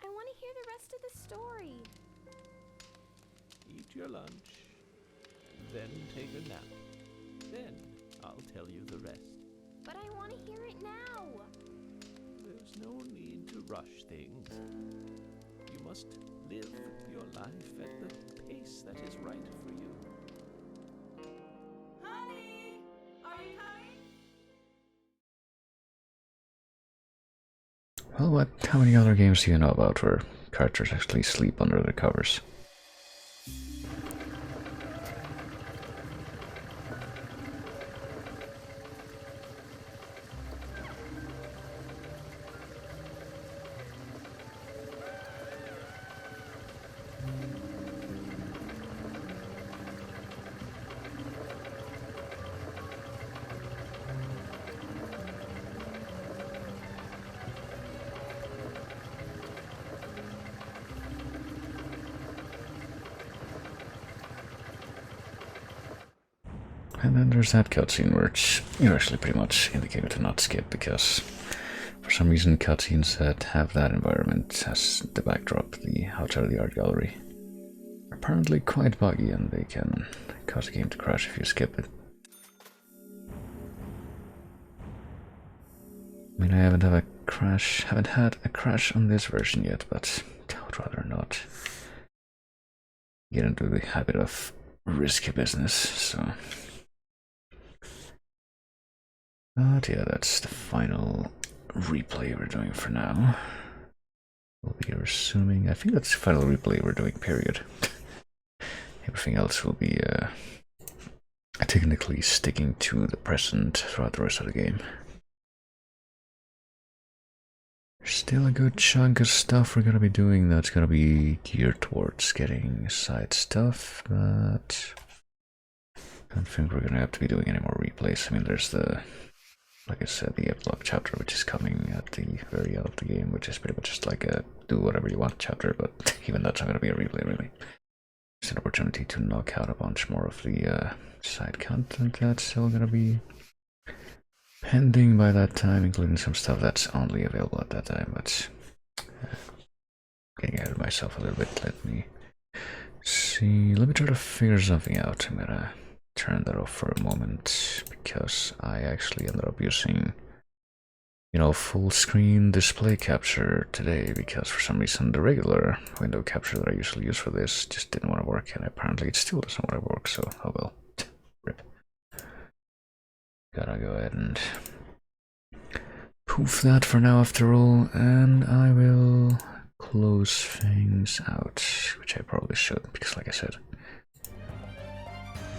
I want to hear the rest of the story. Eat your lunch, then take a nap. Then I'll tell you the rest. But I want to hear it now. There's no need to rush things. You must live your life at the pace that is right for you. Honey, are you coming? Well, how many other games do you know about where characters actually sleep under the covers? And then there's that cutscene which you're actually pretty much indicated to not skip because for some reason cutscenes that have that environment as the backdrop, the outside of the art gallery, are apparently quite buggy and they can cause the game to crash if you skip it. I mean, I haven't had a crash on this version yet, but I would rather not get into the habit of risky business, so. But yeah, that's the final replay we're doing for now. We'll be resuming, I think that's the final replay we're doing, period. Everything else will be technically sticking to the present throughout the rest of the game. There's still a good chunk of stuff we're gonna be doing that's gonna be geared towards getting side stuff, but I don't think we're gonna have to be doing any more replays. I mean, there's the, like I said, the epilogue chapter, which is coming at the very end of the game, which is pretty much just like a do whatever you want chapter, but even that's not gonna be a replay, really. It's an opportunity to knock out a bunch more of the side content that's still gonna be pending by that time, including some stuff that's only available at that time, but getting ahead of myself a little bit. Let me see, let me try to figure something out. I'm gonna turn that off for a moment because I actually ended up using, you know, full screen display capture today because for some reason the regular window capture that I usually use for this just didn't want to work, and apparently it still doesn't want to work, so oh well. Rip. Gotta go ahead and poof that for now after all, and I will close things out, which I probably should, because like I said,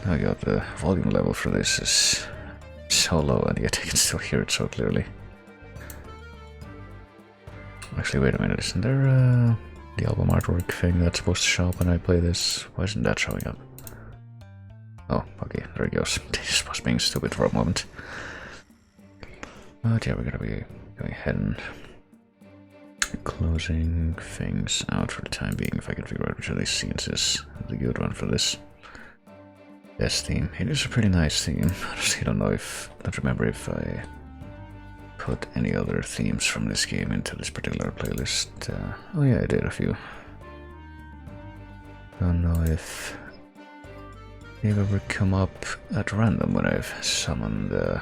I got the volume level for this is so low and yet I can still hear it so clearly. Actually, wait a minute, isn't there the album artwork thing that's supposed to show up when I play this? Why isn't that showing up? Oh, okay, there it goes. This was being stupid for a moment. But yeah, we're gonna be going ahead and closing things out for the time being, if I can figure out which of these scenes is the good one for this. This theme. It is a pretty nice theme. Honestly, I don't remember if I put any other themes from this game into this particular playlist. Oh yeah, I did a few. Don't know if they've ever come up at random when I've summoned, I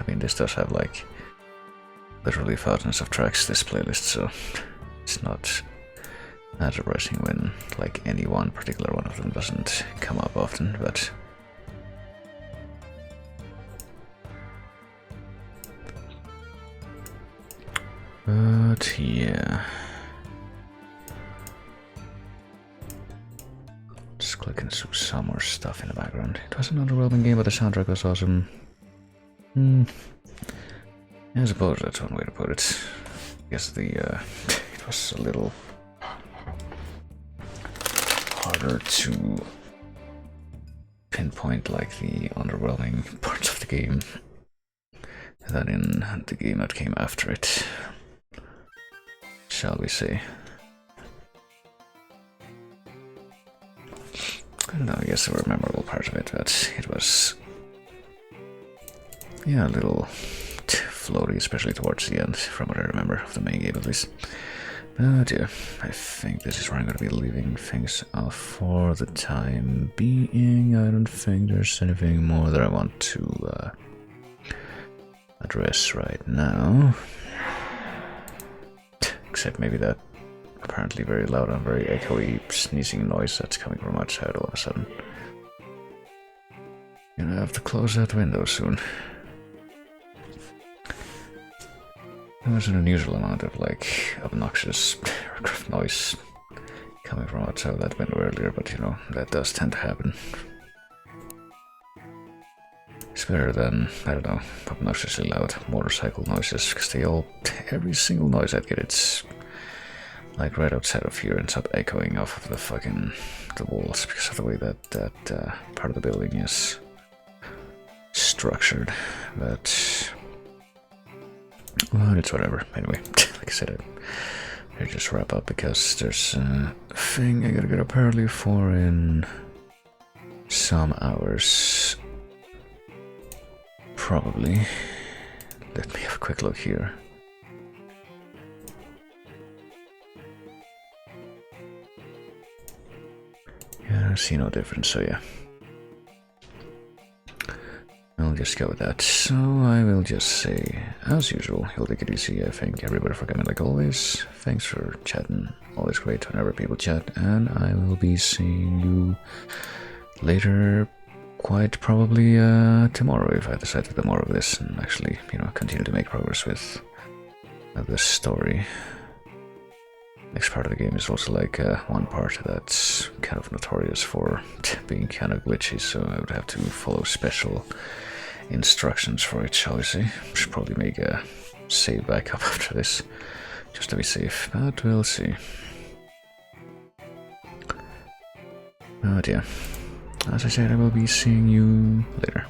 mean, this does have like literally thousands of tracks, this playlist, so it's not that surprising when like any one particular one of them doesn't come up often, but yeah. Just clicking through some more stuff in the background. It was an underwhelming game, but the soundtrack was awesome. I suppose that's one way to put it. I guess the it was a little harder to pinpoint like the underwhelming parts of the game than in the game that came after it, shall we say. I don't know, I guess there were memorable parts of it, but it was, yeah, a little floaty, especially towards the end, from what I remember of the main game at least. But yeah, I think this is where I'm going to be leaving things off for the time being. I don't think there's anything more that I want to address right now. Except maybe that apparently very loud and very echoey sneezing noise that's coming from outside all of a sudden. Gonna have to close that window soon. There was an unusual amount of like obnoxious aircraft noise coming from outside that window earlier, but you know, that does tend to happen. It's better than, I don't know, obnoxiously loud motorcycle noises, because they all, every single noise I get, it's like right outside of here, ends up echoing off of the walls because of the way that part of the building is structured. But well, it's whatever. Anyway, like I said, I just wrap up because there's a thing I gotta get up early for in some hours. probably. Let me have a quick look here. Yeah, I see no difference, so yeah. I'll just go with that. So I will just say, as usual, you'll take it easy. I thank everybody for coming like always. Thanks for chatting. Always great whenever people chat. And I will be seeing you later, quite probably tomorrow, if I decide to do more of this and actually, continue to make progress with this story. Next part of the game is also like one part that's kind of notorious for being kind of glitchy, so I would have to follow special instructions for it, shall we say. Should probably make a save backup after this, just to be safe, but we'll see. But yeah, as I said, I will be seeing you later.